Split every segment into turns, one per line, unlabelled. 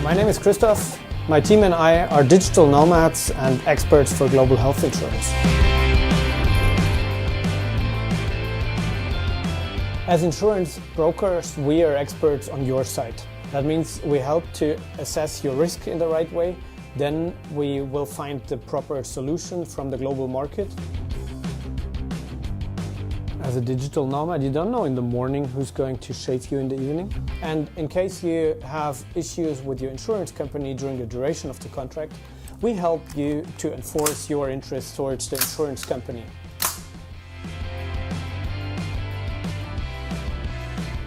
My name is Christoph. My team and I are digital nomads and experts for global health insurance. As insurance brokers, we are experts on your side. That means we help to assess your risk in the right way. Then we will find the proper solution from the global market. As a digital nomad, you don't know in the morning who's going to shave you in the evening. And in case you have issues with your insurance company during the duration of the contract, we help you to enforce your interests towards the insurance company.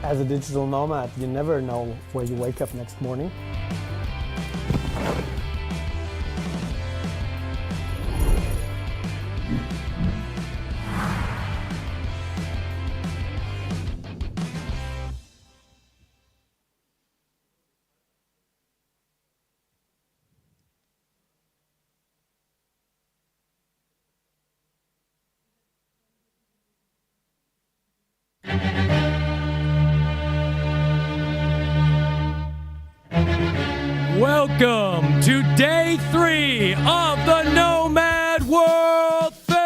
As a digital nomad, you never know where you wake up next morning.
Welcome to day 3 of the Nomad World Fest!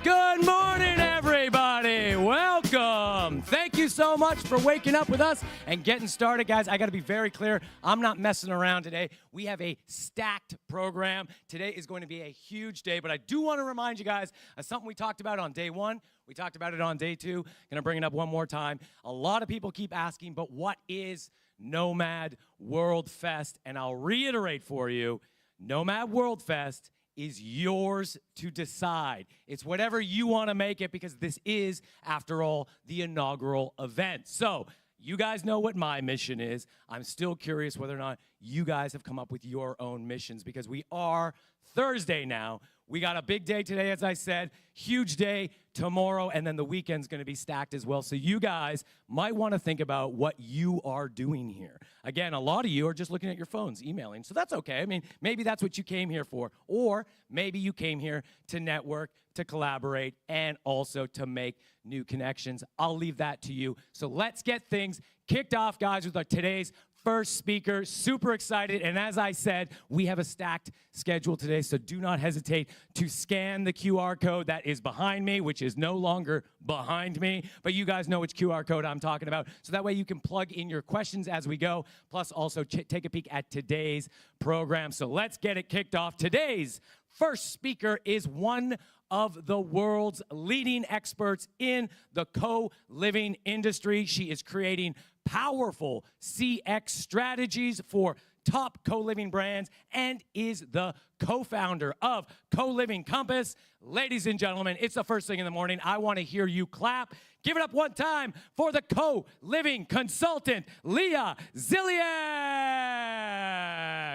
Good morning, everybody! Welcome! Thank you so much for waking up with us and getting started. Guys, I gotta be very clear, I'm not messing around today. We have a stacked program. Today is going to be a huge day, but I do want to remind you guys of something we talked about on day 1. We talked about it on day 2. Gonna bring it up one more time. A lot of people keep asking, but what is Nomad World Fest? And I'll reiterate for you, Nomad World Fest is yours to decide. It's whatever you want to make it, because this is, after all, the inaugural event. So you guys know what my mission is. I'm still curious whether or not you guys have come up with your own missions, because we are Thursday now. We got a big day today, as I said, huge day tomorrow, and then the weekend's gonna be stacked as well. So you guys might wanna think about what you are doing here. Again, a lot of you are just looking at your phones, emailing, so that's okay. I mean, maybe that's what you came here for, or maybe you came here to network, to collaborate, and also to make new connections. I'll leave that to you. So let's get things kicked off, guys, with our today's first speaker. Super excited, and as I said, we have a stacked schedule today, so do not hesitate to scan the QR code that is behind me, which is no longer behind me, but you guys know which QR code I'm talking about, so that way you can plug in your questions as we go, plus also take a peek at today's program. So let's get it kicked off. Today's first speaker is one of the world's leading experts in the co-living industry. She is creating powerful CX strategies for top co-living brands and is the co-founder of Co-Living Compass. Ladies and gentlemen, it's the first thing in the morning. I want to hear you clap. Give it up one time for the co-living consultant, Leah Ziliak.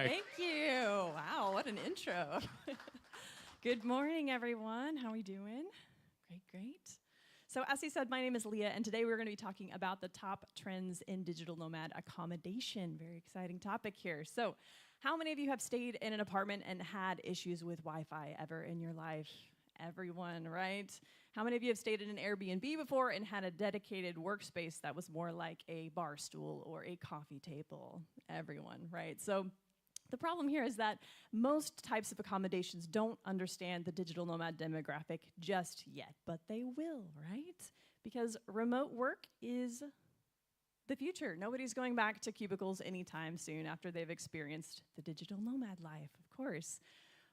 Thank you. Wow, what an intro. Good morning, everyone. How are we doing? Great. So as he said, my name is Leah, and today we're going to be talking about the top trends in digital nomad accommodation. Very exciting topic here. So how many of you have stayed in an apartment and had issues with Wi-Fi ever in your life? Everyone, right? How many of you have stayed in an Airbnb before and had a dedicated workspace that was more like a bar stool or a coffee table? Everyone, right? So the problem here is that most types of accommodations don't understand the digital nomad demographic just yet, but they will, right? Because remote work is the future. Nobody's going back to cubicles anytime soon after they've experienced the digital nomad life, of course.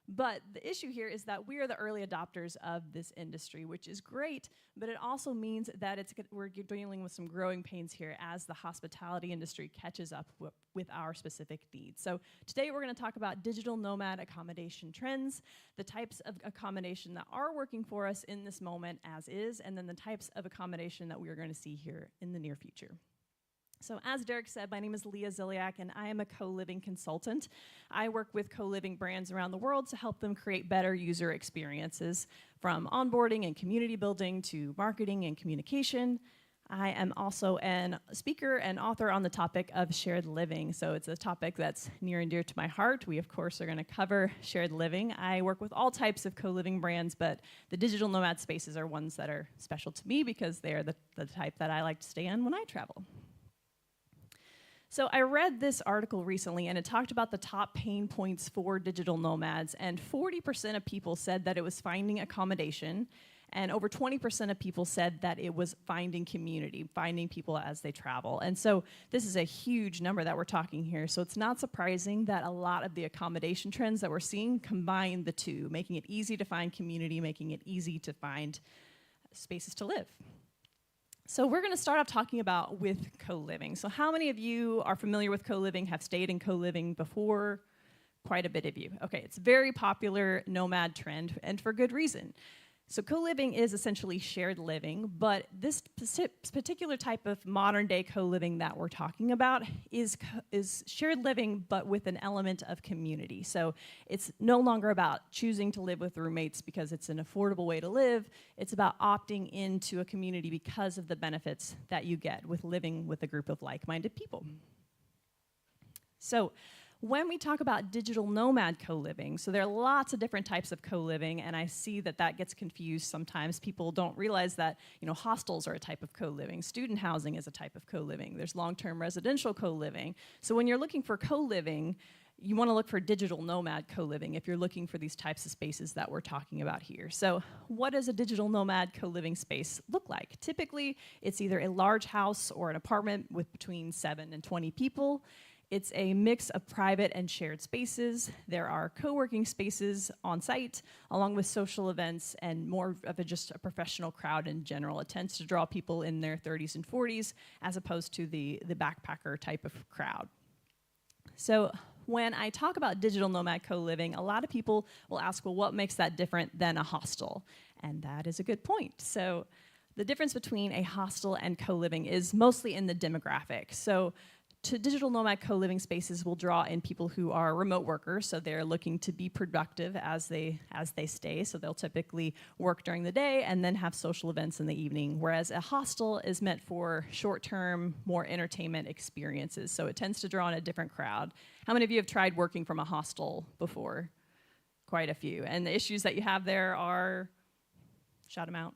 But the issue here is that we are the early adopters of this industry, which is great, but it also means that we're dealing with some growing pains here as the hospitality industry catches up with our specific needs. So today we're going to talk about digital nomad accommodation trends, the types of accommodation that are working for us in this moment as is, and then the types of accommodation that we are going to see here in the near future. So as Derek said, my name is Leah Ziliak, and I am a co-living consultant. I work with co-living brands around the world to help them create better user experiences, from onboarding and community building to marketing and communication. I am also a speaker and author on the topic of shared living. So it's a topic that's near and dear to my heart. We, of course, are going to cover shared living. I work with all types of co-living brands, but the digital nomad spaces are ones that are special to me because they are the type that I like to stay in when I travel. So I read this article recently, and it talked about the top pain points for digital nomads, and 40% of people said that it was finding accommodation, and over 20% of people said that it was finding community, finding people as they travel. And so this is a huge number that we're talking here, so it's not surprising that a lot of the accommodation trends that we're seeing combine the two, making it easy to find community, making it easy to find spaces to live. So we're going to start off talking about with co-living. So how many of you are familiar with co-living, have stayed in co-living before? Quite a bit of you. Okay, it's a very popular nomad trend, and for good reason. So co-living is essentially shared living, but this particular type of modern day co-living that we're talking about is shared living, but with an element of community. So it's no longer about choosing to live with roommates because it's an affordable way to live. It's about opting into a community because of the benefits that you get with living with a group of like-minded people. So when we talk about digital nomad co-living, so there are lots of different types of co-living, and I see that that gets confused sometimes. People don't realize that, hostels are a type of co-living, student housing is a type of co-living, there's long-term residential co-living. So when you're looking for co-living, you want to look for digital nomad co-living if you're looking for these types of spaces that we're talking about here. So what does a digital nomad co-living space look like? Typically, it's either a large house or an apartment with between 7 and 20 people. It's a mix of private and shared spaces. There are co-working spaces on site, along with social events and more of just a professional crowd in general. It tends to draw people in their 30s and 40s, as opposed to the backpacker type of crowd. So when I talk about digital nomad co-living, a lot of people will ask, well, what makes that different than a hostel? And that is a good point. So the difference between a hostel and co-living is mostly in the demographic. So digital nomad co-living spaces will draw in people who are remote workers, so they're looking to be productive as they stay, so they'll typically work during the day and then have social events in the evening, whereas a hostel is meant for short-term, more entertainment experiences, so it tends to draw in a different crowd. How many of you have tried working from a hostel before? Quite a few. And the issues that you have there are, shout them out.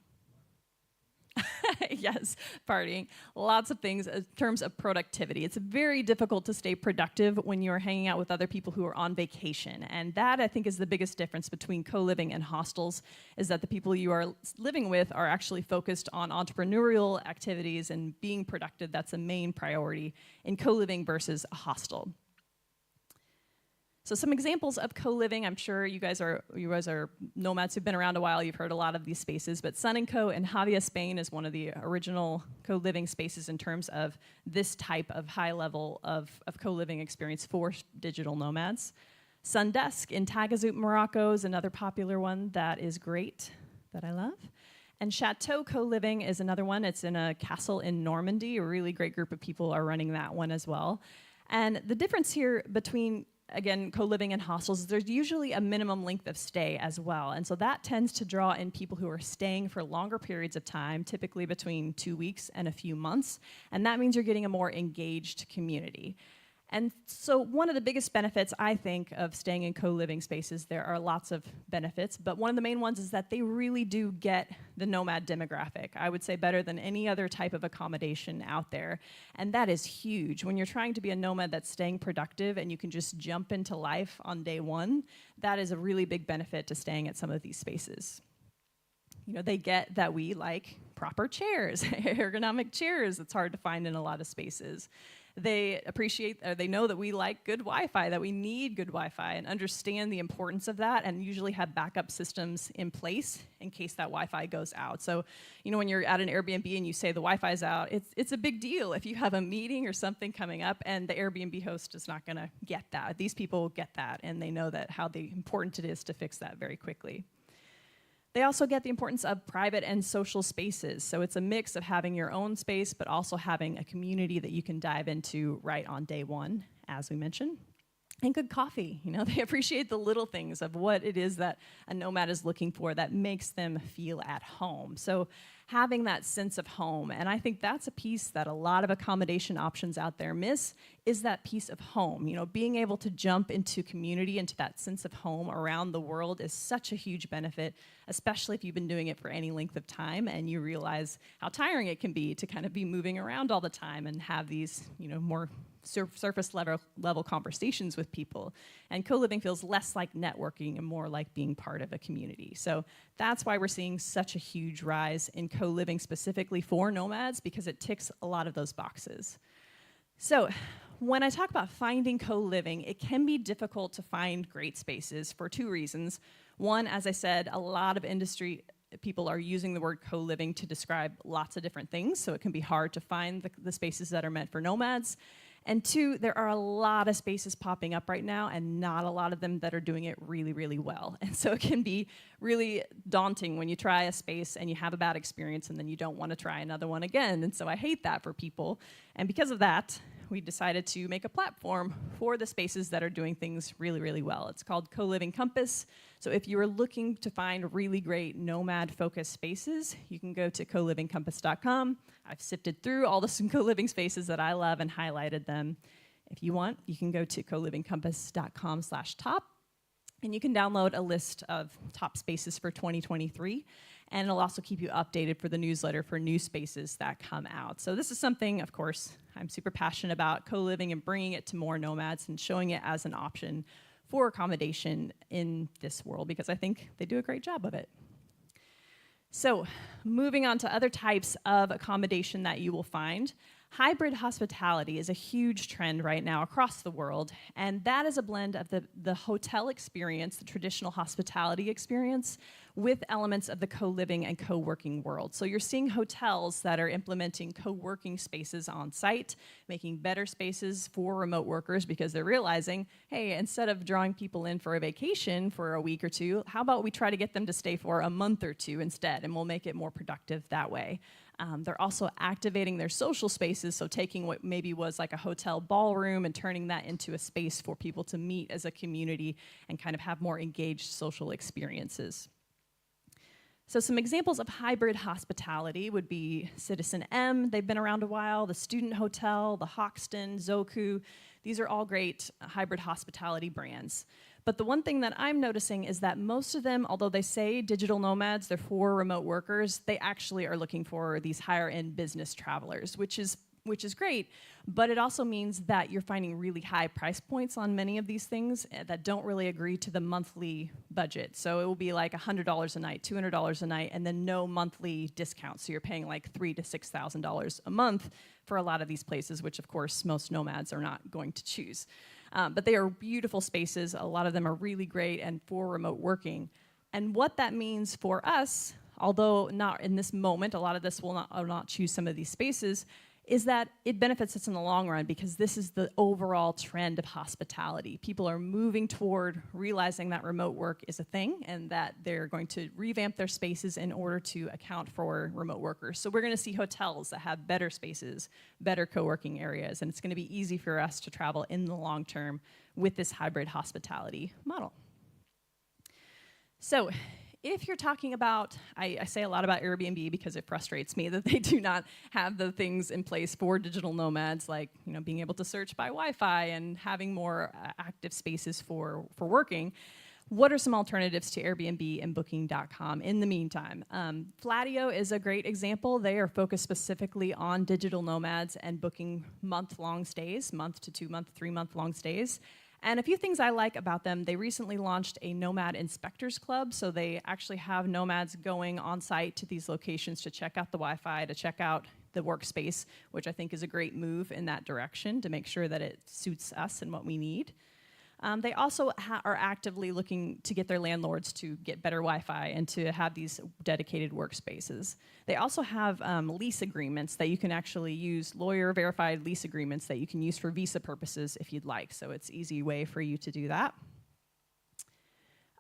Yes, partying, lots of things in terms of productivity. It's very difficult to stay productive when you're hanging out with other people who are on vacation. And that, I think, is the biggest difference between co-living and hostels, is that the people you are living with are actually focused on entrepreneurial activities and being productive. That's a main priority in co-living versus a hostel. So some examples of co-living, I'm sure you guys are nomads who've been around a while, you've heard a lot of these spaces, but Sun & Co. in Javia, Spain is one of the original co-living spaces in terms of this type of high level of co-living experience for digital nomads. Sundesk in Tagazout, Morocco is another popular one that is great, that I love. And Chateau Co-Living is another one. It's in a castle in Normandy. A really great group of people are running that one as well. And the difference here between, again, co-living and hostels, there's usually a minimum length of stay as well. And so that tends to draw in people who are staying for longer periods of time, typically between 2 weeks and a few months. And that means you're getting a more engaged community. And so one of the biggest benefits, I think, of staying in co-living spaces, there are lots of benefits, but one of the main ones is that they really do get the nomad demographic. I would say better than any other type of accommodation out there. And that is huge. When you're trying to be a nomad that's staying productive and you can just jump into life on day one, that is a really big benefit to staying at some of these spaces. They get that we like proper chairs, ergonomic chairs. It's hard to find in a lot of spaces. They appreciate, or they know that we like good Wi-Fi, that we need good Wi-Fi, and understand the importance of that, and usually have backup systems in place in case that Wi-Fi goes out. So, when you're at an Airbnb and you say the Wi-Fi's out, it's a big deal if you have a meeting or something coming up, and the Airbnb host is not going to get that. These people get that, and they know that how important it is to fix that very quickly. They also get the importance of private and social spaces. So it's a mix of having your own space, but also having a community that you can dive into right on day one, as we mentioned. And good coffee. They appreciate the little things of what it is that a nomad is looking for that makes them feel at home. So having that sense of home, and I think that's a piece that a lot of accommodation options out there miss, is that piece of home. Being able to jump into community, into that sense of home around the world is such a huge benefit, especially if you've been doing it for any length of time and you realize how tiring it can be to kind of be moving around all the time and have these, more surface level conversations with people. And co-living feels less like networking and more like being part of a community. So that's why we're seeing such a huge rise in co-living specifically for nomads, because it ticks a lot of those boxes. So when I talk about finding co-living, it can be difficult to find great spaces for two reasons. One, as I said, a lot of industry people are using the word co-living to describe lots of different things, so it can be hard to find the spaces that are meant for nomads. And two, there are a lot of spaces popping up right now and not a lot of them that are doing it really, really well. And so it can be really daunting when you try a space and you have a bad experience and then you don't want to try another one again. And so I hate that for people. And because of that, we decided to make a platform for the spaces that are doing things really, really well. It's called Co-Living Compass. So if you are looking to find really great nomad-focused spaces, you can go to colivingcompass.com. I've sifted through all the co-living spaces that I love and highlighted them. If you want, you can go to colivingcompass.com/top, and you can download a list of top spaces for 2023. And it'll also keep you updated for the newsletter for new spaces that come out. So this is something, of course, I'm super passionate about, co-living and bringing it to more nomads and showing it as an option for accommodation in this world, because I think they do a great job of it. So moving on to other types of accommodation that you will find, hybrid hospitality is a huge trend right now across the world, and that is a blend of the hotel experience, the traditional hospitality experience, with elements of the co-living and co-working world. So you're seeing hotels that are implementing co-working spaces on site, making better spaces for remote workers because they're realizing, hey, instead of drawing people in for a vacation for a week or two, how about we try to get them to stay for a month or two instead, and we'll make it more productive that way. They're also activating their social spaces, so taking what maybe was like a hotel ballroom and turning that into a space for people to meet as a community and kind of have more engaged social experiences. So some examples of hybrid hospitality would be Citizen M, they've been around a while, the Student Hotel, the Hoxton, Zoku. These are all great hybrid hospitality brands. But the one thing that I'm noticing is that most of them, although they say digital nomads, they're for remote workers, they actually are looking for these higher end business travelers, which is great, but it also means that you're finding really high price points on many of these things that don't really agree to the monthly budget. So it will be like $100 a night, $200 a night, and then no monthly discounts. So you're paying like $3,000 to $6,000 a month for a lot of these places, which of course most nomads are not going to choose. But they are beautiful spaces. A lot of them are really great and for remote working. And what that means for us, although not in this moment, a lot of this will not choose some of these spaces, is that it benefits us in the long run because this is the overall trend of hospitality. People are moving toward realizing that remote work is a thing and that they're going to revamp their spaces in order to account for remote workers. So we're going to see hotels that have better spaces, better co-working areas, and it's going to be easy for us to travel in the long term with this hybrid hospitality model. So if you're talking about, I say a lot about Airbnb because it frustrates me that they do not have the things in place for digital nomads, like being able to search by Wi-Fi and having more active spaces for working. What are some alternatives to Airbnb and Booking.com in the meantime? Flatio is a great example. They are focused specifically on digital nomads and booking month-long stays, month to 2 month, 3 month long stays. And a few things I like about them, they recently launched a Nomad Inspectors Club, so they actually have nomads going on site to these locations to check out the Wi-Fi, to check out the workspace, which I think is a great move in that direction to make sure that it suits us and what we need. They also are actively looking to get their landlords to get better Wi-Fi and to have these dedicated workspaces. They also have lease agreements that you can actually use, lawyer-verified lease agreements that you can use for visa purposes if you'd like. So it's an easy way for you to do that.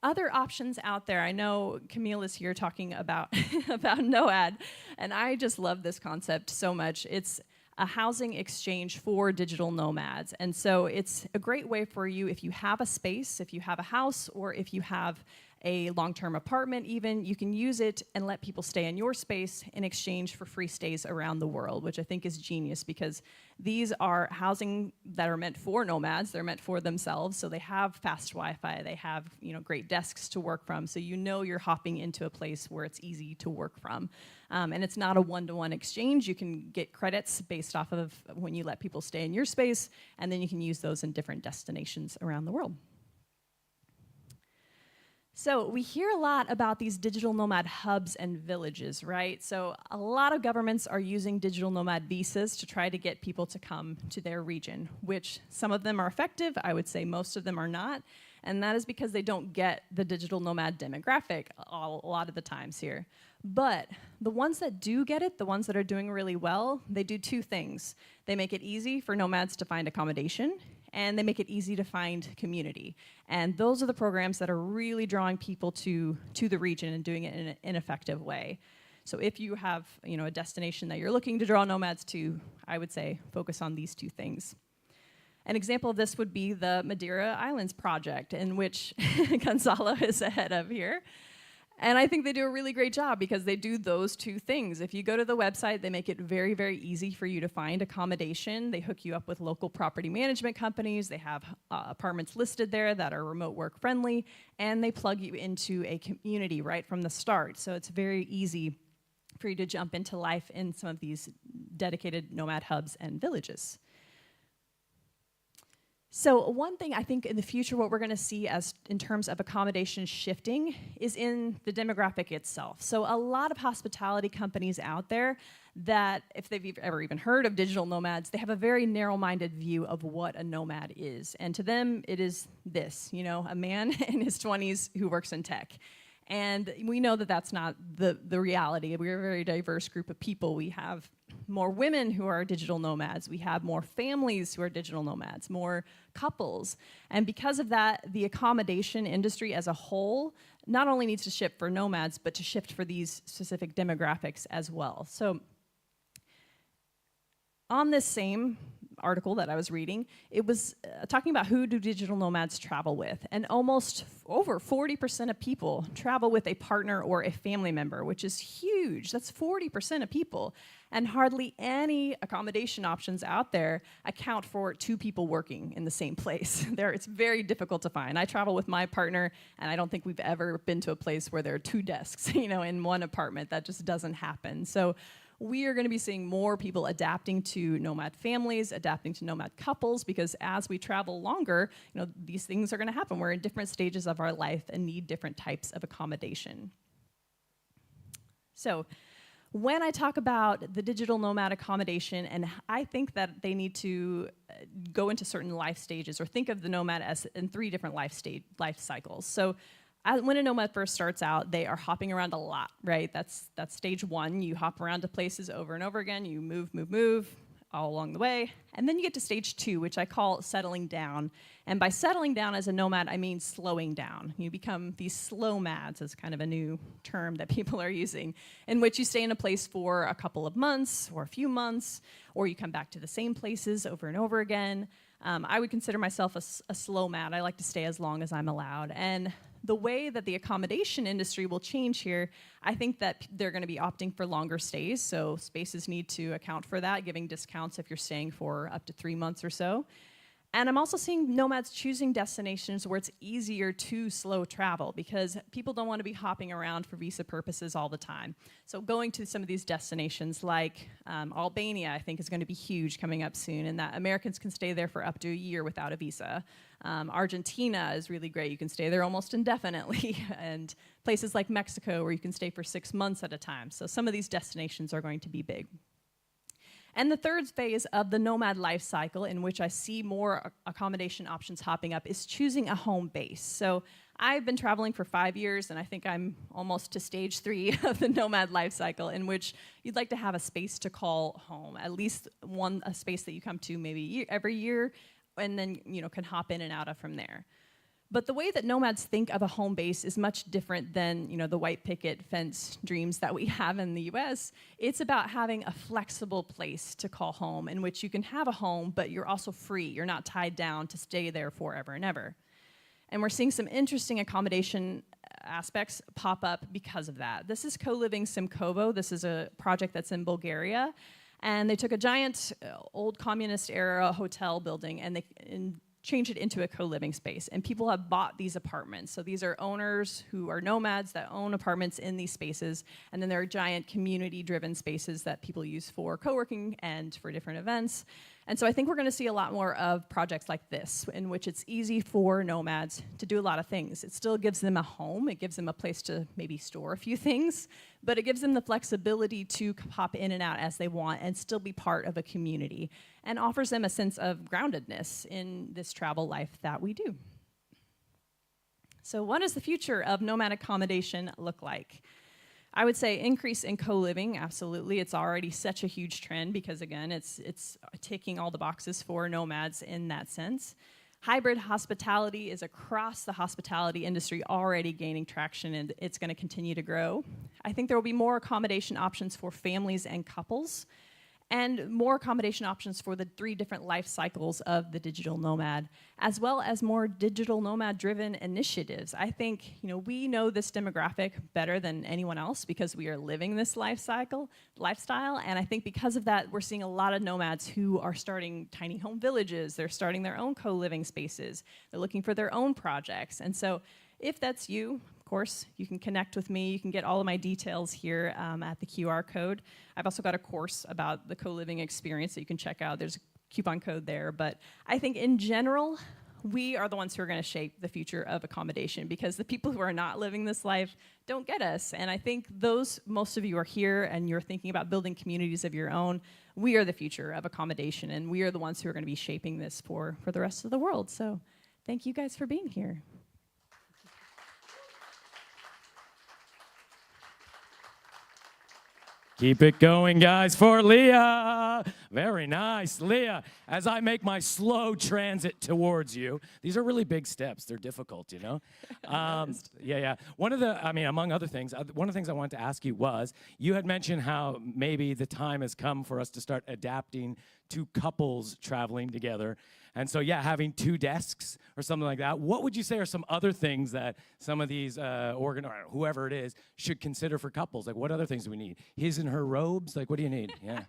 Other options out there, I know Camille is here talking about, about Nomad, and I just love this concept so much. It's a housing exchange for digital nomads. And so it's a great way for you if you have a space, if you have a house, or if you have a long-term apartment even, you can use it and let people stay in your space in exchange for free stays around the world, which I think is genius because these are housing that are meant for nomads. They're meant for themselves, so they have fast Wi-Fi, they have great desks to work from, so you're hopping into a place where it's easy to work from. And it's not a one-to-one exchange. You can get credits based off of when you let people stay in your space, and then you can use those in different destinations around the world. So we hear a lot about these digital nomad hubs and villages, right? So a lot of governments are using digital nomad visas to try to get people to come to their region, which some of them are effective. I would say most of them are not. And that is because they don't get the digital nomad demographic a lot of the times here. But the ones that do get it, the ones that are doing really well, they do two things. They make it easy for nomads to find accommodation, and they make it easy to find community. And those are the programs that are really drawing people to the region and doing it in an effective way. So if you have a destination that you're looking to draw nomads to, I would say focus on these two things. An example of this would be the Madeira Islands project, in which Gonzalo is ahead of here. And I think they do a really great job because they do those two things. If you go to the website, they make it very, very easy for you to find accommodation. They hook you up with local property management companies. They have apartments listed there that are remote work friendly, and they plug you into a community right from the start. So it's very easy for you to jump into life in some of these dedicated nomad hubs and villages. So one thing I think in the future what we're going to see as in terms of accommodation shifting is in the demographic itself. So a lot of hospitality companies out there that, if they've ever even heard of digital nomads, they have a very narrow-minded view of what a nomad is. And to them, it is this, a man in his 20s who works in tech. And we know that that's not the reality. We're a very diverse group of people. We have more women who are digital nomads. We have more families who are digital nomads, more couples. And because of that, the accommodation industry as a whole not only needs to shift for nomads, but to shift for these specific demographics as well. So on this same article that I was reading, it was talking about who do digital nomads travel with. And almost over 40% of people travel with a partner or a family member, which is huge. That's 40% of people. And hardly any accommodation options out there account for two people working in the same place. It's very difficult to find. I travel with my partner, and I don't think we've ever been to a place where there are two desks, in one apartment. That just doesn't happen. So we are going to be seeing more people adapting to nomad families, adapting to nomad couples, because as we travel longer, these things are going to happen. We're in different stages of our life and need different types of accommodation. So when I talk about the digital nomad accommodation, and I think that they need to go into certain life stages, or think of the nomad as in three different life cycles. So when a nomad first starts out, they are hopping around a lot, right? That's stage one. You hop around to places over and over again. You move all along the way. And then you get to stage two, which I call settling down. And by settling down as a nomad, I mean slowing down. You become these slow mads, is kind of a new term that people are using, in which you stay in a place for a couple of months or a few months, or you come back to the same places over and over again. I would consider myself a slow mad. I like to stay as long as I'm allowed. And the way that the accommodation industry will change here, I think that they're going to be opting for longer stays, so spaces need to account for that, giving discounts if you're staying for up to 3 months or so. And I'm also seeing nomads choosing destinations where it's easier to slow travel, because people don't want to be hopping around for visa purposes all the time. So going to some of these destinations like Albania, I think is going to be huge coming up soon, and that Americans can stay there for up to a year without a visa. Argentina is really great. You can stay there almost indefinitely. And places like Mexico, where you can stay for 6 months at a time. So some of these destinations are going to be big. And the third phase of the nomad life cycle, in which I see more accommodation options hopping up, is choosing a home base. So I've been traveling for 5 years, and I think I'm almost to stage 3 of the nomad life cycle, in which you'd like to have a space to call home, at least a space that you come to maybe every year, and then can hop in and out of from there. But the way that nomads think of a home base is much different than the white picket fence dreams that we have in the US. It's about having a flexible place to call home, in which you can have a home, but you're also free. You're not tied down to stay there forever and ever. And we're seeing some interesting accommodation aspects pop up because of that. This is Co-Living Simkovo. This is a project that's in Bulgaria. And they took a giant old communist era hotel building and changed it into a co-living space. And people have bought these apartments. So these are owners who are nomads that own apartments in these spaces. And then there are giant community-driven spaces that people use for co-working and for different events. And so I think we're going to see a lot more of projects like this, in which it's easy for nomads to do a lot of things. It still gives them a home. It gives them a place to maybe store a few things, but it gives them the flexibility to pop in and out as they want and still be part of a community, and offers them a sense of groundedness in this travel life that we do. So what does the future of nomad accommodation look like? I would say increase in co-living, absolutely. It's already such a huge trend because, again, it's ticking all the boxes for nomads in that sense. Hybrid hospitality is across the hospitality industry already gaining traction, and it's going to continue to grow. I think there will be more accommodation options for families and couples, and more accommodation options for the 3 different life cycles of the digital nomad, as well as more digital nomad-driven initiatives. I think, we know this demographic better than anyone else because we are living this lifestyle, and I think because of that, we're seeing a lot of nomads who are starting tiny home villages. They're starting their own co-living spaces. They're looking for their own projects, and so if that's you, of course, you can connect with me. You can get all of my details here at the QR code. I've also got a course about the co-living experience that you can check out. There's a coupon code there. But I think in general, we are the ones who are going to shape the future of accommodation because the people who are not living this life don't get us. And I think most of you are here and you're thinking about building communities of your own. We are the future of accommodation, and we are the ones who are going to be shaping this for the rest of the world. So thank you guys for being here.
Keep it going, guys, for Leah. Very nice. Leah, as I make my slow transit towards you, these are really big steps. They're difficult, Yeah. Among other things, one of the things I wanted to ask you was, you had mentioned how maybe the time has come for us to start adapting to couples traveling together. And so, having 2 desks or something like that. What would you say are some other things that some of these or whoever it is should consider for couples? Like, what other things do we need? His and her robes? Like, what do you need? Yeah.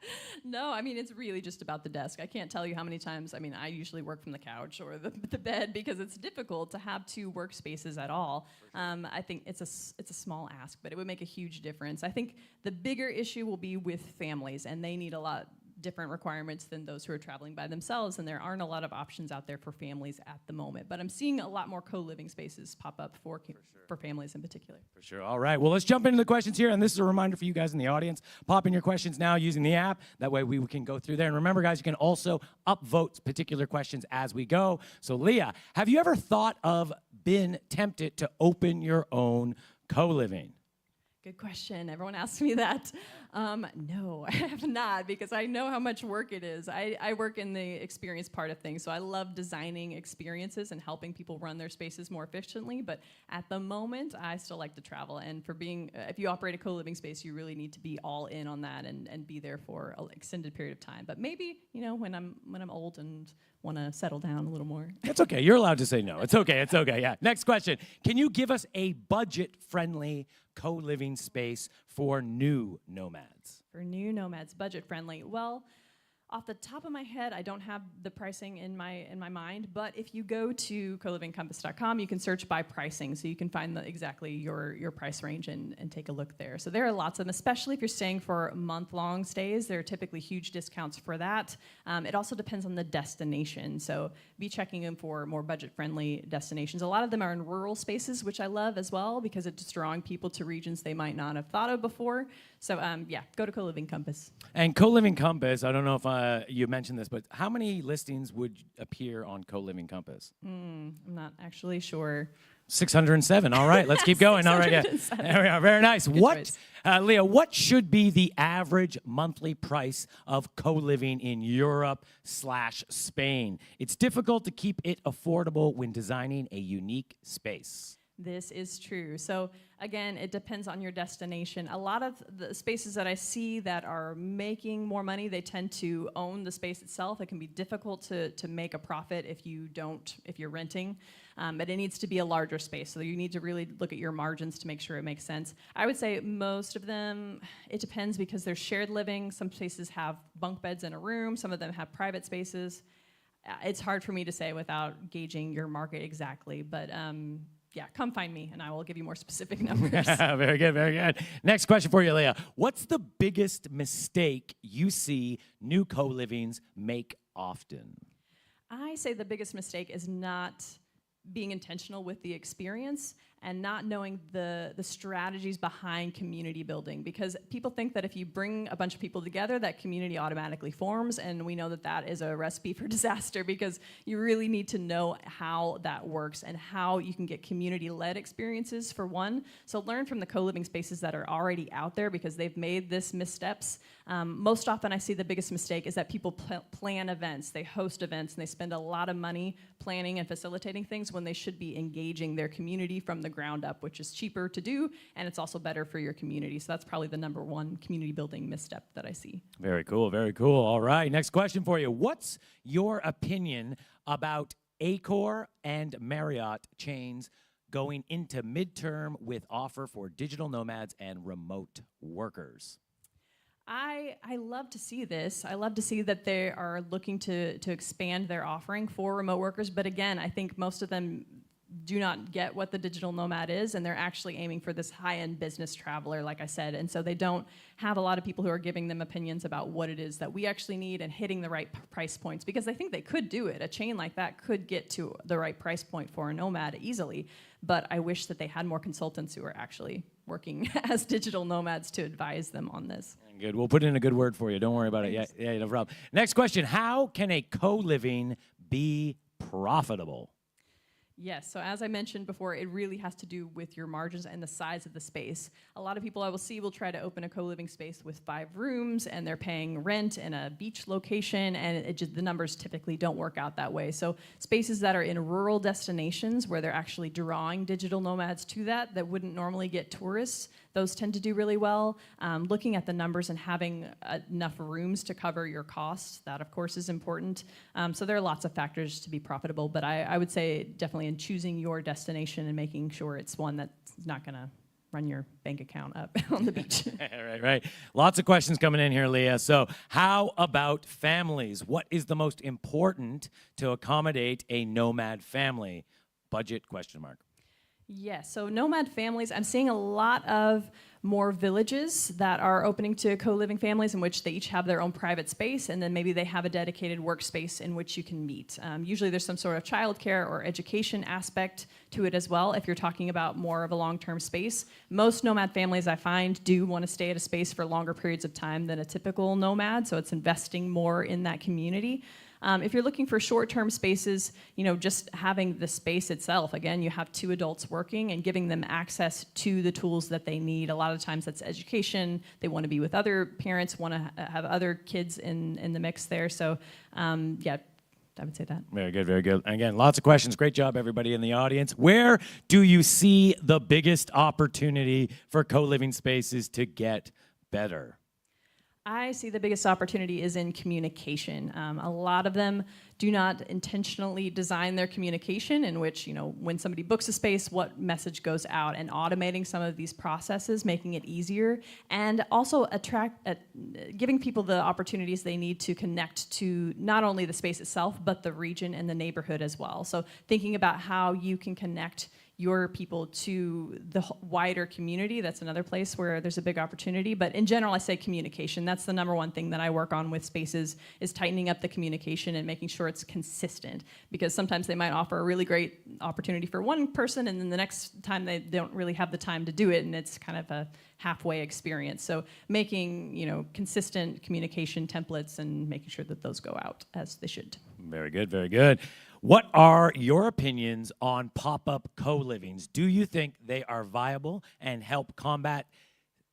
No, it's really just about the desk. I can't tell you how many times, I usually work from the couch or the bed because it's difficult to have 2 workspaces at all. Sure. I think it's a small ask, but it would make a huge difference. I think the bigger issue will be with families, and they need a lot different requirements than those who are traveling by themselves, and there aren't a lot of options out there for families at the moment. But I'm seeing a lot more co-living spaces pop up for families in particular.
For sure. All right. Well, let's jump into the questions here, and this is a reminder for you guys in the audience. Pop in your questions now using the app. That way we can go through there. And remember, guys, you can also upvote particular questions as we go. So, Leah, have you ever been tempted to open your own co-living?
Good question. Everyone asks me that. No, I have not, because I know how much work it is. I work in the experience part of things, so I love designing experiences and helping people run their spaces more efficiently. But at the moment, I still like to travel. And if you operate a co-living space, you really need to be all in on that and be there for an extended period of time. But maybe, when I'm old and want to settle down a little more.
It's okay. You're allowed to say no. It's okay. It's okay. Yeah. Next question. Can you give us a budget-friendly co-living space for new nomads?
For new nomads, budget-friendly. Well, off the top of my head, I don't have the pricing in my mind, but if you go to colivingcompass.com, you can search by pricing, so you can find exactly your price range and take a look there. So there are lots of them, especially if you're staying for month-long stays. There are typically huge discounts for that. It also depends on the destination, so be checking in for more budget-friendly destinations. A lot of them are in rural spaces, which I love as well, because it's drawing people to regions they might not have thought of before. So go to Co-Living Compass.
And Co-Living Compass, I don't know if you mentioned this, but how many listings would appear on Co-Living Compass?
I'm not actually sure.
607. All right, let's keep going. All right, yeah. There we are. Very nice. Leah, what should be the average monthly price of co-living in Europe/Spain? It's difficult to keep it affordable when designing a unique space.
This is true. So again, it depends on your destination. A lot of the spaces that I see that are making more money, they tend to own the space itself. It can be difficult to make a profit if you're renting. But it needs to be a larger space. So you need to really look at your margins to make sure it makes sense. I would say most of them, it depends because there's shared living. Some places have bunk beds in a room. Some of them have private spaces. It's hard for me to say without gauging your market exactly. But yeah, come find me and I will give you more specific numbers.
Very good, very good. Next question for you, Leah. What's the biggest mistake you see new co-livings make often?
I say the biggest mistake is not being intentional with the experience and not knowing the strategies behind community building, because people think that if you bring a bunch of people together, that community automatically forms, and we know that that is a recipe for disaster, because you really need to know how that works and how you can get community-led experiences, for one. So learn from the co-living spaces that are already out there, because they've made this missteps. Most often I see the biggest mistake is that people plan events, they host events, and they spend a lot of money planning and facilitating things when they should be engaging their community from the ground up, which is cheaper to do, and it's also better for your community. So that's probably the number one community building misstep that I see.
Very cool, very cool. All right, next question for you. What's your opinion about Accor and Marriott chains going into midterm with offer for digital nomads and remote workers?
I love to see this. I love to see that they are looking to expand their offering for remote workers. But again, I think most of them do not get what the digital nomad is, and they're actually aiming for this high-end business traveler, like I said. And so they don't have a lot of people who are giving them opinions about what it is that we actually need and hitting the right price points, because I think they could do it. A chain like that could get to the right price point for a nomad easily, but I wish that they had more consultants who are actually working as digital nomads to advise them on this.
Good. We'll put in a good word for you. Don't worry about it. Yeah, no problem. Next question. How can a co-living be profitable?
Yes, so as I mentioned before, it really has to do with your margins and the size of the space. A lot of people I will see will try to open a co-living space with 5 rooms, and they're paying rent in a beach location, and the numbers typically don't work out that way. So spaces that are in rural destinations where they're actually drawing digital nomads to that wouldn't normally get tourists, those tend to do really well. Looking at the numbers and having enough rooms to cover your costs, that of course is important. So there are lots of factors to be profitable, but I would say definitely in choosing your destination and making sure it's one that's not gonna run your bank account up on the beach.
Right. Lots of questions coming in here, Leah. So how about families? What is the most important to accommodate a nomad family? Budget, question mark.
Yes, so nomad families, I'm seeing a lot of more villages that are opening to co-living families in which they each have their own private space, and then maybe they have a dedicated workspace in which you can meet. Usually there's some sort of childcare or education aspect to it as well if you're talking about more of a long-term space. Most nomad families I find do want to stay at a space for longer periods of time than a typical nomad, so it's investing more in that community. If you're looking for short-term spaces, just having the space itself, again, you have 2 adults working and giving them access to the tools that they need. A lot of times that's education. They want to be with other parents, want to have other kids in the mix there. So, yeah, I would say that.
Very good, very good. Again, lots of questions. Great job, everybody in the audience. Where do you see the biggest opportunity for co-living spaces to get better?
I see the biggest opportunity is in communication. A lot of them do not intentionally design their communication in which, when somebody books a space, what message goes out, and automating some of these processes, making it easier, and also giving people the opportunities they need to connect to not only the space itself, but the region and the neighborhood as well. So thinking about how you can connect your people to the wider community. That's another place where there's a big opportunity. But in general, I say communication. That's the number one thing that I work on with spaces, is tightening up the communication and making sure it's consistent. Because sometimes they might offer a really great opportunity for one person, and then the next time they don't really have the time to do it, and it's kind of a halfway experience. So making, consistent communication templates and making sure that those go out as they should.
Very good, very good. What are your opinions on pop-up co-livings? Do you think they are viable and help combat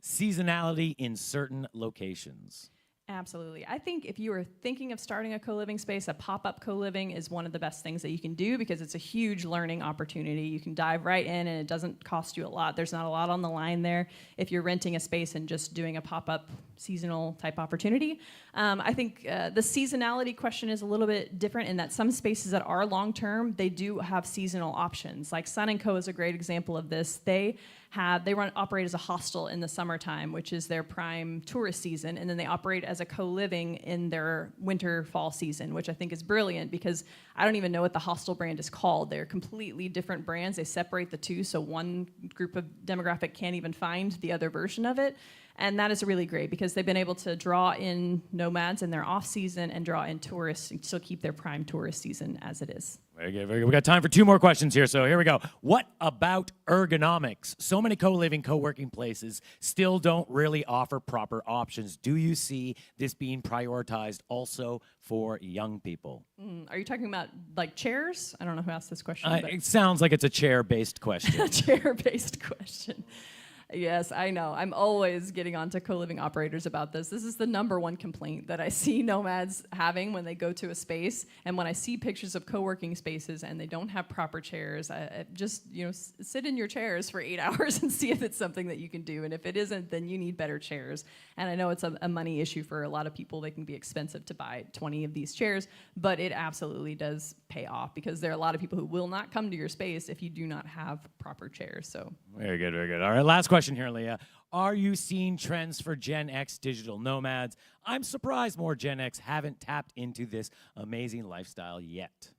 seasonality in certain locations?
Absolutely. I think if you are thinking of starting a co-living space, a pop-up co-living is one of the best things that you can do because it's a huge learning opportunity. You can dive right in and it doesn't cost you a lot. There's not a lot on the line there if you're renting a space and just doing a pop-up seasonal type opportunity. I think the seasonality question is a little bit different in that some spaces that are long-term, they do have seasonal options. Like Sun & Co is a great example of this. They operate as a hostel in the summertime, which is their prime tourist season, and then they operate as a co-living in their winter fall season, which I think is brilliant because I don't even know what the hostel brand is called. They're completely different brands. They separate the two, so one group of demographic can't even find the other version of it. And that is really great because they've been able to draw in nomads in their off season and draw in tourists and still keep their prime tourist season as it is.
Very good, very good. We got time for 2 more questions here, so here we go. What about ergonomics? So many co-living, co-working places still don't really offer proper options. Do you see this being prioritized also for young people?
Are you talking about like chairs? I don't know who asked this question.
It sounds like it's a chair-based question.
A chair-based question. Yes, I know. I'm always getting on to co-living operators about this. This is the #1 complaint that I see nomads having when they go to a space. And when I see pictures of co-working spaces and they don't have proper chairs, I just, sit in your chairs for 8 hours and see if it's something that you can do. And if it isn't, then you need better chairs. And I know it's a money issue for a lot of people. They can be expensive to buy 20 of these chairs, but it absolutely does pay off because there are a lot of people who will not come to your space if you do not have proper chairs. So
very good, very good. All right, last question here, Leah. Are you seeing trends for Gen X digital nomads? I'm surprised more Gen X haven't tapped into this amazing lifestyle yet.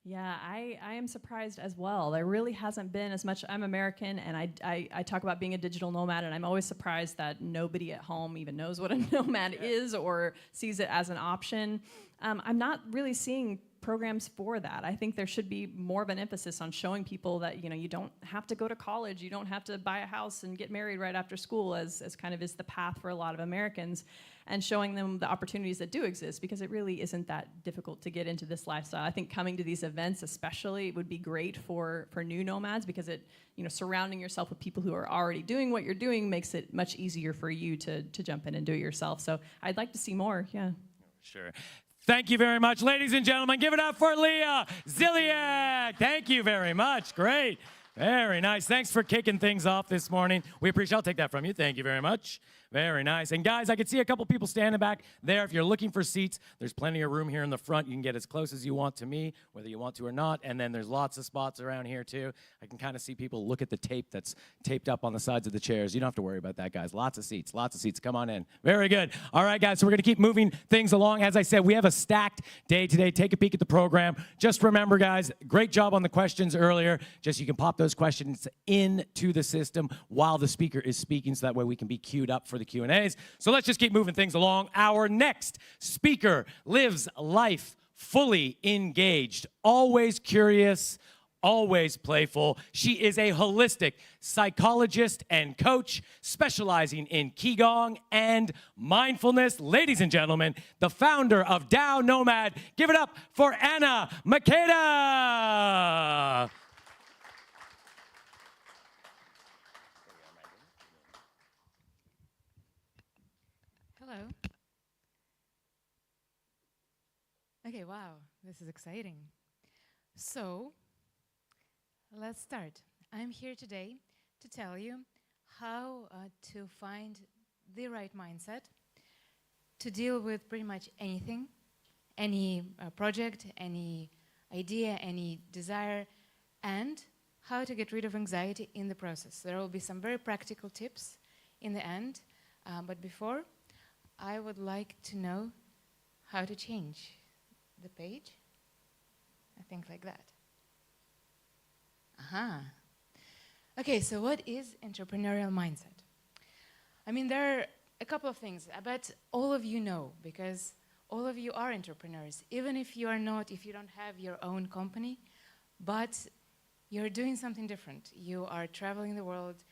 Yeah, I am surprised as well. There really hasn't been as much. I'm American, and I talk about being a digital nomad, and I'm always surprised that nobody at home even knows what a nomad is or sees it as an option. I'm not really seeing programs for that. I think there should be more of an emphasis on showing people that you don't have to go to college, you don't have to buy a house and get married right after school, as kind of is the path for a lot of Americans, and showing them the opportunities that do exist because it really isn't that difficult to get into this lifestyle. I think coming to these events especially would be great for new nomads because it surrounding yourself with people who are already doing what you're doing makes it much easier for you to jump in and do it yourself. So I'd like to see more. Yeah.
Sure. Thank you very much, ladies and gentlemen. Give it up for Leah Ziliak. Thank you very much. Great. Very nice. Thanks for kicking things off this morning. We appreciate it. I'll take that from you. Thank you very much. Very nice. And guys, I can see a couple people standing back there. If you're looking for seats, there's plenty of room here in the front. You can get as close as you want to me, whether you want to or not. And then there's lots of spots around here too. I can kind of see people look at the tape that's taped up on the sides of the chairs. You don't have to worry about that, guys. Lots of seats. Lots of seats. Come on in. Very good. All right, guys, so we're going to keep moving things along. As I said, we have a stacked day today. Take a peek at the program. Just remember, guys, great job on the questions earlier. Just you can pop those questions into the system while the speaker is speaking, so that way we can be queued up for the Q&As. So let's just keep moving things along. Our next speaker lives life fully engaged, always curious, always playful. She is a holistic psychologist and coach specializing in Qigong and mindfulness. Ladies and gentlemen, the founder of Tao Nomad. Give it up for Anna Makeda.
Hello. Okay, wow, this is exciting. So, let's start. I'm here today to tell you how to find the right mindset to deal with pretty much anything, any project, any idea, any desire, and how to get rid of anxiety in the process. There will be some very practical tips in the end, but before, I would like to know how to change the page. I think like that. Aha. Okay, so what is entrepreneurial mindset? I mean, there are a couple of things. I bet all of you know, because all of you are entrepreneurs. Even if you are not, if you don't have your own company, but you're doing something different. You are traveling the world.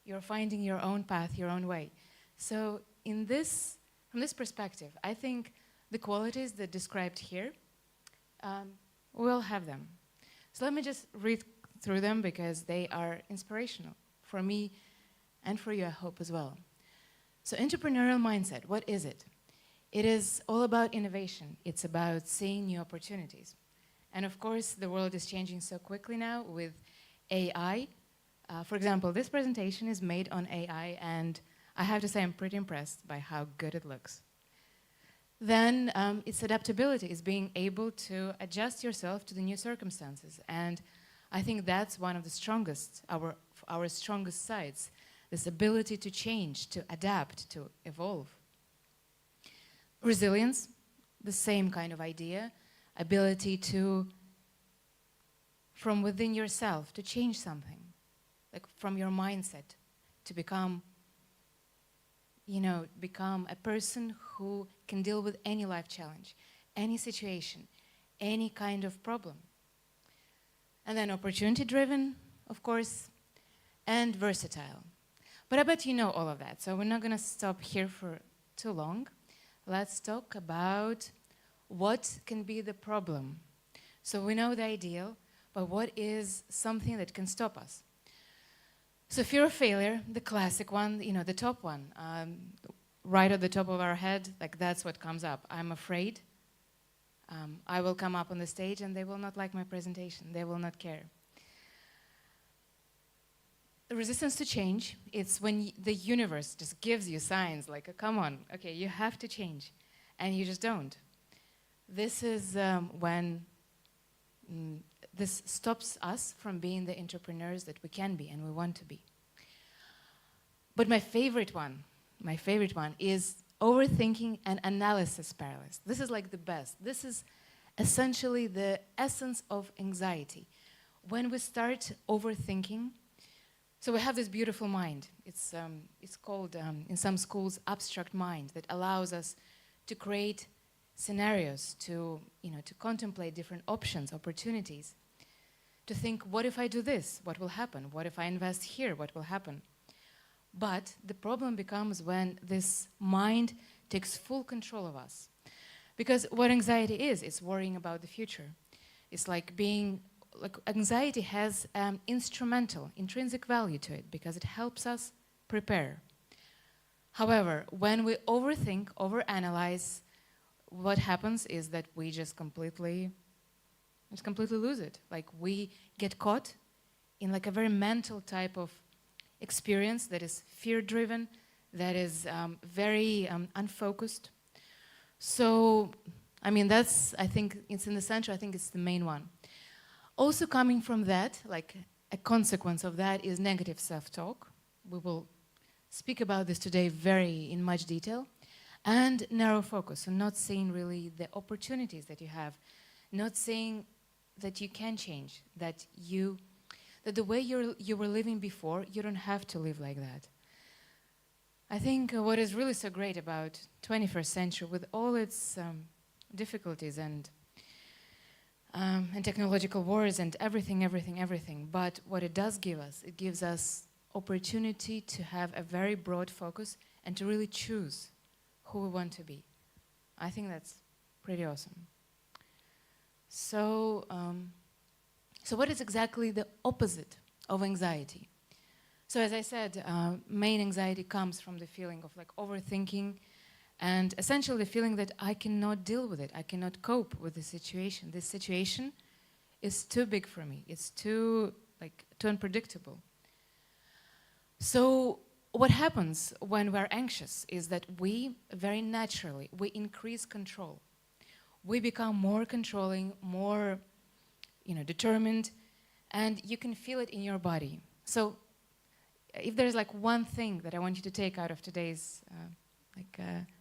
You're finding your own path, your own way. So from this perspective, I think the qualities that described here, we'll have them. So let me just read through them because they are inspirational for me and for you, I hope, as well. So entrepreneurial mindset, what is it? It is all about innovation. It's about seeing new opportunities. And of course, the world is changing so quickly now with AI. For example, this presentation is made on AI, and I have to say I'm pretty impressed by how good it looks. Then it's adaptability, it's being able to adjust yourself to the new circumstances. And I think that's one of the strongest, our strongest sides, this ability to change, to adapt, to evolve. Resilience, the same kind of idea, ability to, from within yourself, to change something, like from your mindset, to become a person who can deal with any life challenge, any situation, any kind of problem. And then opportunity-driven, of course, and versatile. But I bet you know all of that, so we're not going to stop here for too long. Let's talk about what can be the problem. So we know the ideal, but what is something that can stop us? So fear of failure, the classic one, the top one, right at the top of our head, like that's what comes up. I'm afraid I will come up on the stage and they will not like my presentation. They will not care. The resistance to change, it's when the universe just gives you signs like, come on, okay, you have to change, and you just don't. This is when this stops us from being the entrepreneurs that we can be and we want to be. But my favorite one is overthinking and analysis paralysis. This is like the best. This is essentially the essence of anxiety. When we start overthinking, so we have this beautiful mind. It's called, in some schools, abstract mind, that allows us to create scenarios, to contemplate different options, opportunities, to think, what if I do this? What will happen? What if I invest here? What will happen? But the problem becomes when this mind takes full control of us. Because what anxiety is, it's worrying about the future. It's like anxiety has intrinsic value to it because it helps us prepare. However, when we overthink, overanalyze, what happens is that we just completely lose it. Like we get caught in like a very mental type of experience that is fear-driven, that is very unfocused. So, I think it's in the center, I think it's the main one. Also coming from that, like a consequence of that is negative self-talk. We will speak about this today in much detail. And narrow focus, so not seeing really the opportunities that you have, not seeing that you can change, that the way you were living before, you don't have to live like that. I think what is really so great about 21st century, with all its difficulties and technological wars and everything, but what it does give us, it gives us opportunity to have a very broad focus and to really choose who we want to be. I think that's pretty awesome. So, so what is exactly the opposite of anxiety? So as I said, main anxiety comes from the feeling of like overthinking and essentially the feeling that I cannot deal with it. I cannot cope with the situation. This situation is too big for me. It's too unpredictable. So what happens when we're anxious is that we very naturally, we increase control. We become more controlling, more determined, and you can feel it in your body. So if there's like one thing that I want you to take out of today's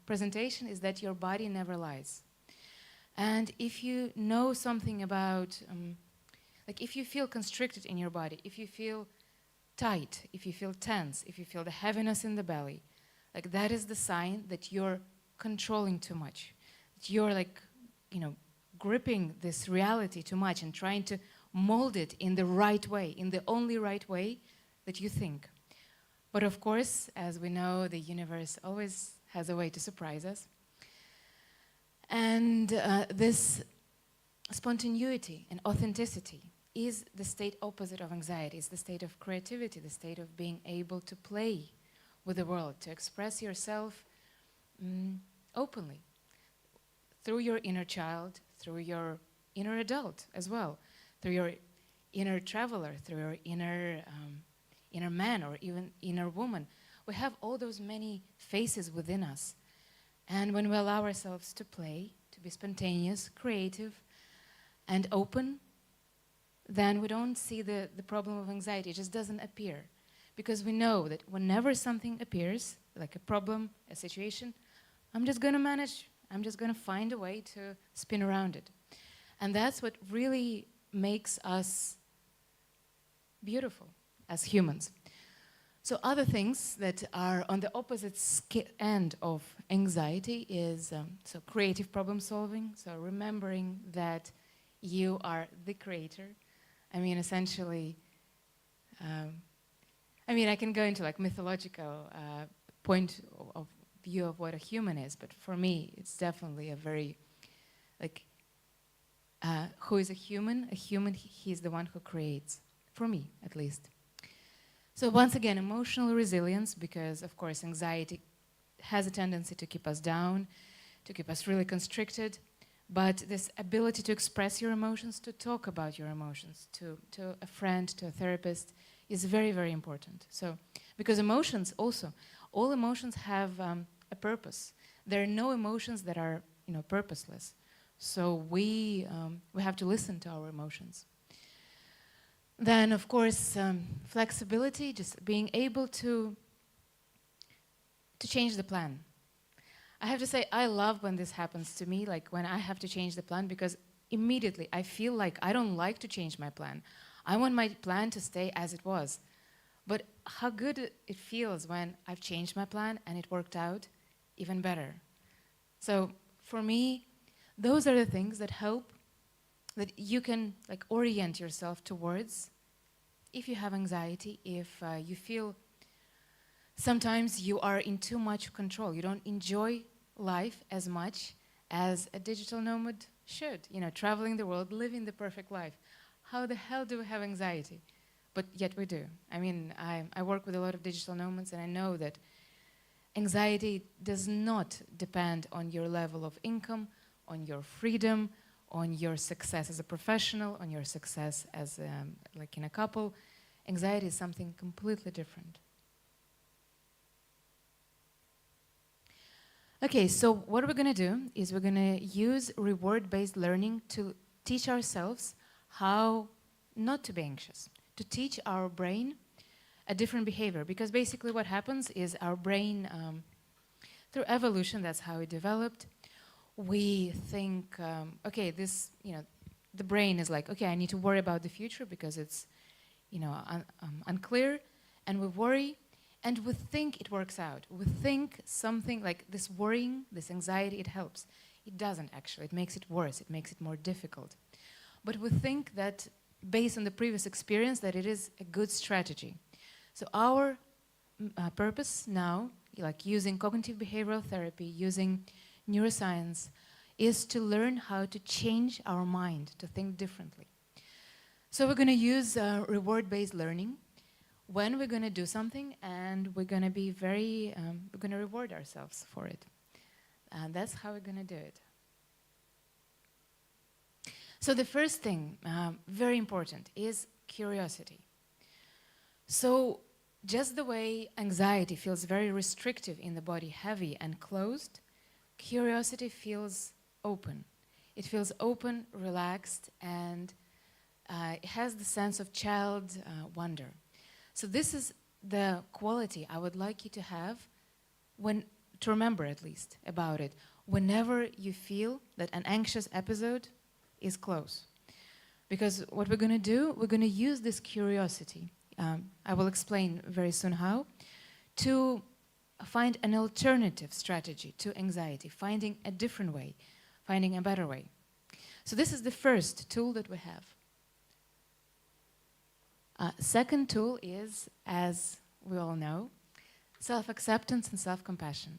presentation is that your body never lies. And if you know something about, if you feel constricted in your body, if you feel tight, if you feel tense, if you feel the heaviness in the belly, that is the sign that you're controlling too much. That you're gripping this reality too much and trying to mold it in the right way, in the only right way that you think. But of course, as we know, the universe always has a way to surprise us. And this spontaneity and authenticity is the state opposite of anxiety. It's the state of creativity, the state of being able to play with the world, to express yourself openly. through your inner child, through your inner adult as well, through your inner traveler, through your inner man or even inner woman. We have all those many faces within us. And when we allow ourselves to play, to be spontaneous, creative, and open, then we don't see the problem of anxiety. It just doesn't appear. Because we know that whenever something appears, like a problem, a situation, I'm just going to manage. I'm just going to find a way to spin around it. And that's what really makes us beautiful as humans. So other things that are on the opposite end of anxiety is so creative problem solving. So remembering that you are the creator. I mean, essentially, I can go into like mythological point of view of what a human is, but for me, it's definitely a very, like, who is a human? A human, he's the one who creates, for me at least. So once again, emotional resilience, because of course anxiety has a tendency to keep us down, to keep us really constricted, but this ability to express your emotions, to talk about your emotions to a friend, to a therapist, is very, very important. So, because emotions also, all emotions have a purpose. There are no emotions that are, purposeless. So we have to listen to our emotions. Then, of course, flexibility, just being able to change the plan. I have to say, I love when this happens to me, like when I have to change the plan, because immediately I feel like I don't like to change my plan. I want my plan to stay as it was. But how good it feels when I've changed my plan and it worked out even better. So for me, those are the things that help, that you can like orient yourself towards if you have anxiety, if you feel sometimes you are in too much control. You don't enjoy life as much as a digital nomad should. Traveling the world, living the perfect life. How the hell do we have anxiety? But yet we do. I mean, I work with a lot of digital nomads, and I know that anxiety does not depend on your level of income, on your freedom, on your success as a professional, on your success as like in a couple. Anxiety is something completely different. Okay, so what we're going to do is we're going to use reward-based learning to teach ourselves how not to be anxious, to teach our brain a different behavior. Because basically what happens is our brain, through evolution, that's how it developed, we think, okay, this, the brain is like, okay, I need to worry about the future because it's, unclear, and we worry. And we think it works out. We think something like this worrying, this anxiety, it helps. It doesn't actually. It makes it worse. It makes it more difficult. But we think that, based on the previous experience, that it is a good strategy. So our purpose now, like using cognitive behavioral therapy, using neuroscience, is to learn how to change our mind, to think differently. So we're going to use reward-based learning when we're going to do something, and we're going to be very, we're going to reward ourselves for it. And that's how we're going to do it. So the first thing, very important, is curiosity. So just the way anxiety feels very restrictive in the body, heavy and closed, curiosity feels open. It feels open, relaxed, and it has the sense of child wonder. So this is the quality I would like you to have, to remember at least about it, whenever you feel that an anxious episode is close. Because what we're going to do, we're going to use this curiosity, I will explain very soon how, to find an alternative strategy to anxiety, finding a different way, finding a better way. So this is the first tool that we have. Second tool is, as we all know, self-acceptance and self-compassion.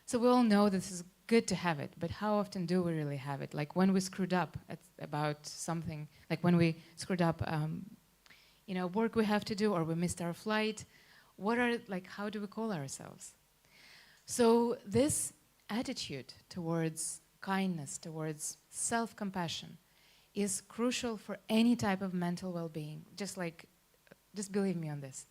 So we all know this is good to have it, but how often do we really have it? Like when we screwed up about something, like when we screwed up, work we have to do, or we missed our flight, how do we call ourselves? So this attitude towards kindness, towards self-compassion is crucial for any type of mental well-being. Just believe me on this.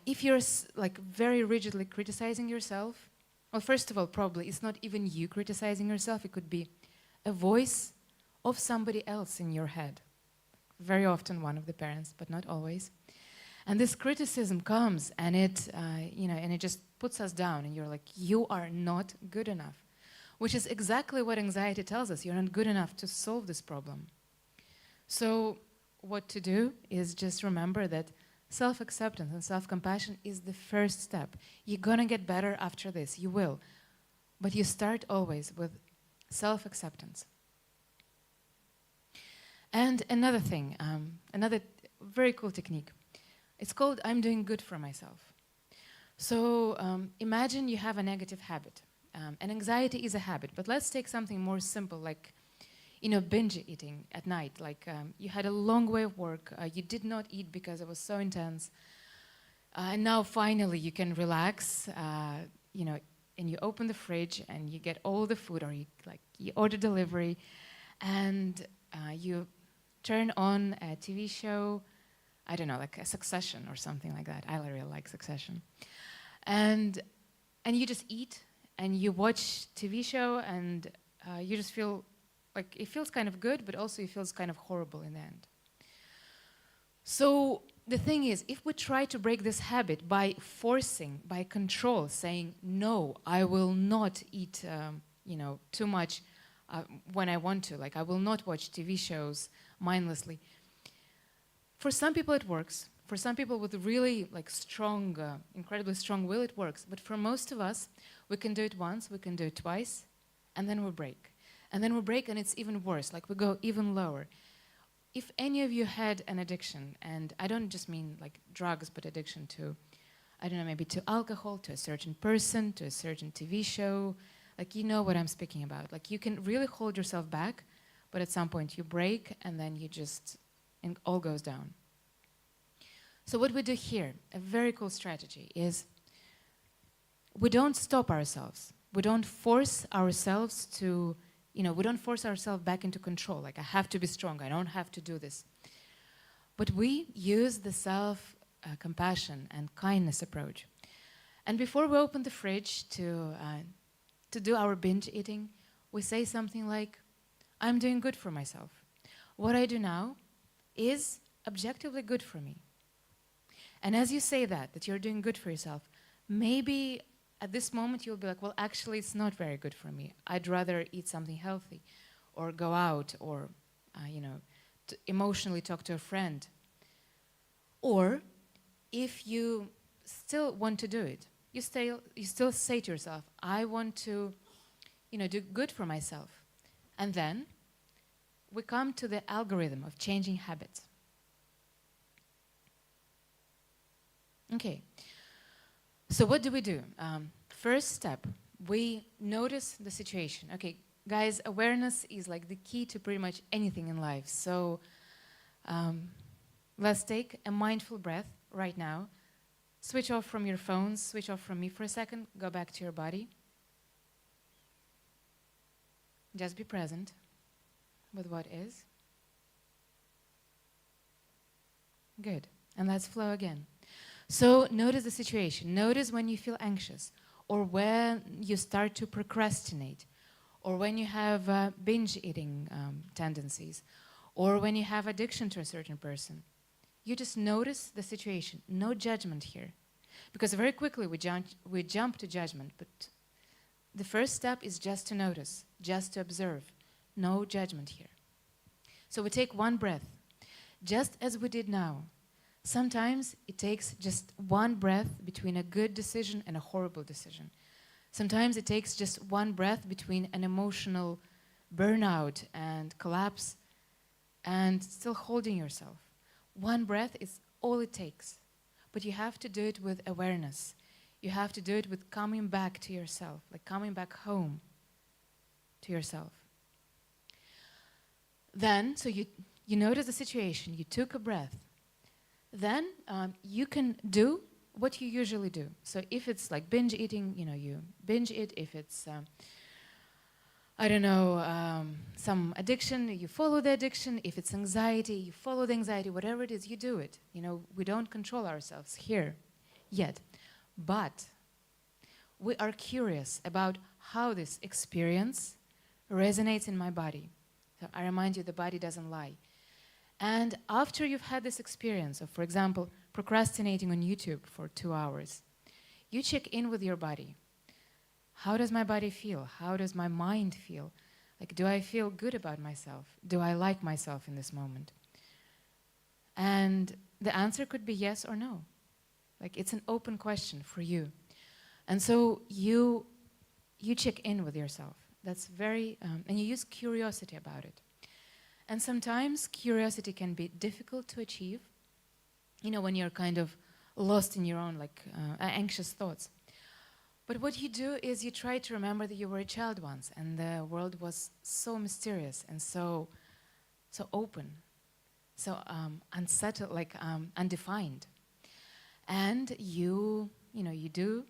If you're like very rigidly criticizing yourself, well, first of all, probably it's not even you criticizing yourself. It could be a voice of somebody else in your head. Very often one of the parents, but not always. And this criticism comes, and it just puts us down, and you're like, you are not good enough, which is exactly what anxiety tells us. You're not good enough to solve this problem. So what to do is just remember that self-acceptance and self-compassion is the first step. You're gonna get better after this, you will. But you start always with self-acceptance. And another thing, another very cool technique. It's called I'm doing good for myself. So imagine you have a negative habit. And anxiety is a habit, but let's take something more simple, like binge eating at night. Like you had a long way of work, you did not eat because it was so intense, and now finally you can relax, and you open the fridge and you get all the food, or you order delivery, and you turn on a TV show, I don't know, like a Succession or something like that. I really like Succession. And you just eat and you watch TV show, and you just feel like it feels kind of good, but also it feels kind of horrible in the end. So the thing is, if we try to break this habit by forcing, by control, saying, no, I will not eat too much when I want to, like I will not watch TV shows mindlessly. For some people it works. For some people with really strong, incredibly strong will, it works. But for most of us, we can do it once, we can do it twice, and then we break. And then we break, and it's even worse, like we go even lower. If any of you had an addiction, and I don't just mean like drugs, but addiction to, I don't know, maybe to alcohol, to a certain person, to a certain TV show, like you know what I'm speaking about. Like you can really hold yourself back, but at some point you break, and then you just, it all goes down. So what we do here, a very cool strategy, is we don't stop ourselves. We don't force ourselves to, we don't force ourselves back into control. Like I have to be strong, I don't have to do this. But we use the self-compassion and kindness approach. And before we open the fridge to do our binge eating, we say something like, I'm doing good for myself. What I do now is objectively good for me. And as you say that you're doing good for yourself, maybe at this moment you'll be like, well, actually it's not very good for me. I'd rather eat something healthy or go out or, to emotionally talk to a friend. Or if you still want to do it, you still say to yourself, I want to, do good for myself. And then we come to the algorithm of changing habits. Okay, so what do we do? First step, we notice the situation. Okay, guys, awareness is like the key to pretty much anything in life. So let's take a mindful breath right now. Switch off from your phones, switch off from me for a second, go back to your body. Just be present with what is. Good, and let's flow again. So notice the situation. Notice when you feel anxious, or when you start to procrastinate, or when you have binge eating tendencies, or when you have addiction to a certain person. You just notice the situation. No judgment here. Because very quickly we jump to judgment, but the first step is just to notice, just to observe. No judgment here. So we take one breath, just as we did now. Sometimes it takes just one breath between a good decision and a horrible decision. Sometimes it takes just one breath between an emotional burnout and collapse and still holding yourself. One breath is all it takes. But you have to do it with awareness. You have to do it with coming back to yourself, like coming back home to yourself. Then, so you notice the situation, you took a breath. Then you can do what you usually do. So if it's like binge eating, you binge it. If it's I don't know, some addiction, you follow the addiction. If it's anxiety, you follow the anxiety. Whatever it is, you do it. You know, we don't control ourselves here yet. But we are curious about how this experience resonates in my body. So I remind you, the body doesn't lie. And after you've had this experience of, for example, procrastinating on YouTube for 2 hours, you check in with your body. How does my body feel? How does my mind feel? Like, do I feel good about myself? Do I like myself in this moment? And the answer could be yes or no. Like, it's an open question for you. And so you check in with yourself. That's very, and you use curiosity about it. And sometimes curiosity can be difficult to achieve, you know, when you're kind of lost in your own, like, anxious thoughts. But what you do is you try to remember that you were a child once, and the world was so mysterious and so open, so unsettled, like undefined. And you do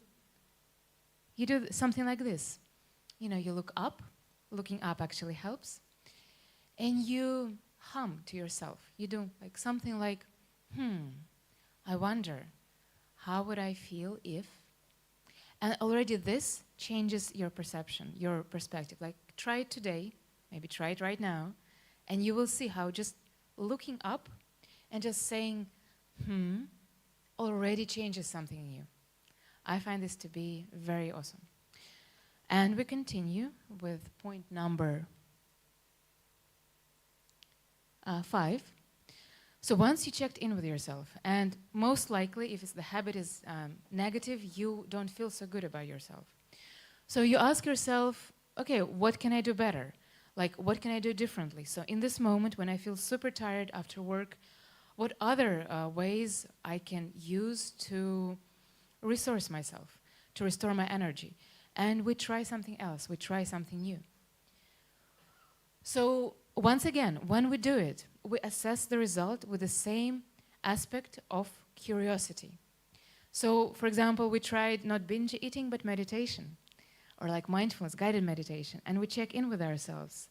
something like this. You know, you look up. Looking up actually helps. And you hum to yourself. You do like something like, I wonder, how would I feel if? And already this changes your perception, your perspective. Like, try it today, maybe try it right now, and you will see how just looking up and just saying, already changes something in you. I find this to be very awesome. And we continue with point number 5. So once you checked in with yourself, and most likely if the habit is negative, you don't feel so good about yourself. So you ask yourself, okay, what can I do better? Like, what can I do differently? So in this moment when I feel super tired after work, what other ways I can use to resource myself, to restore my energy? And we try something else, we try something new. So once again, when we do it, we assess the result with the same aspect of curiosity. So, for example, we tried not binge eating, but meditation, or like mindfulness, guided meditation, and we check in with ourselves.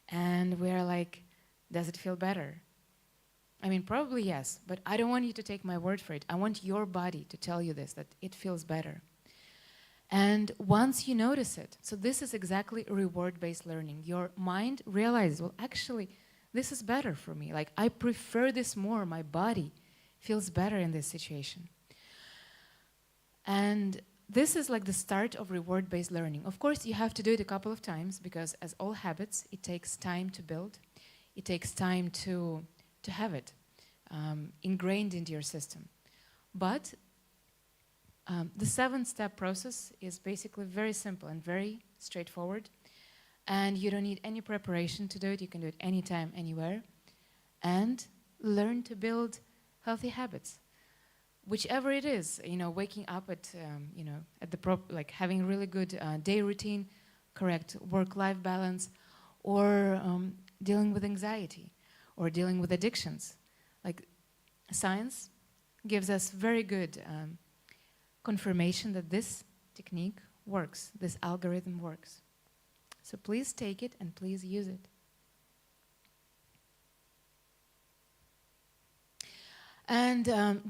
And we're like, does it feel better? I mean, probably yes, but I don't want you to take my word for it. I want your body to tell you this, that it feels better. And once you notice it, so this is exactly reward-based learning. Your mind realizes, well, actually, this is better for me. Like, I prefer this more. My body feels better in this situation. And this is like the start of reward-based learning. Of course, you have to do it a couple of times because, as all habits, it takes time to build. It takes time to have it ingrained into your system. But the 7-step process is basically very simple and very straightforward. And you don't need any preparation to do it. You can do it anytime, anywhere. And learn to build healthy habits. Whichever it is, you know, waking up at, at the like having a really good day routine, correct work-life balance, or dealing with anxiety, or dealing with addictions. Like, science gives us very good confirmation that this technique works, this algorithm works. So please take it and please use it. And as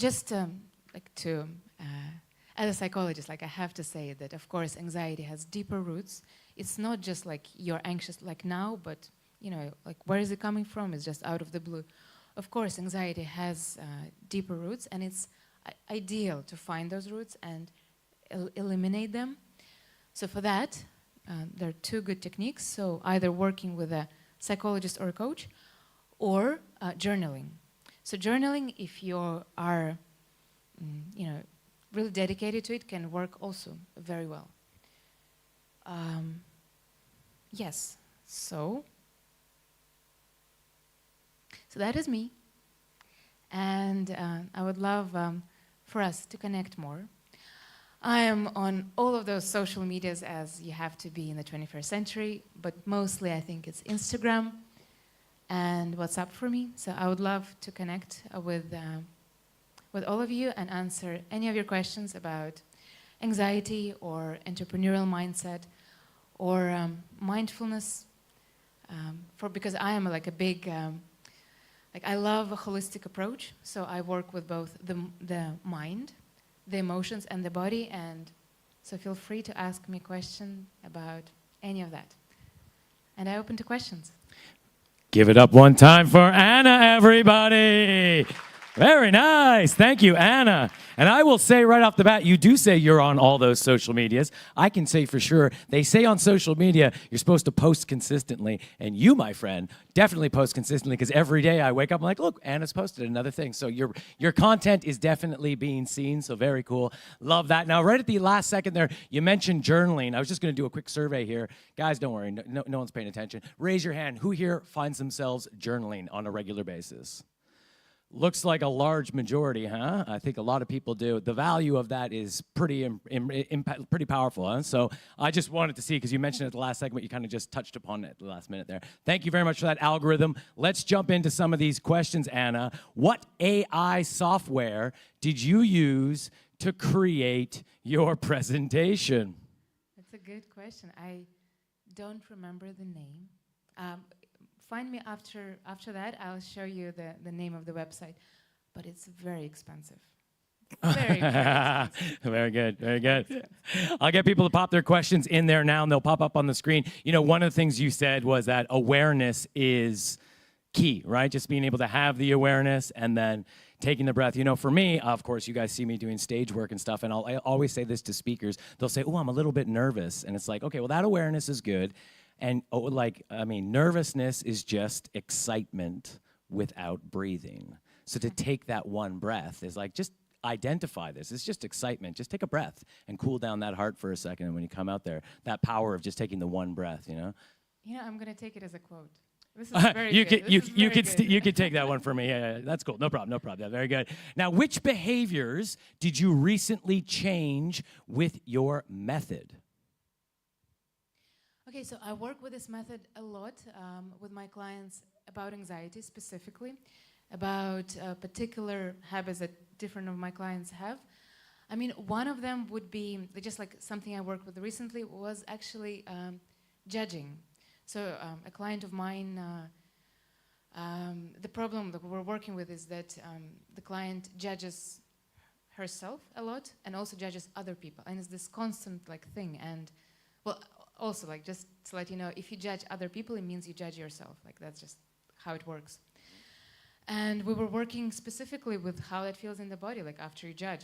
a psychologist, like, I have to say that, of course, anxiety has deeper roots. It's not just like you're anxious like now, but, you know, like, where is it coming from? It's just out of the blue. Of course, anxiety has deeper roots, and it's ideal to find those roots and eliminate them. So for that, there are 2 good techniques. So either working with a psychologist or a coach, or journaling. So journaling, if you are, really dedicated to it, can work also very well. Yes, so that is me. And I would love for us to connect more. I am on all of those social medias, as you have to be in the 21st century, but mostly I think it's Instagram and WhatsApp for me. So I would love to connect with all of you and answer any of your questions about anxiety or entrepreneurial mindset, or mindfulness, because I am like a big, like I love a holistic approach. So I work with both the mind, the emotions, and the body. And so feel free to ask me a question about any of that. And I open to questions.
Give it up one time for Anna, everybody. Very nice. Thank you, Anna. And I will say right off the bat, you do say you're on all those social medias. I can say for sure, they say on social media, you're supposed to post consistently. And you, my friend, definitely post consistently, because every day I wake up, I'm like, look, Anna's posted another thing. So your content is definitely being seen, so very cool. Love that. Now, right at the last second there, you mentioned journaling. I was just going to do a quick survey here. Guys, don't worry, no one's paying attention. Raise your hand. Who here finds themselves journaling on a regular basis? Looks like a large majority, huh? I think a lot of people do. The value of that is pretty powerful, huh? So I just wanted to see, because you mentioned it at the last segment, you kind of just touched upon it at the last minute there. Thank you very much for that algorithm. Let's jump into some of these questions, Anna. What AI software did you use to create your presentation?
That's a good question. I don't remember the name. Find me after that. I'll show you the name of the website, but it's very expensive. Very, very expensive.
Very good, very good. I'll get people to pop their questions in there now, and they'll pop up on the screen. You know, one of the things you said was that awareness is key, right? Just being able to have the awareness and then taking the breath. You know, for me, of course, you guys see me doing stage work and stuff, and I always say this to speakers. They'll say, oh, I'm a little bit nervous. And it's like, okay, well, that awareness is good. And nervousness is just excitement without breathing. So to take that one breath is like, just identify this. It's just excitement. Just take a breath and cool down that heart for a second. And when you come out there, that power of just taking the one breath, you know?
You know, I'm going to take it as a quote. This is very good.
You could take that one for me. Yeah, that's cool. No problem. Yeah, very good. Now, which behaviors did you recently change with your method?
Okay, so I work with this method a lot with my clients about anxiety specifically, about particular habits that different of my clients have. I mean, one of them would be, just like something I worked with recently, was actually judging. So a client of mine, the problem that we're working with is that the client judges herself a lot and also judges other people. And it's this constant thing. And, well, also, just to let you know, if you judge other people, it means you judge yourself. That's just how it works. And we were working specifically with how that feels in the body, after you judge.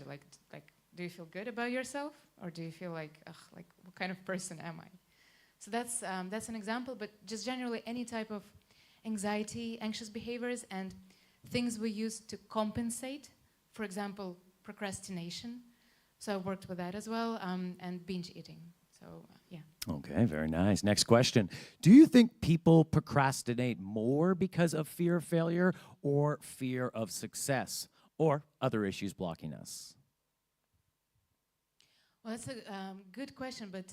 Do you feel good about yourself? Or do you feel ugh, what kind of person am I? So that's an example, but just generally any type of anxiety, anxious behaviors, and things we use to compensate. For example, procrastination. So I worked with that as well, and binge eating. So, yeah.
Okay, very nice. Next question. Do you think people procrastinate more because of fear of failure or fear of success or other issues blocking us?
Well, that's a good question, but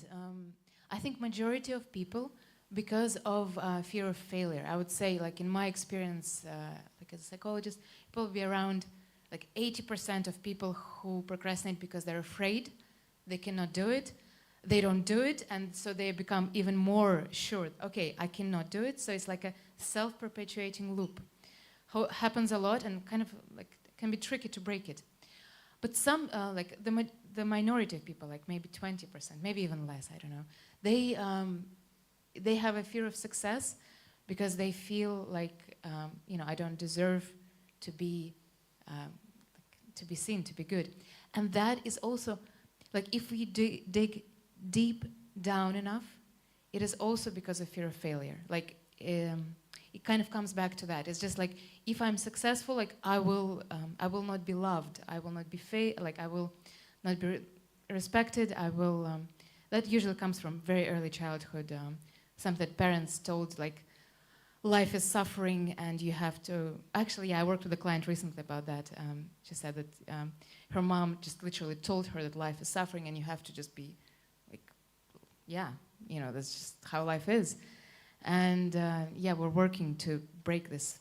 I think majority of people, because of fear of failure, I would say, in my experience, as a psychologist, it will be around 80% of people who procrastinate because they're afraid they cannot do it. They don't do it, and so they become even more sure, okay, I cannot do it. So it's like a self-perpetuating loop. Happens a lot and kind of can be tricky to break it. But some, the minority of people, maybe 20%, maybe even less, I don't know, they have a fear of success because they feel I don't deserve to be seen, to be good. And that is also, if we dig deep down enough, it is also because of fear of failure. It kind of comes back to that. It's just if I'm successful, I will not be loved. I will not be I will not be respected. I will. That usually comes from very early childhood. Something that parents told, life is suffering, and you have to. Actually, yeah, I worked with a client recently about that. She said that her mom just literally told her that life is suffering, and you have to just be. Yeah, that's just how life is. And yeah, we're working to break this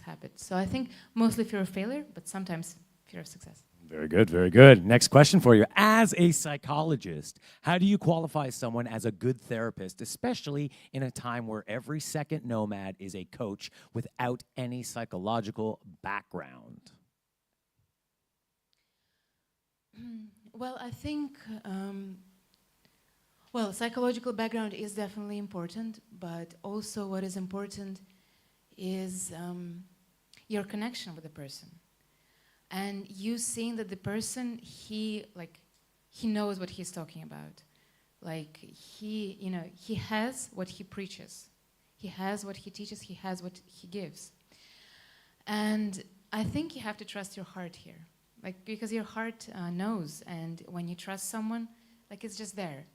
habit. So I think mostly fear of failure, but sometimes fear of success.
Very good, very good. Next question for you. As a psychologist, how do you qualify someone as a good therapist, especially in a time where every second nomad is a coach without any psychological background?
Well, I think, well, psychological background is definitely important, but also what is important is your connection with the person. And you seeing that the person, he knows what he's talking about. Like, he has what he preaches. He has what he teaches, he has what he gives. And I think you have to trust your heart here. Like, because your heart knows, and when you trust someone, like, it's just there.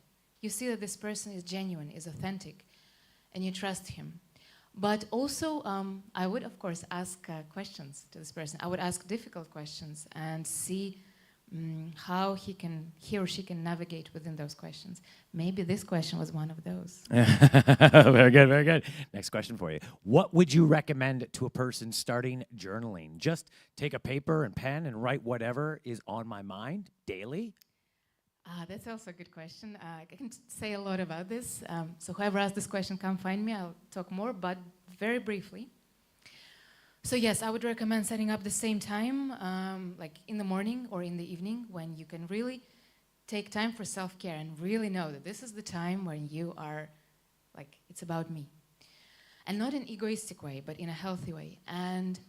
You see that this person is genuine, is authentic, and you trust him. But also, I would, of course, ask questions to this person. I would ask difficult questions and see how he or she can navigate within those questions. Maybe this question was one of those.
Very good, very good. Next question for you. What would you recommend to a person starting journaling? Just take a paper and pen and write whatever is on my mind daily?
That's also a good question. I can say a lot about this. So whoever asked this question, come find me. I'll talk more, but very briefly. So yes, I would recommend setting up the same time, like in the morning or in the evening, when you can really take time for self-care and really know that this is the time when you are, like, it's about me. And not in an egoistic way, but in a healthy way. And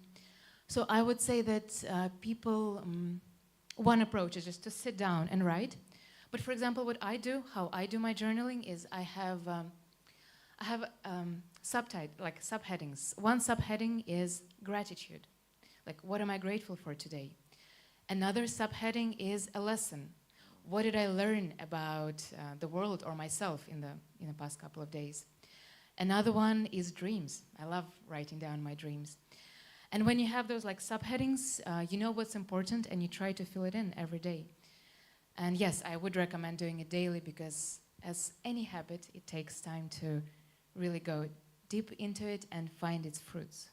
so I would say that one approach is just to sit down and write. But for example, what I do, how I do my journaling is I have subheadings. One subheading is gratitude, like what am I grateful for today? Another subheading is a lesson. What did I learn about the world or myself in the past couple of days? Another one is dreams. I love writing down my dreams. And when you have those like subheadings, you know what's important and you try to fill it in every day. And yes, I would recommend doing it daily because as any habit, it takes time to really go deep into it and find its fruits.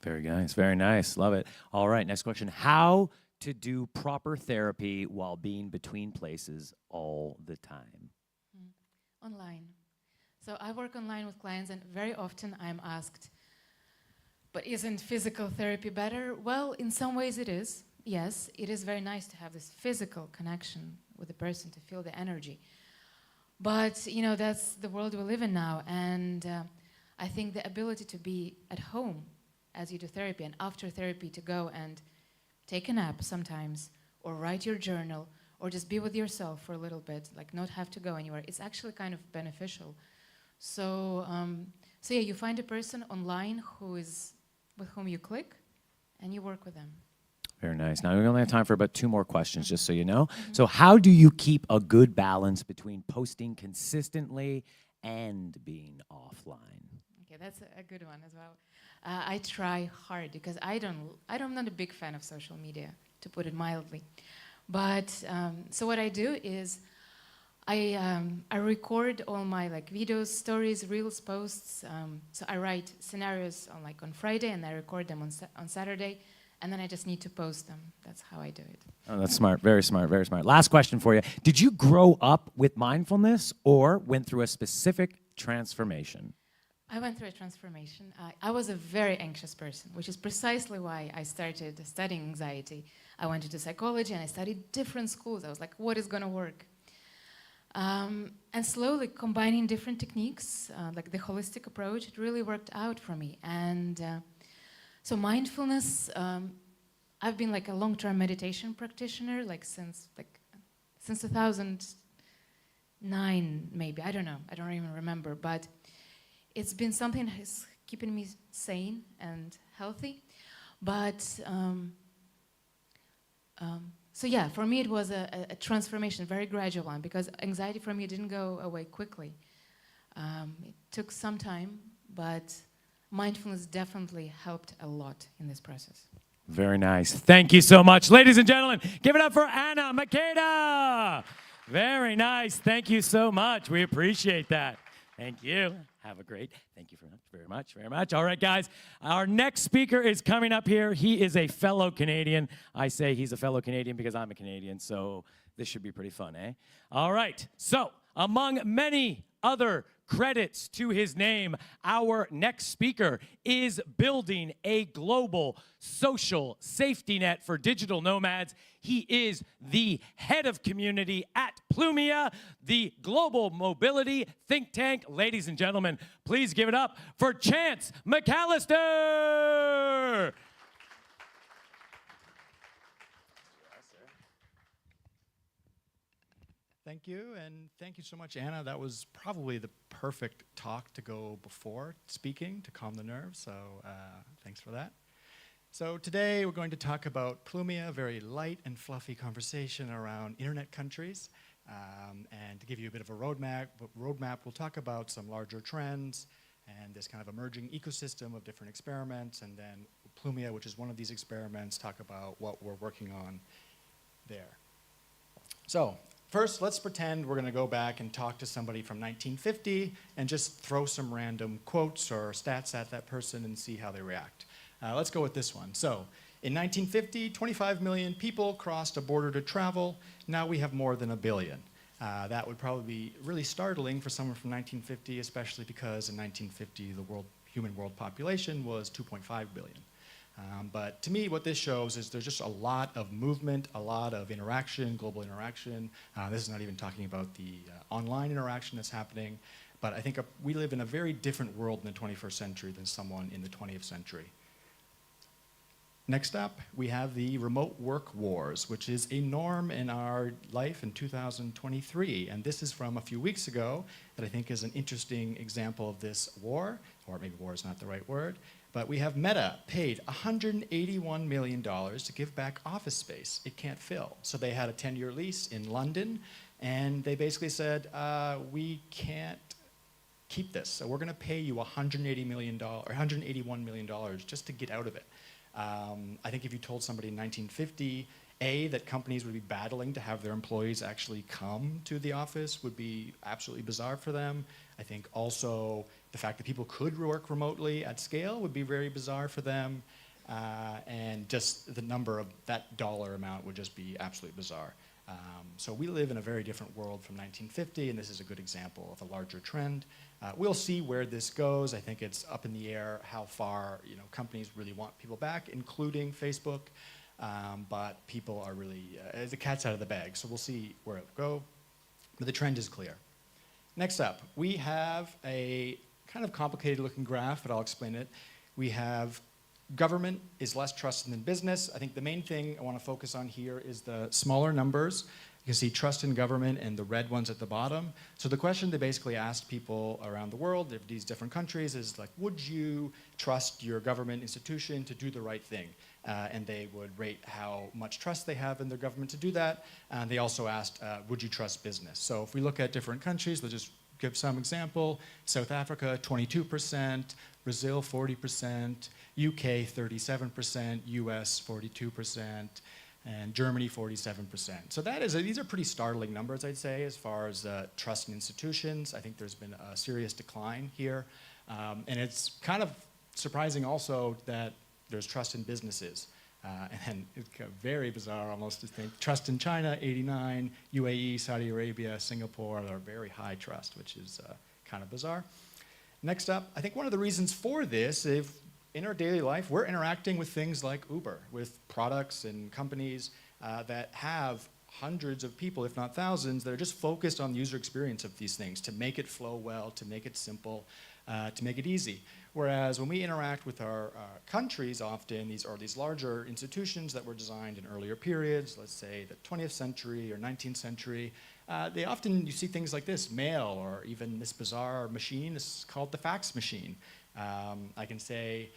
Very nice, very nice. Love it. All right, next question. How to do proper therapy while being between places all the time?
Online. So I work online with clients and very often I'm asked, but isn't physical therapy better? Well, in some ways it is. Yes, it is very nice to have this physical connection with the person, to feel the energy. But, you know, that's the world we live in now. And I think the ability to be at home as you do therapy and after therapy to go and take a nap sometimes or write your journal or just be with yourself for a little bit, like not have to go anywhere, it's actually kind of beneficial. So, yeah, you find a person online with whom you click and you work with them.
Very nice. Now, we only have time for about 2 more questions, just so you know. So how do you keep a good balance between posting consistently and being offline?
Okay, that's a good one as well. I try hard because I'm not a big fan of social media, to put it mildly. But, so what I do is I record all my like videos, stories, reels, posts. So I write scenarios on Friday and I record them on Saturday. And then I just need to post them. That's how I do it.
Oh, that's smart. Very smart. Very smart. Last question for you. Did you grow up with mindfulness or went through a specific transformation?
I went through a transformation. I was a very anxious person, which is precisely why I started studying anxiety. I went into psychology and I studied different schools. I was like, what is going to work? And slowly combining different techniques, like the holistic approach, it really worked out for me. And so mindfulness, I've been like a long-term meditation practitioner since 2009 maybe. I don't know. I don't even remember. But it's been something that's keeping me sane and healthy. But so yeah, for me it was a transformation, very gradual one, because anxiety for me didn't go away quickly. It took some time, but mindfulness definitely helped a lot in this process.
Very nice. Thank you so much. Ladies and gentlemen, give it up for Anna Makeda. Very nice. Thank you so much. We appreciate that. Thank you. Have a great, thank you very much, very much. All right, guys, our next speaker is coming up here. He is a fellow Canadian. I say he's a fellow Canadian because I'm a Canadian, so this should be pretty fun, eh? All right, so among many other credits to his name, our next speaker is building a global social safety net for digital nomads. He is the head of community at Plumia, the global mobility think tank. Ladies and gentlemen, please give it up for Chance McAllister.
Thank you, and thank you so much, Anna. That was probably the perfect talk to go before speaking to calm the nerves, so thanks for that. So today we're going to talk about Plumia, a very light and fluffy conversation around internet countries. And to give you a bit of a roadmap, we'll talk about some larger trends and this kind of emerging ecosystem of different experiments, and then Plumia, which is one of these experiments, talk about what we're working on there. So, first, let's pretend we're going to go back and talk to somebody from 1950 and just throw some random quotes or stats at that person and see how they react. Let's go with this one. So, in 1950, 25 million people crossed a border to travel. Now we have more than a billion. That would probably be really startling for someone from 1950, especially because in 1950 the human world population was 2.5 billion. But to me, what this shows is there's just a lot of movement, a lot of interaction, global interaction. This is not even talking about the online interaction that's happening. But I think we live in a very different world in the 21st century than someone in the 20th century. Next up, we have the remote work wars, which is a norm in our life in 2023. And this is from a few weeks ago that I think is an interesting example of this war, or maybe war is not the right word. But we have Meta paid $181 million to give back office space it can't fill. So they had a 10-year lease in London, and they basically said, we can't keep this. So we're going to pay you $181 million just to get out of it. I think if you told somebody in 1950, that companies would be battling to have their employees actually come to the office would be absolutely bizarre for them. I think also the fact that people could work remotely at scale would be very bizarre for them. And just the number of that dollar amount would just be absolutely bizarre. So we live in a very different world from 1950, and this is a good example of a larger trend. We'll see where this goes. I think it's up in the air how far companies really want people back, including Facebook. But people are really, the cat's out of the bag, so we'll see where it'll go. But the trend is clear. Next up, we have a kind of complicated looking graph, but I'll explain it. We have government is less trusted than business. I think the main thing I want to focus on here is the smaller numbers. You can see trust in government and the red ones at the bottom. So the question they basically asked people around the world, of these different countries, is like, would you trust your government institution to do the right thing? And they would rate how much trust they have in their government to do that. And they also asked, would you trust business? So if we look at different countries, let's just give some example. South Africa, 22%, Brazil, 40%, UK, 37%, US, 42%, and Germany, 47%. So these are pretty startling numbers, I'd say, as far as trust in institutions. I think there's been a serious decline here. And it's kind of surprising also that there's trust in businesses. And it's very bizarre almost to think trust in China, 89, UAE, Saudi Arabia, Singapore are very high trust, which is kind of bizarre. Next up, I think one of the reasons for this, if in our daily life, we're interacting with things like Uber, with products and companies that have hundreds of people, if not thousands, that are just focused on the user experience of these things to make it flow well, to make it simple, to make it easy. Whereas when we interact with our countries, often these larger institutions that were designed in earlier periods, let's say the 20th century or 19th century, you see things like this, mail, or even this bizarre machine. This is called the fax machine. I can say,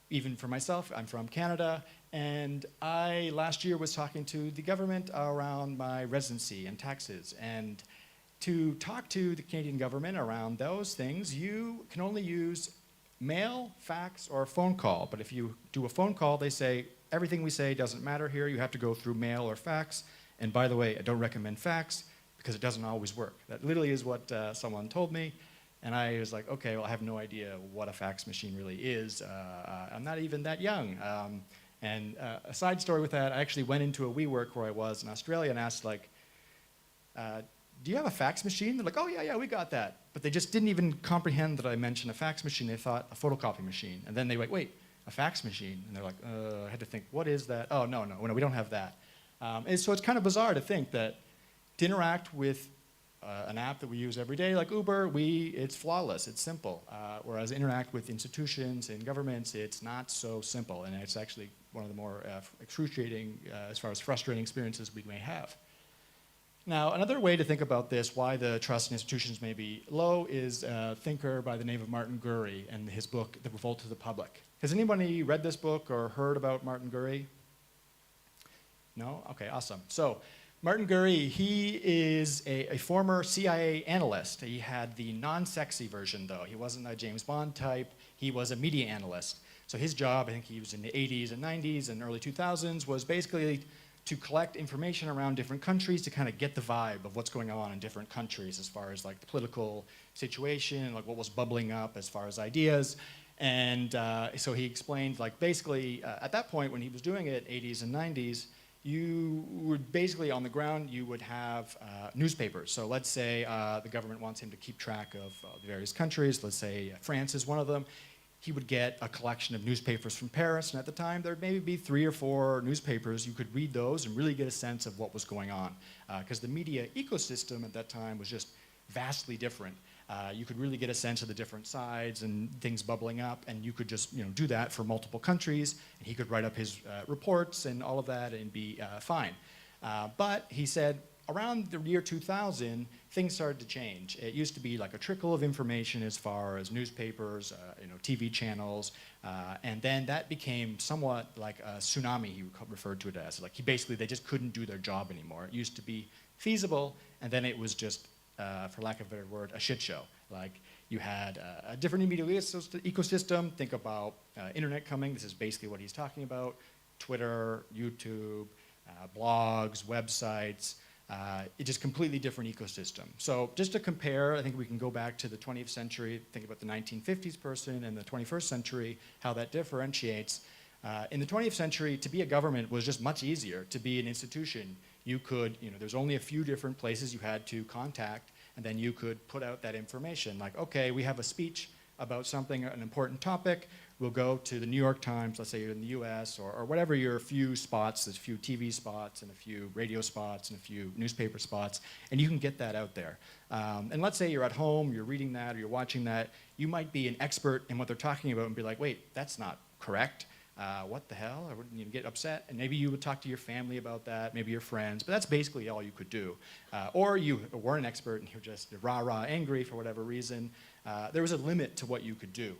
even for myself, I'm from Canada, and I last year was talking to the government around my residency and taxes. And to talk to the Canadian government around those things, you can only use mail, fax, or a phone call. But if you do a phone call, they say, everything we say doesn't matter here. You have to go through mail or fax. And by the way, I don't recommend fax because it doesn't always work. That literally is what someone told me. And I was like, okay, well, I have no idea what a fax machine really is. I'm not even that young. And a side story with that, I actually went into a WeWork where I was in Australia and asked, like, do you have a fax machine? They're like, oh, yeah, we got that. But they just didn't even comprehend that I mentioned a fax machine. They thought a photocopy machine. And then they were like, wait, a fax machine? And they're like, I had to think, what is that? Oh, no, we don't have that. And so it's kind of bizarre to think that to interact with an app that we use every day, like Uber, it's flawless, it's simple. Whereas interact with institutions and governments, it's not so simple. And it's actually one of the more excruciating, as far as frustrating experiences we may have. Now, another way to think about this, why the trust in institutions may be low, is a thinker by the name of Martin Gurry and his book, The Revolt of the Public. Has anybody read this book or heard about Martin Gurry? No? Okay, awesome. So, Martin Gurry, he is a former CIA analyst. He had the non-sexy version, though. He wasn't a James Bond type. He was a media analyst. So his job, I think he was in the 80s and 90s and early 2000s, was basically to collect information around different countries to kind of get the vibe of what's going on in different countries as far as like the political situation, like what was bubbling up as far as ideas. And so he explained, like, basically at that point when he was doing it, 80s and 90s, you would basically on the ground, you would have newspapers. So let's say the government wants him to keep track of the various countries. Let's say France is one of them. He would get a collection of newspapers from Paris, and at the time there'd maybe be 3 or 4 newspapers. You could read those and really get a sense of what was going on, because the media ecosystem at that time was just vastly different. You could really get a sense of the different sides and things bubbling up, and you could just do that for multiple countries, and he could write up his reports and all of that and be fine. But he said around the year 2000, things started to change. It used to be like a trickle of information as far as newspapers, TV channels, and then that became somewhat like a tsunami, he referred to it as. Like they just couldn't do their job anymore. It used to be feasible, and then it was just, for lack of a better word, a shit show. Like you had a different media ecosystem. Think about internet coming. This is basically what he's talking about. Twitter, YouTube, blogs, websites. It's just completely different ecosystem. So just to compare, I think we can go back to the 20th century, think about the 1950s person and the 21st century, how that differentiates. In the 20th century, to be a government was just much easier. To be an institution, you could, there's only a few different places you had to contact, and then you could put out that information. Like, okay, we have a speech about something, an important topic. We'll go to the New York Times, let's say you're in the US, or whatever your few spots, there's a few TV spots and a few radio spots and a few newspaper spots, and you can get that out there. And let's say you're at home, you're reading that, or you're watching that, you might be an expert in what they're talking about and be like, wait, that's not correct. What the hell? I wouldn't get upset. And maybe you would talk to your family about that, maybe your friends, but that's basically all you could do. Or you were an expert and you're just rah-rah angry for whatever reason. There was a limit to what you could do.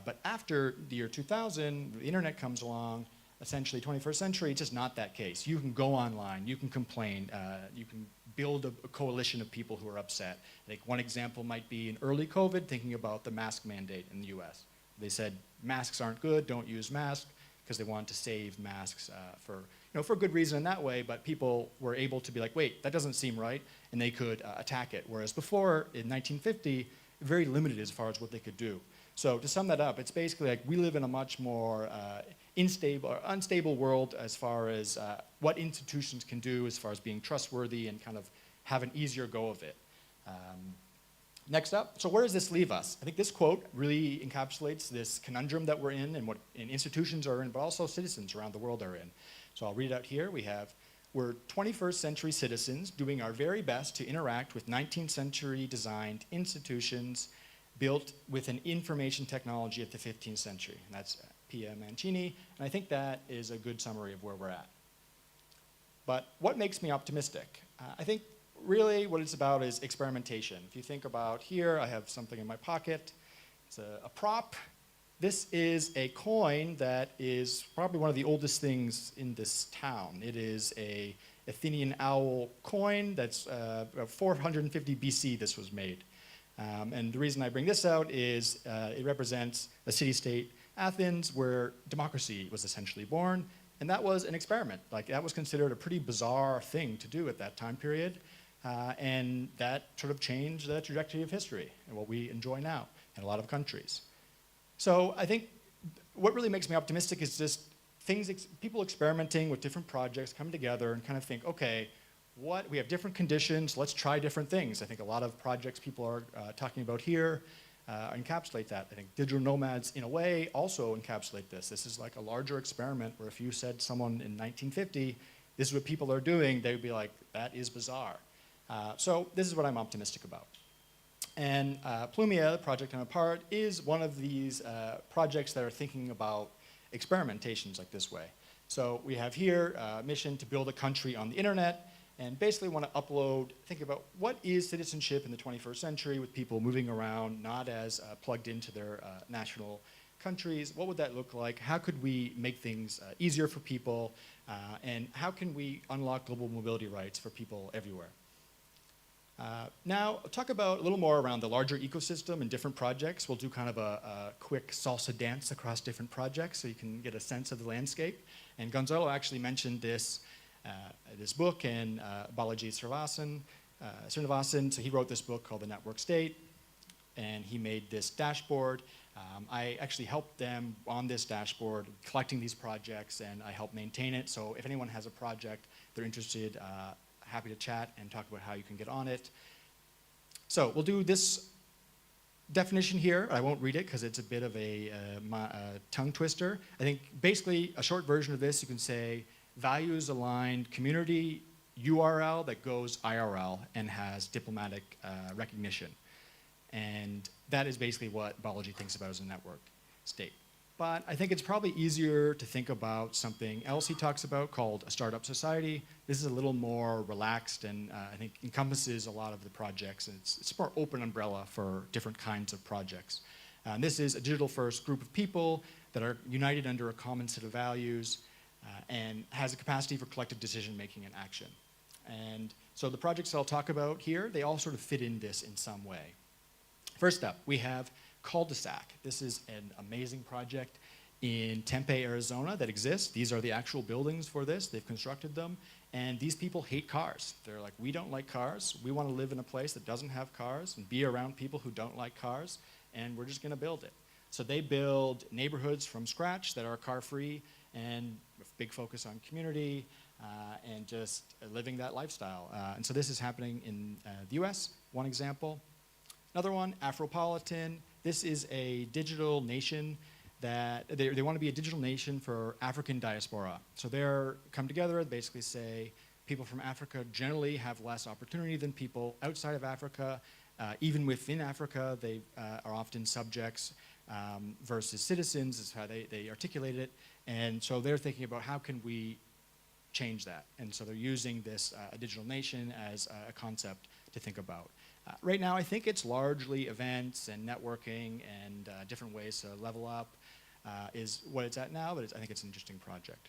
But after the year 2000, the internet comes along, essentially 21st century, it's just not that case. You can go online, you can complain, you can build a coalition of people who are upset. I think one example might be in early COVID, thinking about the mask mandate in the US. They said masks aren't good, don't use masks, because they wanted to save masks for good reason in that way, but people were able to be like, wait, that doesn't seem right, and they could attack it. Whereas before, in 1950, very limited as far as what they could do. So to sum that up, it's basically like we live in a much more unstable world as far as what institutions can do as far as being trustworthy and kind of have an easier go of it. Next up, so where does this leave us? I think this quote really encapsulates this conundrum that we're in and what institutions are in, but also citizens around the world are in. So I'll read it out here. We're 21st century citizens doing our very best to interact with 19th century designed institutions built with an information technology of the 15th century. And that's Pia Mancini, and I think that is a good summary of where we're at. But what makes me optimistic? I think really what it's about is experimentation. If you think about here, I have something in my pocket. It's a prop. This is a coin that is probably one of the oldest things in this town. It is a Athenian owl coin that's 450 BC this was made. And the reason I bring this out is it represents a city-state, Athens, where democracy was essentially born. And that was an experiment. Like, that was considered a pretty bizarre thing to do at that time period. and that sort of changed the trajectory of history and what we enjoy now in a lot of countries. So I think what really makes me optimistic is just people experimenting with different projects, coming together and kind of think, okay, we have different conditions, let's try different things. I think a lot of projects people are talking about here encapsulate that. I think digital nomads, in a way, also encapsulate this. This is like a larger experiment where if you said someone in 1950, this is what people are doing, they would be like, that is bizarre. So this is what I'm optimistic about. And Plumia, the project I'm a part, is one of these projects that are thinking about experimentations like this way. So we have here a mission to build a country on the internet, and basically want to think about what is citizenship in the 21st century with people moving around, not as plugged into their national countries. What would that look like? How could we make things easier for people? And how can we unlock global mobility rights for people everywhere? Now, I'll talk about a little more around the larger ecosystem and different projects. We'll do kind of a quick salsa dance across different projects so you can get a sense of the landscape. And Gonzalo actually mentioned this book and Balaji Srinivasan. So he wrote this book called The Network State, and he made this dashboard. I actually helped them on this dashboard, collecting these projects, and I helped maintain it. So if anyone has a project they're interested, happy to chat and talk about how you can get on it. So we'll do this definition here. I won't read it because it's a bit of a tongue twister. I think basically a short version of this, you can say values aligned community URL that goes IRL and has diplomatic recognition. And that is basically what Balaji thinks about as a network state. But I think it's probably easier to think about something else he talks about called a startup society. This is a little more relaxed and I think encompasses a lot of the projects. And it's a more open umbrella for different kinds of projects. And this is a digital-first group of people that are united under a common set of values and has a capacity for collective decision-making and action. And so the projects I'll talk about here, they all sort of fit in this in some way. First up, we have Cul-de-sac. This is an amazing project in Tempe, Arizona that exists. These are the actual buildings for this. They've constructed them. And these people hate cars. They're like, we don't like cars. We want to live in a place that doesn't have cars and be around people who don't like cars. And we're just going to build it. So they build neighborhoods from scratch that are car-free and with big focus on community and just living that lifestyle. And so this is happening in the US, one example. Another one, Afropolitan. This is a digital nation that they want to be a digital nation for African diaspora. So they're come together, basically say people from Africa generally have less opportunity than people outside of Africa. Even within Africa, they are often subjects versus citizens is how they articulate it. And so they're thinking about how can we change that. And so they're using this digital nation as a concept to think about. Right now, I think it's largely events and networking and different ways to level up is what it's at now, but I think it's an interesting project.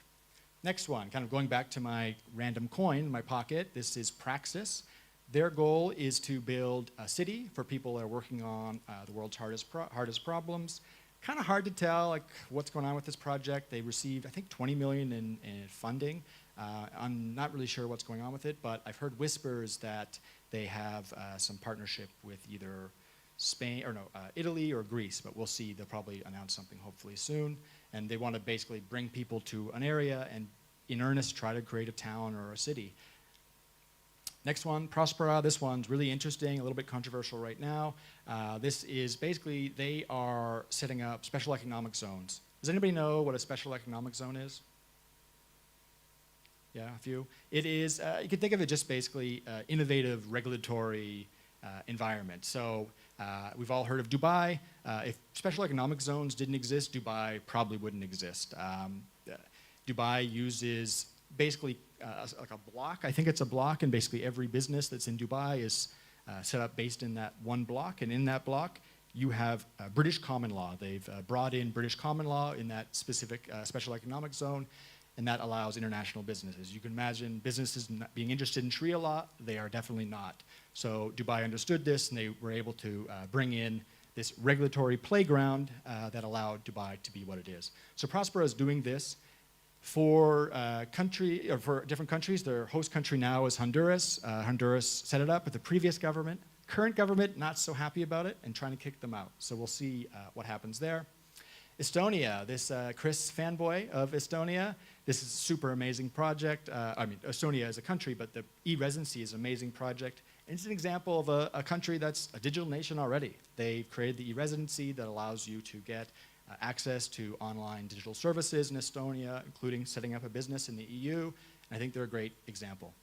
Next one, kind of going back to my random coin in my pocket, this is Praxis. Their goal is to build a city for people that are working on the world's hardest problems. Kind of hard to tell like what's going on with this project. They received, I think, 20 million in funding. I'm not really sure what's going on with it, but I've heard whispers that they have some partnership with either Spain, or no, Italy or Greece, but we'll see. They'll probably announce something hopefully soon. And they want to basically bring people to an area and in earnest try to create a town or a city. Next one, Prospera. This one's really interesting, a little bit controversial right now. This is basically, they are setting up special economic zones. Does anybody know what a special economic zone is? Yeah, a few. It is, you can think of it just basically innovative regulatory environment. So we've all heard of Dubai. If special economic zones didn't exist, Dubai probably wouldn't exist. Dubai uses basically like a block. I think it's a block, and basically every business that's in Dubai is set up based in that one block. And in that block, you have British common law. They've brought in British common law in that specific special economic zone, and that allows international businesses. You can imagine businesses not being interested in Sharia law. They are definitely not. So Dubai understood this, and they were able to bring in this regulatory playground that allowed Dubai to be what it is. So Prospera is doing this. For for different countries, their host country now is Honduras. Honduras set it up with the previous government. Current government not so happy about it and trying to kick them out. So we'll see what happens there. Estonia, this Chris fanboy of Estonia. This is a super amazing project. I mean, Estonia is a country, but the e-residency is an amazing project. And it's an example of a country that's a digital nation already. They've created the e-residency that allows you to get access to online digital services in Estonia, including setting up a business in the EU. And I think they're a great example.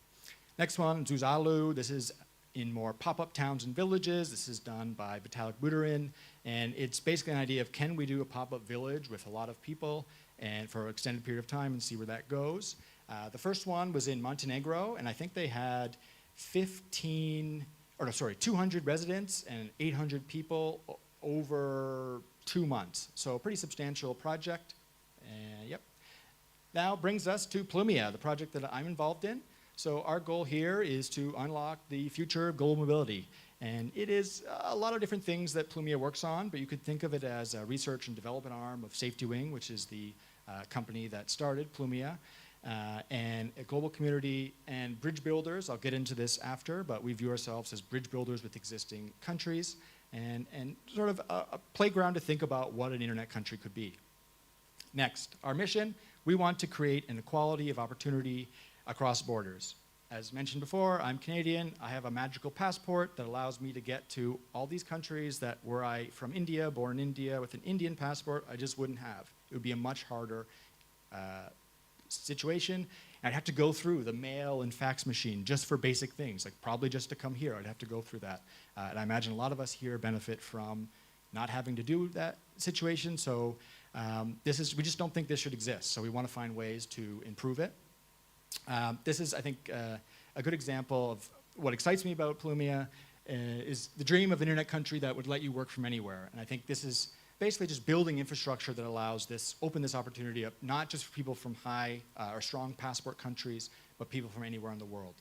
Next one, Zuzalu. This is in more pop-up towns and villages. This is done by Vitalik Buterin. And it's basically an idea of, can we do a pop-up village with a lot of people and for an extended period of time and see where that goes. The first one was in Montenegro, and I think they had 200 residents and 800 people over 2 months. So a pretty substantial project. Yep. Now brings us to Plumia, the project that I'm involved in. So our goal here is to unlock the future of global mobility. And it is a lot of different things that Plumia works on, but you could think of it as a research and development arm of Safety Wing, which is the company that started Plumia, and a global community and bridge builders. I'll get into this after, but we view ourselves as bridge builders with existing countries and sort of a playground to think about what an internet country could be. Next, our mission, we want to create an equality of opportunity across borders. As mentioned before, I'm Canadian. I have a magical passport that allows me to get to all these countries that were I from India, born in India, with an Indian passport, I just wouldn't have. It would be a much harder situation. I'd have to go through the mail and fax machine just for basic things, like probably just to come here, I'd have to go through that. And I imagine a lot of us here benefit from not having to do that situation. So we just don't think this should exist. So we want to find ways to improve it. This is, I think, a good example of what excites me about Plumia is the dream of an internet country that would let you work from anywhere. And I think this is basically just building infrastructure that allows open this opportunity up, not just for people from high or strong passport countries, but people from anywhere in the world.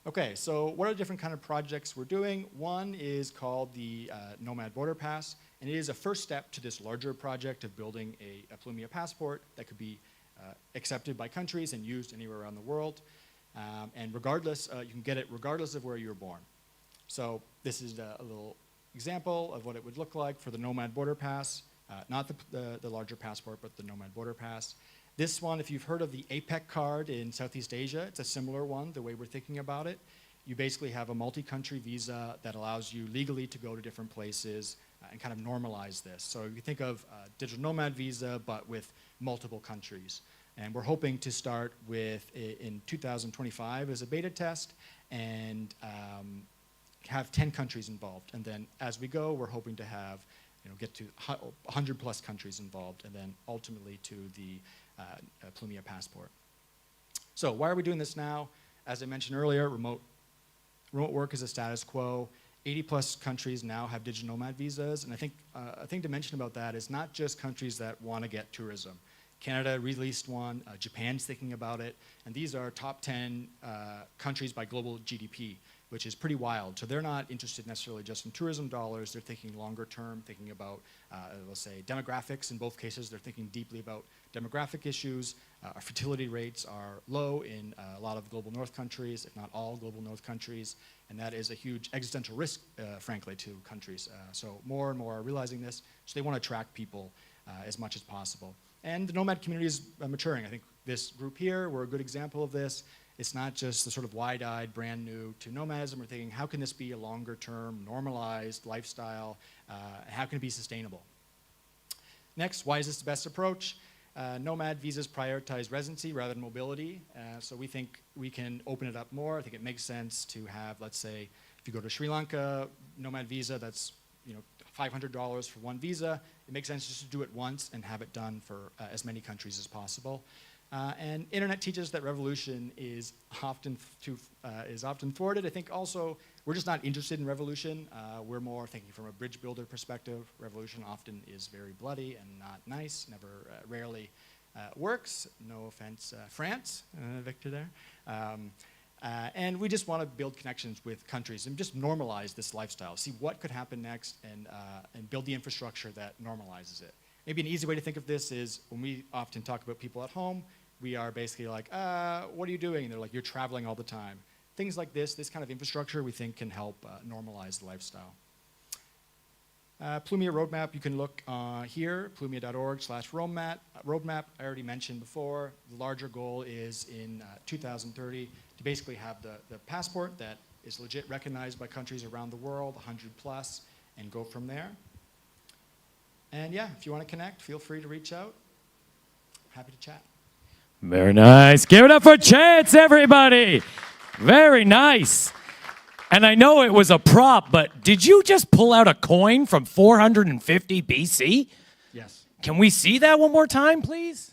Okay, so what are the different kind of projects we're doing? One is called the Nomad Border Pass, and it is a first step to this larger project of building a Plumia passport that could be accepted by countries and used anywhere around the world. And regardless, you can get it regardless of where you were born. So this is a little example of what it would look like for the Nomad Border Pass, not the larger passport, but the Nomad Border Pass. This one, if you've heard of the APEC card in Southeast Asia, it's a similar one, the way we're thinking about it. You basically have a multi-country visa that allows you legally to go to different places and kind of normalize this. So you think of digital nomad visa, but with multiple countries. And we're hoping to start with in 2025 as a beta test and have 10 countries involved. And then as we go, we're hoping to have, get to 100 plus countries involved, and then ultimately to the Plumia passport. So why are we doing this now? As I mentioned earlier, remote work is a status quo. 80 plus countries now have digital nomad visas, and I think a thing to mention about that is not just countries that want to get tourism. Canada released one, Japan's thinking about it, and these are top 10 countries by global GDP, which is pretty wild. So they're not interested necessarily just in tourism dollars, they're thinking longer term, thinking about, let's say, demographics. In both cases, they're thinking deeply about demographic issues. Our fertility rates are low in a lot of global north countries, if not all global north countries, and that is a huge existential risk, frankly, to countries. So more and more are realizing this, so they want to attract people as much as possible. And the nomad community is maturing. I think this group here, we're a good example of this. It's not just the sort of wide-eyed, brand new to nomadism. We're thinking, how can this be a longer-term, normalized lifestyle? How can it be sustainable? Next, why is this the best approach? Nomad visas prioritize residency rather than mobility. So we think we can open it up more. I think it makes sense to have, let's say, if you go to Sri Lanka, nomad visa, that's $500 for one visa. It makes sense just to do it once and have it done for as many countries as possible. And internet teaches that revolution is often thwarted. I think also we're just not interested in revolution. We're more thinking from a bridge builder perspective. Revolution often is very bloody and not nice, rarely works. No offense, France, Victor there. And we just want to build connections with countries and just normalize this lifestyle, see what could happen next and build the infrastructure that normalizes it. Maybe an easy way to think of this is when we often talk about people at home, we are basically like, what are you doing? And they're like, you're traveling all the time. Things like this kind of infrastructure we think can help normalize the lifestyle. Plumia roadmap, you can look here, plumia.org/roadmap. Roadmap, I already mentioned before. The larger goal is in 2030 to basically have the passport that is legit recognized by countries around the world, 100 plus, and go from there. And yeah, if you want to connect, feel free to reach out. Happy to chat.
Very nice. Give it up for Chance, everybody. Very nice. And I know it was a prop, but did you just pull out a coin from 450 BC?
Yes.
Can we see that one more time, please?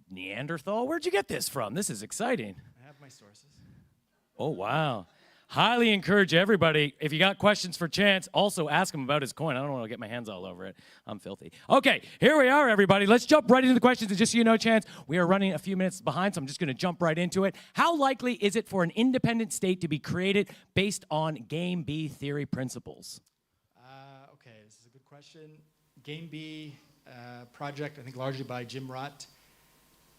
Neanderthal, where'd you get this from? This is exciting.
I have my sources.
Oh, wow. Highly encourage everybody, if you got questions for Chance, also ask him about his coin. I don't want to get my hands all over it. I'm filthy. Okay, here we are, everybody. Let's jump right into the questions. And just so you know, Chance, we are running a few minutes behind, so I'm just going to jump right into it. How likely is it for an independent state to be created based on Game B theory principles?
Okay, this is a good question. Game B project, I think largely by Jim Rutt.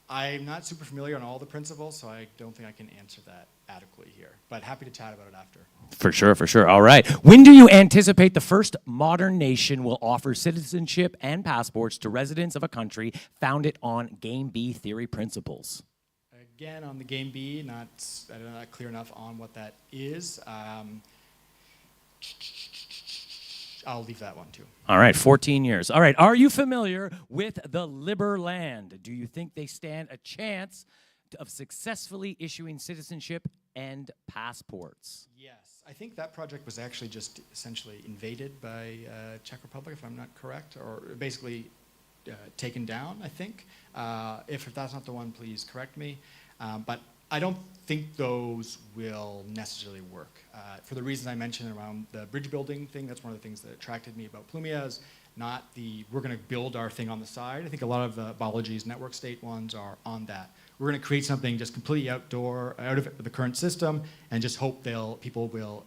I'm not super familiar on all the principles, so I don't think I can answer that adequately here. But happy to chat about it after.
For sure, for sure. All right. When do you anticipate the first modern nation will offer citizenship and passports to residents of a country founded on Game B theory principles?
Again, on the Game B, I'm not clear enough on what that is. I'll leave that one too.
All right, 14 years. All right, are you familiar with the Liberland? Do you think they stand a chance of successfully issuing citizenship and passports?
Yes, I think that project was actually just essentially invaded by Czech Republic, if I'm not correct, or basically taken down, I think. If that's not the one, please correct me. But I don't think those will necessarily work. For the reasons I mentioned around the bridge building thing, that's one of the things that attracted me about Plumia is not we're going to build our thing on the side. I think a lot of the Biology's network state ones are on that. We're going to create something just completely out of the current system and just hope people will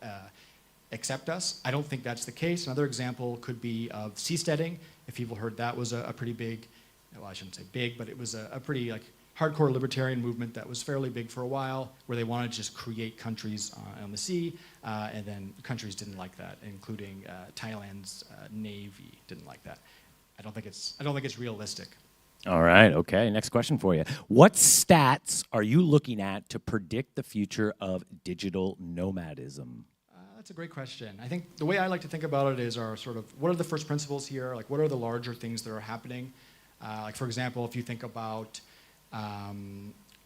accept us. I don't think that's the case. Another example could be of seasteading. If people heard that was a pretty big, well, I shouldn't say big, but it was a pretty hardcore libertarian movement that was fairly big for a while, where they wanted to just create countries on the sea, and then countries didn't like that, including Thailand's Navy didn't like that. I don't think it's realistic.
All right, okay, next question for you. What stats are you looking at to predict the future of digital nomadism?
That's a great question. I think the way I like to think about it is what are the first principles here? Like, what are the larger things that are happening? Like, for example, if you think about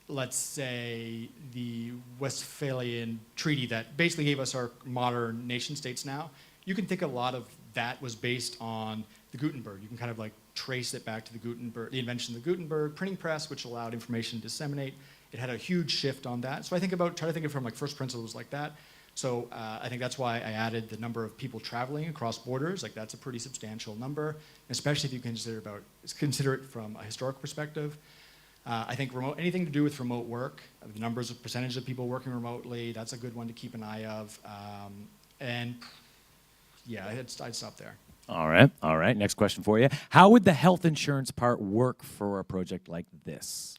let's say the Westphalian Treaty that basically gave us our modern nation states now, you can think a lot of that was based on the Gutenberg. You can kind of trace it back to the invention of the Gutenberg printing press, which allowed information to disseminate. It had a huge shift on that. So I try to think of it from first principles like that. So I think that's why I added the number of people traveling across borders. That's a pretty substantial number, especially if you consider it from a historical perspective. I think anything to do with remote work, the percentage of people working remotely, that's a good one to keep an eye of. And yeah, I'd stop there.
All right. Next question for you. How would the health insurance part work for a project like this?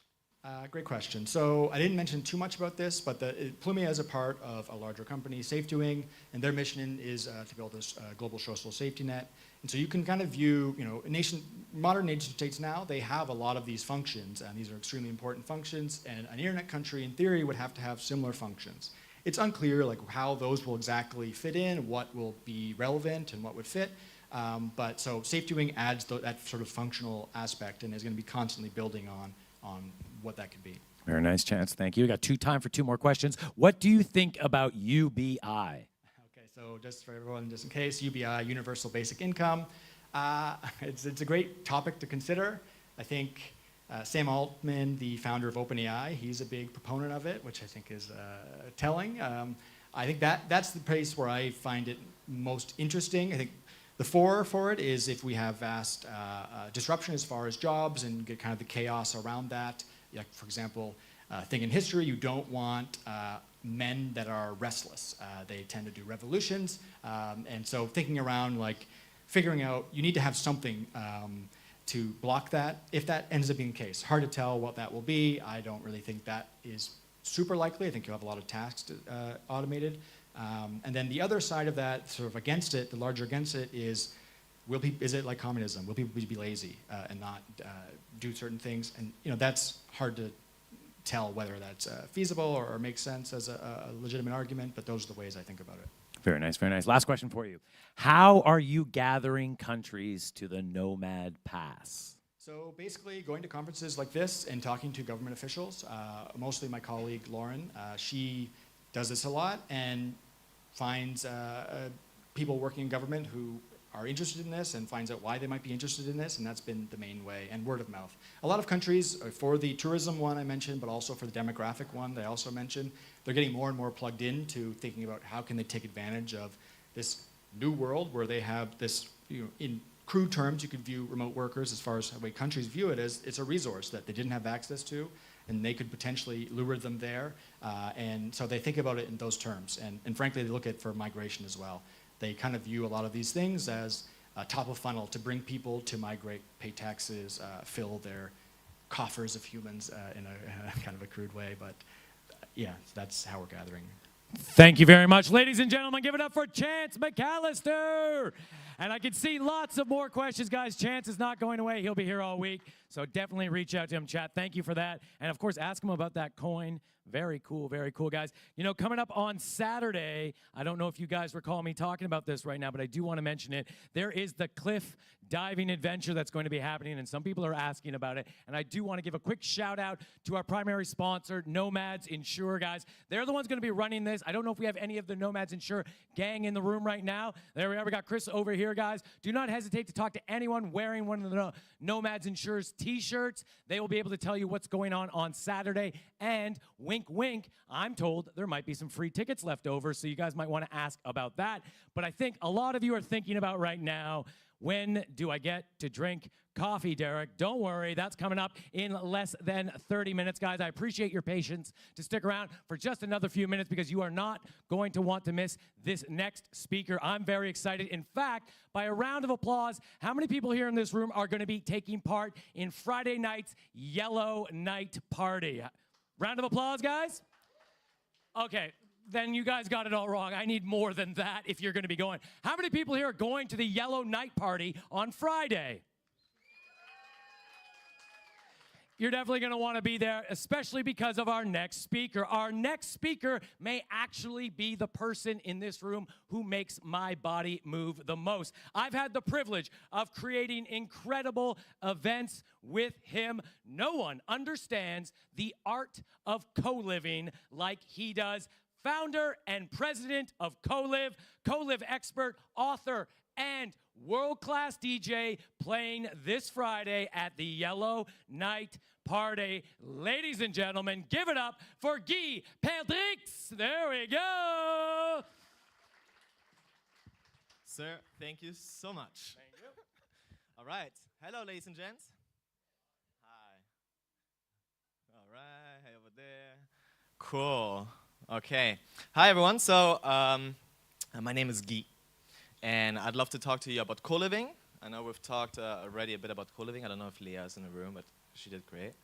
Great question. So I didn't mention too much about this, but Plumia is a part of a larger company, SafeDoing, and their mission is to build this global social safety net. And so you can kind of view, modern nation states now, they have a lot of these functions, and these are extremely important functions, and an internet country, in theory, would have to have similar functions. It's unclear how those will exactly fit in, what will be relevant, and what would fit. But so SafeDoing adds that sort of functional aspect and is going to be constantly building on what that could be.
Very nice, Chance. Thank you. We got time for 2 more questions. What do you think about UBI?
Okay, so just for everyone, just in case, UBI, Universal Basic Income. It's a great topic to consider. I think Sam Altman, the founder of OpenAI, he's a big proponent of it, which I think is telling. I think that's the place where I find it most interesting. I think the for it is if we have vast disruption as far as jobs and get kind of the chaos around that. For example, thing in history, you don't want men that are restless. They tend to do revolutions. And so thinking around figuring out, you need to have something to block that, if that ends up being the case. Hard to tell what that will be. I don't really think that is super likely. I think you'll have a lot of tasks automated. And then the other side of that, sort of against it, the larger against it, is is it like communism? Will people be lazy and not do certain things? And that's hard to tell whether that's feasible or makes sense as a legitimate argument, but those are the ways I think about it.
Very nice, very nice. Last question for you. How are you gathering countries to the Nomad Pass?
So basically going to conferences like this and talking to government officials, mostly my colleague Lauren, she does this a lot and finds people working in government who are interested in this and finds out why they might be interested in this, and that's been the main way, and word of mouth. A lot of countries, for the tourism one I mentioned, but also for the demographic one they also mentioned, they're getting more and more plugged into thinking about how can they take advantage of this new world where they have this, in crude terms, you could view remote workers as far as the way countries view it as it's a resource that they didn't have access to, and they could potentially lure them there. And so they think about it in those terms. And frankly, they look at for migration as well. They kind of view a lot of these things as top of funnel to bring people to migrate, pay taxes, fill their coffers of humans in a kind of a crude way. But yeah, that's how we're gathering.
Thank you very much. Ladies and gentlemen, give it up for Chance McAllister. And I can see lots of more questions, guys. Chance is not going away. He'll be here all week. So definitely reach out to him, chat. Thank you for that. And, of course, ask him about that coin. Very cool, guys. Coming up on Saturday, I don't know if you guys recall me talking about this right now, but I do want to mention it. There is the cliff diving adventure that's going to be happening, and some people are asking about it. And I do want to give a quick shout out to our primary sponsor, Nomads Insure, guys. They're the ones going to be running this. I don't know if we have any of the Nomads Insure gang in the room right now. There we are. We got Chris over here, guys. Do not hesitate to talk to anyone wearing one of the Nomads Insure's t-shirts. They will be able to tell you what's going on Saturday. And wink, wink, I'm told there might be some free tickets left over, so you guys might want to ask about that. But I think a lot of you are thinking about right now, when do I get to drink coffee, Derek? Don't worry, that's coming up in less than 30 minutes, guys. I appreciate your patience to stick around for just another few minutes because you are not going to want to miss this next speaker. I'm very excited. In fact, by a round of applause, how many people here in this room are going to be taking part in Friday night's Yellow Night Party? Round of applause, guys? Okay. Then you guys got it all wrong. I need more than that if you're going to be going. How many people here are going to the Yellow Night Party on Friday? You're definitely going to want to be there, especially because of our next speaker. Our next speaker may actually be the person in this room who makes my body move the most. I've had the privilege of creating incredible events with him. No one understands the art of co-living like he does. Founder and president of Co-Live expert, author, and world-class DJ playing this Friday at the Yellow Night Party. Ladies and gentlemen, give it up for Guy Perdrix. There we go.
Sir, thank you so much.
Thank you.
All right. Hello, ladies and gents. Hi. All right. Hey, over there. Cool. Okay. Hi, everyone. So, my name is Guy, and I'd love to talk to you about co-living. I know we've talked already a bit about co-living. I don't know if Leah is in the room, but she did great.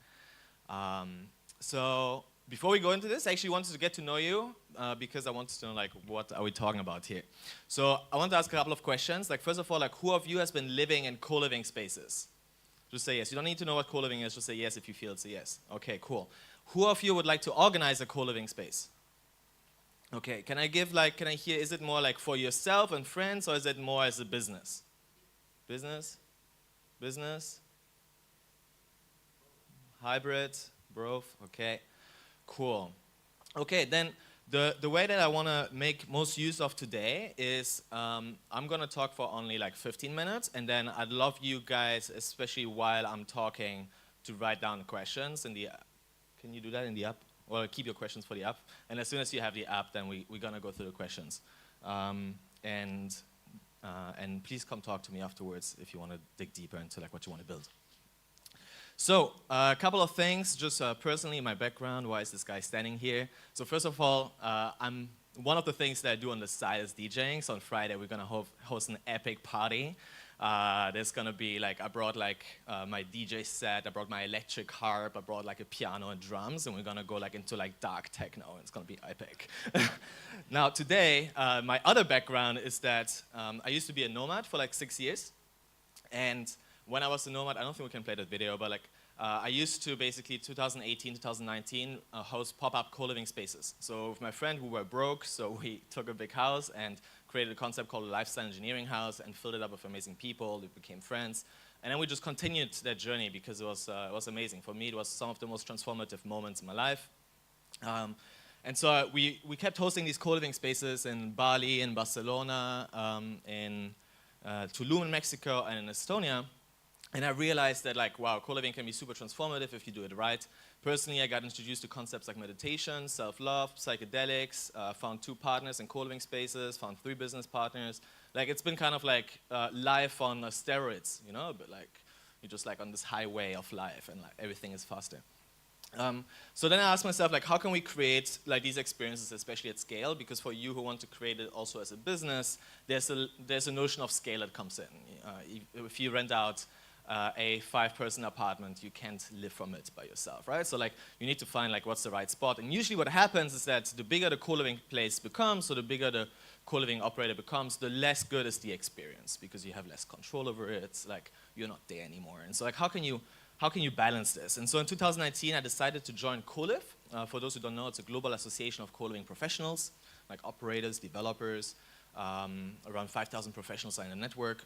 So, before we go into this, I actually wanted to get to know you because I wanted to know, what are we talking about here? So, I want to ask a couple of questions. First of all, who of you has been living in co-living spaces? Just say yes. You don't need to know what co-living is. Just say yes if you feel it's a yes. Okay, cool. Who of you would like to organize a co-living space? Okay, can I hear, is it more for yourself and friends, or is it more as a business? Business? Business? Hybrid? Both? Okay, cool. Okay, then the way that I want to make most use of today is I'm going to talk for only 15 minutes, and then I'd love you guys, especially while I'm talking, to write down questions in the app. Can you do that in the app? Or keep your questions for the app. And as soon as you have the app, then we're going to go through the questions. And please come talk to me afterwards if you want to dig deeper into what you want to build. So a couple of things, just personally, my background, why is this guy standing here? So first of all, I'm one of the things that I do on the side is DJing. So on Friday, we're going to host an epic party. There's going to be like, I brought like my DJ set, I brought my electric harp, I brought like a piano and drums, and we're going to go like into like dark techno. It's going to be epic. Now today, my other background is that I used to be a nomad for like 6 years. And when I was a nomad, I don't think we can play that video, but like I used to basically 2018, 2019 host pop-up co-living spaces. So with my friend, we were broke, so we took a big house and created a concept called a lifestyle engineering house and filled it up with amazing people. We became friends. And then we just continued that journey because it was amazing. For me, it was some of the most transformative moments in my life. And so we kept hosting these co-living spaces in Bali, in Barcelona, in Tulum in Mexico, and in Estonia. And I realized that, like, wow, co-living can be super transformative if you do it right. Personally, I got introduced to concepts like meditation, self-love, psychedelics, found 2 partners in co-living spaces, found 3 business partners. Like, it's been kind of like life on steroids, you know, but like, you're just like on this highway of life and like everything is faster. So then I asked myself, like, how can we create like these experiences, especially at scale? Because for you who want to create it also as a business, there's a notion of scale that comes in. If you rent out a 5-person apartment, you can't live from it by yourself, right? So like, you need to find like what's the right spot. And usually what happens is that the bigger the co-living place becomes, so the bigger the co-living operator becomes, the less good is the experience because you have less control over it. It's like, you're not there anymore. And so like, how can you balance this? And so in 2019, I decided to join CoLive. For those who don't know, it's a global association of co-living professionals, like operators, developers, around 5,000 professionals are in the network.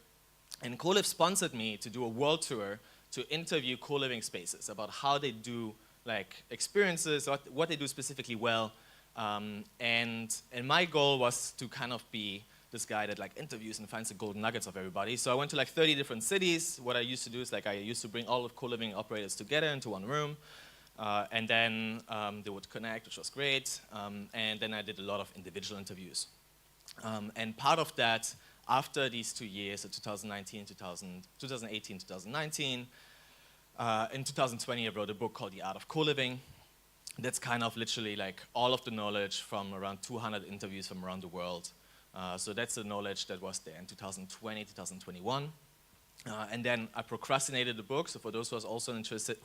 And CoLive sponsored me to do a world tour to interview co-living spaces about how they do like experiences, what they do specifically well. And my goal was to kind of be this guy that like interviews and finds the golden nuggets of everybody. So I went to like 30 different cities. What I used to do is like I used to bring all of co-living operators together into one room. And then they would connect, which was great. And then I did a lot of individual interviews. And part of that, after these 2 years, so 2018, 2019, in 2020 I wrote a book called The Art of Co-Living. That's kind of literally like all of the knowledge from around 200 interviews from around the world. So that's the knowledge that was there in 2020, 2021. And then I procrastinated the book. So for those who are also interested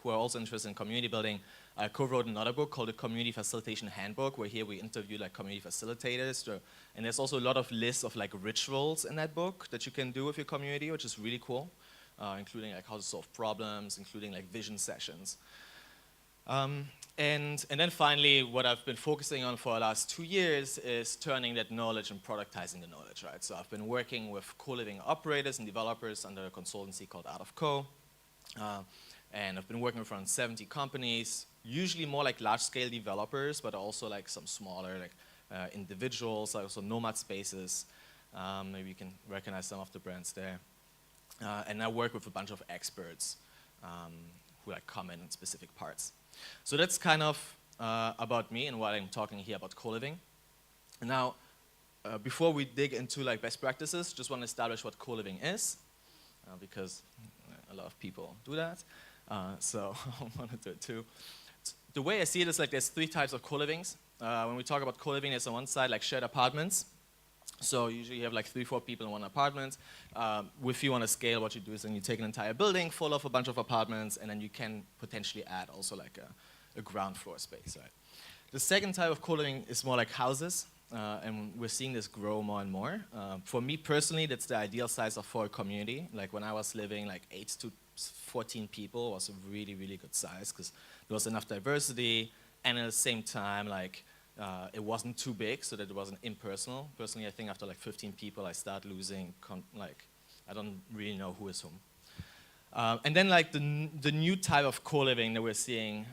in community building, I co-wrote another book called the Community Facilitation Handbook, where here we interview like community facilitators. And there's also a lot of lists of like rituals in that book that you can do with your community, which is really cool, including like how to solve problems, including like vision sessions. And then finally, what I've been focusing on for the last 2 years is turning that knowledge and productizing the knowledge, right? So I've been working with co-living operators and developers under a consultancy called Art of Co. And I've been working with around 70 companies, usually more like large-scale developers, but also like some smaller like individuals, also Nomad spaces. Maybe you can recognize some of the brands there. And I work with a bunch of experts who like comment on specific parts. So that's kind of about me and why I'm talking here about co-living. Now, before we dig into like best practices, just want to establish what co-living is, because a lot of people do that. So I want to do it too. The way I see it is like there's 3 types of co-livings. When we talk about co-living, there's on one side like shared apartments. So usually you have like 3-4 people in one apartment. If you want to scale, what you do is then you take an entire building full of a bunch of apartments, and then you can potentially add also like a ground floor space, right? The second type of co-living is more like houses, and we're seeing this grow more and more. For me personally, that's the ideal size for a community. Like when I was living, like 8 to 14 people was a really, really good size because there was enough diversity, and at the same time, like it wasn't too big so that it wasn't impersonal. Personally, I think after like 15 people, I start losing, I don't really know who is whom. And then like the new type of co-living that we're seeing,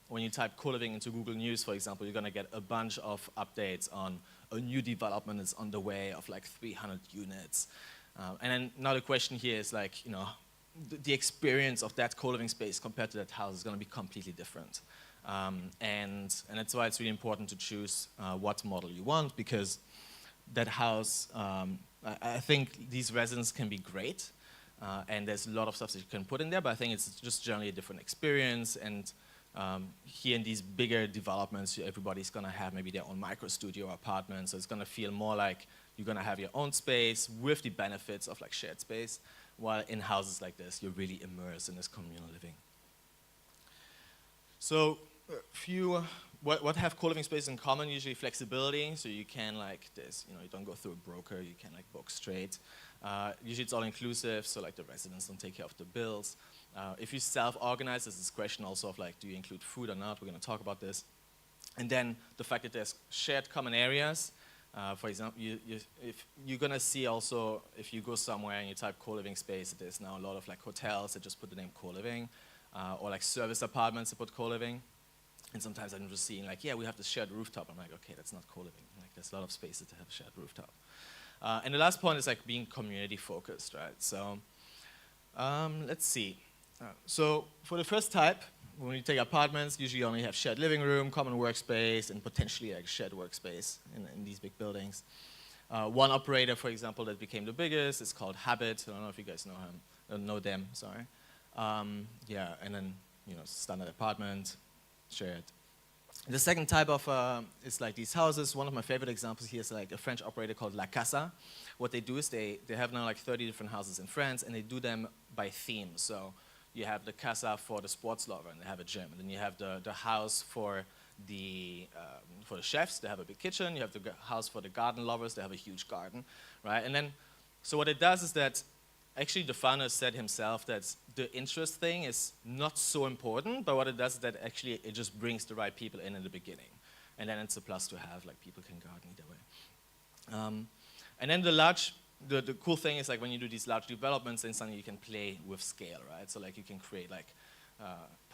when you type co-living into Google News, for example, you're gonna get a bunch of updates on a new development that's on the way of like 300 units. And then now the question here is like, you know, the experience of that co-living space compared to that house is gonna be completely different. And that's why it's really important to choose what model you want, because that house, I think these residents can be great, and there's a lot of stuff that you can put in there, but I think it's just generally a different experience, and here in these bigger developments, everybody's gonna have maybe their own micro studio apartment, so it's gonna feel more like you're gonna have your own space with the benefits of like shared space, while in houses like this, you're really immersed in this communal living. So, what have co-living spaces in common? Usually flexibility, so you can like this, you don't go through a broker, you can like book straight. Usually it's all inclusive, so like the residents don't take care of the bills. If you self-organize, there's this question also of like, do you include food or not? We're gonna talk about this. And then the fact that there's shared common areas. For example, if you're gonna see also, if you go somewhere and you type co-living space, there's now a lot of like hotels that just put the name co-living, or like service apartments that put co-living. And sometimes I'm just seeing like, yeah, we have this shared rooftop. I'm like, okay, that's not co-living. Like, there's a lot of spaces that have a shared rooftop. And the last point is like being community focused, right? So let's see. So for the first type, when you take apartments, usually you only have shared living room, common workspace, and potentially like shared workspace in these big buildings. One operator, for example, that became the biggest is called Habit. I don't know if you guys know them, sorry. Yeah, and then, standard apartment, shared. The second type of is like these houses. One of my favorite examples here is like a French operator called La Casa. What they do is they have now like 30 different houses in France, and they do them by theme. So you have the casa for the sports lover, and they have a gym. And then you have the house for the chefs, they have a big kitchen. You have the house for the garden lovers, they have a huge garden, right? And then, so what it does is that actually the founder said himself that the interest thing is not so important, but what it does is that actually it just brings the right people in the beginning. And then it's a plus to have, like people can garden either way. And then the cool thing is like when you do these large developments, then suddenly you can play with scale, right? So like you can create like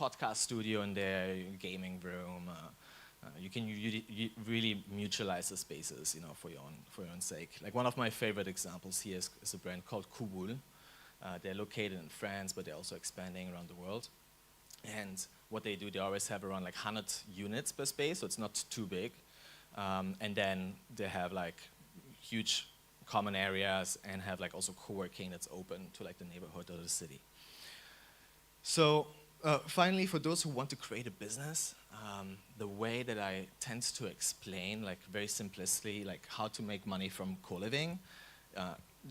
podcast studio in there, gaming room. You can really mutualize the spaces, for your own sake. Like one of my favorite examples here is a brand called Kubul. They're located in France, but they're also expanding around the world. And what they do, they always have around like 100 units per space, so it's not too big. And then they have like huge common areas and have like also co-working that's open to like the neighborhood or the city. So finally, for those who want to create a business, the way that I tend to explain, like very simplistically, like how to make money from co-living,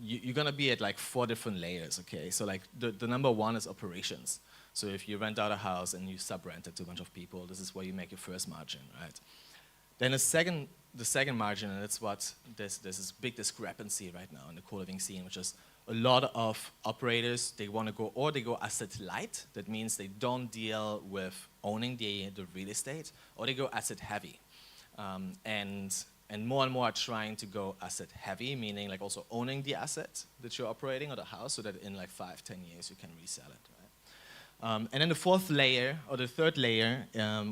you're gonna be at like 4 different layers, okay? So like the number one is operations. So if you rent out a house and you sub-rent it to a bunch of people, this is where you make your first margin, right? Then the second margin, and that's what there's this big discrepancy right now in the co-living scene, which is a lot of operators, they want to go asset light. That means they don't deal with owning the real estate, or they go asset heavy. And more are trying to go asset heavy, meaning like also owning the asset that you're operating or the house, so that in like 5-10 years you can resell it, right? And then the fourth layer, or the third layer,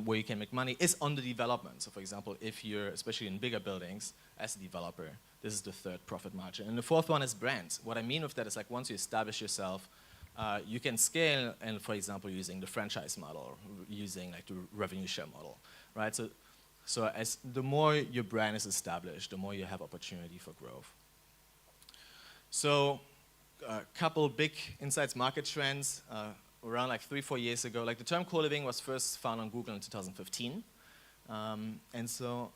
where you can make money is on the development. So for example, if you're, especially in bigger buildings, as a developer, this is the third profit margin. And the fourth one is brands. What I mean with that is like once you establish yourself, you can scale, and for example, using the franchise model, or using like the revenue share model, right? So as the more your brand is established, the more you have opportunity for growth. So a couple big insights, market trends, around like 3-4 years ago. Like the term co-living was first found on Google in 2015. And so,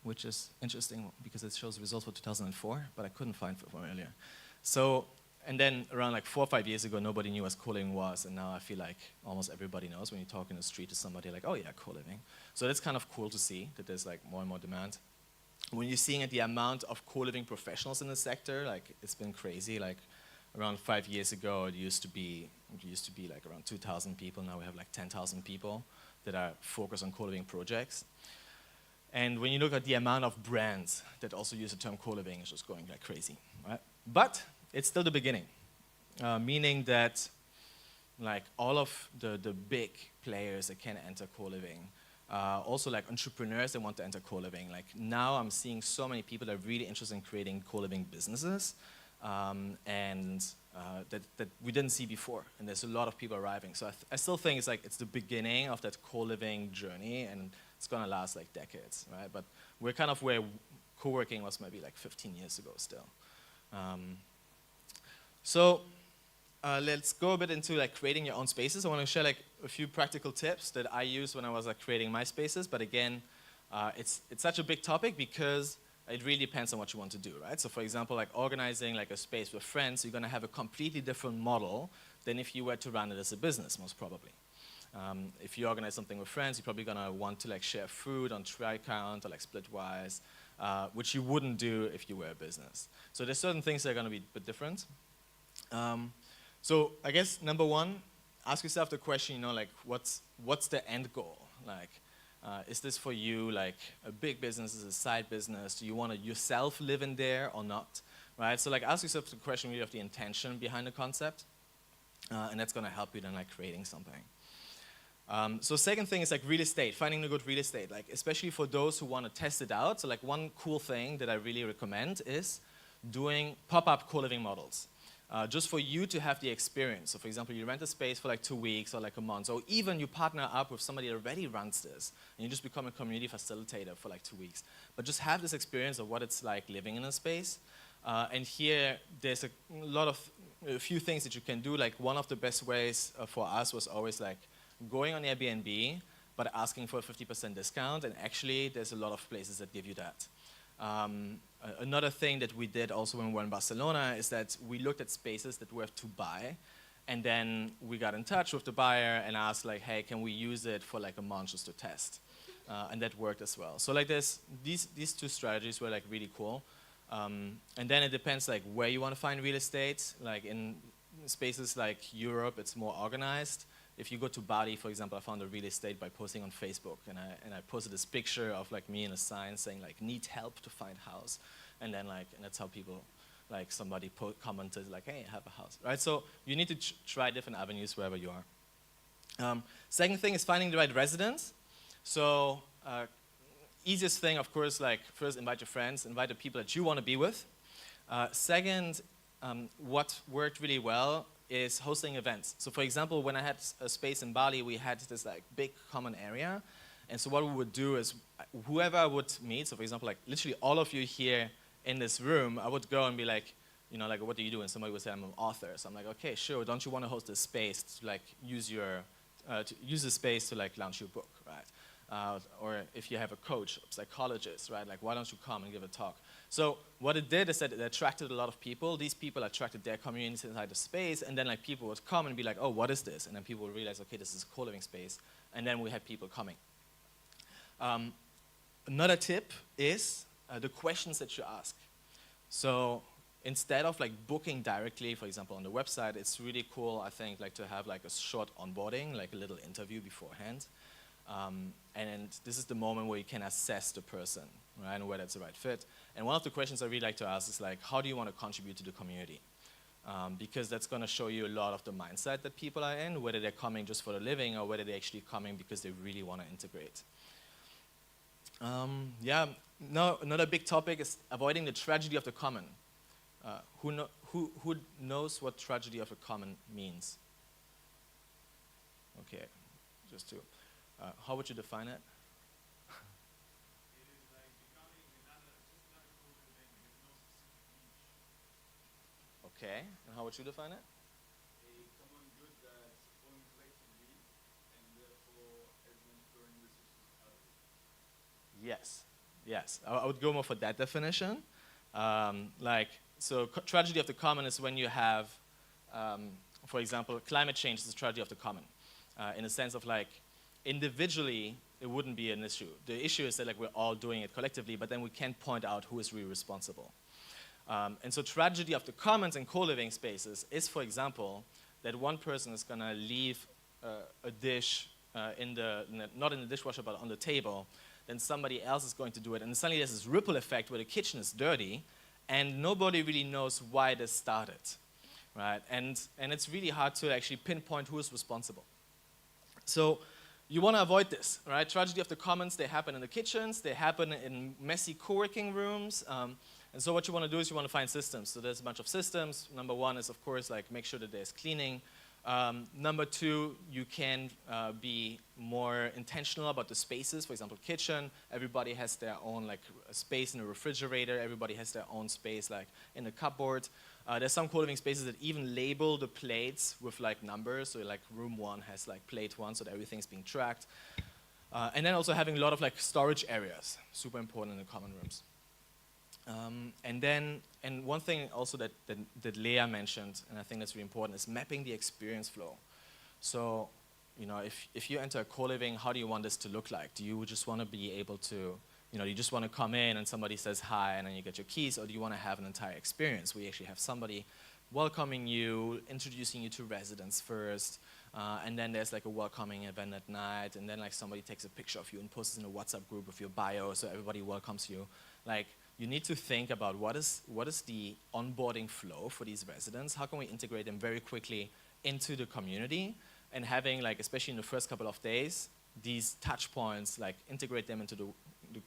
which is interesting because it shows results for 2004, but I couldn't find it from earlier. So, and then around like 4 or 5 years ago, nobody knew what co-living was, and now I feel like almost everybody knows. When you talk in the street to somebody, like, oh yeah, co-living. So that's kind of cool to see that there's like more and more demand. When you're seeing the amount of co-living professionals in the sector, like it's been crazy. Like around 5 years ago, it used to be like around 2,000 people. Now we have like 10,000 people that are focused on co-living projects. And when you look at the amount of brands that also use the term co-living, it's just going like crazy, right? But it's still the beginning, meaning that like all of the big players that can enter co-living, also like entrepreneurs that want to enter co-living. Like now I'm seeing so many people that are really interested in creating co-living businesses, and that we didn't see before. And there's a lot of people arriving. So I still think it's the beginning of that co-living journey, and it's gonna last like decades, right? But we're kind of where co-working was maybe like 15 years ago still. So let's go a bit into like creating your own spaces. I want to share like a few practical tips that I used when I was like creating my spaces. But again, it's such a big topic because it really depends on what you want to do, right? So for example, like organizing like a space with friends, you're going to have a completely different model than if you were to run it as a business, most probably. If you organize something with friends, you're probably going to want to like share food on try count or like splitwise, which you wouldn't do if you were a business. So there's certain things that are going to be a bit different. So I guess number one, ask yourself the question, you know, like what's the end goal? Like, is this for you like a big business, is it a side business? Do you want to yourself live in there or not? Right? So like ask yourself the question really of the intention behind the concept, and that's going to help you then like creating something. So second thing is like real estate, finding the good real estate, like especially for those who want to test it out. So like one cool thing that I really recommend is doing pop-up co-living models. Just for you to have the experience. So for example, you rent a space for like 2 weeks or like a month, or even you partner up with somebody that already runs this, and you just become a community facilitator for like 2 weeks. But just have this experience of what it's like living in a space. And here, there's a few things that you can do. Like one of the best ways for us was always like going on Airbnb, but asking for a 50% discount, and actually there's a lot of places that give you that. Another thing that we did also when we were in Barcelona is that we looked at spaces that we have to buy, and then we got in touch with the buyer and asked like, hey, can we use it for like a month just to test? And that worked as well. So like these two strategies were like really cool. And then it depends like where you want to find real estate. Like in spaces like Europe, it's more organized. If you go to Bali, for example, I found a real estate by posting on Facebook, and I posted this picture of like me in a sign saying like need help to find house, and then like and that's how people like somebody commented like, hey, I have a house, right? So you need to try different avenues wherever you are. Second thing is finding the right residence. So easiest thing, of course, like first invite your friends, invite the people that you want to be with. Second, what worked really well is hosting events. So for example, when I had a space in Bali, we had this like big common area. And so what we would do is whoever I would meet, so for example, like literally all of you here in this room, I would go and be like, you know, like, what do you do? And somebody would say, I'm an author. So I'm like, okay, sure, don't you want to host this space to like use the space to like launch your book, right? Or if you have a coach, a psychologist, right? Like, why don't you come and give a talk? So what it did is that it attracted a lot of people. These people attracted their communities inside the space, and then like people would come and be like, oh, what is this? And then people would realize, okay, this is a co-living space. And then we had people coming. Another tip is the questions that you ask. So instead of like booking directly, for example, on the website, it's really cool, I think, like to have like a short onboarding, like a little interview beforehand. And this is the moment where you can assess the person, right, and whether it's the right fit. And one of the questions I really like to ask is like, how do you want to contribute to the community? Because that's going to show you a lot of the mindset that people are in, whether they're coming just for the living or whether they're actually coming because they really want to integrate. Another big topic is avoiding the tragedy of the common. Who knows what tragedy of the common means? Okay, just to. How would you define it? Okay, and how would you define it?
A common good that's owned collectively, and therefore everyone's growing resources out of it.
Yes. I would go more for that definition. Tragedy of the common is when you have, for example, climate change is a tragedy of the common, in the sense of like, individually, it wouldn't be an issue. The issue is that like we're all doing it collectively, but then we can't point out who is really responsible. And so tragedy of the commons and co-living spaces is, for example, that one person is going to leave a dish not in the dishwasher, but on the table. Then somebody else is going to do it. And suddenly there's this ripple effect where the kitchen is dirty, and nobody really knows why this started, right? And it's really hard to actually pinpoint who is responsible. So you want to avoid this, right? Tragedy of the commons, they happen in the kitchens, they happen in messy co-working rooms. And so what you want to do is you want to find systems. So there's a bunch of systems. Number one is, of course, like make sure that there's cleaning. Number two, you can be more intentional about the spaces. For example, kitchen, everybody has their own like space in the refrigerator. Everybody has their own space like in the cupboard. There's some co-living spaces that even label the plates with like numbers, so like room 1 has like plate 1, so that everything's being tracked. And then also having a lot of like storage areas, super important in the common rooms. And one thing also that Leah mentioned, and I think that's really important, is mapping the experience flow. So, you know, if you enter a co-living, how do you want this to look like? Do you just want to be able to, you know, you just want to come in and somebody says hi and then you get your keys, or do you want to have an entire experience where you actually have somebody welcoming you, introducing you to residents first, and then there's like a welcoming event at night, and then like somebody takes a picture of you and posts it in a WhatsApp group with your bio so everybody welcomes you. Like, you need to think about what is the onboarding flow for these residents, how can we integrate them very quickly into the community, and having like, especially in the first couple of days, these touch points, like integrate them into the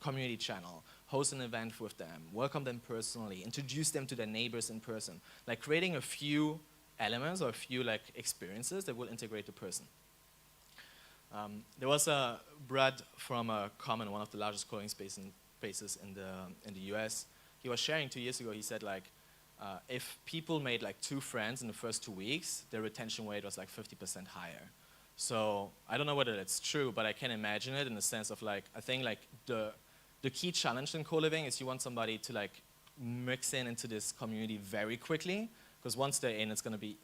community channel, host an event with them, welcome them personally, introduce them to their neighbors in person, like creating a few elements or a few like experiences that will integrate the person. There was a Brad from Common, one of the largest co-living spaces in the US. He was sharing 2 years ago, he said like, if people made like 2 friends in the first 2 weeks, their retention rate was like 50% higher. So I don't know whether that's true, but I can imagine it in the sense of like, I think like the key challenge in co-living is you want somebody to like mix into this community very quickly, because once they're in, it's gonna be,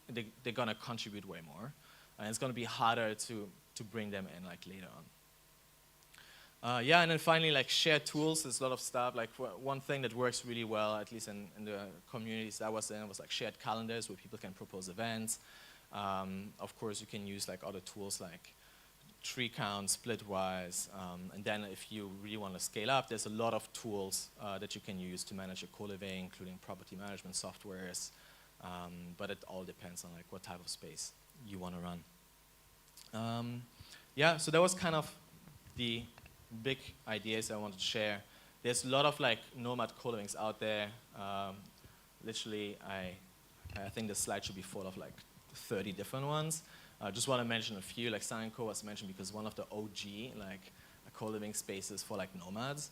they're gonna contribute way more. And it's gonna be harder to bring them in like later on. Yeah, and then finally, like shared tools, there's a lot of stuff. Like one thing that works really well, at least in the communities I was in, was like shared calendars where people can propose events. Of course, you can use like other tools like tree count, splitwise, and then if you really want to scale up, there's a lot of tools that you can use to manage your co-living, including property management softwares, but it all depends on like what type of space you want to run. Yeah, so that was kind of the big ideas I wanted to share. There's a lot of like nomad co-livings out there. Literally, I think the slide should be full of like 30 different ones. I just want to mention a few, like Sanko was mentioned because one of the OG like co-living spaces for like nomads.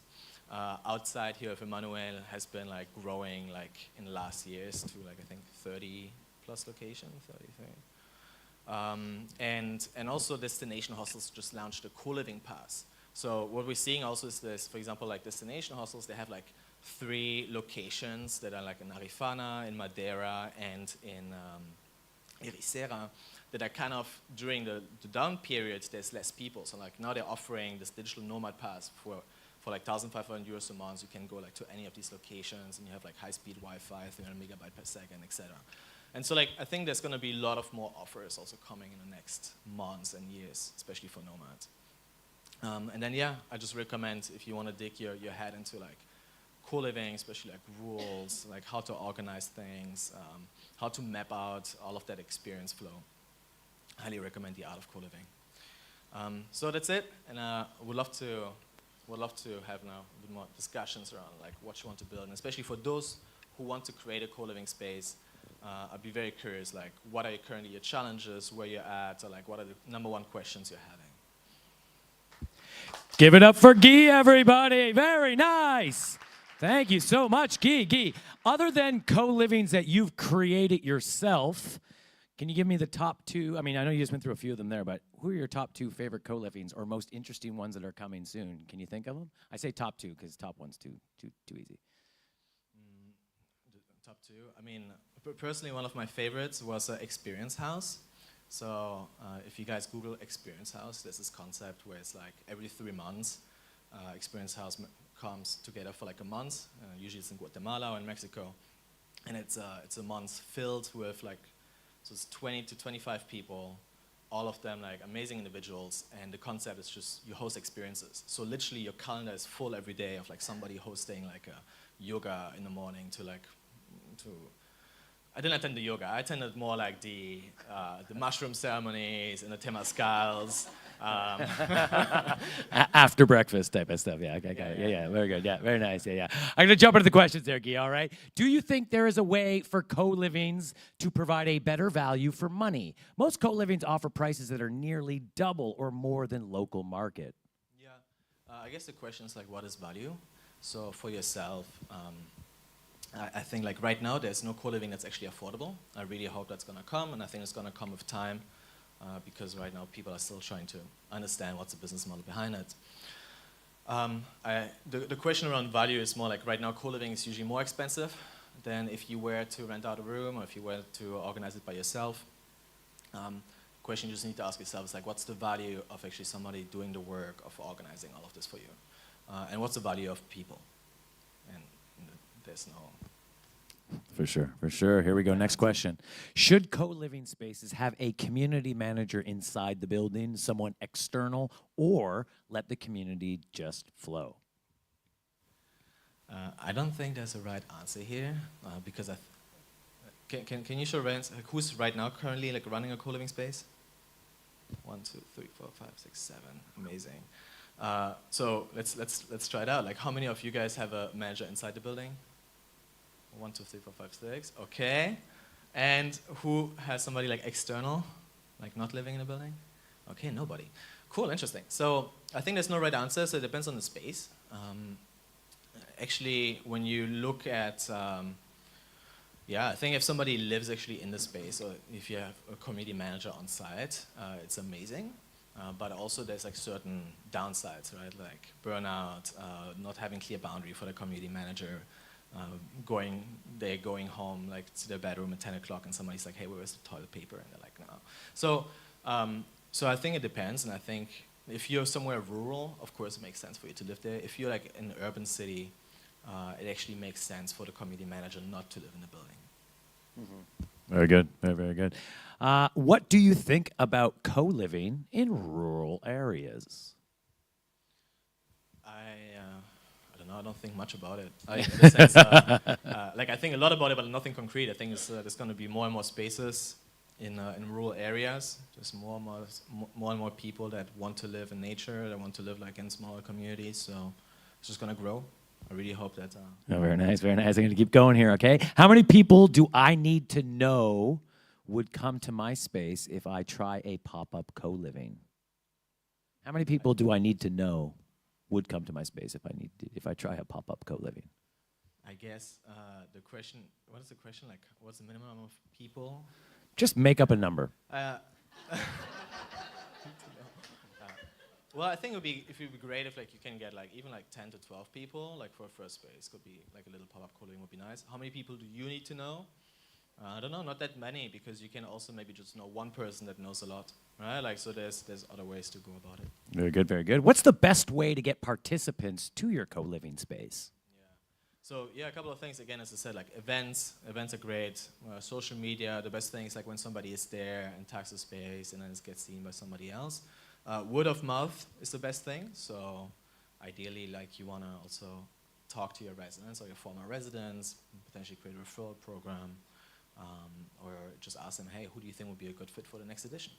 Outside here of Emmanuel has been like growing like in the last years to like I think 30 plus locations, 33. And also Destination Hostels just launched a co-living pass. So what we're seeing also is this, for example, like Destination Hostels, they have like 3 locations that are like in Arifana, in Madeira, and in Ericeira, that are kind of, during the down period, there's less people. So like now they're offering this digital nomad pass for like 1,500 euros a month. You can go like to any of these locations and you have like high-speed Wi-Fi, 300 megabyte per second, etc. And so like I think there's going to be a lot of more offers also coming in the next months and years, especially for nomads. And then yeah, I just recommend if you want to dig your head into like co-living, especially like rules, like how to organize things, how to map out all of that experience flow. I highly recommend The Art of Co-Living. So that's it, and would love to have now a bit more discussions around like what you want to build, and especially for those who want to create a co-living space. I'd be very curious, like what are currently your challenges, where you're at, or like what are the #1 questions you're having?
Give it up for Guy, everybody. Very nice. Thank you so much, Guy. Guy, other than co-livings that you've created yourself, can you give me the top 2? I mean, I know you just went through a few of them there, but who are your top 2 favorite co-livings or most interesting ones that are coming soon? Can you think of them? I say top 2 because top 1's too easy.
Top 2. I mean, personally, one of my favorites was Experience House. So if you guys Google Experience House, there's this concept where it's like every 3 months, Experience House comes together for like a month. Usually it's in Guatemala or in Mexico, and it's a month filled with like, so it's 20 to 25 people, all of them like amazing individuals, and the concept is just you host experiences. So literally your calendar is full every day of like somebody hosting like a yoga in the morning I didn't attend the yoga. I attended more like the mushroom ceremonies and the temazcals.
After breakfast type of stuff. Yeah, okay, got it. Yeah, very good. Yeah, very nice. Yeah. I'm going to jump into the questions there, Guy, all right? Do you think there is a way for co-livings to provide a better value for money? Most co-livings offer prices that are nearly double or more than local market.
Yeah, I guess the question is like, what is value? So for yourself, I think like right now there's no co-living that's actually affordable. I really hope that's going to come, and I think it's going to come with time because right now people are still trying to understand what's the business model behind it. The question around value is more like right now co-living is usually more expensive than if you were to rent out a room or if you were to organize it by yourself. Question you just need to ask yourself is like, what's the value of actually somebody doing the work of organizing all of this for you? And what's the value of people? And there's no...
For sure, for sure. Here we go. Next question. Should co-living spaces have a community manager inside the building, someone external, or let the community just flow?
I don't think there's a right answer here because can you show Rance who's right now currently like running a co-living space? 1, 2, 3, 4, 5, 6, 7. Amazing. So let's try it out. Like, how many of you guys have a manager inside the building? 1, 2, 3, 4, 5, 6. Okay. And who has somebody like external, like not living in the building? Okay, nobody. Cool, interesting. So I think there's no right answer. So it depends on the space. Actually, when you look at yeah, I think if somebody lives actually in the space, or if you have a community manager on site, it's amazing. But also there's like certain downsides, right? Like burnout, not having clear boundary for the community manager, going home like to their bedroom at 10 o'clock and somebody's like, hey, where's the toilet paper? And they're like, no. So I think it depends, and I think if you're somewhere rural, of course it makes sense for you to live there. If you're like in an urban city, it actually makes sense for the community manager not to live in the building.
Mm-hmm. Very good, very, very good. What do you think about co-living in rural areas?
I don't know, I don't think much about it. In the sense, like I think a lot about it, but nothing concrete. I think there's going to be more and more spaces in rural areas. There's more and more people that want to live in nature, that want to live like in smaller communities. So it's just going to grow. I really hope that...
Oh, very nice, very nice. I'm going to keep going here, okay? How many people do I need to know would come to my space if I try a pop-up co-living? How many people do I need to know would come to my space if I try a pop-up co-living?
I guess the question, what is the question? Like, what's the minimum of people?
Just make up a number.
Well, I think it would be great if like you can get like even like 10 to 12 people like for a first space. Could be like a little pop-up co-living would be nice. How many people do you need to know? I don't know, not that many, because you can also maybe just know one person that knows a lot, right? Like, so there's other ways to go about it.
Very good, very good. What's the best way to get participants to your co-living space?
Yeah. So yeah, a couple of things. Again, as I said, like events are great. Social media, the best thing is like when somebody is there and tags the space and then it gets seen by somebody else. Word of mouth is the best thing. So ideally, like you want to also talk to your residents or your former residents, potentially create a referral program. Or just ask them, hey, who do you think would be a good fit for the next edition?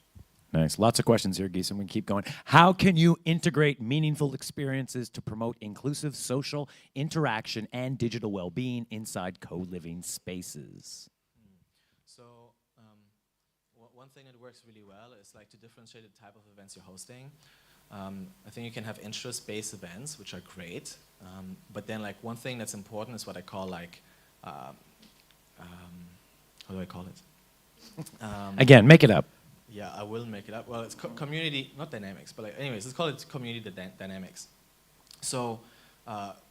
Nice. Lots of questions here, Geese, and we can keep going. How can you integrate meaningful experiences to promote inclusive social interaction and digital well-being inside co-living spaces?
So one thing that works really well is like to differentiate the type of events you're hosting. I think you can have interest-based events, which are great. But then like one thing that's important is what I call like how do I call it?
Again, make it up.
Yeah, I will make it up. Well, it's community, not dynamics, but like, anyways, let's call it community dynamics. So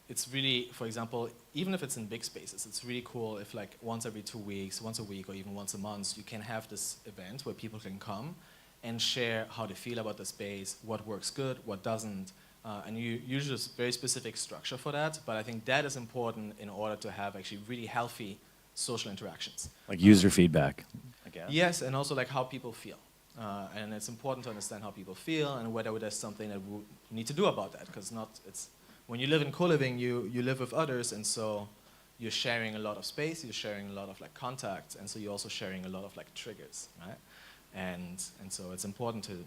it's really, for example, even if it's in big spaces, it's really cool if like once every 2 weeks, once a week, or even once a month, you can have this event where people can come and share how they feel about the space, what works good, what doesn't. And you use a very specific structure for that, but I think that is important in order to have actually really healthy social interactions.
Like user feedback, I guess.
Yes, and also like how people feel. And it's important to understand how people feel and whether there's something that we need to do about that. Because when you live in co-living, you live with others, and so you're sharing a lot of space, you're sharing a lot of like contacts, and so you're also sharing a lot of like triggers, right? And so it's important to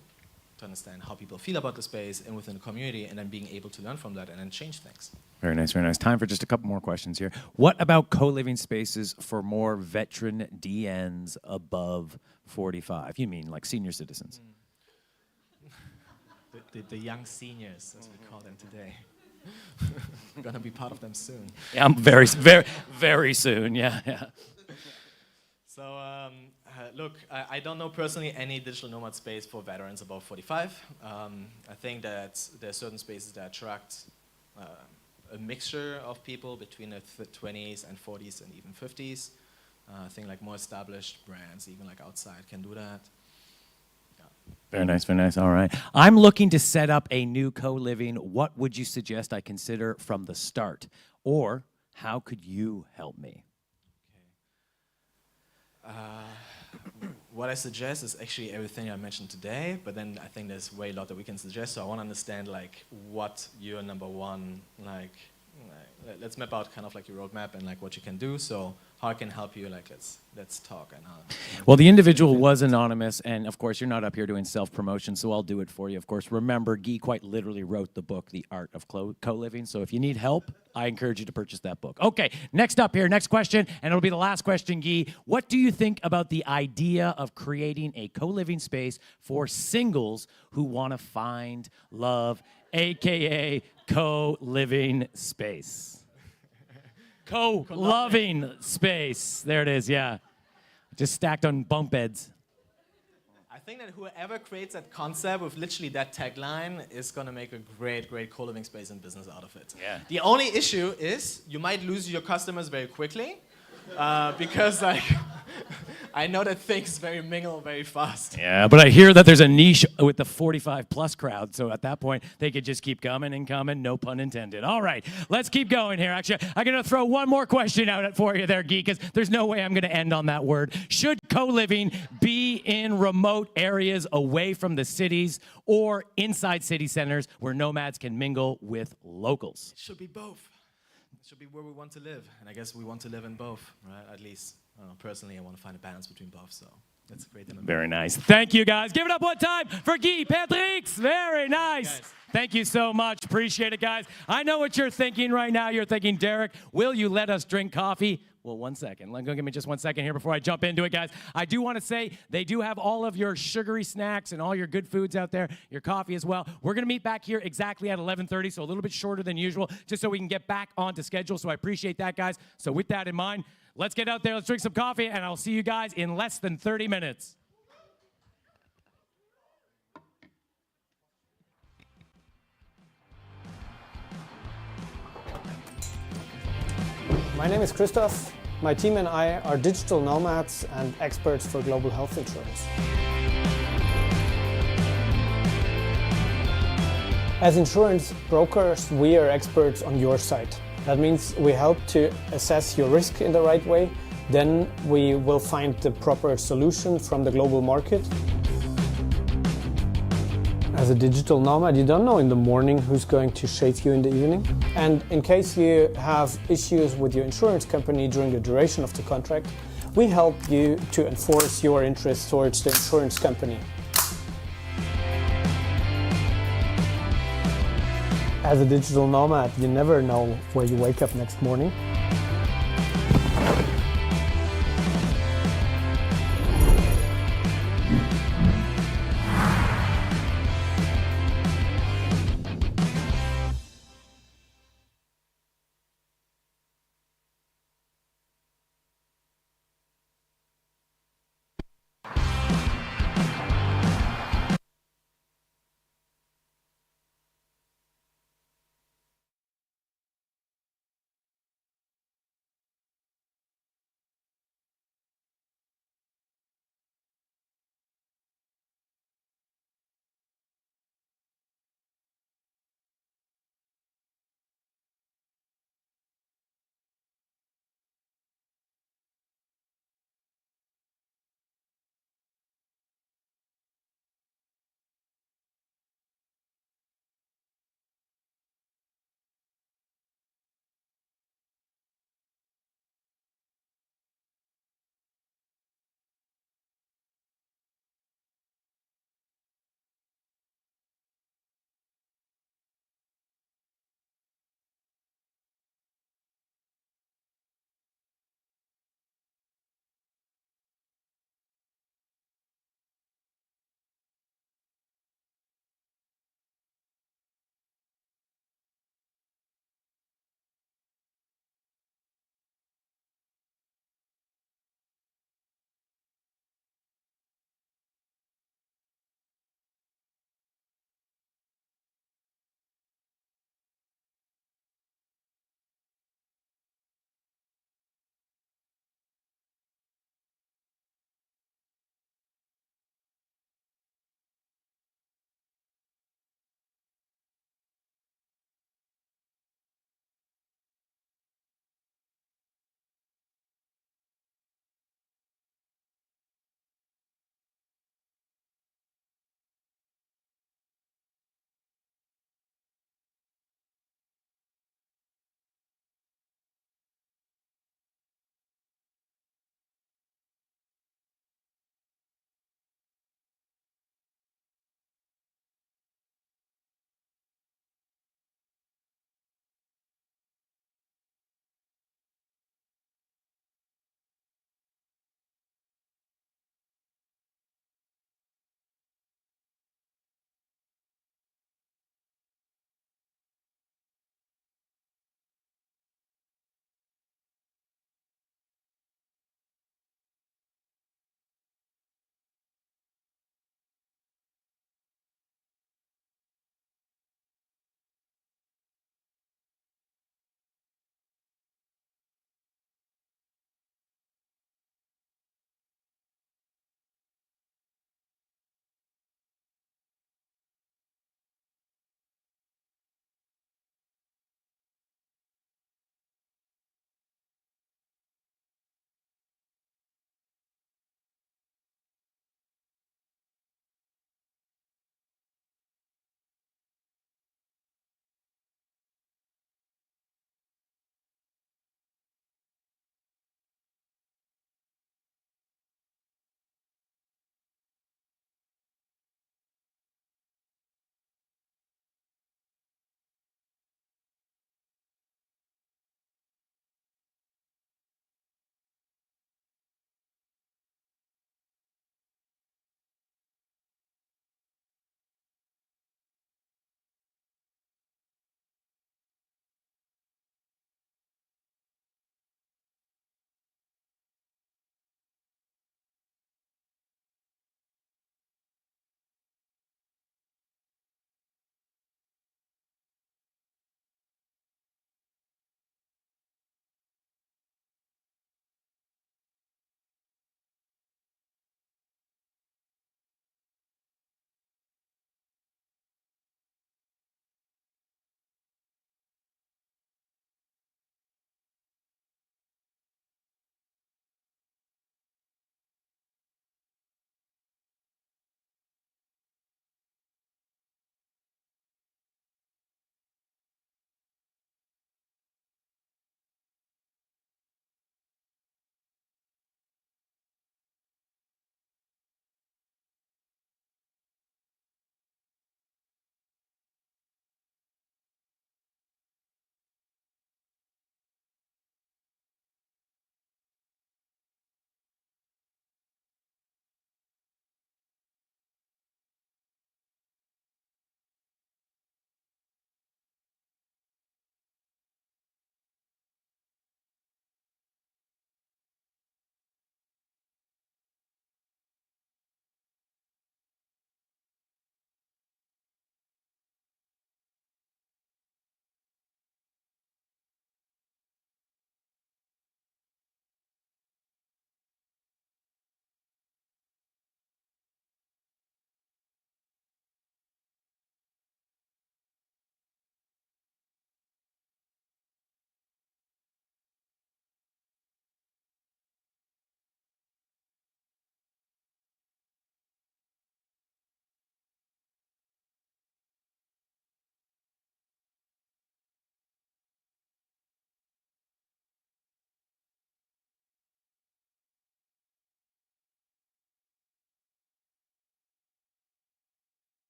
understand how people feel about the space and within the community, and then being able to learn from that and then change things.
Very nice, very nice. Time for just a couple more questions here. What about co-living spaces for more veteran DNs above 45? You mean like senior citizens?
The young seniors, as we call them today. I'm gonna be part of them soon.
Yeah, I'm very soon. Yeah, yeah.
So look, I don't know personally any digital nomad space for veterans above 45. I think that there are certain spaces that attract a mixture of people between the 20s and 40s and even 50s. I think like more established brands, even like outside, can do that.
Very nice, very nice. All right. I'm looking to set up a new co-living. What would you suggest I consider from the start? Or how could you help me?
What I suggest is actually everything I mentioned today, but then I think there's way a lot that we can suggest. So I want to understand like what your number one, like let's map out kind of like your roadmap and like what you can do. So how I can help you, like let's talk. And
well, the individual was anonymous, and of course you're not up here doing self-promotion, so I'll do it for you. Of course, remember, Guy quite literally wrote the book, The Art of Co-Living, so if you need help, I encourage you to purchase that book. Okay, next up here, next question, and it'll be the last question, Guy. What do you think about the idea of creating a co-living space for singles who want to find love, AKA co-living space? Co-loving space. There it is, yeah. Just stacked on bunk beds.
I think that whoever creates that concept with literally that tagline is going to make a great co-living space and business out of it.
Yeah.
The only issue is you might lose your customers very quickly because like I know that things mingle very fast.
Yeah, but I hear that there's a niche with the 45-plus crowd, so at that point, they could just keep coming and coming, no pun intended. All right, let's keep going here. Actually, I'm going to throw one more question out for you there, Guy, because there's no way I'm going to end on that word. Should co-living be in remote areas away from the cities or inside city centers where nomads can mingle with locals?
It should be both. It should be where we want to live, and I guess we want to live in both, right? At least, personally, I want to find a balance between both, so that's great.
Very nice. Thank you, guys. Give it up one time for Guy Patrick's. Very nice.
Guys.
Thank you so much. Appreciate it, guys. I know what you're thinking right now. You're thinking, Derek, will you let us drink coffee? Well, 1 second. Give me just 1 second here before I jump into it, guys. I do want to say they do have all of your sugary snacks and all your good foods out there, your coffee as well. We're going to meet back here exactly at 11:30, so a little bit shorter than usual, just so we can get back onto schedule. So I appreciate that, guys. So with that in mind, let's get out there, let's drink some coffee, and I'll see you guys in less than 30 minutes.
My name is Christoph. My team and I are digital nomads and experts for global health insurance. As insurance brokers, we are experts on your side. That means we help to assess your risk in the right way. Then we will find the proper solution from the global market. As a digital nomad, you don't know in the morning who's going to shave you in the evening. And in case you have issues with your insurance company during the duration of the contract, we help you to enforce your interests towards the insurance company. As a digital nomad, you never know where you wake up next morning.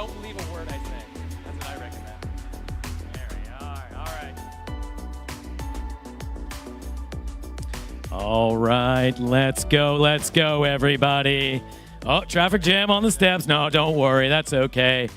don't believe a word I say. That's what I recommend. There we are. All right, let's go, everybody. Oh, traffic jam on the steps. No, don't worry, that's okay.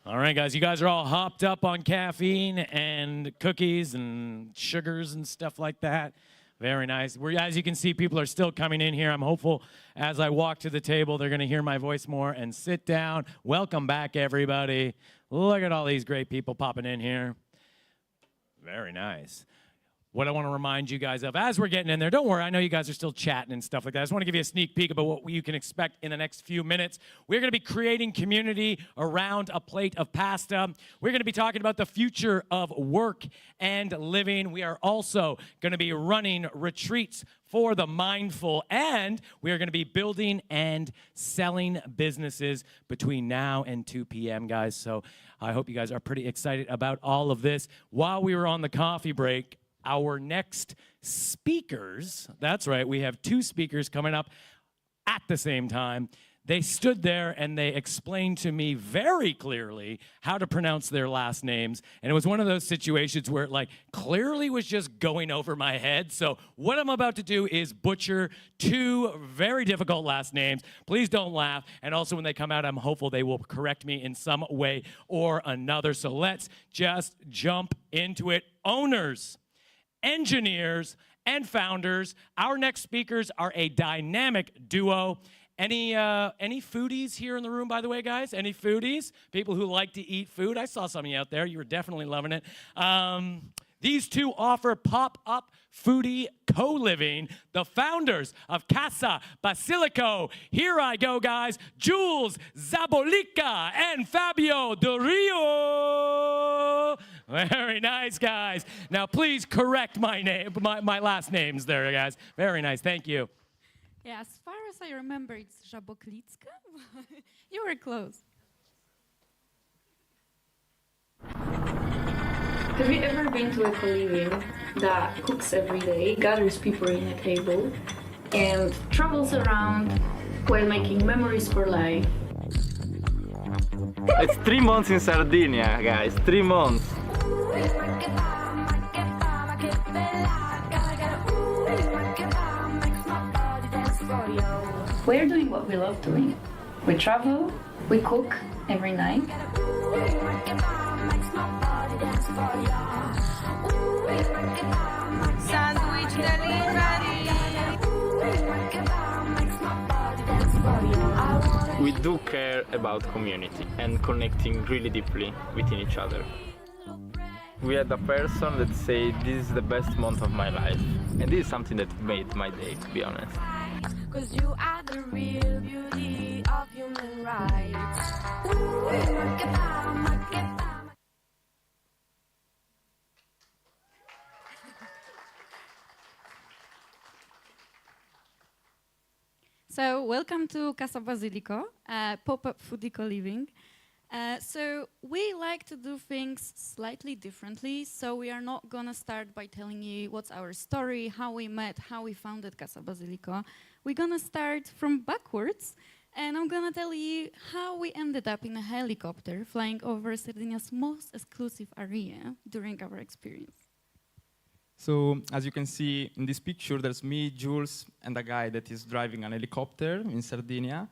All right, guys, you guys are all hopped up on caffeine and cookies and sugars and stuff like that. Very nice. As you can see, people are still coming in here. I'm hopeful as I walk to the table, they're going to hear my voice more and sit down. Welcome back, everybody. Look at all these great people popping in here. Very nice. What I want to remind you guys of as we're getting in there, don't worry, I know you guys are still chatting and stuff like that. I just want to give you a sneak peek about what you can expect in the next few minutes. We're going to be creating community around a plate of pasta. We're going to be talking about the future of work and living. We are also going to be running retreats for the mindful, and we are going to be building and selling businesses between now and 2 p.m., guys. So I hope you guys are pretty excited about all of this. While we were on the coffee break, our next speakers, that's right, we have 2 speakers coming up at the same time. They stood there and they explained to me very clearly how to pronounce their last names. And it was one of those situations where it like clearly was just going over my head. So what I'm about to do is butcher 2 very difficult last names. Please don't laugh. And also when they come out, I'm hopeful they will correct me in some way or another. So let's just jump into it. Owners, engineers, and founders. Our next speakers are a dynamic duo. Any foodies here in the room, by the way, guys? Any foodies? People who like to eat food? I saw some of you out there. You were definitely loving it. These 2 offer pop-up foodie co-living, the founders of Casa Basilico. Here I go, guys. Jules Zabolica and Fabio Del Rio. Very nice, guys. Now, please correct my name, my last names there, guys. Very nice. Thank you.
Yeah, as far as I remember, it's Żaboklitska. You were close.
Have you ever been to a co-living that cooks every day, gathers people in a table, and travels around while making memories for life?
It's 3 months in Sardinia, guys. 3 months.
We're doing what we love doing. We travel, we cook every night.
Sandwich delivery.
We do care about community and connecting really deeply within each other. We had a person that said, this is the best month of my life. And this is something that made my day, to be honest.
'Cause you are the real beauty of human rights.
So, welcome to Casa Basilico, pop-up foodie co-living. So we like to do things slightly differently, so we are not gonna start by telling you what's our story, how we met, how we founded Casa Basilico. We're gonna start from backwards, and I'm gonna tell you how we ended up in a helicopter flying over Sardinia's most exclusive area during our experience.
So, as you can see in this picture, there's me, Jules, and a guy that is driving an helicopter in Sardinia.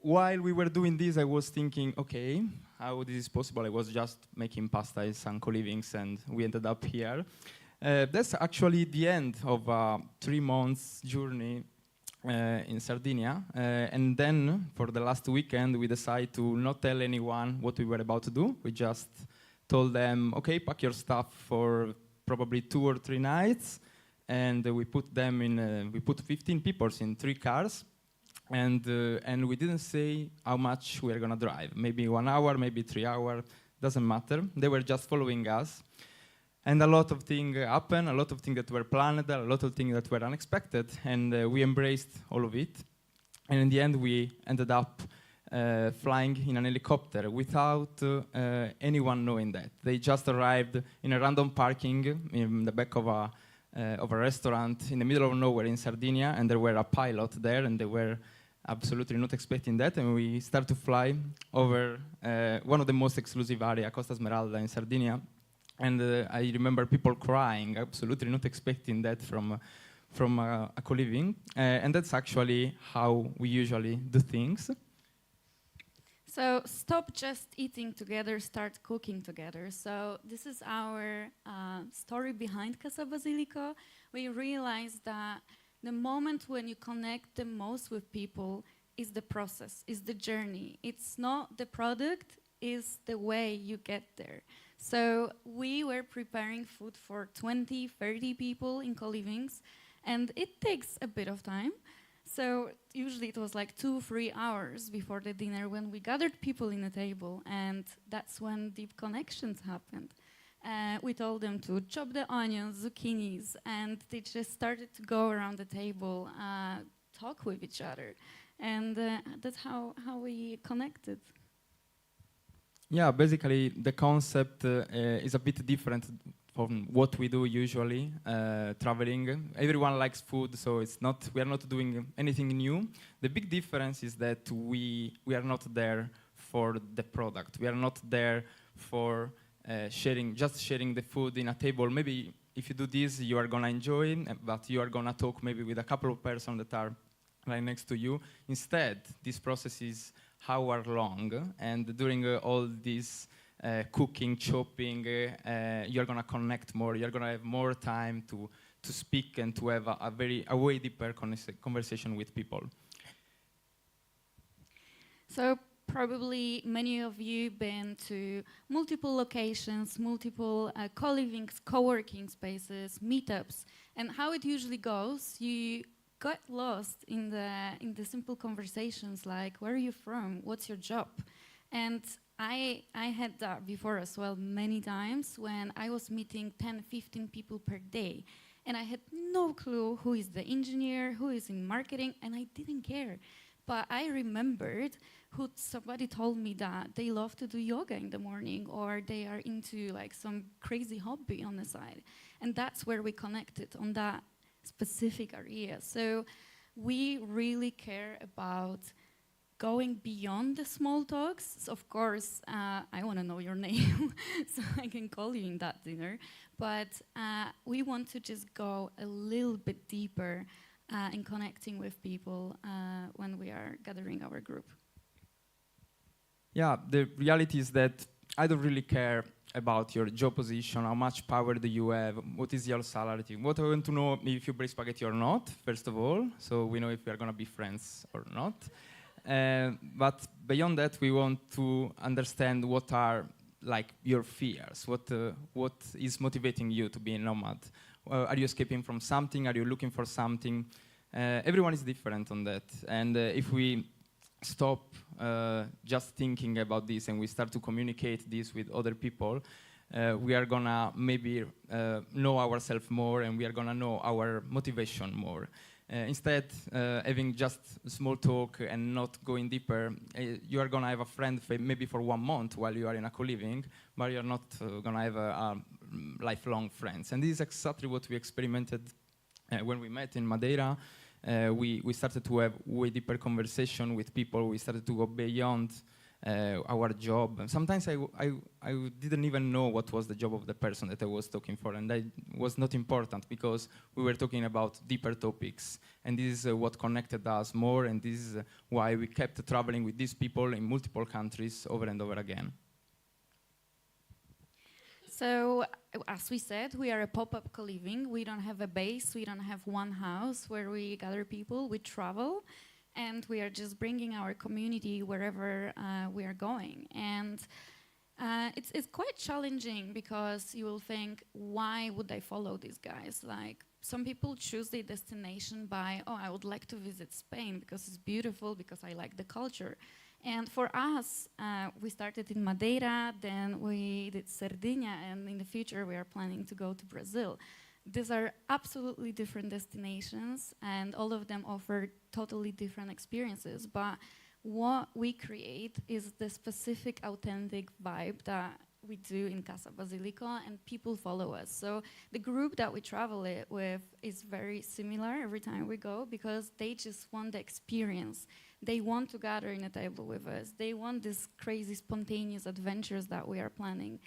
While we were doing this, I was thinking, okay, how this is possible? I was just making pasta in some co-livings, and we ended up here. That's actually the end of a 3 months journey in Sardinia. And then, for the last weekend, we decided to not tell anyone what we were about to do. We just told them, okay, pack your stuff for probably 2 or 3 nights. And we put them in, we put 15 people in 3 cars. And we didn't say how much we were gonna drive. Maybe 1 hour, maybe 3 hours, doesn't matter. They were just following us. And a lot of things happened, a lot of things that were planned, a lot of things that were unexpected. And we embraced all of it. And in the end, we ended up flying in an helicopter without anyone knowing that. They just arrived in a random parking in the back of a restaurant in the middle of nowhere in Sardinia, and there were a pilot there, and they were absolutely not expecting that, and we start to fly over one of the most exclusive area, Costa Smeralda in Sardinia. And I remember people crying, absolutely not expecting that from a co-living. And that's actually how we usually do things.
So stop just eating together, start cooking together. So this is our story behind Casa Basilico. We realized that the moment when you connect the most with people is the process, is the journey. It's not the product, it's the way you get there. So we were preparing food for 20, 30 people in co-livings, and it takes a bit of time. So usually it was like 2-3 hours before the dinner when we gathered people in a table, and that's when deep connections happened. We told them to chop the onions, zucchinis, and they just started to go around the table, talk with each other. And that's how we connected.
Yeah, basically the concept is a bit different from what we do usually, traveling. Everyone likes food, so we are not doing anything new. The big difference is that we are not there for the product. We are not there for just sharing the food in a table. Maybe if you do this, you are gonna enjoy it, but you are gonna talk maybe with a couple of persons that are right next to you. Instead, this process is hour long, and during all this cooking, chopping, you're gonna connect more. You're gonna have more time to speak and to have a way deeper conversation with people.
So probably many of you been to multiple locations, multiple co-living, co-working spaces, meetups, and how it usually goes, you got lost in the simple conversations like, where are you from? What's your job? And I had that before as well many times when I was meeting 10, 15 people per day. And I had no clue who is the engineer, who is in marketing, and I didn't care. But I remembered somebody told me that they love to do yoga in the morning, or they are into like some crazy hobby on the side. And that's where we connected on that specific area. So we really care about going beyond the small talks. So of course, I want to know your name so I can call you in that dinner. But we want to just go a little bit deeper in connecting with people when we are gathering our group.
Yeah, the reality is that I don't really care about your job position, how much power do you have, what is your salary. What I want to know if you bring spaghetti or not, first of all, so we know if we are going to be friends or not. But beyond that, we want to understand what are like your fears, what is motivating you to be a nomad. Are you escaping from something? Are you looking for something? Everyone is different on that. And if we stop just thinking about this and we start to communicate this with other people, we are gonna maybe know ourselves more, and we are gonna know our motivation more. Instead, having just small talk and not going deeper, you are gonna have a friend maybe for 1 month while you are in a co-living, but you're not gonna have a lifelong friends. And this is exactly what we experimented when we met in Madeira. We started to have way deeper conversation with people. We started to go beyond our job. Sometimes I didn't even know what was the job of the person that I was talking for, and that was not important because we were talking about deeper topics. And this is what connected us more, and this is why we kept traveling with these people in multiple countries over and over again.
So, as we said, we are a pop-up co-living. We don't have a base. We don't have one house where we gather people. We travel, and we are just bringing our community wherever we are going. And it's quite challenging because you will think, why would I follow these guys? Like, some people choose their destination by, oh, I would like to visit Spain because it's beautiful, because I like the culture. And for us, we started in Madeira, then we did Sardinia, and in the future we are planning to go to Brazil. These are absolutely different destinations, and all of them offer totally different experiences. But what we create is the specific, authentic vibe that we do in Casa Basilico, and people follow us. So the group that we travel with is very similar every time we go, because they just want the experience. They want to gather in a table with us. They want these crazy, spontaneous adventures that we are planning.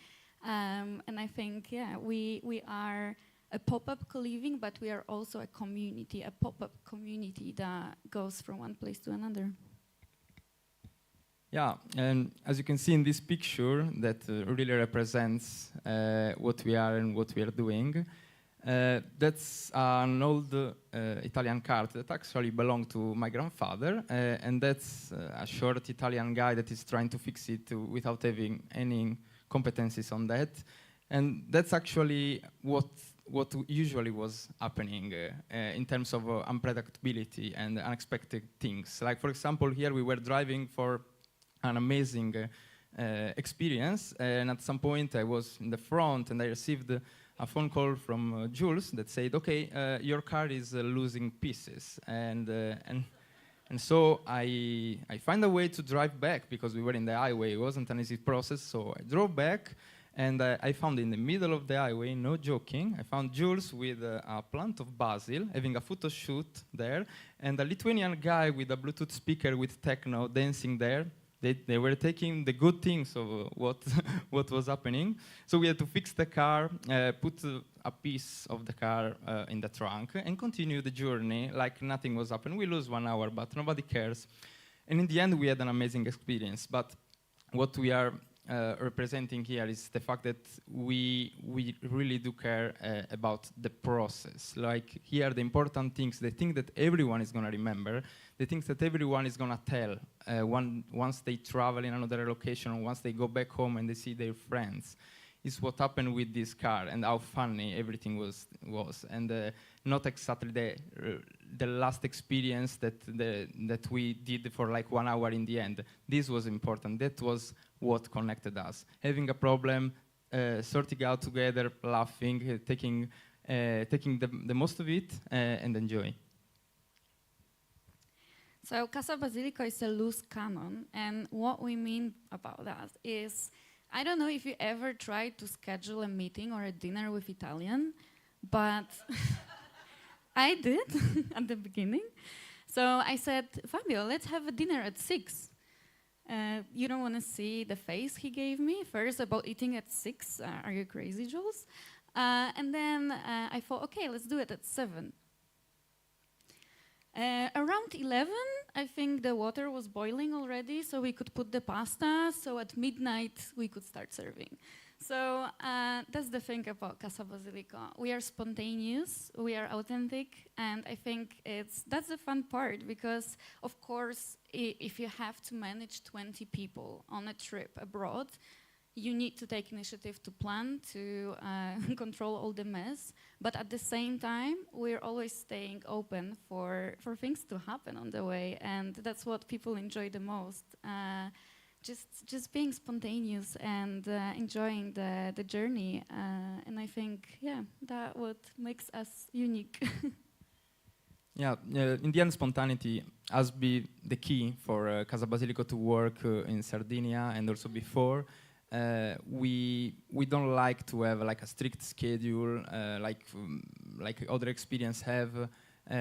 And I think, yeah, we are a pop-up co-living, but we are also a community, a pop-up community that goes from one place to another.
Yeah, and as you can see in this picture, that really represents what we are and what we are doing. That's an old Italian cart that actually belonged to my grandfather, and that's a short Italian guy that is trying to fix it without having any competencies on that. And that's actually what usually was happening in terms of unpredictability and unexpected things. Like, for example, here we were driving for an amazing experience, and at some point I was in the front and I received a phone call from Jules that said, okay, your car is losing pieces, and so I find a way to drive back, because we were in the highway. It wasn't an easy process, so I drove back, and I found in the middle of the highway, no joking, I found Jules with a plant of basil, having a photo shoot there, and a Lithuanian guy with a Bluetooth speaker with techno dancing there. They were taking the good things of what was happening. So we had to fix the car, put a piece of the car in the trunk, and continue the journey like nothing was happening. We lose 1 hour, but nobody cares. And in the end, we had an amazing experience. But what we are representing here is the fact that we really do care about the process. Like here, the important things, the thing that everyone is going to remember, the things that everyone is going to tell once they travel in another location, or once they go back home and they see their friends, is what happened with this car and how funny everything was. And not exactly the last experience that we did for like 1 hour in the end. This was important. That was what connected us. Having a problem, sorting out together, laughing, taking the most of it, and enjoy.
So Casa Basilico is a loose canon, and what we mean about that is, I don't know if you ever tried to schedule a meeting or a dinner with Italian, but I did at the beginning. So I said, Fabio, let's have a dinner at 6. You don't want to see the face he gave me first about eating at 6. Are you crazy, Jules? And then I thought, okay, let's do it at 7. Around 11, I think the water was boiling already, so we could put the pasta, so at midnight we could start serving. So that's the thing about Casa Basilico. We are spontaneous, we are authentic, and I think that's the fun part, because of course, if you have to manage 20 people on a trip abroad, you need to take initiative to plan, to control all the mess. But at the same time, we're always staying open for things to happen on the way. And that's what people enjoy the most. Just being spontaneous and enjoying the journey. And I think, yeah, that what makes us unique.
Yeah, in the end, spontaneity has been the key for Casa Basilico to work in Sardinia and also before. We don't like to have like a strict schedule like other experiences have,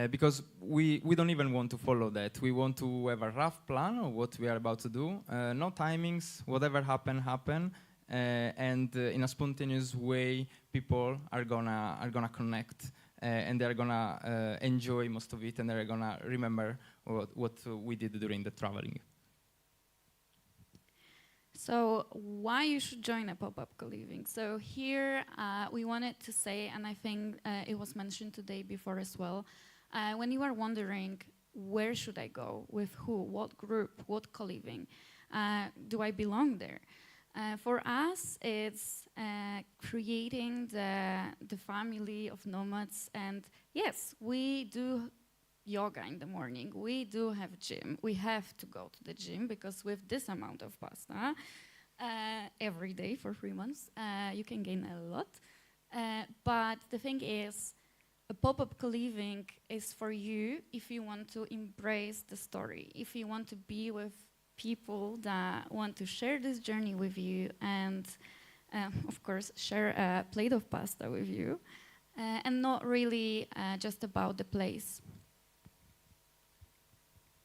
because we don't even want to follow that. We want to have a rough plan of what we are about to do, no timings, whatever happen, and in a spontaneous way, people are gonna connect, and they're gonna enjoy most of it, and they're gonna remember what we did during the traveling.
So why you should join a pop-up co-living? So here we wanted to say, and I think it was mentioned today before as well, when you are wondering, where should I go, with who, what group, what co-living, do I belong there? For us, it's creating the family of nomads, and yes, we do yoga in the morning, we do have gym, we have to go to the gym, because with this amount of pasta every day for 3 months, you can gain a lot. But the thing is, a pop-up co-living is for you if you want to embrace the story, if you want to be with people that want to share this journey with you, and of course, share a plate of pasta with you, and not really just about the place.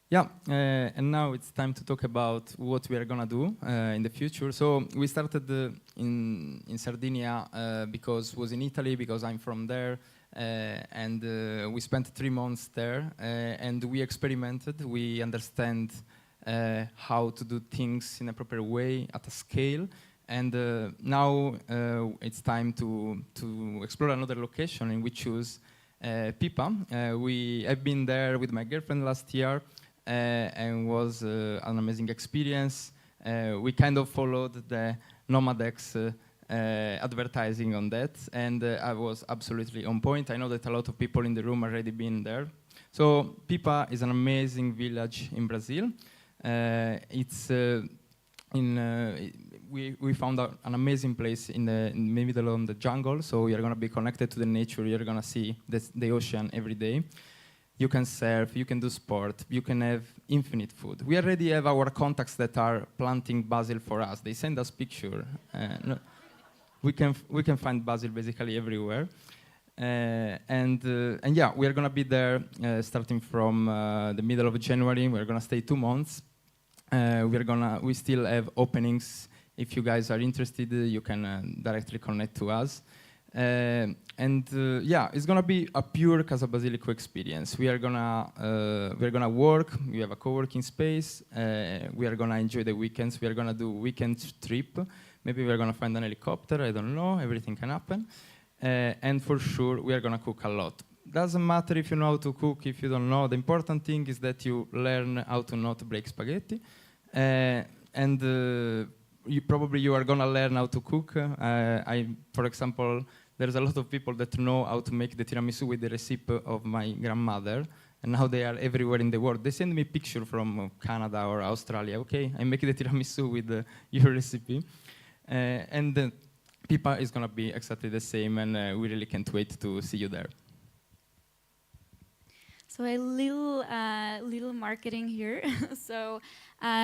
Yeah, and now it's time to talk about what we are gonna do in the future. So we started in Sardinia because it was in Italy, because I'm from there, and we spent 3 months there, and we experimented. We understand how to do things in a proper way at a scale, and now it's time to explore another location, and we choose Pipa. I've been there with my girlfriend last year. And was an amazing experience. We kind of followed the Nomad's advertising on that, and I was absolutely on point. I know that a lot of people in the room already been there. So Pipa is an amazing village in Brazil. We found an amazing place in the middle of the jungle, so you're gonna be connected to the nature. You're gonna see the ocean every day. You can surf, you can do sport, you can have infinite food. We already have our contacts that are planting basil for us. They send us picture. We can find basil basically everywhere. And yeah, we are gonna be there starting from the middle of January. We're gonna stay 2 months. We still have openings. If you guys are interested, you can directly connect to us. Yeah, it's gonna be a pure Casa Basilico experience. We're gonna work. We have a co-working space. We are gonna enjoy the weekends. We are gonna do weekend trip. Maybe we're gonna find an helicopter. I don't know. Everything can happen. And for sure, we are gonna cook a lot. Doesn't matter if you know how to cook, if you don't know. The important thing is that you learn how to not break spaghetti. You are gonna learn how to cook. For example, there's a lot of people that know how to make the tiramisu with the recipe of my grandmother, and now they are everywhere in the world. They send me picture from Canada or Australia. Okay, I make the tiramisu with your recipe, and Pipa is gonna be exactly the same, and we really can't wait to see you there.
So a little marketing here. So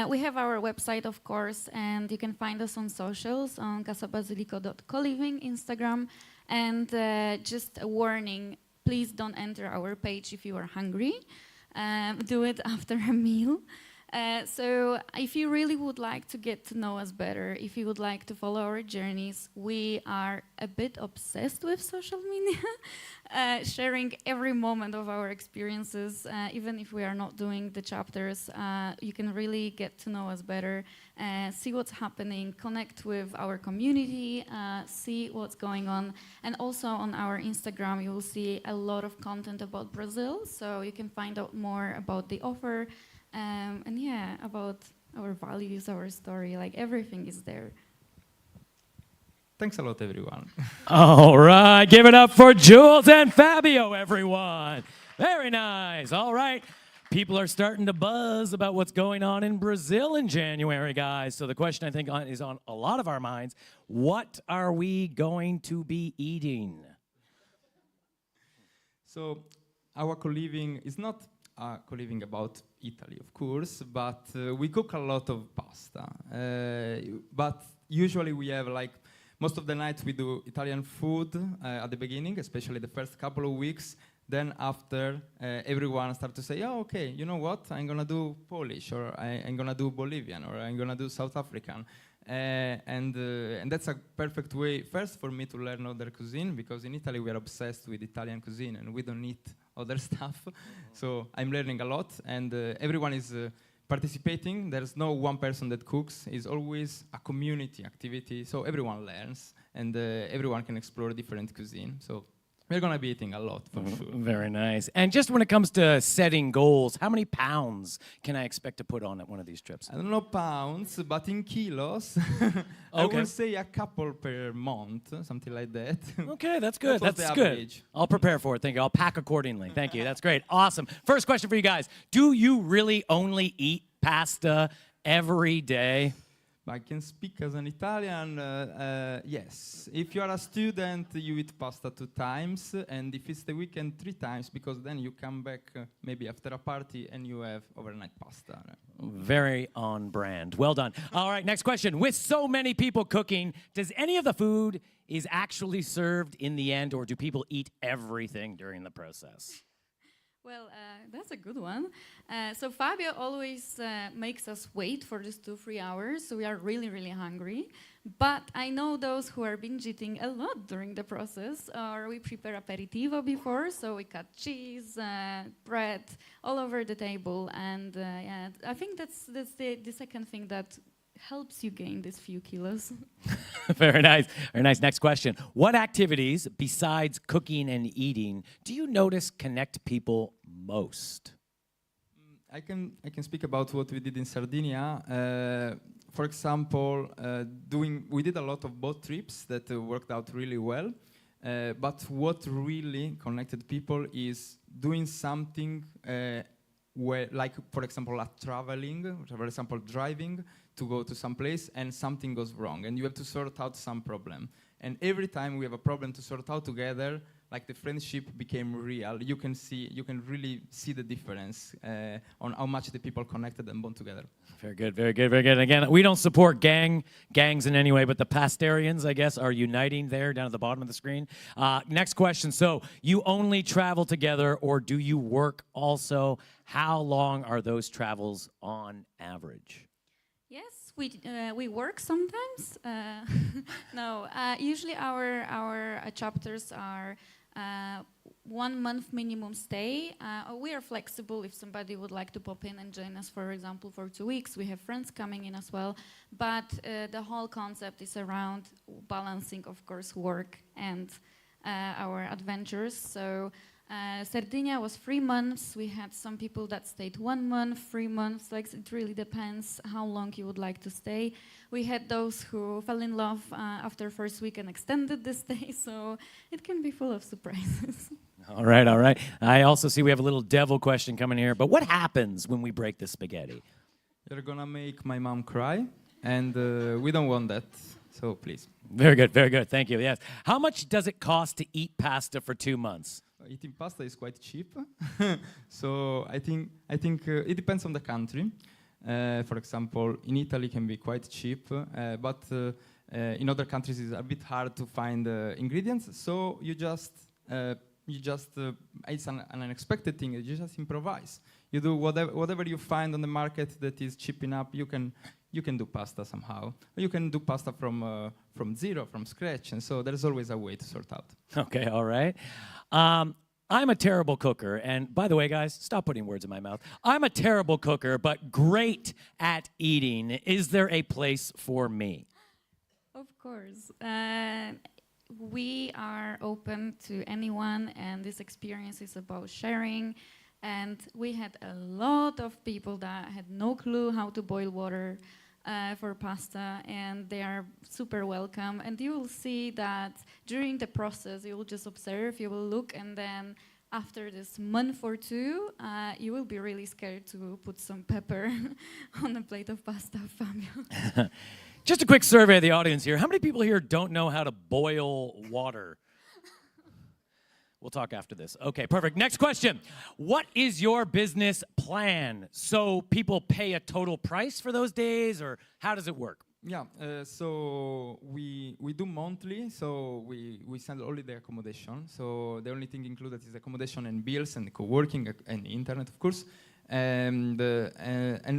we have our website, of course, and you can find us on socials on casabasilico.coliving, Instagram. And just a warning, please don't enter our page if you are hungry. Do it after a meal. So if you really would like to get to know us better, if you would like to follow our journeys, we are a bit obsessed with social media, sharing every moment of our experiences. Even if we are not doing the chapters, you can really get to know us better, see what's happening, connect with our community, see what's going on. And also on our Instagram, you will see a lot of content about Brazil, so you can find out more about the offer. And yeah, about our values, our story, like everything is there.
Thanks a lot, everyone.
All right, give it up for Jules and Fabio, everyone. Very nice. All right. People are starting to buzz about what's going on in Brazil in January, guys. So the question I think is on a lot of our minds, what are we going to be eating?
So our co-living is not co-living about Italy, of course, but we cook a lot of pasta. But usually we have most of the night we do Italian food at the beginning, especially the first couple of weeks. Then after, everyone starts to say, oh, okay, you know what? I'm going to do Polish, or I'm going to do Bolivian, or I'm going to do South African. And that's a perfect way, first, for me to learn other cuisine, because in Italy we are obsessed with Italian cuisine, and we don't eat other stuff. So I'm learning a lot, and everyone is participating. There's no one person that cooks. It's always a community activity, so everyone learns, and everyone can explore different cuisine. So we're going to be eating a lot, for sure.
Very nice. And just when it comes to setting goals, how many pounds can I expect to put on at one of these trips?
I don't know pounds, but in kilos, I would say a couple per month, something like that.
Okay, that's good. That's good.
Average.
I'll prepare for it. Thank you. I'll pack accordingly. Thank you. That's great. Awesome. First question for you guys. Do you really only eat pasta every day?
I can speak as an Italian, yes. If you are a student, you eat pasta 2 times, and if it's the weekend, 3 times, because then you come back maybe after a party and you have overnight pasta.
Very on brand. Well done. All right, next question. With so many people cooking, does any of the food is actually served in the end, or do people eat everything during the process?
Well, that's a good one. So Fabio always makes us wait for just 2-3 hours, so we are really, really hungry. But I know those who are binge eating a lot during the process, or we prepare aperitivo before, so we cut cheese, bread, all over the table. And yeah, I think that's the second thing that helps you gain these few kilos.
Very nice. Very nice. Next question. What activities, besides cooking and eating, do you notice connect people most?
I can speak about what we did in Sardinia. For example, we did a lot of boat trips that worked out really well. But what really connected people is doing something where, like, for example, for example, driving to go to some place and something goes wrong and you have to sort out some problem. And every time we have a problem to sort out together, like the friendship became real. You can really see the difference on how much the people connected and bond together.
Very good, very good, very good. Again, we don't support gangs in any way, but the Pastarians, I guess, are uniting there down at the bottom of the screen. Next question. So you only travel together or do you work also? How long are those travels on average?
Yes, we work sometimes. No, usually our chapters are 1 month minimum stay. We are flexible if somebody would like to pop in and join us, for example, for 2 weeks. We have friends coming in as well. But the whole concept is around balancing, of course, work and our adventures. So Sardinia was 3 months. We had some people that stayed 1 month, 3 months. Like, it really depends how long you would like to stay. We had those who fell in love after first week and extended the stay. So it can be full of surprises.
All right, all right. I also see we have a little devil question coming here. But what happens when we break the spaghetti?
You're gonna make my mom cry, and we don't want that. So please.
Very good, very good. Thank you. Yes. How much does it cost to eat pasta for 2 months?
Eating pasta is quite cheap, so I think it depends on the country. For example, in Italy can be quite cheap, but in other countries it's a bit hard to find ingredients. So you just it's an unexpected thing. You just improvise. You do whatever you find on the market that is cheap enough. You can do pasta somehow. You can do pasta from zero, from scratch, and so there's always a way to sort out.
Okay, all right. I'm a terrible cooker, and by the way, guys, stop putting words in my mouth. I'm a terrible cooker, but great at eating. Is there a place for me?
Of course. We are open to anyone, and this experience is about sharing. And we had a lot of people that had no clue how to boil water for pasta, and they are super welcome. And you will see that during the process, you will just observe, you will look, and then after this month or 2, you will be really scared to put some pepper on a plate of pasta, Fabio.
Just a quick survey of the audience here. How many people here don't know how to boil water? We'll talk after this. Okay, perfect. Next question. What is your business plan? So people pay a total price for those days, or how does it work?
Yeah, so we do monthly, so we send only the accommodation. So the only thing included is accommodation and bills and co-working and internet, of course. And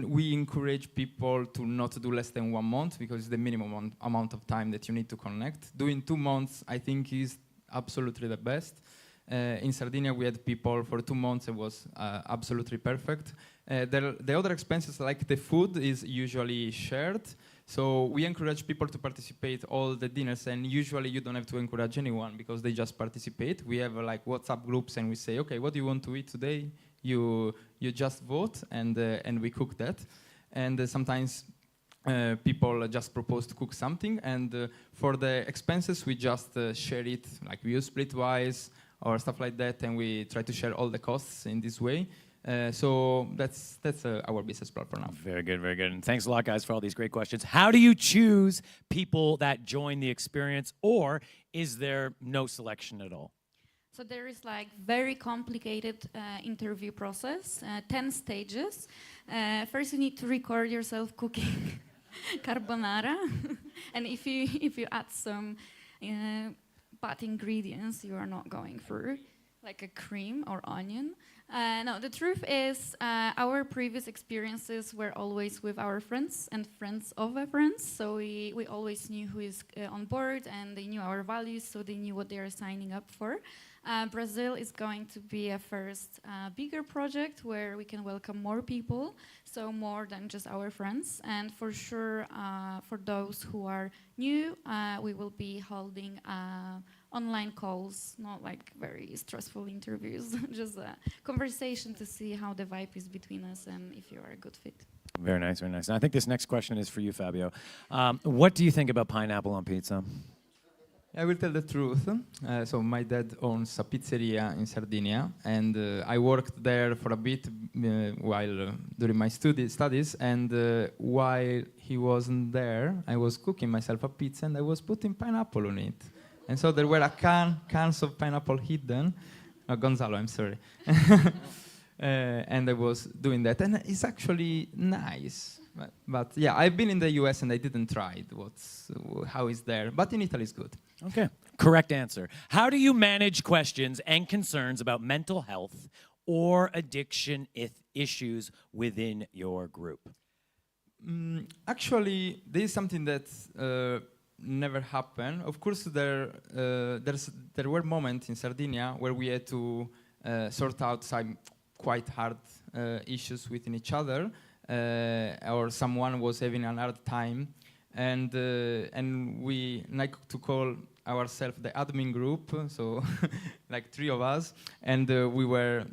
we encourage people to not do less than 1 month because it's the minimum amount of time that you need to connect. Doing 2 months, I think, is absolutely the best. In Sardinia, we had people for 2 months. It was absolutely perfect. The other expenses, like the food, is usually shared. So we encourage people to participate all the dinners, and usually you don't have to encourage anyone because they just participate. We have like WhatsApp groups, and we say, okay, what do you want to eat today? You just vote, and we cook that. And sometimes people just propose to cook something, and for the expenses, we just share it, like we use Splitwise or stuff like that, and we try to share all the costs in this way. So that's our business plan for now.
Very good, very good. And thanks a lot, guys, for all these great questions. How do you choose people that join the experience, or is there no selection at all?
So there is like very complicated interview process, 10 stages. First you need to record yourself cooking carbonara. And if you add some bad ingredients, you are not going through, like a cream or onion. No, the truth is our previous experiences were always with our friends and friends of our friends. So we always knew who is on board, and they knew our values, so they knew what they are signing up for. Brazil is going to be a first bigger project where we can welcome more people, so more than just our friends. And for sure, for those who are new, we will be holding online calls, not like very stressful interviews, just a conversation to see how the vibe is between us and if you are a good fit.
Very nice, very nice. And I think this next question is for you, Fabio. What do you think about pineapple on pizza?
I will tell the truth. So my dad owns a pizzeria in Sardinia, and I worked there for a bit while during my studies. And while he wasn't there, I was cooking myself a pizza, and I was putting pineapple on it. And so there were cans of pineapple hidden. Gonzalo, I'm sorry. And I was doing that, and it's actually nice. But yeah, I've been in the US and I didn't try it. How is there? But in Italy, it's good.
Okay, correct answer. How do you manage questions and concerns about mental health or addiction issues within your group?
Actually, this is something that never happened. Of course, there were moments in Sardinia where we had to sort out some quite hard issues within each other, or someone was having a hard time, and we like to call ourselves the admin group, so like 3 of us, and we were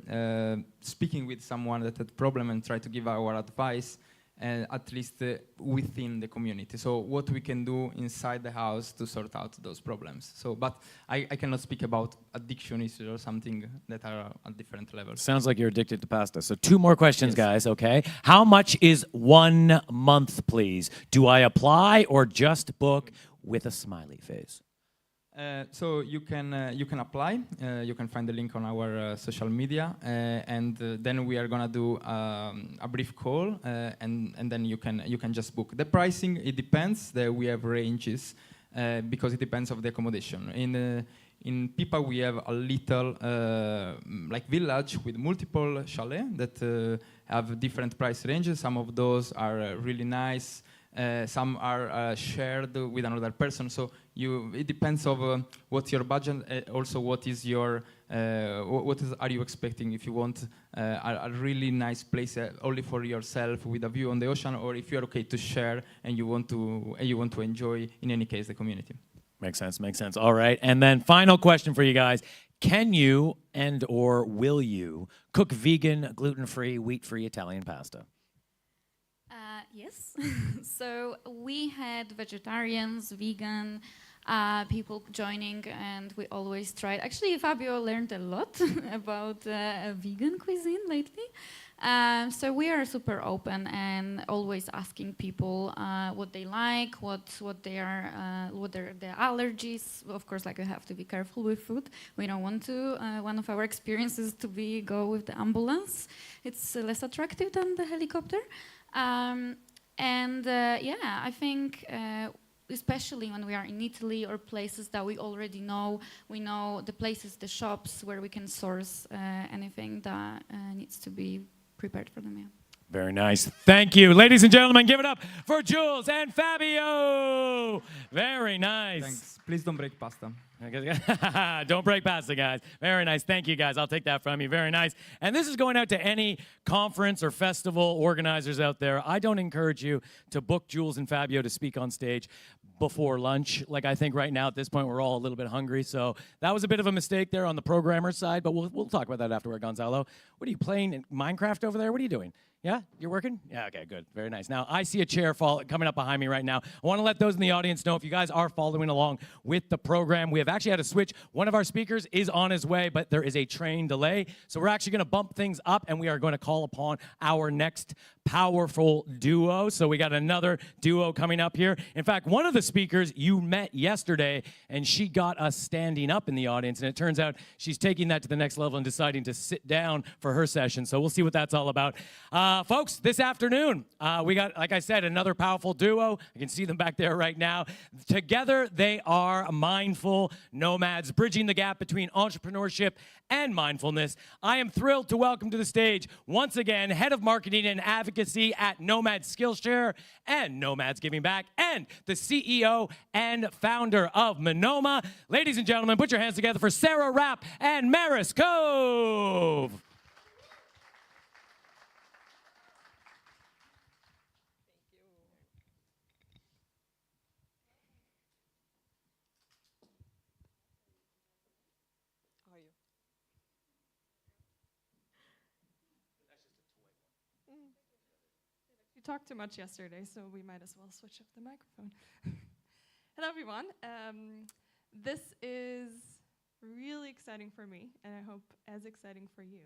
speaking with someone that had problem and try to give our advice, at least within the community. So what we can do inside the house to sort out those problems. So, but I cannot speak about addiction issues or something that are at different levels.
Sounds like you're addicted to pasta. So 2 more questions,
Yes.
guys, okay? How much is 1 month, please? Do I apply or just book with a smiley face?
So you can apply. You can find the link on our social media, and then we are gonna do a brief call, and then you can just book. The pricing, it depends. We have ranges because it depends of the accommodation. In Pipa we have a little like village with multiple chalets that have different price ranges. Some of those are really nice. Some are shared with another person, so it depends of what's your budget, also what is your are you expecting. If you want a really nice place only for yourself with a view on the ocean, or if you're okay to share and you want to enjoy in any case the community.
Makes sense, makes sense. All right, and then final question for you guys. Can you and or will you cook vegan, gluten-free, wheat-free Italian pasta?
Yes. So we had vegetarians, vegan people joining, and we always tried. Actually, Fabio learned a lot about vegan cuisine lately. So we are super open and always asking people what they like, what are their allergies. Of course, like, we have to be careful with food. We don't want to. One of our experiences to go with the ambulance. It's less attractive than the helicopter. Yeah, I think especially when we are in Italy or places that we already know, we know the places, the shops where we can source anything that needs to be prepared for the meal.
Very nice. Thank you. Ladies and gentlemen, give it up for Jules and Fabio. Very nice.
Thanks. Please don't break pasta.
Don't break pasta, guys. Very nice. Thank you, guys. I'll take that from you. Very nice. And this is going out to any conference or festival organizers out there. I don't encourage you to book Jules and Fabio to speak on stage before lunch. Like, I think right now at this point we're all a little bit hungry. So that was a bit of a mistake there on the programmer side, but we'll talk about that afterward, Gonzalo. What are you playing in Minecraft over there? What are you doing? Yeah, you're working? Yeah, okay, good. Very nice. Now, I see a chair coming up behind me right now. I want to let those in the audience know if you guys are following along with the program, we have actually had to switch. One of our speakers is on his way, but there is a train delay. So we're actually going to bump things up, and we are going to call upon our next powerful duo. So we got another duo coming up here. In fact, one of the speakers you met yesterday, and she got us standing up in the audience, and it turns out she's taking that to the next level and deciding to sit down for her session. So we'll see what that's all about. Folks, this afternoon, we got, like I said, another powerful duo. I can see them back there right now. Together, they are mindful nomads, bridging the gap between entrepreneurship and mindfulness. I am thrilled to welcome to the stage, once again, Head of Marketing and Advocacy at Nomad Skillshare and Nomads Giving Back, and the CEO and founder of Monoma. Ladies and gentlemen, put your hands together for Sarah Rapp and Maris Cove.
You talked too much yesterday, so we might as well switch up the microphone. Hello, everyone. This is really exciting for me, and I hope as exciting for you,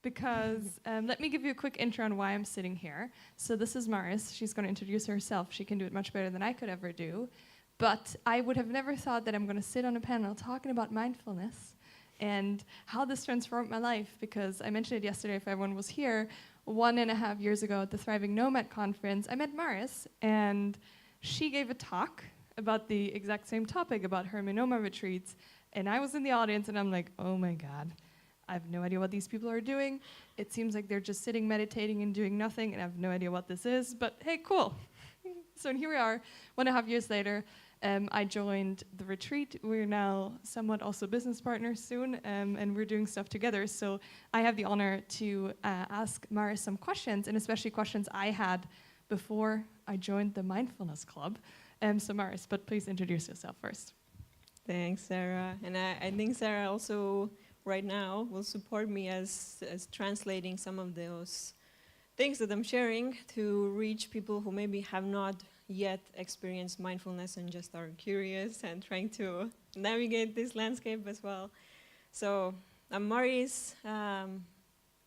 because let me give you a quick intro on why I'm sitting here. So this is Maris. She's going to introduce herself. She can do it much better than I could ever do. But I would have never thought that I'm going to sit on a panel talking about mindfulness and how this transformed my life, because I mentioned it yesterday if everyone was here. 1.5 years ago at the Thriving Nomad conference, I met Maris, and she gave a talk about the exact same topic, about her Monoma retreats, and I was in the audience, and I'm like, oh my God, I have no idea what these people are doing. It seems like they're just sitting, meditating, and doing nothing, and I have no idea what this is, but hey, cool. So here we are, 1.5 years later. I joined the retreat. We're now somewhat also business partners soon, and we're doing stuff together. So I have the honor to ask Maris some questions, and especially questions I had before I joined the Mindfulness Club. So Maris, but please introduce yourself first.
Thanks, Sarah. And I think Sarah also right now will support me as translating some of those things that I'm sharing to reach people who maybe have not yet experienced mindfulness and just are curious and trying to navigate this landscape as well. So I'm Maris,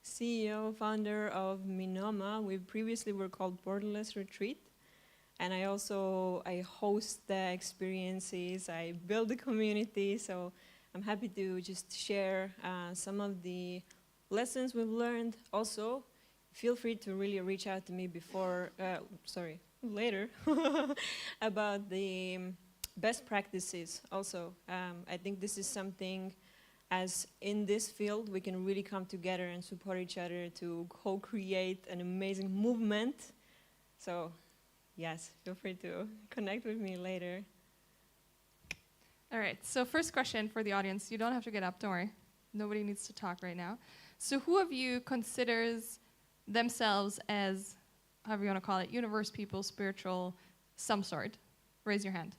CEO, founder of Monoma. We previously were called Borderless Retreat. And I host the experiences, I build the community, so I'm happy to just share some of the lessons we've learned. Also, feel free to really reach out to me later about the best practices also. I think this is something, as in this field, we can really come together and support each other to co-create an amazing movement. So yes, feel free to connect with me later.
All right, so first question for the audience. You don't have to get up, don't worry. Nobody needs to talk right now. So who of you considers themselves as, however you want to call it, universe people, spiritual, some sort? Raise your hand.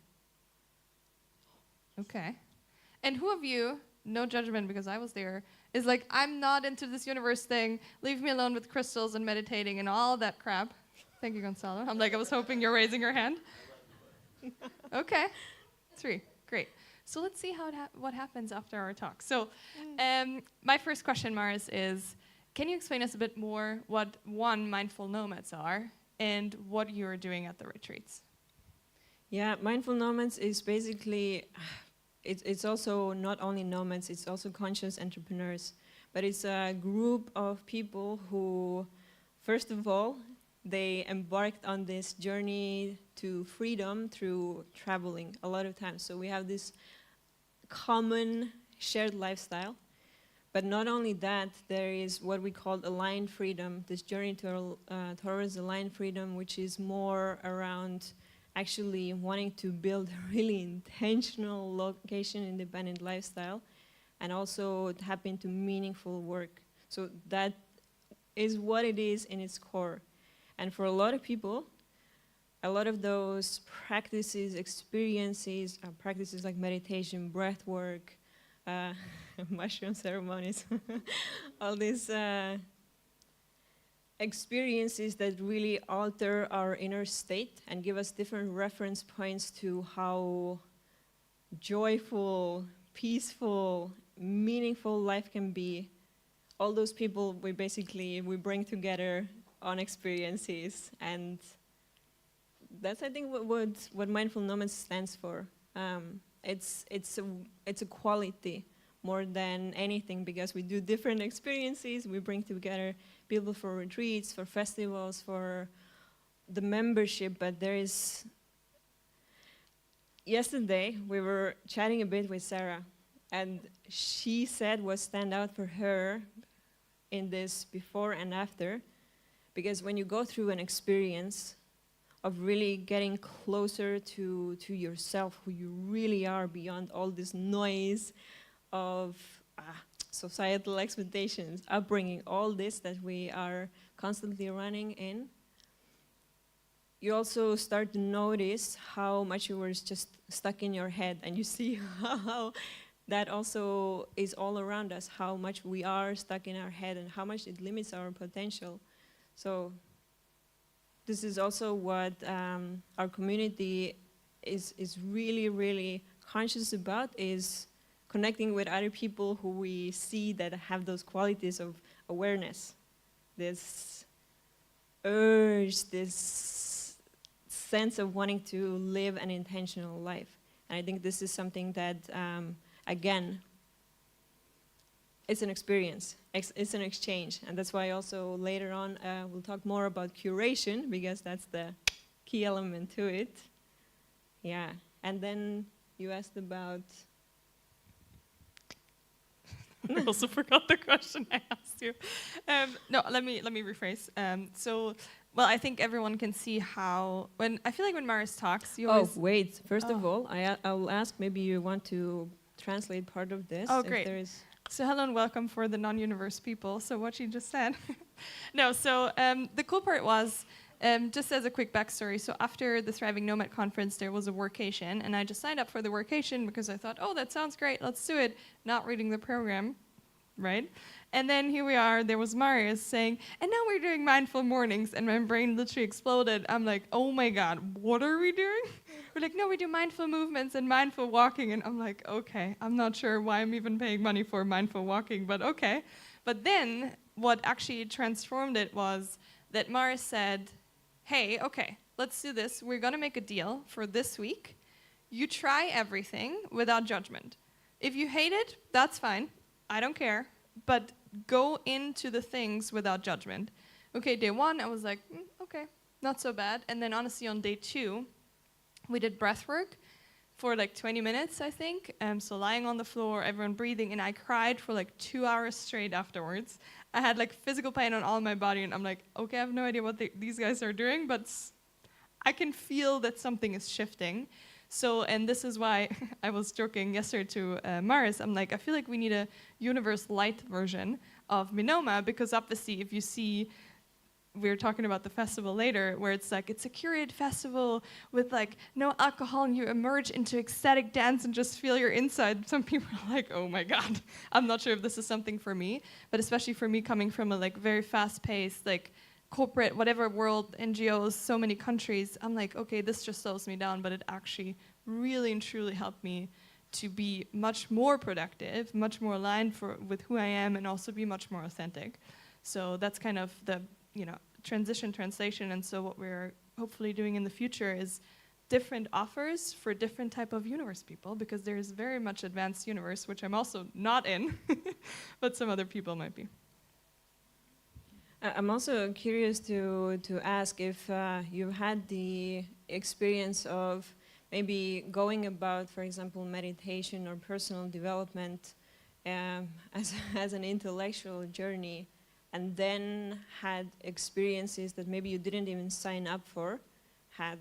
Okay. And who of you, no judgment because I was there, is like, I'm not into this universe thing, leave me alone with crystals and meditating and all that crap? Thank you, Gonzalo. I was hoping you're raising your hand. Okay. 3. Great. So let's see what happens after our talk. So my first question, Maris, is, can you explain us a bit more what mindful nomads are and what you're doing at the retreats?
Yeah, mindful nomads is basically, it's also not only nomads, it's also conscious entrepreneurs. But it's a group of people who, first of all, they embarked on this journey to freedom through traveling a lot of times. So we have this common shared lifestyle. But not only that, there is what we call aligned freedom, this journey towards aligned freedom, which is more around actually wanting to build a really intentional location-independent lifestyle and also tap into meaningful work. So that is what it is in its core. And for a lot of people, a lot of those practices, experiences, practices like meditation, breath work, mushroom ceremonies, all these experiences that really alter our inner state and give us different reference points to how joyful, peaceful, meaningful life can be. All those people we bring together on experiences, and that's, I think, what Mindful Nomads stands for. It's a quality more than anything, because we do different experiences. We bring together people for retreats, for festivals, for the membership, but there is... Yesterday, we were chatting a bit with Sarah, and she said what stand out for her in this before and after, because when you go through an experience of really getting closer to yourself, who you really are, beyond all this noise of societal expectations, upbringing, all this that we are constantly running in, you also start to notice how much you were just stuck in your head, and you see how that also is all around us, how much we are stuck in our head and how much it limits our potential. So this is also what our community is really, really conscious about, is connecting with other people who we see that have those qualities of awareness, this urge, this sense of wanting to live an intentional life. And I think this is something that, again, it's an experience, it's an exchange. And that's why also later on we'll talk more about curation, because that's the key element to it. Yeah, and then you asked about...
I also forgot the question I asked you. No, let me rephrase. Well, I think everyone can see how, I feel like when Maris talks, you always...
Oh, wait. First of all, I'll ask, maybe you want to translate part of this.
Oh, great. So hello and welcome for the non-universe people. So what she just said. No, so the cool part was, just as a quick backstory, so after the Thriving Nomad conference, there was a workation, and I just signed up for the workation because I thought, oh, that sounds great, let's do it, not reading the program, right? And then here we are, there was Marius saying, and now we're doing mindful mornings, and my brain literally exploded. I'm like, oh my God, what are we doing? We're like, no, we do mindful movements and mindful walking, and I'm like, okay, I'm not sure why I'm even paying money for mindful walking, but okay. But then what actually transformed it was that Marius said, hey, okay, let's do this. We're gonna make a deal for this week. You try everything without judgment. If you hate it, that's fine. I don't care. But go into the things without judgment. Okay, day one, I was like, okay, not so bad. And then honestly, on day two, we did breath work for like 20 minutes, I think. So lying on the floor, everyone breathing, and I cried for like 2 hours straight afterwards. I had like physical pain on all my body, and I'm like, okay, I have no idea what these guys are doing, but I can feel that something is shifting. So, and this is why I was joking yesterday to Maris, I'm like, I feel like we need a universe light version of Minoma, because obviously if you see, we're talking about the festival later, where it's like, it's a curated festival with like no alcohol, and you emerge into ecstatic dance and just feel your inside. Some people are like, oh my God, I'm not sure if this is something for me, but especially for me coming from a like very fast-paced, like corporate, whatever world, NGOs, so many countries, I'm like, okay, this just slows me down, but it actually really and truly helped me to be much more productive, much more aligned with who I am, and also be much more authentic. So that's kind of the translation. And so what we're hopefully doing in the future is different offers for different type of universe people, because there is very much advanced universe, which I'm also not in, but some other people might be.
I'm also curious to ask if you've had the experience of maybe going about, for example, meditation or personal development as an intellectual journey, and then had experiences that maybe you didn't even sign up for, had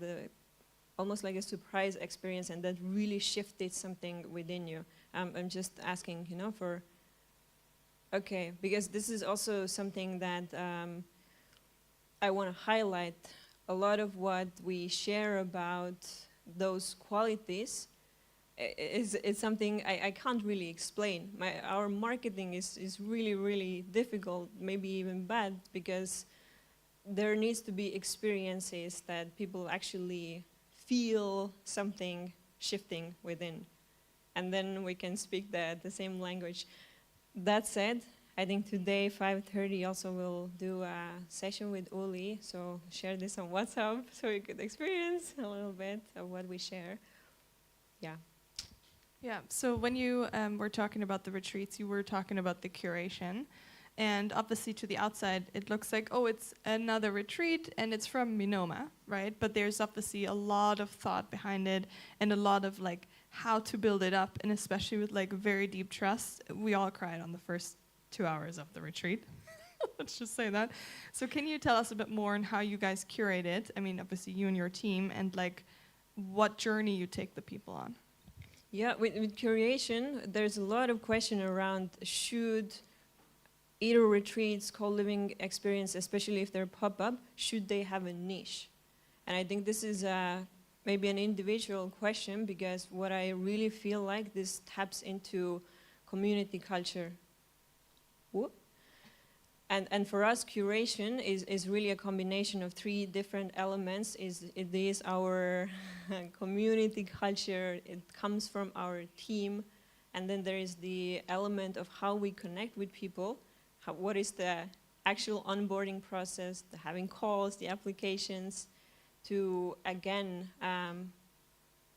almost like a surprise experience, and that really shifted something within you. I'm just asking, for... Okay, because this is also something that I want to highlight. A lot of what we share about those qualities is something I can't really explain. Our marketing is really, really difficult, maybe even bad, because there needs to be experiences that people actually feel something shifting within. And then we can speak the same language. That said, I think today, 5:30, also we'll do a session with Uli, so share this on WhatsApp so you could experience a little bit of what we share. Yeah.
Yeah, so when you were talking about the retreats, you were talking about the curation. And obviously to the outside, it looks like, oh, it's another retreat and it's from Minoma, right? But there's obviously a lot of thought behind it and a lot of like how to build it up, and especially with like very deep trust. We all cried on the first 2 hours of the retreat. Let's just say that. So can you tell us a bit more on how you guys curate it? I mean, obviously you and your team, and like what journey you take the people on.
Yeah, with curation, there's a lot of question around should either retreats, co-living experience, especially if they're pop-up, should they have a niche? And I think this is maybe an individual question, because what I really feel like this taps into community culture. Whoop. And for us, curation is really a combination of 3 different elements. It is our community culture, it comes from our team, and then there is the element of how we connect with people. What is the actual onboarding process, the having calls, the applications, to again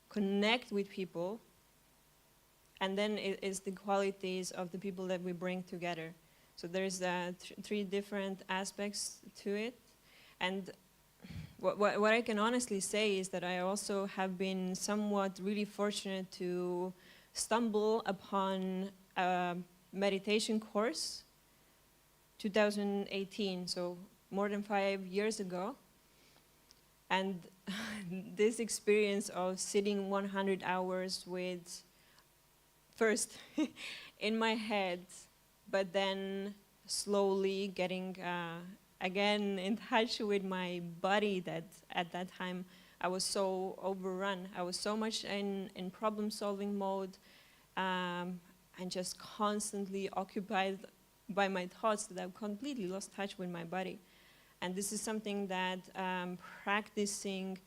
connect with people. And then it is the qualities of the people that we bring together. So there's 3 different aspects to it. And what I can honestly say is that I also have been somewhat really fortunate to stumble upon a meditation course 2018, so more than 5 years ago. And this experience of sitting 100 hours with, first in my head, but then slowly getting again in touch with my body, that at that time I was so overrun. I was so much in problem-solving mode and just constantly occupied by my thoughts that I've completely lost touch with my body. And this is something that practicing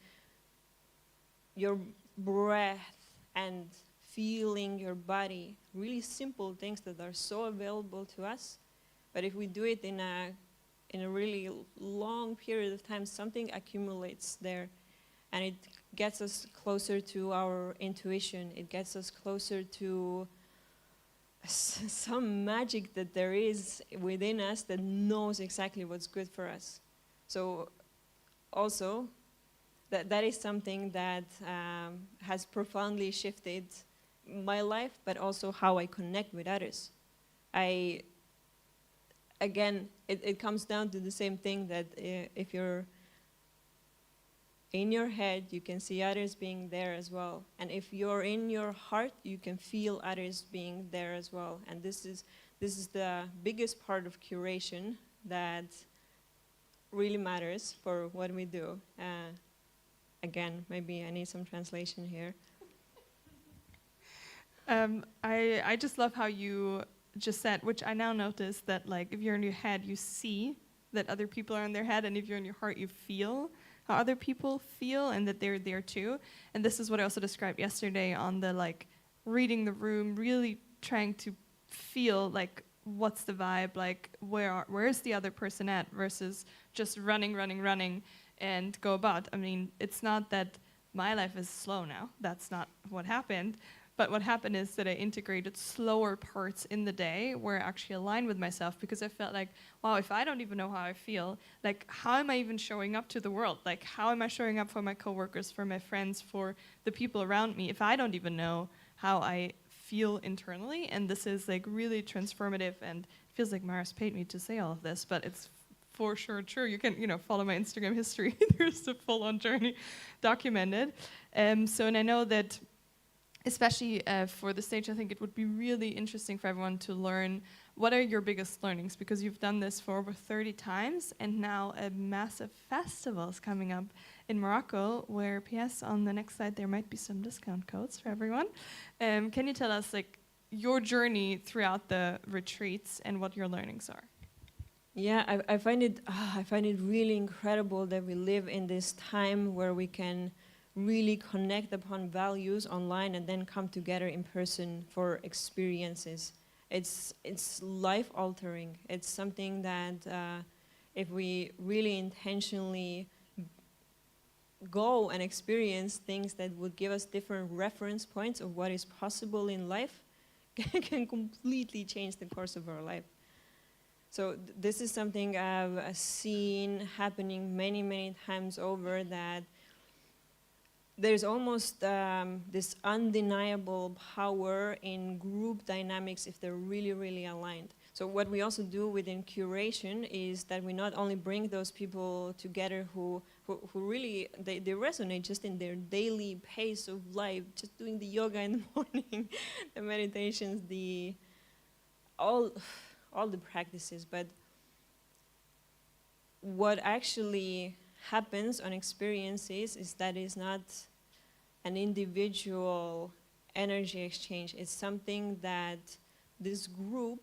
your breath and feeling your body, really simple things that are so available to us. But if we do it in a really long period of time, something accumulates there. And it gets us closer to our intuition. It gets us closer to some magic that there is within us that knows exactly what's good for us. So also, that is something that has profoundly shifted my life, but also how I connect with others. Again, it comes down to the same thing, that if you're in your head, you can see others being there as well. And if you're in your heart, you can feel others being there as well. And this is the biggest part of curation that really matters for what we do. Again, maybe I need some translation here.
I just love how you just said, which I now notice, that like if you're in your head, you see that other people are in their head, and if you're in your heart, you feel how other people feel and that they're there too. And this is what I also described yesterday on the like reading the room, really trying to feel like what's the vibe, like where's the other person at, versus just running and go about. I mean, it's not that my life is slow now. That's not what happened. But what happened is that I integrated slower parts in the day where I actually aligned with myself, because I felt like, wow, if I don't even know how I feel, like how am I even showing up to the world? Like how am I showing up for my coworkers, for my friends, for the people around me, if I don't even know how I feel internally? And this is like really transformative, and it feels like Maris paid me to say all of this, but it's for sure true. You can, follow my Instagram history. There's a full-on journey documented. And I know that especially for the stage, I think it would be really interesting for everyone to learn what are your biggest learnings, because you've done this for over 30 times, and now a massive festival is coming up in Morocco, where, P.S., on the next slide, there might be some discount codes for everyone. Can you tell us like your journey throughout the retreats and what your learnings are?
Yeah, I find it really incredible that we live in this time where we can really connect upon values online and then come together in person for experiences. It's life altering. It's something that if we really intentionally go and experience things that would give us different reference points of what is possible in life, can completely change the course of our life. So this is something I've seen happening many, many times over, that there's almost this undeniable power in group dynamics if they're really, really aligned. So what we also do within curation is that we not only bring those people together who really, they resonate just in their daily pace of life, just doing the yoga in the morning, the meditations, all the practices, but what actually happens on experiences is that it's not an individual energy exchange. It's something that this group,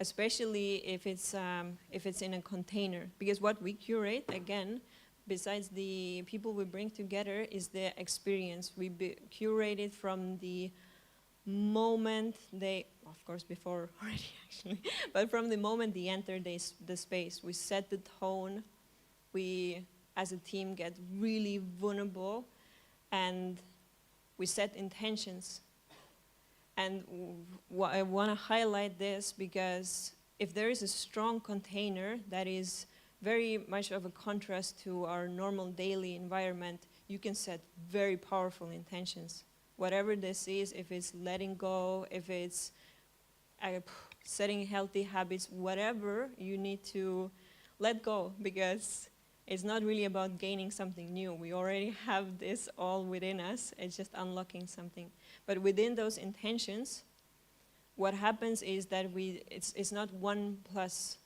especially if it's in a container, because what we curate, again, besides the people we bring together, is the experience. We curate it from the moment they, of course before already actually, but from the moment they enter the space, we set the tone, we as a team get really vulnerable, and we set intentions. And I want to highlight this because if there is a strong container that is very much of a contrast to our normal daily environment, you can set very powerful intentions. Whatever this is, if it's letting go, if it's setting healthy habits, whatever, you need to let go, because it's not really about gaining something new. We already have this all within us. It's just unlocking something. But within those intentions, what happens is that it's not 1 +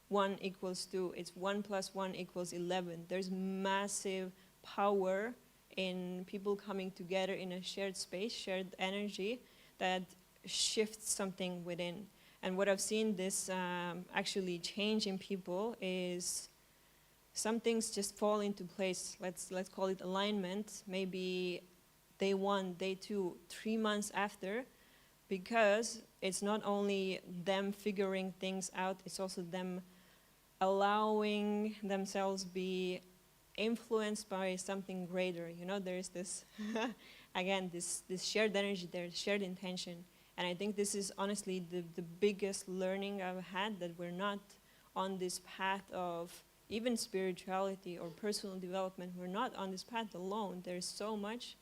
1 = 2. It's 1 + 1 = 11. There's massive power in people coming together in a shared space, shared energy, that shifts something within. And what I've seen this actually change in people is some things just fall into place. Let's call it alignment, maybe day 1, day 2, 3 months after, because it's not only them figuring things out, it's also them allowing themselves be influenced by something greater. You know, there's this, again, this shared energy, there's shared intention. And I think this is honestly the biggest learning I've had, that we're not on this path of even spirituality or personal development. We're not on this path alone. There's so much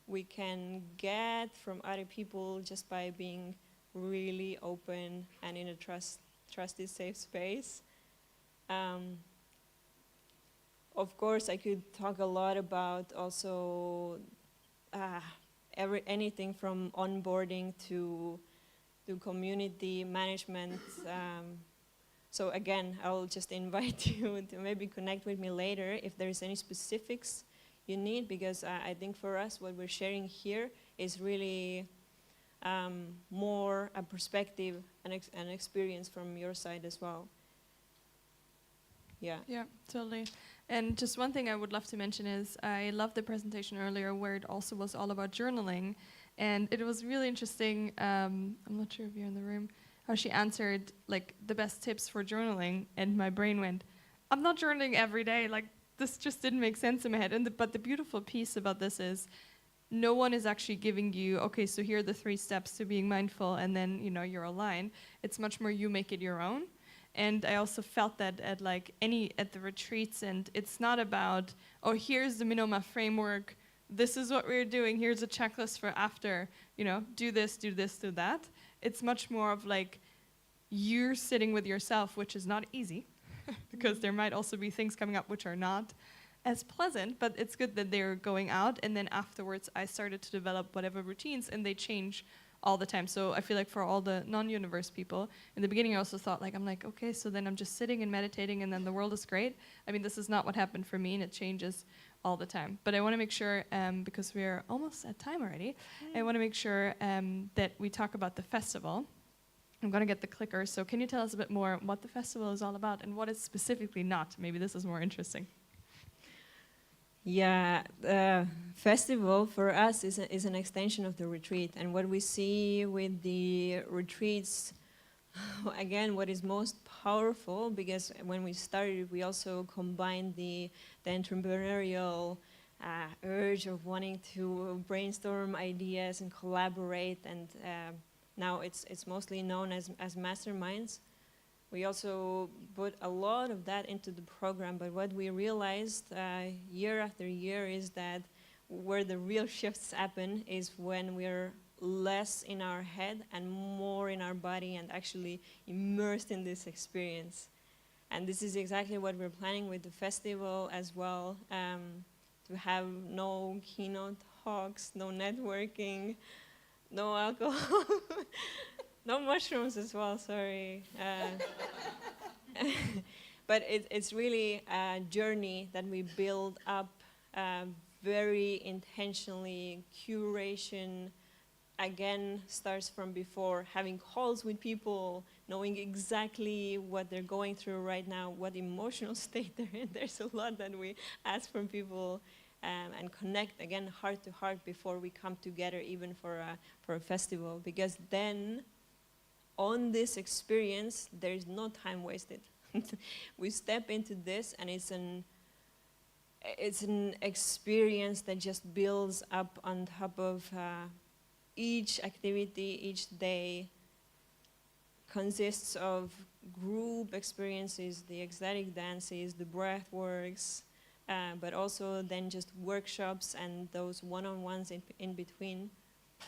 we can get from other people just by being really open and in a trusted, safe space. Of course, I could talk a lot about also anything from onboarding to community management. So again, I'll just invite you to maybe connect with me later if there's any specifics you need, because I think for us, what we're sharing here is really more a perspective and an experience from your side as well. Yeah.
Yeah, totally. And just one thing I would love to mention is I loved the presentation earlier where it also was all about journaling. And it was really interesting, I'm not sure if you're in the room, how she answered like the best tips for journaling, and my brain went, I'm not journaling every day, like this just didn't make sense in my head. But the beautiful piece about this is no one is actually giving you, okay, so here are the 3 steps to being mindful, and then you're aligned. It's much more you make it your own. And I also felt that at the retreats, and it's not about, oh, here's the Minoma framework, this is what we're doing, here's a checklist for after, do this, do that. It's much more of like, you're sitting with yourself, which is not easy, because there might also be things coming up which are not as pleasant, but it's good that they're going out. And then afterwards, I started to develop whatever routines, and they change all the time. So I feel like for all the non-universe people, in the beginning I also thought I'm like, okay, so then I'm just sitting and meditating and then the world is great. I mean, this is not what happened for me, and it changes all the time. But I want to make sure, because we're almost at time already, I want to make sure that we talk about the festival. I'm going to get the clicker. So can you tell us a bit more what the festival is all about and what it's specifically not? Maybe this is more interesting.
Yeah, the festival for us is an extension of the retreat. And what we see with the retreats, again, what is most powerful, because when we started, we also combined the entrepreneurial urge of wanting to brainstorm ideas and collaborate, and now it's mostly known as masterminds. We also put a lot of that into the program, but what we realized year after year is that where the real shifts happen is when we're less in our head and more in our body and actually immersed in this experience. And this is exactly what we're planning with the festival as well, to have no keynote talks, no networking, no alcohol, no mushrooms as well, sorry. But it's really a journey that we build up very intentionally. Curation, again, starts from before, having calls with people, knowing exactly what they're going through right now, what emotional state they're in. There's a lot that we ask from people, and connect, again, heart to heart before we come together, even for a festival. Because then, on this experience, there's no time wasted. We step into this, and it's an experience that just builds up on top of each activity, each day consists of group experiences, the ecstatic dances, the breath works, but also then just workshops and those one-on-ones in between,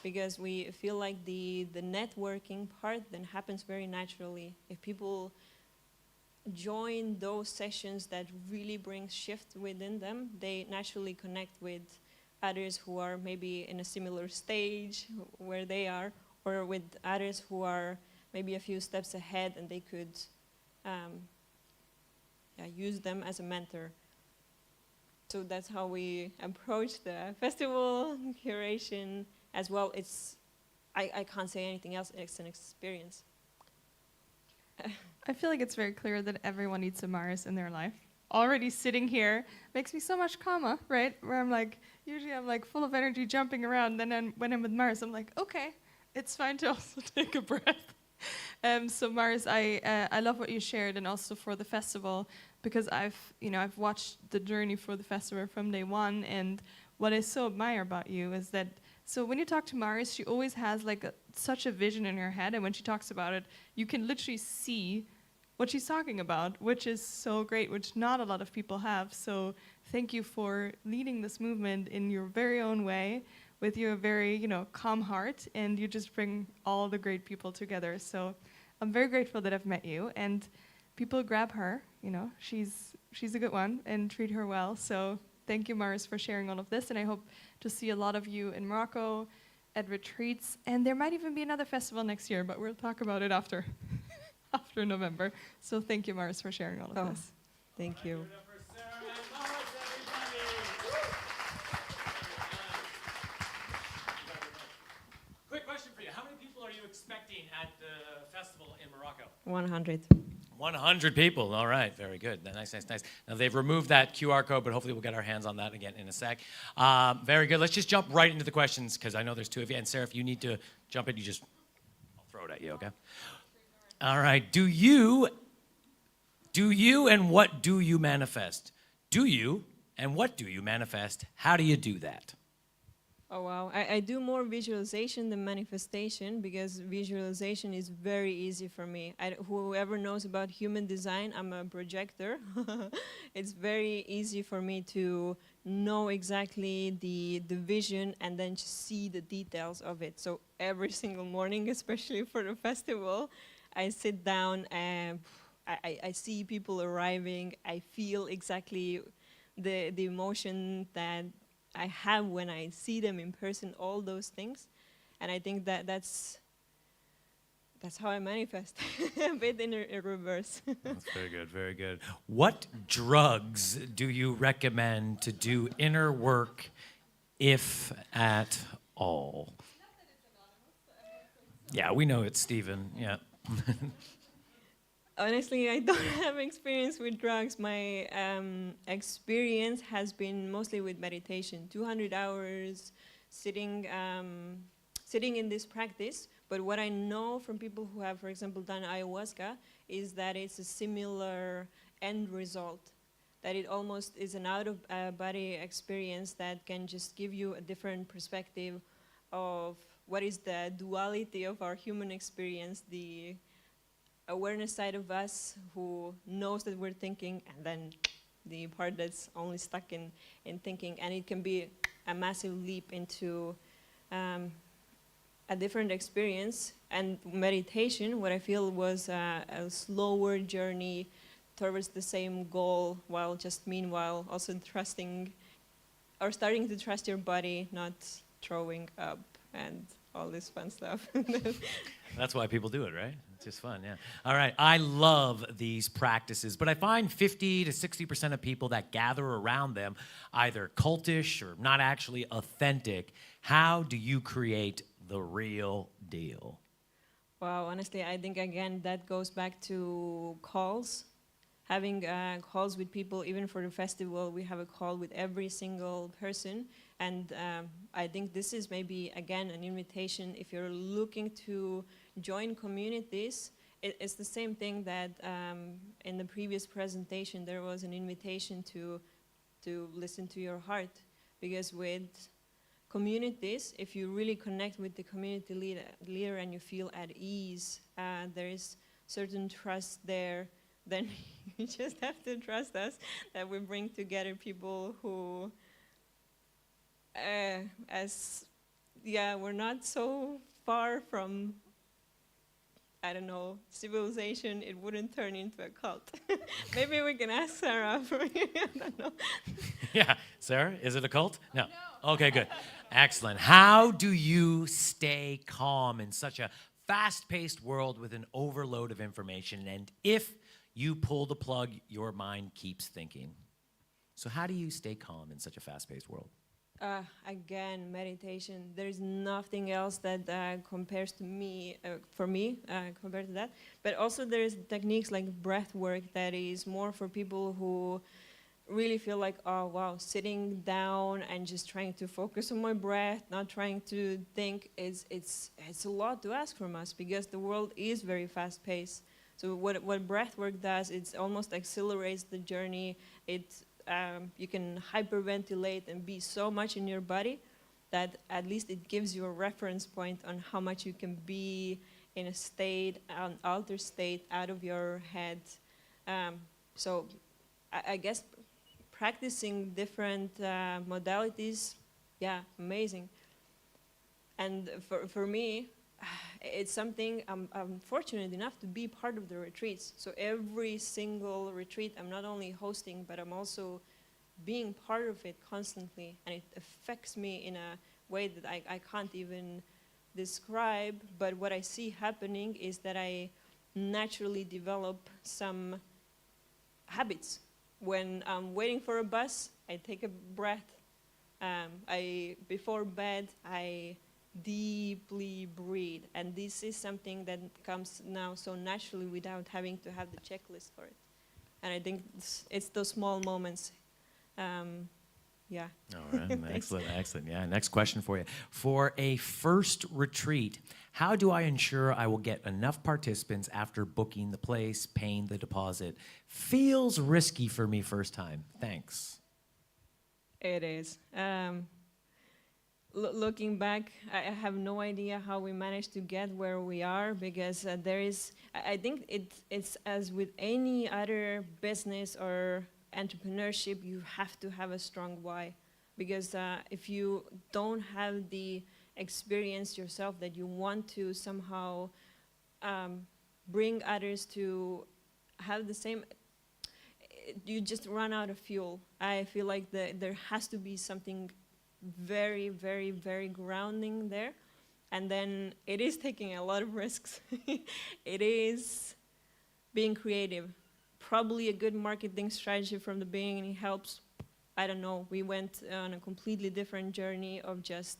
because we feel like the networking part then happens very naturally. If people join those sessions that really bring shift within them, they naturally connect with others who are maybe in a similar stage where they are, or with others who are maybe a few steps ahead, and they could use them as a mentor. So that's how we approach the festival curation as well. I can't say anything else, it's an experience.
I feel like it's very clear that everyone needs a Mars in their life. Already sitting here makes me so much calmer, right? Where I'm like, usually I'm like full of energy jumping around, then when I'm with Mars, I'm like, okay, it's fine to also take a breath. So Mars, I love what you shared, and also for the festival, because I've watched the journey for the festival from day one, and what I so admire about you is that, so when you talk to Mars, she always has like such a vision in her head, and when she talks about it, you can literally see what she's talking about, which is so great, which not a lot of people have. So thank you for leading this movement in your very own way, with your very, calm heart, and you just bring all the great people together. So I'm very grateful that I've met you, and people grab her, she's a good one, and treat her well. So thank you, Mars, for sharing all of this, and I hope to see a lot of you in Morocco at retreats, and there might even be another festival next year, but we'll talk about it after November. So thank you, Mars, for sharing all of this.
Thank you.
Quick question for you. How many people are you expecting at the festival in Morocco?
100.
100 people. All right. Very good. Nice. Now, they've removed that QR code, but hopefully we'll get our hands on that again in a sec. Very good. Let's just jump right into the questions, because I know there's two of you. And Sarah, if you need to jump in, I'll throw it at you, okay? All right. Do you and what do you manifest? Do you and what do you manifest? How do you do that?
Oh, wow. I do more visualization than manifestation, because visualization is very easy for me. Whoever knows about human design, I'm a projector. It's very easy for me to know exactly the vision and then just see the details of it. So every single morning, especially for the festival, I sit down and I see people arriving. I feel exactly the emotion that I have when I see them in person, all those things. And I think that's how I manifest, a bit in reverse.
That's very good, very good. What drugs do you recommend to do inner work, if at all? Yeah, we know it's Stephen, yeah.
Honestly, I don't have experience with drugs. My experience has been mostly with meditation. 200 hours sitting, sitting in this practice. But what I know from people who have, for example, done ayahuasca is that it's a similar end result. That it almost is an out-of-body experience that can just give you a different perspective of what is the duality of our human experience, the awareness side of us who knows that we're thinking, and then the part that's only stuck in thinking. And it can be a massive leap into a different experience. And meditation, what I feel was a slower journey towards the same goal, while just meanwhile also trusting or starting to trust your body, not throwing up and all this fun stuff.
That's why people do it, right? It's just fun, yeah. All right, I love these practices, but I find 50 to 60% of people that gather around them either cultish or not actually authentic. How do you create the real deal?
Wow, honestly, I think again that goes back to calls. Having calls with people, even for the festival, we have a call with every single person. And I think this is maybe, again, an invitation. If you're looking to join communities, it's the same thing that in the previous presentation, there was an invitation to listen to your heart. Because with communities, if you really connect with the community leader and you feel at ease, there is certain trust there. Then you just have to trust us that we bring together people who, we're not so far from, I don't know, civilization. It wouldn't turn into a cult. Maybe we can ask Sarah for you. I don't know.
Yeah, Sarah, is it a cult? No. Okay, good. Excellent. How do you stay calm in such a fast-paced world with an overload of information? And if you pull the plug, your mind keeps thinking. So how do you stay calm in such a fast-paced world?
Again, meditation. There's nothing else that compares to me, for me, compared to that. But also there's techniques like breath work that is more for people who really feel like, oh, wow, sitting down and just trying to focus on my breath, not trying to think, it's a lot to ask from us because the world is very fast-paced. So what breath work does, it almost accelerates the journey. You can hyperventilate and be so much in your body that at least it gives you a reference point on how much you can be in a state, an altered state, out of your head. So I guess practicing different modalities, yeah, amazing. And for me, it's something I'm fortunate enough to be part of the retreats. So every single retreat, I'm not only hosting, but I'm also being part of it constantly. And it affects me in a way that I can't even describe. But what I see happening is that I naturally develop some habits. When I'm waiting for a bus, I take a breath. Before bed, I deeply breathe, and this is something that comes now so naturally without having to have the checklist for it. And I think it's those small moments. Yeah.
All right, excellent. Yeah, next question for you. For a first retreat, how do I ensure I will get enough participants after booking the place, paying the deposit? Feels risky for me first time. Thanks.
It is. Looking back, I have no idea how we managed to get where we are because I think it's as with any other business or entrepreneurship, you have to have a strong why. Because if you don't have the experience yourself that you want to somehow bring others to have the same, you just run out of fuel. I feel like there has to be something very, very, very grounding there. And then it is taking a lot of risks. It is being creative. Probably a good marketing strategy from the beginning helps. I don't know. We went on a completely different journey of just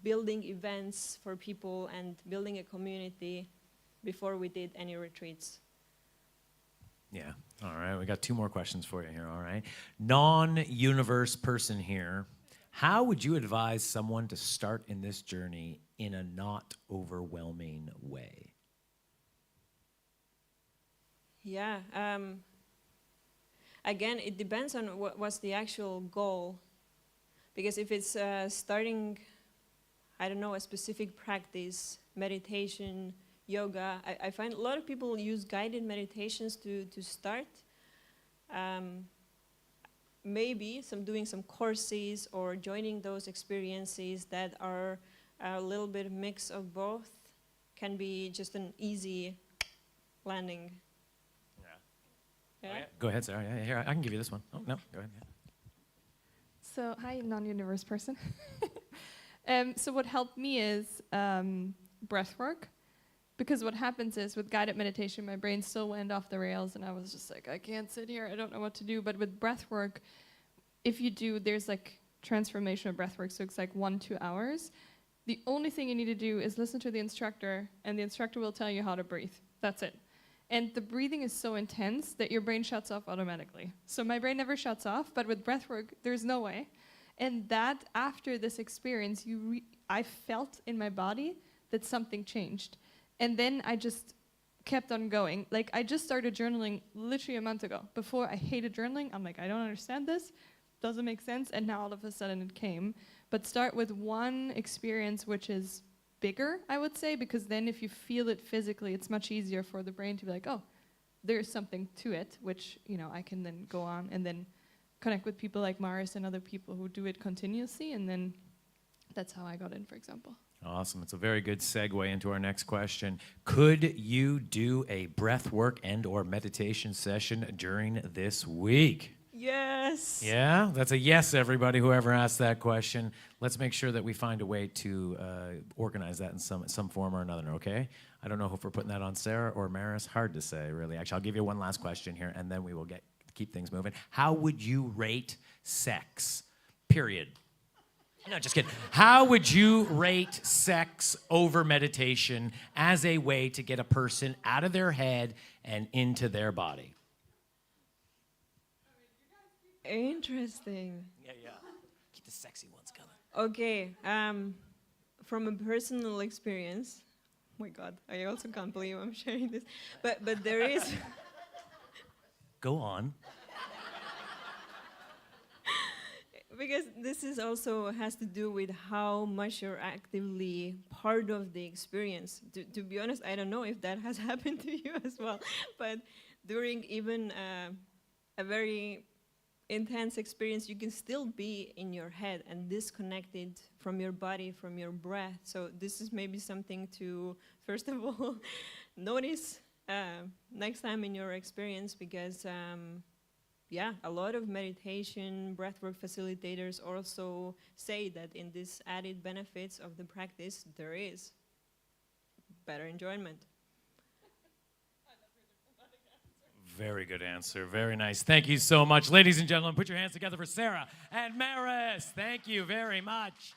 building events for people and building a community. before we did any retreats.
Yeah. All right. We got 2 more questions for you here. All right. Non-universe person here. How would you advise someone to start in this journey in a not overwhelming way?
Yeah. Again, it depends on what's the actual goal. Because if it's starting, I don't know, a specific practice, meditation, yoga, I find a lot of people use guided meditations to start. Maybe doing some courses or joining those experiences that are a little bit mix of both can be just an easy landing. Yeah.
Okay. Go ahead, Sarah. Yeah, here, I can give you this one. Oh, no, go ahead. Yeah.
So, hi, non-universe person. So what helped me is breath work. Because what happens is with guided meditation, my brain still went off the rails and I was just like, I can't sit here, I don't know what to do. But with breath work, if you do, there's like transformational breath work, so it's like 1-2 hours. The only thing you need to do is listen to the instructor and the instructor will tell you how to breathe. That's it. And the breathing is so intense that your brain shuts off automatically. So my brain never shuts off, but with breath work, there's no way. And that, after this experience, I felt in my body that something changed. And then I just kept on going. Like, I just started journaling literally a month ago. Before, I hated journaling. I'm like, I don't understand this. Doesn't make sense. And now all of a sudden it came. But start with one experience which is bigger, I would say, because then if you feel it physically, it's much easier for the brain to be like, oh, there's something to it, which, you know, I can then go on and then connect with people like Maris and other people who do it continuously. And then that's how I got in, for example.
Awesome. It's a very good segue into our next question. Could you do a breath work and or meditation session during this week?
Yes.
Yeah, that's a yes, everybody, whoever asked that question. Let's make sure that we find a way to organize that in some form or another, okay? I don't know if we're putting that on Sarah or Maris. Hard to say, really. Actually, I'll give you one last question here, and then we will keep things moving. How would you rate sex, period? No, just kidding. How would you rate sex over meditation as a way to get a person out of their head and into their body?
Interesting.
Yeah. Keep the sexy ones coming.
Okay. From a personal experience, oh my God, I also can't believe I'm sharing this, but there is.
Go on.
Because this is also has to do with how much you're actively part of the experience. To be honest, I don't know if that has happened to you as well, but during even a very intense experience, you can still be in your head and disconnected from your body, from your breath. So this is maybe something to, first of all, notice next time in your experience, because yeah, a lot of meditation, breathwork facilitators also say that in this added benefits of the practice, there is better enjoyment.
Very good answer. Very nice. Thank you so much. Ladies and gentlemen, put your hands together for Sarah and Maris. Thank you very much.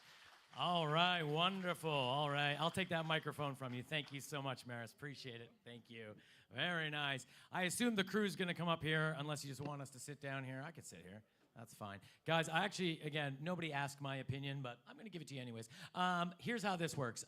All right, wonderful. All right, I'll take that microphone from you. Thank you so much, Maris. Appreciate it. Thank you. Very nice. I assume the crew's going to come up here, unless you just want us to sit down here. I could sit here. That's fine. Guys, I actually, again, nobody asked my opinion, but I'm going to give it to you anyways. Here's how this works.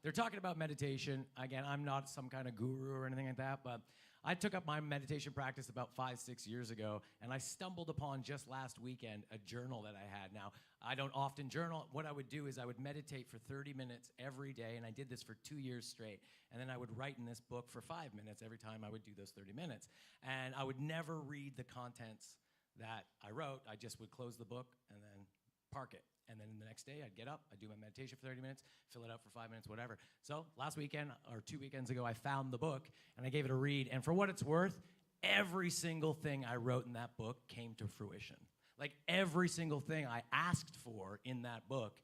They're talking about meditation. Again, I'm not some kind of guru or anything like that, but I took up my meditation practice about 5-6 years ago, and I stumbled upon just last weekend a journal that I had. Now, I don't often journal. What I would do is I would meditate for 30 minutes every day, and I did this for 2 years straight. And then I would write in this book for 5 minutes every time I would do those 30 minutes. And I would never read the contents that I wrote. I just would close the book and then park it. And then the next day, I'd get up, I'd do my meditation for 30 minutes, fill it out for 5 minutes, whatever. So last weekend, or 2 weekends ago, I found the book, and I gave it a read. And for what it's worth, every single thing I wrote in that book came to fruition. Like, every single thing I asked for in that book,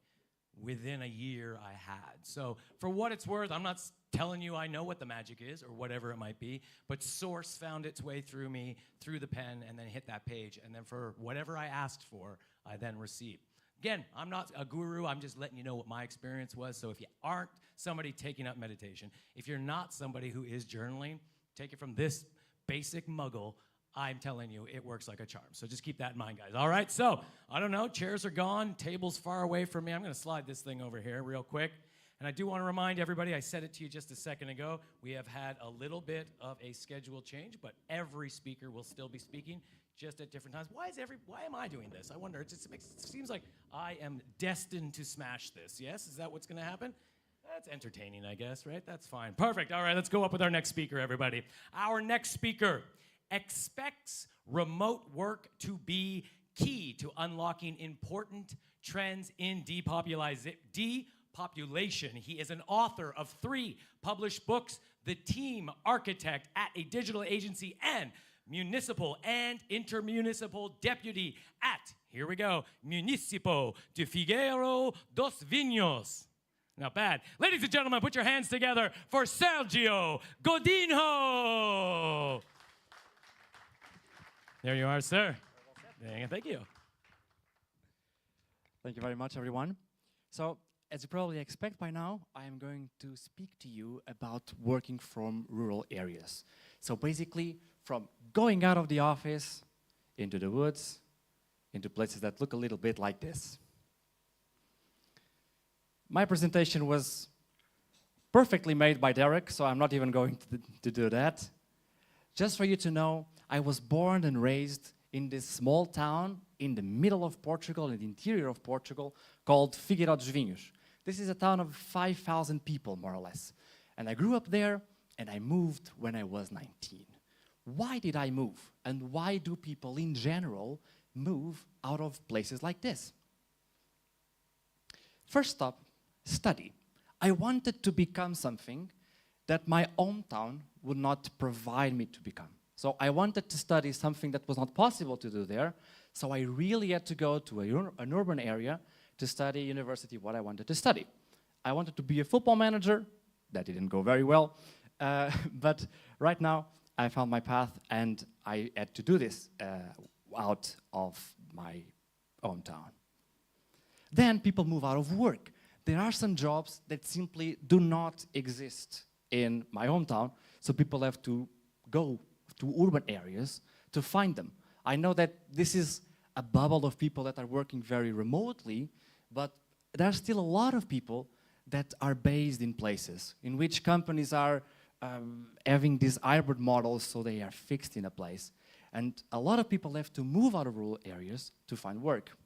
within a year I had. So for what it's worth, I'm not telling you I know what the magic is or whatever it might be, but source found its way through me, through the pen, and then hit that page. And then for whatever I asked for, I then received. Again, I'm not a guru, I'm just letting you know what my experience was. So if you aren't somebody taking up meditation, if you're not somebody who is journaling, take it from this basic muggle, I'm telling you, it works like a charm. So just keep that in mind, guys. All right, so, I don't know, chairs are gone, table's far away from me. I'm gonna slide this thing over here real quick. And I do want to remind everybody, I said it to you just a second ago, we have had a little bit of a schedule change, but every speaker will still be speaking, just at different times. Why am I doing this? I wonder, it seems like I am destined to smash this, yes? Is that what's gonna happen? That's entertaining, I guess, right? That's fine. Perfect, all right, let's go up with our next speaker, everybody. Our next speaker expects remote work to be key to unlocking important trends in depopulation. He is an author of 3 published books, the team architect at a digital agency, and municipal and intermunicipal deputy at, here we go, Municipio de Figueiro dos Vinhos. Not bad. Ladies and gentlemen, put your hands together for Sergio Godinho. There you are, sir. Thank you.
Thank you very much, everyone. So, as you probably expect by now, I am going to speak to you about working from rural areas. So basically, from going out of the office into the woods, into places that look a little bit like this. My presentation was perfectly made by Derek, so I'm not even going to do that. Just for you to know, I was born and raised in this small town in the middle of Portugal, in the interior of Portugal, called Figueira dos Vinhos. This is a town of 5,000 people, more or less. And I grew up there, and I moved when I was 19. Why did I move? And why do people in general move out of places like this? First stop, study. I wanted to become something that my hometown would not provide me to become. So I wanted to study something that was not possible to do there, so I really had to go to an urban area to study university what I wanted to study. I wanted to be a football manager. That didn't go very well. But right now, I found my path, and I had to do this out of my hometown. Then people move out of work. There are some jobs that simply do not exist in my hometown, so people have to go to urban areas to find them. I know that this is a bubble of people that are working very remotely, but there are still a lot of people that are based in places in which companies are having these hybrid models, so they are fixed in a place. And a lot of people have to move out of rural areas to find work.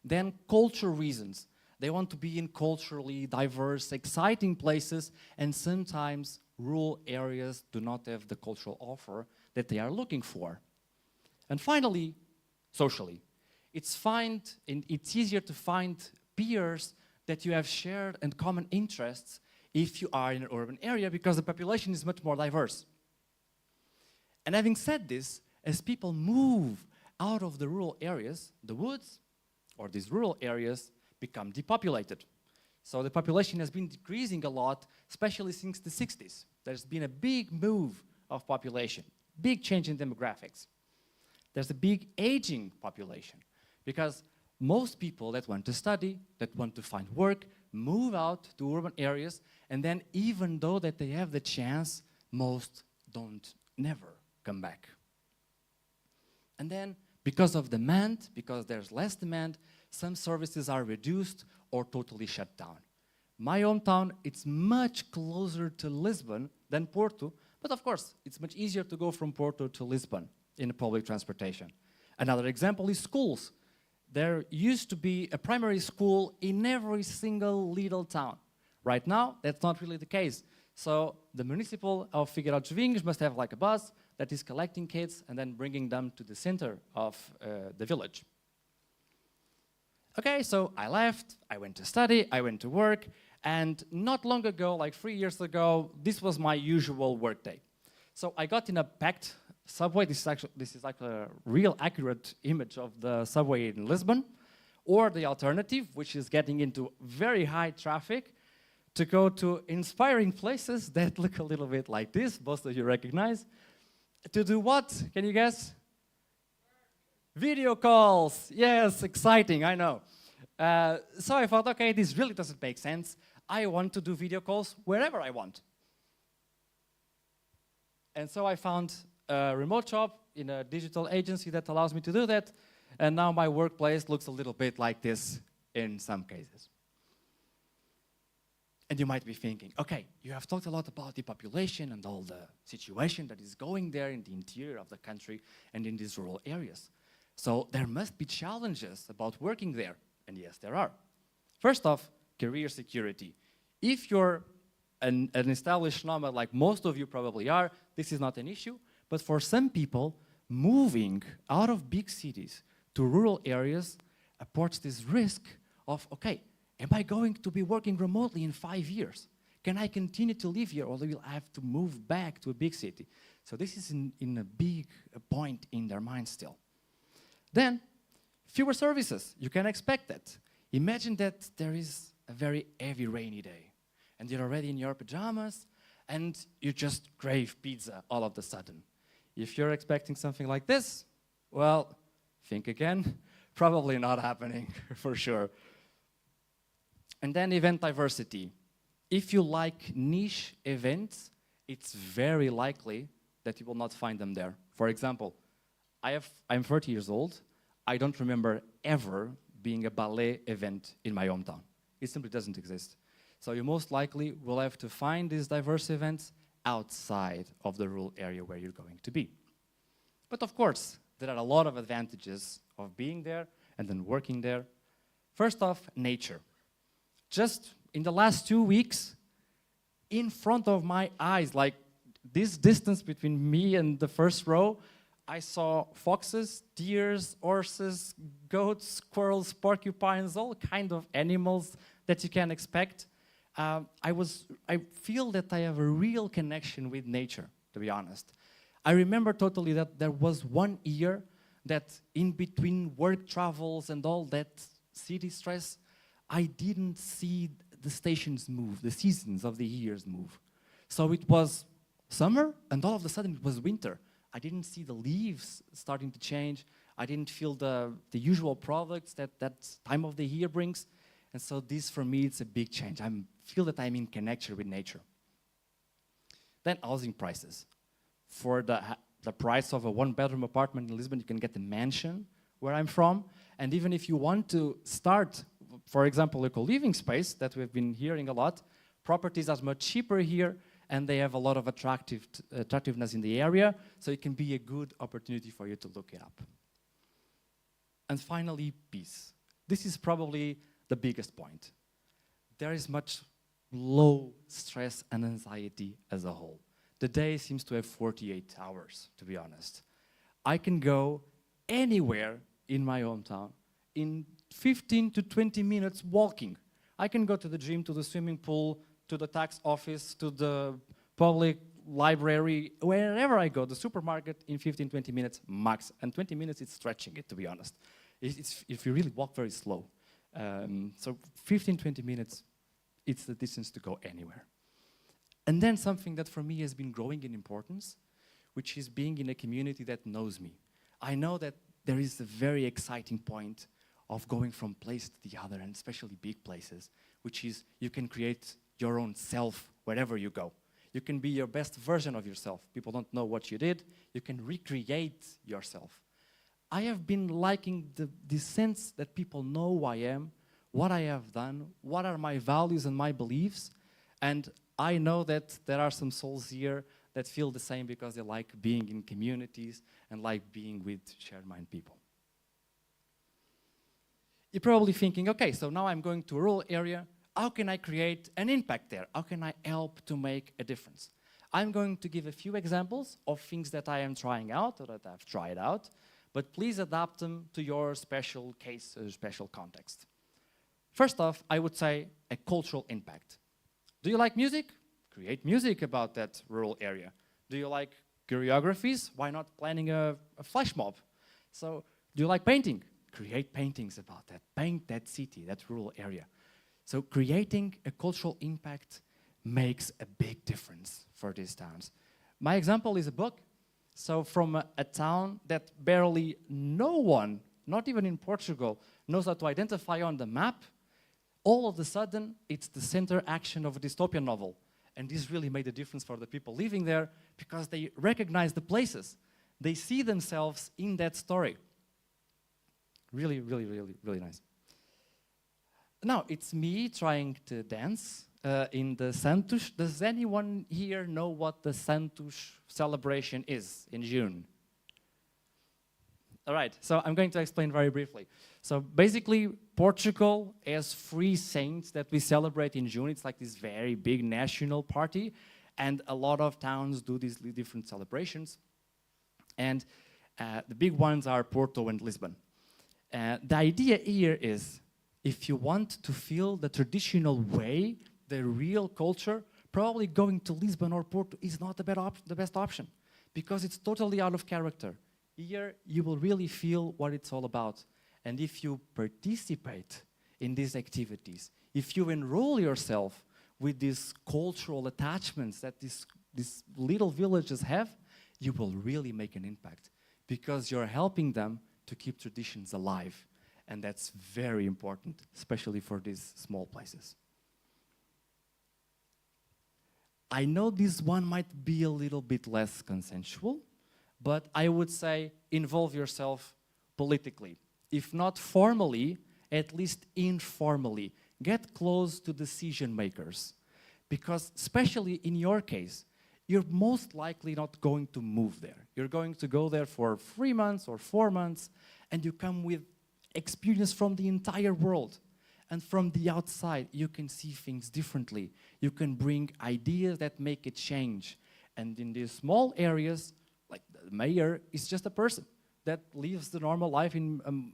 Then cultural reasons. They want to be in culturally diverse, exciting places, and sometimes rural areas do not have the cultural offer that they are looking for. And finally, socially. It's easier to find peers that you have shared and common interests if you are in an urban area, because the population is much more diverse. And having said this, as people move out of the rural areas, the woods or these rural areas become depopulated. So the population has been decreasing a lot, especially since the 60s. There's been a big move of population, big change in demographics. There's a big aging population, because most people that want to study, that want to find work, move out to urban areas, and then even though that they have the chance, most don't never come back. And then, because of demand, because there's less demand, some services are reduced or totally shut down. My hometown, it's much closer to Lisbon than Porto, but of course, it's much easier to go from Porto to Lisbon in public transportation. Another example is schools. There used to be a primary school in every single little town. Right now, that's not really the case. So the municipal of Figueira dos Vinhos must have like a bus that is collecting kids and then bringing them to the center of the village. Okay, so I left, I went to study, I went to work, and not long ago, like 3 years ago, this was my usual work day. So I got in a packed subway. This is like a real accurate image of the subway in Lisbon, or the alternative, which is getting into very high traffic to go to inspiring places that look a little bit like this, most of you recognize. To do what? Can you guess? Video calls, yes, exciting, I know. So I thought, okay, this really doesn't make sense. I want to do video calls wherever I want. And so I found a remote job in a digital agency that allows me to do that. And now my workplace looks a little bit like this in some cases. And you might be thinking, okay, you have talked a lot about the population and all the situation that is going there in the interior of the country and in these rural areas. So there must be challenges about working there. And yes, there are. First off, career security. If you're an established nomad, like most of you probably are, this is not an issue. But for some people, moving out of big cities to rural areas apports this risk of, okay, am I going to be working remotely in 5 years? Can I continue to live here, or will I have to move back to a big city? So this is in a big point in their mind still. Then, fewer services. You can expect that. Imagine that there is a very heavy rainy day, and you're already in your pajamas, and you just crave pizza all of a sudden. If you're expecting something like this, well, think again. Probably not happening, for sure. And then event diversity. If you like niche events, it's very likely that you will not find them there. For example, I'm 30 years old. I don't remember ever being a ballet event in my hometown. It simply doesn't exist. So you most likely will have to find these diverse events outside of the rural area where you're going to be. But of course, there are a lot of advantages of being there and then working there. First off, nature. Just in the last 2 weeks, in front of my eyes, like this distance between me and the first row, I saw foxes, deers, horses, goats, squirrels, porcupines, all kind of animals that you can expect. I feel that I have a real connection with nature, to be honest. I remember totally that there was 1 year that in between work travels and all that city stress, I didn't see the stations move, the seasons of the years move. So it was summer, and all of a sudden it was winter. I didn't see the leaves starting to change. I didn't feel the usual products that time of the year brings. And so this, for me, it's a big change. I feel that I'm in connection with nature. Then housing prices. For the price of a one-bedroom apartment in Lisbon, you can get a mansion where I'm from. And even if you want to start, for example, a co-living space that we've been hearing a lot, properties are much cheaper here, and they have a lot of attractiveness in the area, so it can be a good opportunity for you to look it up. And finally, peace. This is probably the biggest point. There is much low stress and anxiety as a whole. The day seems to have 48 hours, to be honest. I can go anywhere in my hometown in 15 to 20 minutes walking. I can go to the gym, to the swimming pool, to the tax office, to the public library, wherever I go, the supermarket, in 15, 20 minutes max. And 20 minutes, it's stretching it, to be honest. It's if you really walk very slow. So 15, 20 minutes, it's the distance to go anywhere. And then something that for me has been growing in importance, which is being in a community that knows me. I know that there is a very exciting point of going from place to the other, and especially big places, which is you can create your own self wherever you go. You can be your best version of yourself. People don't know what you did. You can recreate yourself. I have been liking the sense that people know who I am, what I have done, what are my values and my beliefs, and I know that there are some souls here that feel the same because they like being in communities and like being with shared mind people. You're probably thinking, okay, so now I'm going to a rural area. How can I create an impact there? How can I help to make a difference? I'm going to give a few examples of things that I am trying out or that I've tried out, but please adapt them to your special case or special context. First off, I would say a cultural impact. Do you like music? Create music about that rural area. Do you like choreographies? Why not planning a flash mob? So, do you like painting? Create paintings about that. Paint that city, that rural area. So creating a cultural impact makes a big difference for these towns. My example is a book. So from a town that barely no one, not even in Portugal, knows how to identify on the map, all of a sudden, it's the center action of a dystopian novel. And this really made a difference for the people living there because they recognize the places. They see themselves in that story. Really, really, really, really nice. Now, it's me trying to dance in the Santos. Does anyone here know what the Santos celebration is in June? All right, so I'm going to explain very briefly. So basically, Portugal has 3 saints that we celebrate in June. It's like this very big national party, and a lot of towns do these different celebrations. And the big ones are Porto and Lisbon. The idea here is, if you want to feel the traditional way, the real culture, probably going to Lisbon or Porto is not the best option, because it's totally out of character. Here, you will really feel what it's all about. And if you participate in these activities, if you enroll yourself with these cultural attachments that these little villages have, you will really make an impact, because you're helping them to keep traditions alive. And that's very important, especially for these small places. I know this one might be a little bit less consensual, but I would say involve yourself politically. If not formally, at least informally. Get close to decision makers. Because especially in your case, you're most likely not going to move there. You're going to go there for 3 months or 4 months, and you come with experience from the entire world. And from the outside, you can see things differently. You can bring ideas that make a change. And in these small areas, like the mayor is just a person that lives the normal life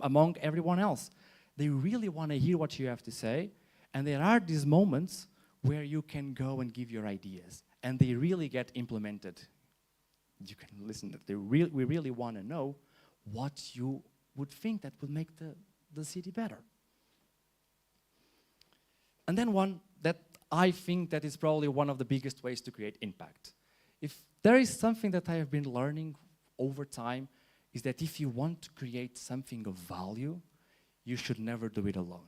among everyone else. They really want to hear what you have to say. And there are these moments where you can go and give your ideas. And they really get implemented. You can listen. We really want to know what you would think that would make the city better. And then one that I think that is probably one of the biggest ways to create impact. If there is something that I have been learning over time, is that if you want to create something of value, you should never do it alone.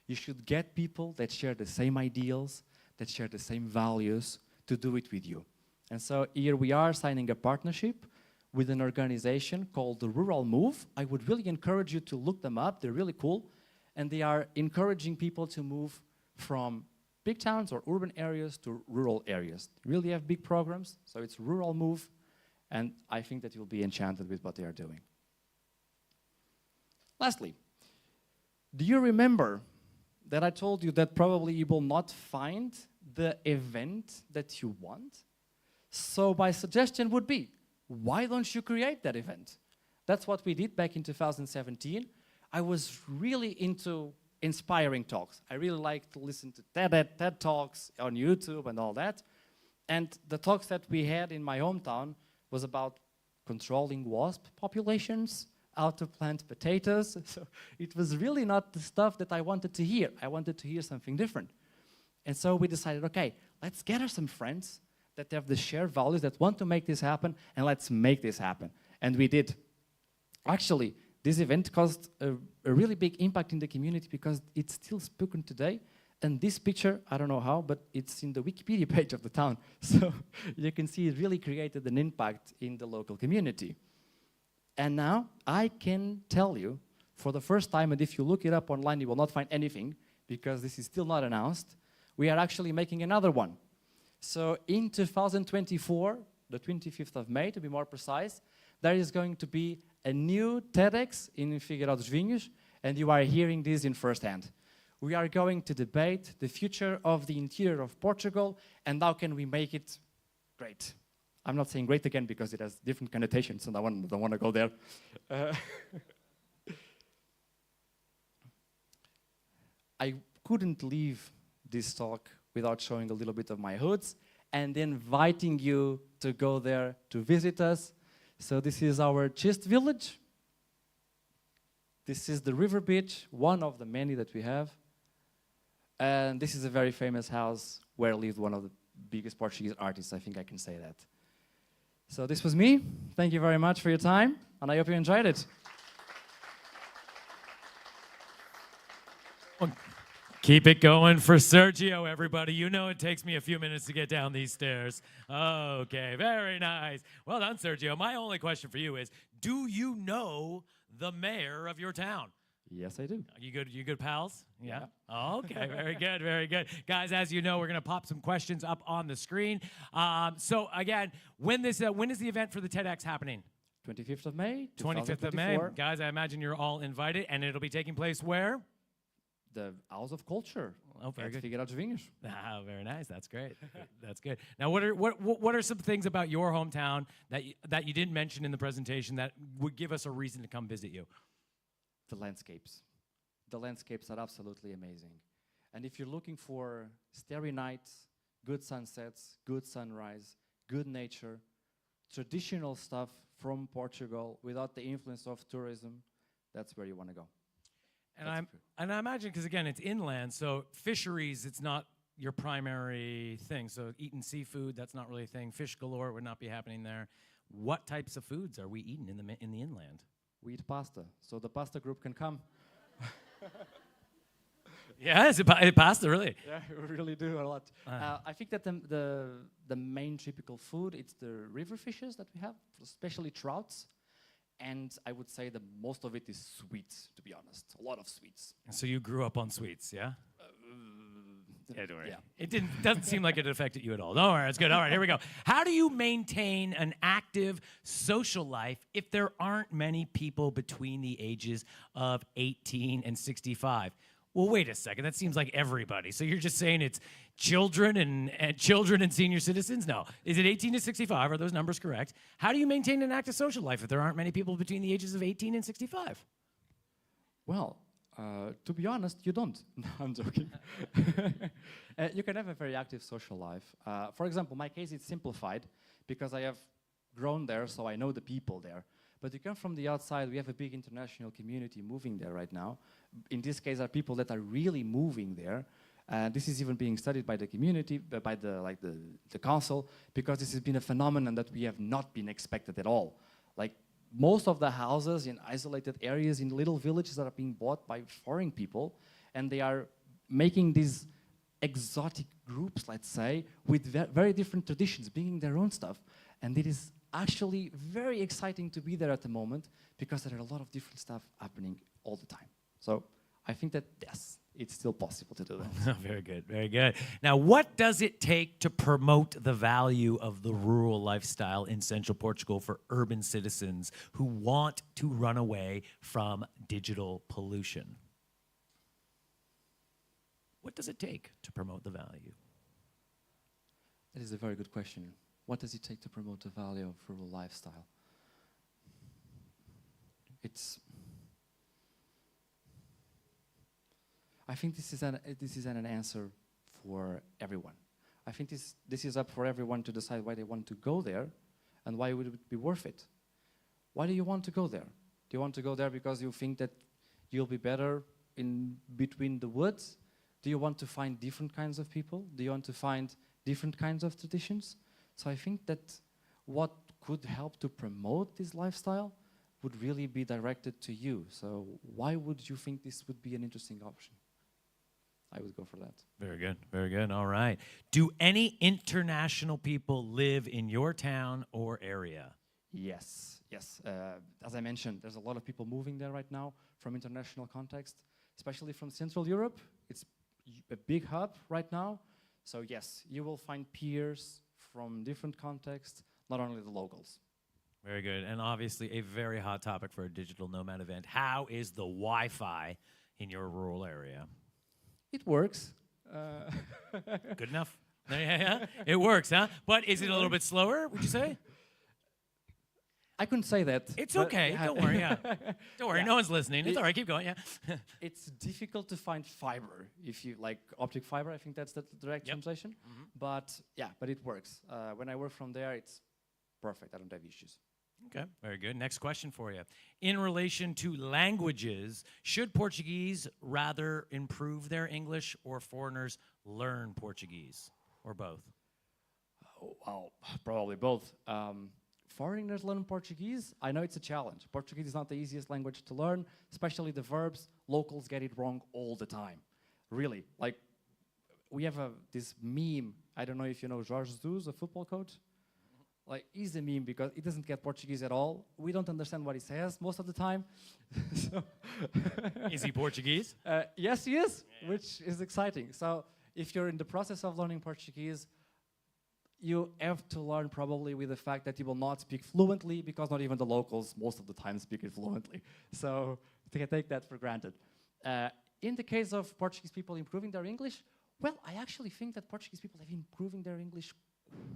You should get people that share the same ideals, that share the same values, to do it with you. And so here we are signing a partnership with an organization called the Rural Move. I would really encourage you to look them up. They're really cool. And they are encouraging people to move from big towns or urban areas to rural areas. They really have big programs, so it's Rural Move, and I think that you'll be enchanted with what they are doing. Lastly, do you remember that I told you that probably you will not find the event that you want? So my suggestion would be, why don't you create that event? That's what we did back in 2017. I was really into inspiring talks. I really like to listen to TED Talks on YouTube and all that. And the talks that we had in my hometown was about controlling wasp populations, how to plant potatoes. So it was really not the stuff that I wanted to hear. I wanted to hear something different. And so we decided, okay, let's gather some friends that have the shared values, that want to make this happen, and let's make this happen. And we did. Actually, this event caused a really big impact in the community because it's still spoken today. And this picture, I don't know how, but it's in the Wikipedia page of the town. So you can see it really created an impact in the local community. And now I can tell you, for the first time, and if you look it up online, you will not find anything, because this is still not announced, we are actually making another one. So in 2024, the 25th of May, to be more precise, there is going to be a new TEDx in Figueiró dos Vinhos, and you are hearing this in first hand. We are going to debate the future of the interior of Portugal, and how can we make it great. I'm not saying great again because it has different connotations, and I don't want to go there. I couldn't leave this talk without showing a little bit of my hoods and inviting you to go there to visit us. So this is our Chist village. This is the river beach, one of the many that we have. And this is a very famous house where lived one of the biggest Portuguese artists, I think I can say that. So this was me. Thank you very much for your time, and I hope you enjoyed it.
Keep it going for Sergio, everybody. You know it takes me a few minutes to get down these stairs. Okay, very nice. Well done, Sergio. My only question for you is, do you know the mayor of your town?
Yes, I do.
You good pals? Yeah. Okay, very good, very good. Guys, as you know, we're going to pop some questions up on the screen. So again, when is the event for the TEDx happening?
25th of May,
25th of May.
2024.
Guys, I imagine you're all invited, and it'll be taking place where?
The House of Culture.
Oh, very good.
Figueira dos Vinhos.
Ah, very nice. That's great. That's good. Now, what are some things about your hometown that you didn't mention in the presentation that would give us a reason to come visit you?
The landscapes. The landscapes are absolutely amazing. And if you're looking for starry nights, good sunsets, good sunrise, good nature, traditional stuff from Portugal without the influence of tourism, that's where you want to go.
And I imagine, because again, it's inland, so fisheries, it's not your primary thing. So eating seafood, that's not really a thing. Fish galore would not be happening there. What types of foods are we eating in the inland?
We eat pasta, so the pasta group can come.
Yeah, is it pasta, really?
Yeah, we really do a lot. I think that the main typical food, it's the river fishes that we have, especially trouts. And I would say that most of it is sweets, to be honest. A lot of sweets.
And so you grew up on sweets, yeah? Yeah, don't worry.
Yeah.
It doesn't seem like it affected you at all. Don't worry, it's good. All right, here we go. How do you maintain an active social life if there aren't many people between the ages of 18 and 65? Well, wait a second. That seems like everybody. So you're just saying it's children and senior citizens? No. Is it 18 to 65? Are those numbers correct? How do you maintain an active social life if there aren't many people between the ages of 18 and 65?
Well, to be honest, you don't. No, I'm joking. You can have a very active social life. For example, my case is simplified because I have grown there, so I know the people there. But you come from the outside, we have a big international community moving there right now. In this case, are people that are really moving there. This is even being studied by the community, by the council, because this has been a phenomenon that we have not been expected at all. Like most of the houses in isolated areas, in little villages that are being bought by foreign people, and they are making these exotic groups, let's say, with very different traditions, bringing their own stuff. And it is actually very exciting to be there at the moment because there are a lot of different stuff happening all the time. So I think that, yes, it's still possible to do that.
Very good, very good. Now, what does it take to promote the value of the rural lifestyle in central Portugal for urban citizens who want to run away from digital pollution? What does it take to promote the value?
That is a very good question. What does it take to promote the value of rural lifestyle? I think this is an answer for everyone. I think this is up for everyone to decide why they want to go there and why would it be worth it. Why do you want to go there? Do you want to go there because you think that you'll be better in between the woods? Do you want to find different kinds of people? Do you want to find different kinds of traditions? So I think that what could help to promote this lifestyle would really be directed to you. So why would you think this would be an interesting option? I would go for that.
Very good, very good. All right. Do any international people live in your town or area?
Yes, yes. As I mentioned, there's a lot of people moving there right now from international context, especially from Central Europe. It's a big hub right now. So yes, you will find peers from different contexts, not only the locals.
Very good. And obviously a very hot topic for a digital nomad event. How is the Wi-Fi in your rural area?
It works.
Good enough? Yeah. It works, huh? But is it a little bit slower, would you say?
I couldn't say that.
It's okay. Don't worry, yeah. Don't worry, no one's listening. It's all right, keep going, yeah.
It's difficult to find fiber. If you like optic fiber, I think that's the direct translation.
Mm-hmm.
But yeah, but it works. When I work from there, it's perfect. I don't have issues.
Okay, very good. Next question for you. In relation to languages, should Portuguese rather improve their English or foreigners learn Portuguese, or both?
Well, probably both. foreigners learn Portuguese, I know it's a challenge. Portuguese is not the easiest language to learn, especially the verbs. Locals get it wrong all the time. Really, like, we have this meme, I don't know if you know Jorge Jesus, a football coach. Like, he's a meme because he doesn't get Portuguese at all. We don't understand what he says most of the time.
Is he Portuguese?
Yes, he is, which is exciting. So if you're in the process of learning Portuguese, you have to learn probably with the fact that you will not speak fluently, because not even the locals most of the time speak it fluently. So take that for granted. In the case of Portuguese people improving their English, well, I actually think that Portuguese people have been improving their English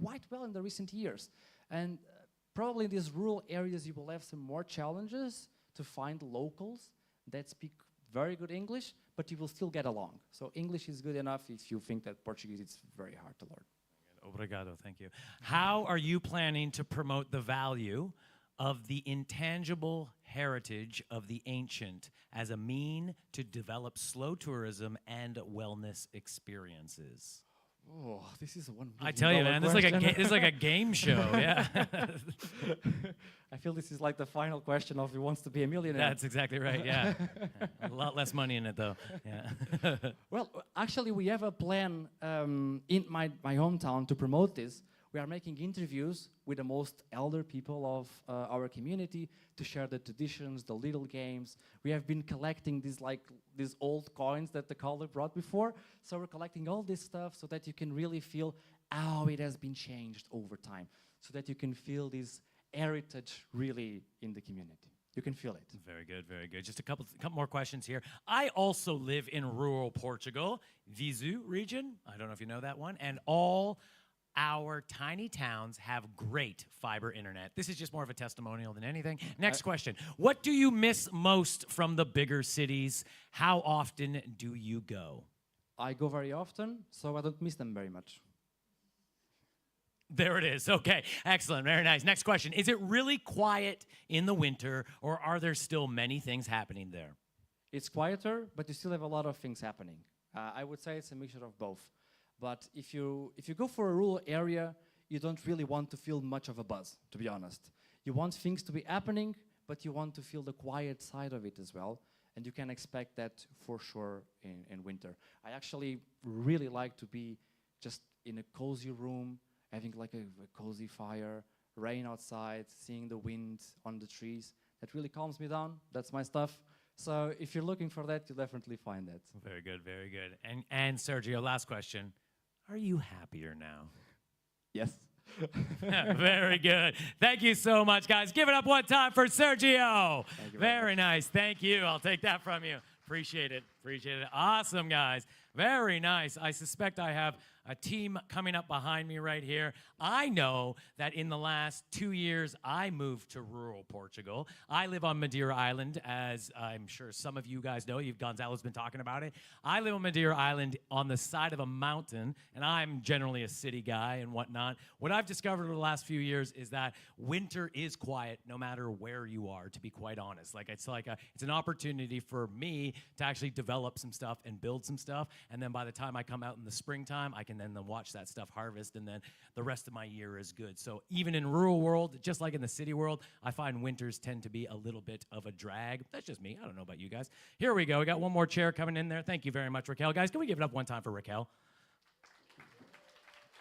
quite well in the recent years. And probably in these rural areas, you will have some more challenges to find locals that speak very good English, but you will still get along. So English is good enough. If you think that Portuguese is very hard to learn.
Obrigado, thank you. How are you planning to promote the value of the intangible heritage of the ancient as a mean to develop slow tourism and wellness experiences?
Oh, this is one.
I tell you, man, this is like a game show. Yeah.
I feel this is like the final question of Who Wants to Be a Millionaire.
That's exactly right. Yeah. A lot less money in it, though. Yeah.
Well, actually, we have a plan in my hometown to promote this. We are making interviews with the most elder people of our community to share the traditions, the little games. We have been collecting these old coins that the caller brought before. So we're collecting all this stuff so that you can really feel how it has been changed over time, so that you can feel this heritage really in the community. You can feel it.
Very good, very good. Just a couple more questions here. I also live in rural Portugal, Viseu region. I don't know if you know that one. And all our tiny towns have great fiber internet. This is just more of a testimonial than anything. Next question. What do you miss most from the bigger cities? How often do you go?
I go very often, so I don't miss them very much.
There it is. Okay, excellent. Very nice. Next question. Is it really quiet in the winter, or are there still many things happening there?
It's quieter, but you still have a lot of things happening. I would say it's a mixture of both. But if you go for a rural area, you don't really want to feel much of a buzz, to be honest. You want things to be happening, but you want to feel the quiet side of it as well. And you can expect that for sure in winter. I actually really like to be just in a cozy room, having like a cozy fire, rain outside, seeing the wind on the trees. That really calms me down. That's my stuff. So if you're looking for that, you'll definitely find that.
Very good, very good. And Sergio, last question. Are you happier now?
Yes.
Very good. Thank you so much, guys. Give it up one time for Sergio. Very nice. Thank you. I'll take that from you. Appreciate it. Appreciate it. Awesome, guys. Very nice. I suspect I have a team coming up behind me right here. I know that in the last 2 years, I moved to rural Portugal. I live on Madeira Island, as I'm sure some of you guys know. Gonzalo's been talking about it. I live on Madeira Island on the side of a mountain, and I'm generally a city guy and whatnot. What I've discovered over the last few years is that winter is quiet no matter where you are, to be quite honest. It's an opportunity for me to actually develop some stuff and build some stuff, and then by the time I come out in the springtime, I can then watch that stuff harvest, and then the rest of my year is good. So even in rural world, just like in the city world, I find winters tend to be a little bit of a drag. That's just me. I don't know about you guys. Here we go. We got one more chair coming in there. Thank you very much, Raquel. Guys, can we give it up one time for Raquel?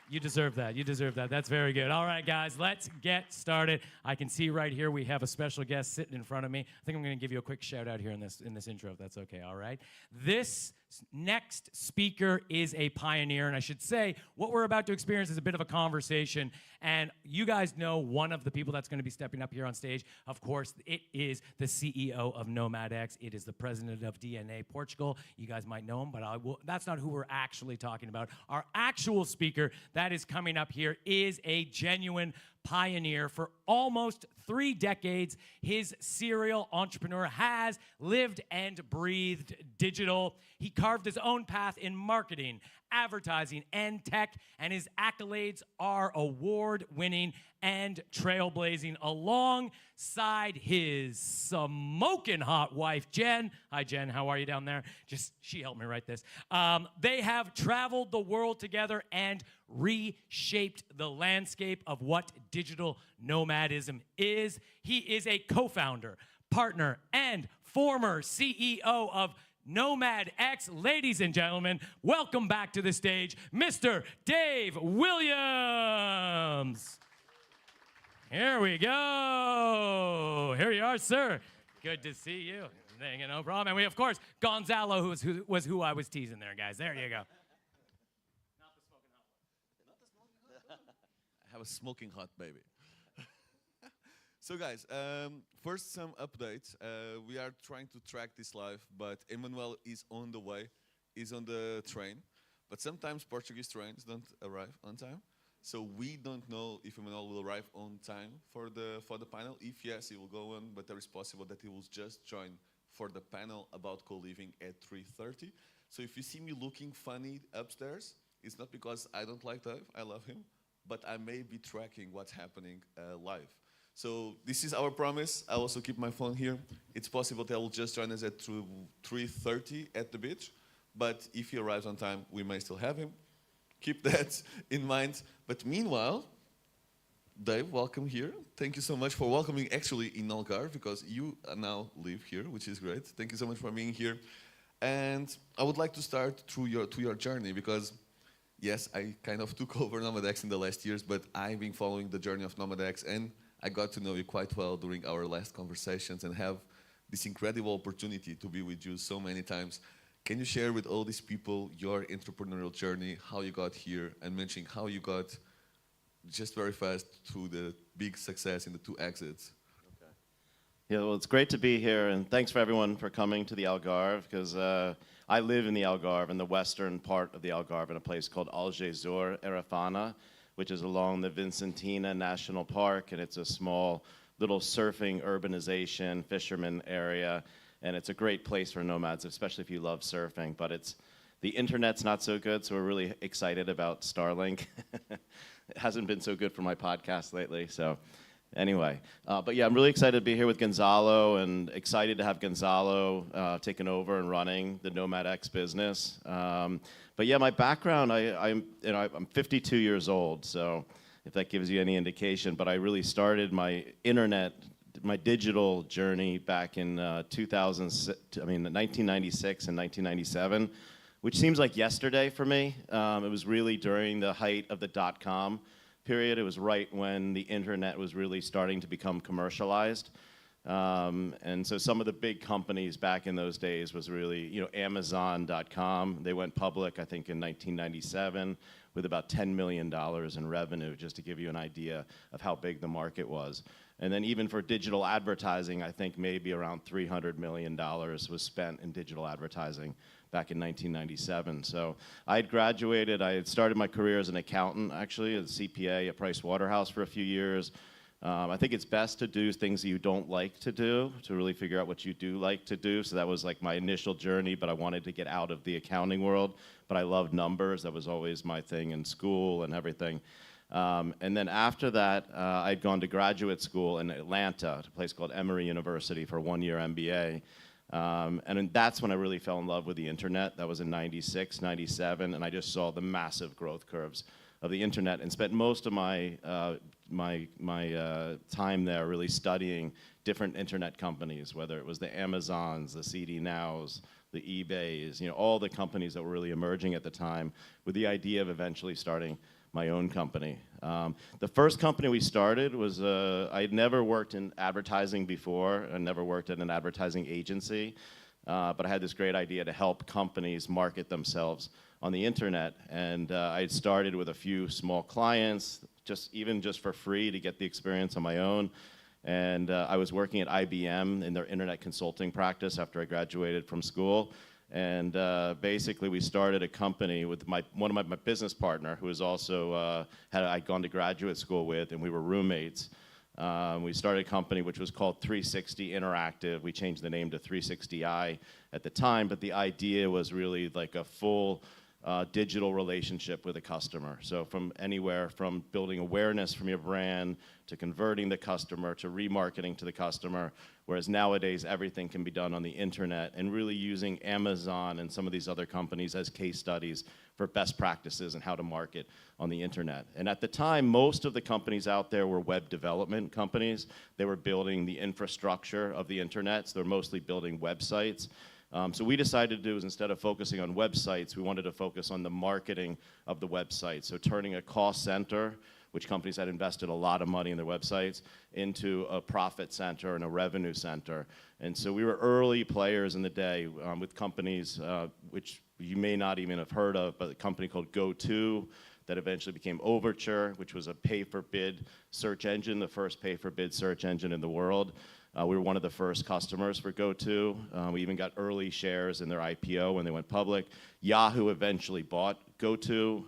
You deserve that. You deserve that. That's very good. All right, guys, let's get started. I can see right here we have a special guest sitting in front of me. I think I'm going to give you a quick shout out here in this intro, if that's okay. All right. This next speaker is a pioneer, and I should say what we're about to experience is a bit of a conversation, and you guys know one of the people that's going to be stepping up here on stage. Of course, it is the CEO of Nomad. It is the president of DNA Portugal. You guys might know him, but that's not who we're actually talking about. Our actual speaker that is coming up here is a genuine pioneer. For almost 3 decades, his serial entrepreneur has lived and breathed digital. He carved his own path in marketing, advertising, and tech, and his accolades are award-winning and trailblazing alongside his smoking hot wife, Jen. Hi, Jen. How are you down there? She helped me write this. They have traveled the world together and reshaped the landscape of what digital nomadism is. He is a co-founder, partner, and former CEO of Nomad X. Ladies and gentlemen, welcome back to the stage, Mr. Dave Williams. Here we go. Here you are, sir. Good to see you. No problem. And we, of course, Gonzalo, who was who I was teasing there, guys. There you go.
I have a smoking hot baby. So guys, first some updates. We are trying to track this live, but Emmanuel is on the way, is on the train. But sometimes Portuguese trains don't arrive on time. So we don't know if Emmanuel will arrive on time for the panel. If yes, he will go on, but there is possible that he will just join for the panel about co-living at 3:30. So if you see me looking funny upstairs, it's not because I don't like Dave, I love him, but I may be tracking what's happening live. So this is our promise. I'll also keep my phone here. It's possible that he will just join us at 3:30 at the beach, but if he arrives on time, we may still have him. Keep that in mind. But meanwhile, Dave, welcome here. Thank you so much for welcoming actually in Algarve, because you now live here, which is great. Thank you so much for being here. And I would like to start through your journey, because yes, I kind of took over Nomad X in the last years, but I've been following the journey of Nomad X, and I got to know you quite well during our last conversations and have this incredible opportunity to be with you so many times. Can you share with all these people your entrepreneurial journey, how you got here, and mention how you got just very fast to the big success in the 2 exits?
Okay. Yeah, well, it's great to be here, and thanks for everyone for coming to the Algarve, because I live in the Algarve, in the western part of the Algarve, in a place called Algesur Erifana, which is along the Vincentina National Park, and it's a small little surfing urbanization fisherman area. And it's a great place for nomads, especially if you love surfing. But the internet's not so good, so we're really excited about Starlink. It hasn't been so good for my podcast lately, so anyway. But yeah, I'm really excited to be here with Gonzalo, and excited to have Gonzalo taking over and running the Nomad X business. But yeah, my background, I'm 52 years old, so if that gives you any indication. But I really started my digital journey back in 1996 and 1997, which seems like yesterday for me. It was really during the height of the .com period. It was right when the internet was really starting to become commercialized. And so some of the big companies back in those days was really, Amazon.com. They went public, I think, in 1997 with about $10 million in revenue, just to give you an idea of how big the market was. And then even for digital advertising, I think maybe around $300 million was spent in digital advertising back in 1997. So I had graduated, I had started my career as an accountant, actually, as a CPA at Price Waterhouse for a few years. I think it's best to do things you don't like to do, to really figure out what you do like to do. So that was like my initial journey, but I wanted to get out of the accounting world. But I loved numbers. That was always my thing in school and everything. And then after that, I'd gone to graduate school in Atlanta, at a place called Emory University, for a 1-year MBA. And that's when I really fell in love with the internet. That was in 96, 97, and I just saw the massive growth curves of the internet, and spent most of my time there really studying different internet companies, whether it was the Amazons, the CD Nows, the eBays, all the companies that were really emerging at the time, with the idea of eventually starting my own company. The first company we started was, I had never worked in advertising before. I never worked at an advertising agency, but I had this great idea to help companies market themselves on the internet. And I had started with a few small clients, even just for free to get the experience on my own. And I was working at IBM in their internet consulting practice after I graduated from school. And basically, we started a company with one of my business partner, who was also I'd gone to graduate school with, and we were roommates. We started a company which was called 360 Interactive. We changed the name to 360i at the time, but the idea was really like a full digital relationship with a customer. So from anywhere from building awareness from your brand to converting the customer to remarketing to the customer, whereas nowadays everything can be done on the internet, and really using Amazon and some of these other companies as case studies for best practices and how to market on the internet. And at the time, most of the companies out there were web development companies. They were building the infrastructure of the internet, so they're mostly building websites. So we decided to do is, instead of focusing on websites, we wanted to focus on the marketing of the website. So turning a cost center, which companies had invested a lot of money in their websites, into a profit center and a revenue center. And so we were early players in the day with companies which you may not even have heard of, but a company called GoTo that eventually became Overture, which was a pay-for-bid search engine, the first pay-for-bid search engine in the world. We were one of the first customers for GoTo. We even got early shares in their IPO when they went public. Yahoo eventually bought GoTo,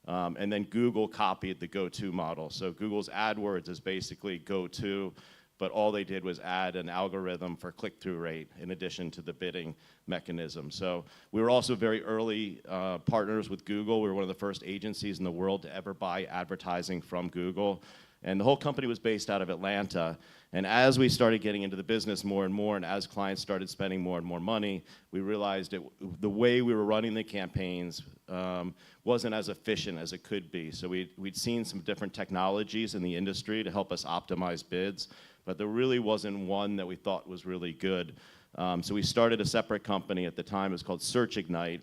and then Google copied the GoTo model. So Google's AdWords is basically GoTo, but all they did was add an algorithm for click-through rate in addition to the bidding mechanism. So we were also very early partners with Google. We were one of the first agencies in the world to ever buy advertising from Google. And the whole company was based out of Atlanta. And as we started getting into the business more and more, and as clients started spending more and more money, we realized the way we were running the campaigns wasn't as efficient as it could be. So we'd seen some different technologies in the industry to help us optimize bids, but there really wasn't one that we thought was really good. So we started a separate company at the time. It was called Search Ignite.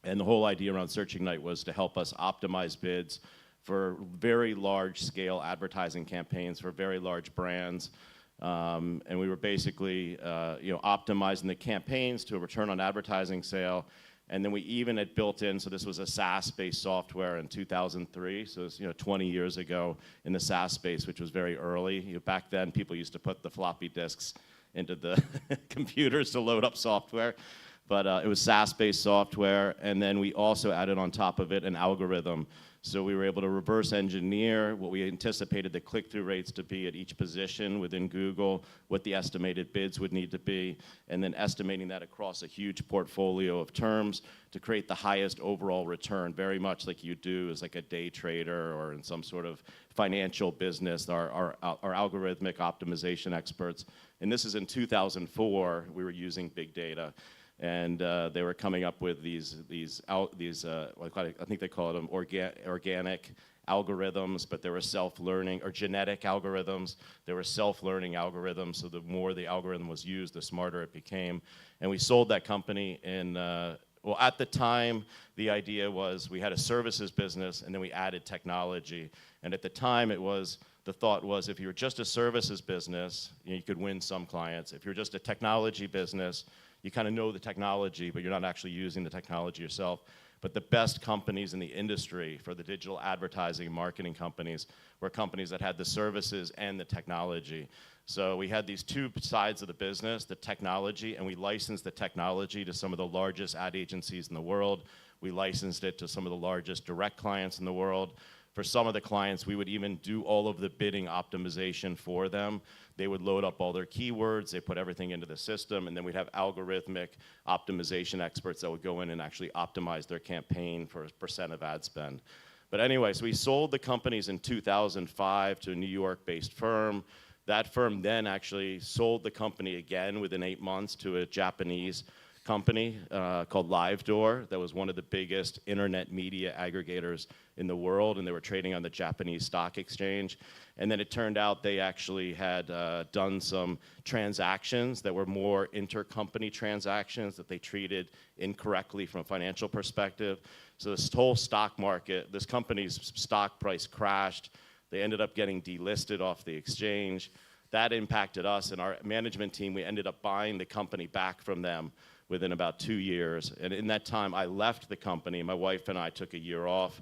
And the whole idea around Search Ignite was to help us optimize bids for very large-scale advertising campaigns for very large brands. And we were basically optimizing the campaigns to a return on advertising sale. And then we even had built in, so this was a SaaS-based software in 2003, so it's 20 years ago in the SaaS space, which was very early. Back then, people used to put the floppy disks into the computers to load up software. But it was SaaS-based software, and then we also added on top of it an algorithm. So we were able to reverse engineer what we anticipated the click-through rates to be at each position within Google, what the estimated bids would need to be, and then estimating that across a huge portfolio of terms to create the highest overall return, very much like you do as like a day trader or in some sort of financial business, our algorithmic optimization experts. And this is in 2004, we were using big data. And they were coming up with these I think they call them organic algorithms, but they were self-learning, or genetic algorithms. They were self-learning algorithms, so the more the algorithm was used, the smarter it became. And we sold that company in, well, at the time, the idea was we had a services business, and then we added technology. And at the time, the thought was if you're just a services business, you could win some clients. If you're just a technology business, you kind of know the technology, but you're not actually using the technology yourself. But the best companies in the industry for the digital advertising and marketing companies were companies that had the services and the technology. So we had these two sides of the business, the technology, and we licensed the technology to some of the largest ad agencies in the world. We licensed it to some of the largest direct clients in the world. For some of the clients, we would even do all of the bidding optimization for them. They would load up all their keywords, they put everything into the system, and then we'd have algorithmic optimization experts that would go in and actually optimize their campaign for a percent of ad spend. But anyway, so we sold the companies in 2005 to a New York-based firm. That firm then actually sold the company again within 8 months to a Japanese company called LiveDoor that was one of the biggest internet media aggregators in the world, and they were trading on the Japanese stock exchange. And then it turned out they actually had done some transactions that were more intercompany transactions that they treated incorrectly from a financial perspective. So this whole stock market, this company's stock price crashed. They ended up getting delisted off the exchange. That impacted us and our management team. We ended up buying the company back from them within about 2 years. And in that time, I left the company. My wife and I took a year off.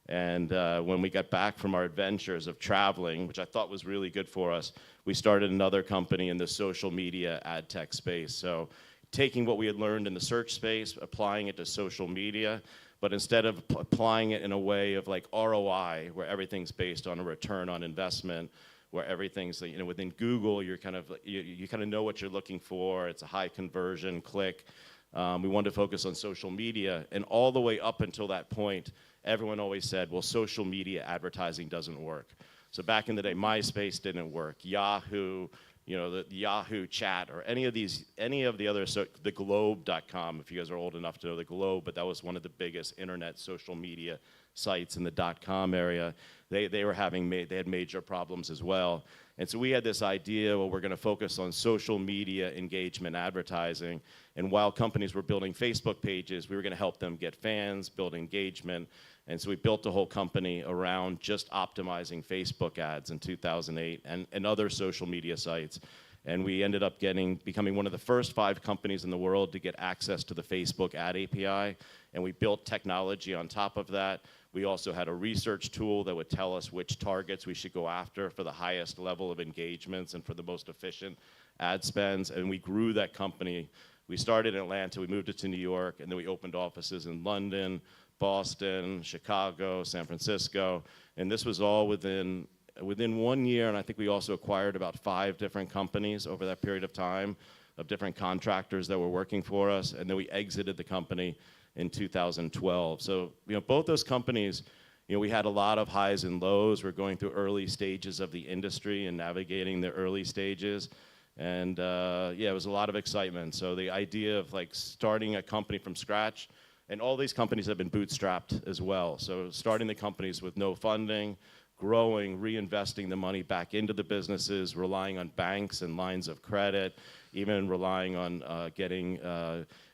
And when we got back from our adventures of traveling, which I thought was really good for us, we started another company in the social media ad tech space. So taking what we had learned in the search space, applying it to social media, but instead of applying it in a way of like ROI, where everything's based on a return on investment, where everything's, within Google, you kind of know what you're looking for. It's a high conversion click. We wanted to focus on social media, and all the way up until that point, everyone always said, well, social media advertising doesn't work. So back in the day, MySpace didn't work, Yahoo, you know, the Yahoo chat, or any of the other, so the globe.com, if you guys are old enough to know the Globe, but that was one of the biggest internet social media sites in the .com area. They had major problems as well. And so we had this idea, well, we're going to focus on social media engagement advertising. And while companies were building Facebook pages, we were going to help them get fans, build engagement. And so we built the whole company around just optimizing Facebook ads in 2008 and other social media sites. And we ended up becoming one of the first 5 companies in the world to get access to the Facebook ad API. And we built technology on top of that. We also had a research tool that would tell us which targets we should go after for the highest level of engagements and for the most efficient ad spends. And we grew that company. We started in Atlanta, we moved it to New York, and then we opened offices in London, Boston, Chicago, San Francisco. And this was all within 1 year, and I think we also acquired about 5 different companies over that period of time of different contractors that were working for us, and then we exited the company in 2012. So, you know, both those companies, you know, we had a lot of highs and lows. We're going through early stages of the industry and navigating the early stages. And yeah, it was a lot of excitement. So the idea of like starting a company from scratch, and all these companies have been bootstrapped as well. So starting the companies with no funding, growing, reinvesting the money back into the businesses, relying on banks and lines of credit, even relying on getting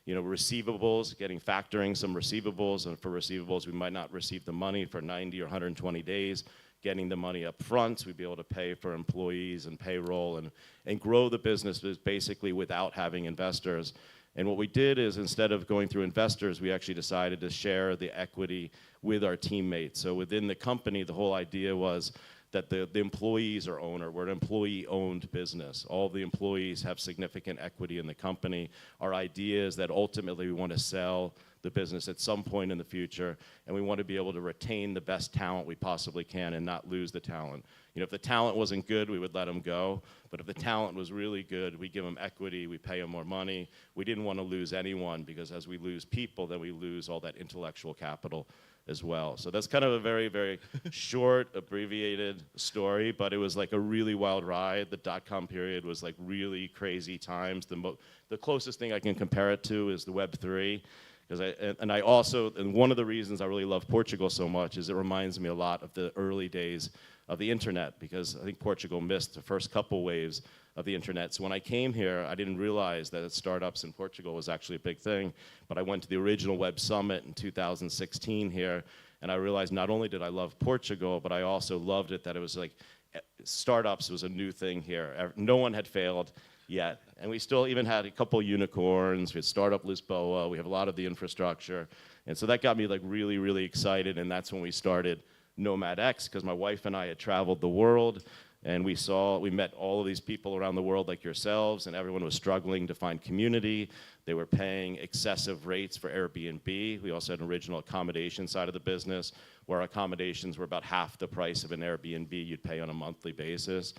you know, receivables, factoring some receivables, and for receivables we might not receive the money for 90 or 120 days, getting the money up front so we'd be able to pay for employees and payroll and grow the businesses basically without having investors. And what we did is, instead of going through investors, we actually decided to share the equity with our teammates. So within the company, the whole idea was that the employees are owner. We're an employee-owned business. All the employees have significant equity in the company. Our idea is that ultimately we want to sell the business at some point in the future, and we want to be able to retain the best talent we possibly can and not lose the talent. You know, if the talent wasn't good, we would let them go. But if the talent was really good, we give them equity, we pay them more money. We didn't want to lose anyone, because as we lose people, then we lose all that intellectual capital as well. So that's kind of a very, very short, abbreviated story, but it was like a really wild ride. The .com period was like really crazy times. The closest thing I can compare it to is the Web3. And one of the reasons I really love Portugal so much is it reminds me a lot of the early days of the internet, because I think Portugal missed the first couple waves of the internet. So when I came here, I didn't realize that startups in Portugal was actually a big thing, but I went to the original Web Summit in 2016 here, and I realized not only did I love Portugal, but I also loved it that it was like startups was a new thing here. No one had failed yet. And we still even had a couple unicorns. We had Startup Lisboa. We have a lot of the infrastructure. And so that got me like really, really excited. And that's when we started Nomad X, because my wife and I had traveled the world. And we met all of these people around the world like yourselves, and everyone was struggling to find community. They were paying excessive rates for Airbnb. We also had an original accommodation side of the business, where accommodations were about half the price of an Airbnb you'd pay on a monthly basis.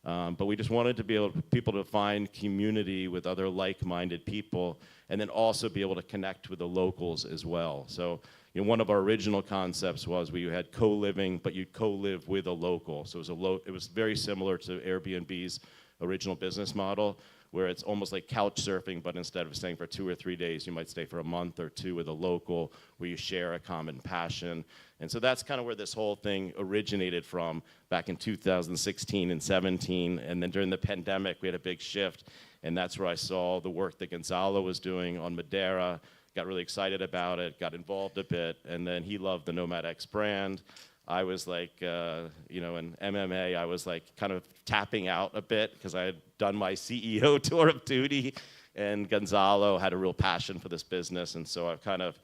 But we just wanted to be able people to find community with other like-minded people, and then also be able to connect with the locals as well. So, you know, one of our original concepts was we had co-living, but you'd co-live with a local. So it was very similar to Airbnb's original business model, where it's almost like couch surfing, but instead of staying for 2 or 3 days, you might stay for a month or 2 with a local, where you share a common passion. And so that's kind of where this whole thing originated from back in 2016 and 17. And then during the pandemic, we had a big shift. And that's where I saw the work that Gonzalo was doing on Madeira, got really excited about it, got involved a bit. And then he loved the Nomad X brand. I was like, you know, in MMA, I was like kind of tapping out a bit because I had done my CEO tour of duty, and Gonzalo had a real passion for this business. And so I've kind of,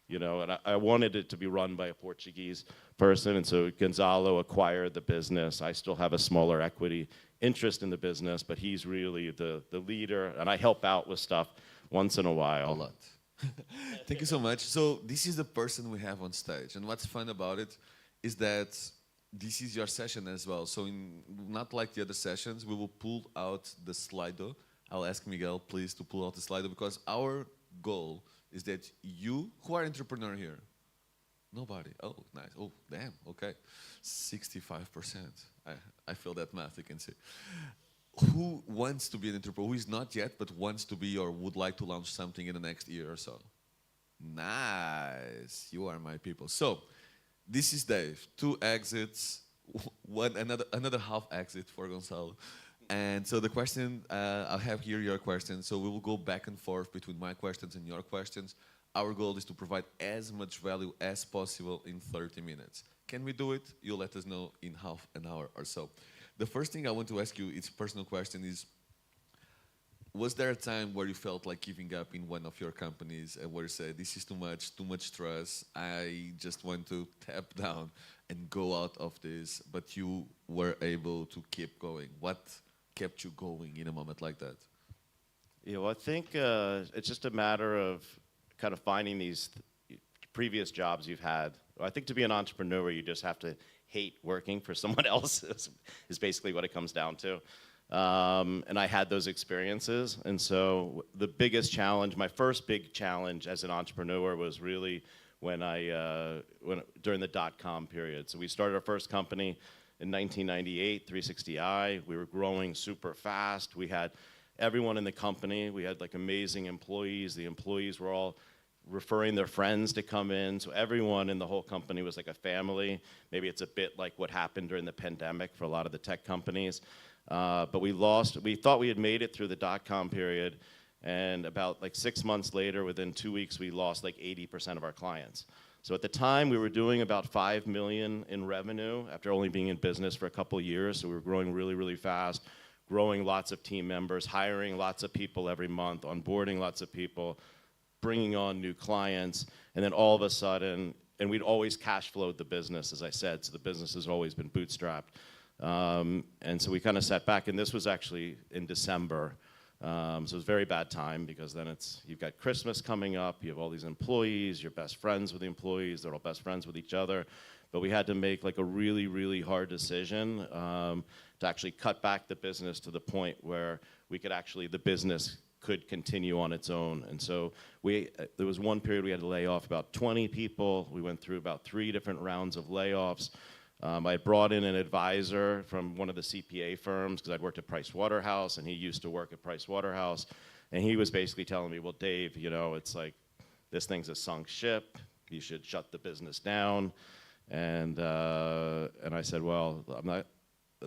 you know, and I wanted it to be run by a Portuguese person. And so Gonzalo acquired the business. I still have a smaller equity interest in the business, but he's really the leader, and I help out with stuff once in a while.
A lot. Thank you so much. So this is the person we have on stage, and what's fun about it is that this is your session as well. So not like the other sessions, we will pull out the Slido. I'll ask Miguel, please, to pull out the Slido, because our goal is that you, who are entrepreneur here? Nobody. Oh, nice. Oh, damn. Okay. 65%. I feel that math, you can see. Who wants to be an entrepreneur? Who is not yet, but wants to be or would like to launch something in the next year or so? Nice. You are my people. So, this is Dave. 2 exits, another half exit for Gonzalo. And so the question, I'll have here your questions. So we will go back and forth between my questions and your questions. Our goal is to provide as much value as possible in 30 minutes. Can we do it? You'll let us know in half an hour or so. The first thing I want to ask you, it's a personal question, is was there a time where you felt like giving up in one of your companies and where you said, this is too much stress, I just want to tap down and go out of this, but you were able to keep going? What kept you going in a moment like that?
Yeah, well, I think it's just a matter of kind of finding these previous jobs you've had. I think to be an entrepreneur, you just have to hate working for someone else is basically what it comes down to. And I had those experiences. And so the biggest challenge, my first big challenge as an entrepreneur was really when during the .com period. So we started our first company in 1998, 360i. We were growing super fast. We had everyone in the company. We had like amazing employees. The employees were all referring their friends to come in. So everyone in the whole company was like a family. Maybe it's a bit like what happened during the pandemic for a lot of the tech companies. But we thought we had made it through the .com period. And about like 6 months later, within 2 weeks, we lost like 80% of our clients. So at the time, we were doing about 5 million in revenue after only being in business for a couple of years. So we were growing really, really fast, growing lots of team members, hiring lots of people every month, onboarding lots of people, bringing on new clients. And then all of a sudden, and we'd always cash flowed the business, as I said, so the business has always been bootstrapped. And so we kind of sat back, and this was actually in December. So it was a very bad time because then you've got Christmas coming up, you have all these employees, you're best friends with the employees, they're all best friends with each other. But we had to make like a really, really hard decision to actually cut back the business to the point where the business could continue on its own. And so there was one period we had to lay off about 20 people. We went through about 3 different rounds of layoffs. I brought in an advisor from one of the CPA firms because I'd worked at Price Waterhouse, and he used to work at Price Waterhouse. And he was basically telling me, well, Dave, it's like this thing's a sunk ship. You should shut the business down. And I said, well,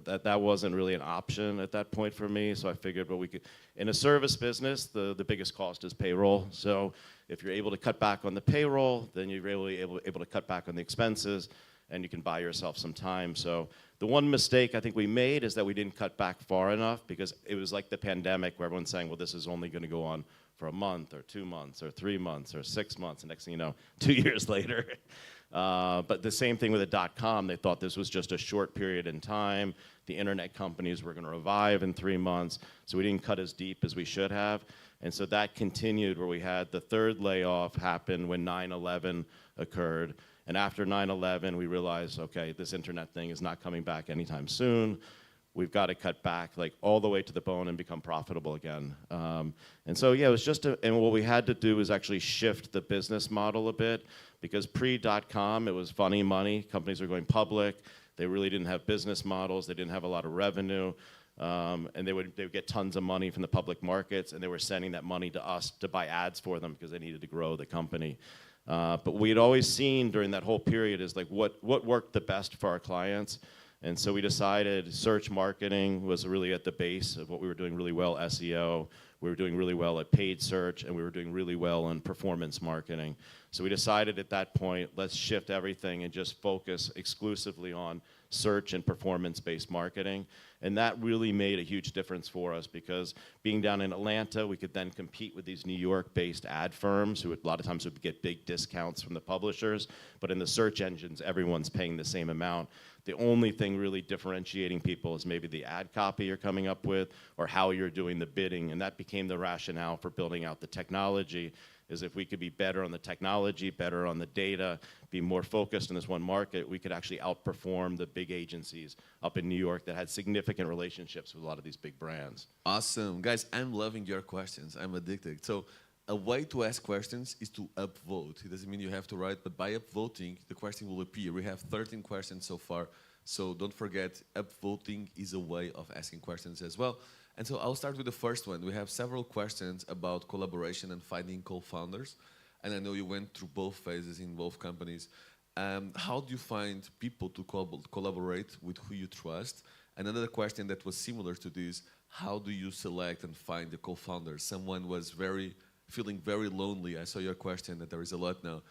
that wasn't really an option at that point for me. So I figured, well, we could, in a service business, the biggest cost is payroll. So if you're able to cut back on the payroll, then you're really able to cut back on the expenses, and you can buy yourself some time. So the one mistake I think we made is that we didn't cut back far enough, because it was like the pandemic where everyone's saying, well, this is only going to go on for a month or 2 months or 3 months or 6 months. And next thing you know, 2 years later. But the same thing with the .com. They thought this was just a short period in time. The internet companies were going to revive in 3 months. So we didn't cut as deep as we should have. And so that continued where we had the third layoff happen when 9/11 occurred. And after 9/11, we realized, okay, this internet thing is not coming back anytime soon. We've got to cut back like all the way to the bone and become profitable again. And so, yeah, it was just, and what we had to do is actually shift the business model a bit, because pre-.com, it was funny money. Companies were going public. They really didn't have business models. They didn't have a lot of revenue. And they would get tons of money from the public markets, and they were sending that money to us to buy ads for them because they needed to grow the company. But we had always seen during that whole period is like what worked the best for our clients. And so we decided search marketing was really at the base of what we were doing really well, SEO. We were doing really well at paid search, and we were doing really well in performance marketing. So we decided at that point, let's shift everything and just focus exclusively on search and performance-based marketing. And that really made a huge difference for us, because being down in Atlanta, we could then compete with these New York-based ad firms who a lot of times would get big discounts from the publishers. But in the search engines, everyone's paying the same amount. The only thing really differentiating people is maybe the ad copy you're coming up with or how you're doing the bidding. And that became the rationale for building out the technology, is if we could be better on the technology, better on the data, be more focused in this one market, we could actually outperform the big agencies up in New York that had significant relationships with a lot of these big brands.
Awesome. Guys, I'm loving your questions. I'm addicted. So a way to ask questions is to upvote. It doesn't mean you have to write, but by upvoting, the question will appear. We have 13 questions so far, so don't forget, upvoting is a way of asking questions as well. And so I'll start with the first one. We have several questions about collaboration and finding co-founders. And I know you went through both phases in both companies. How do you find people to collaborate with who you trust? And another question that was similar to this, how do you select and find the co-founders? Someone was feeling very lonely. I saw your question that there is a lot now.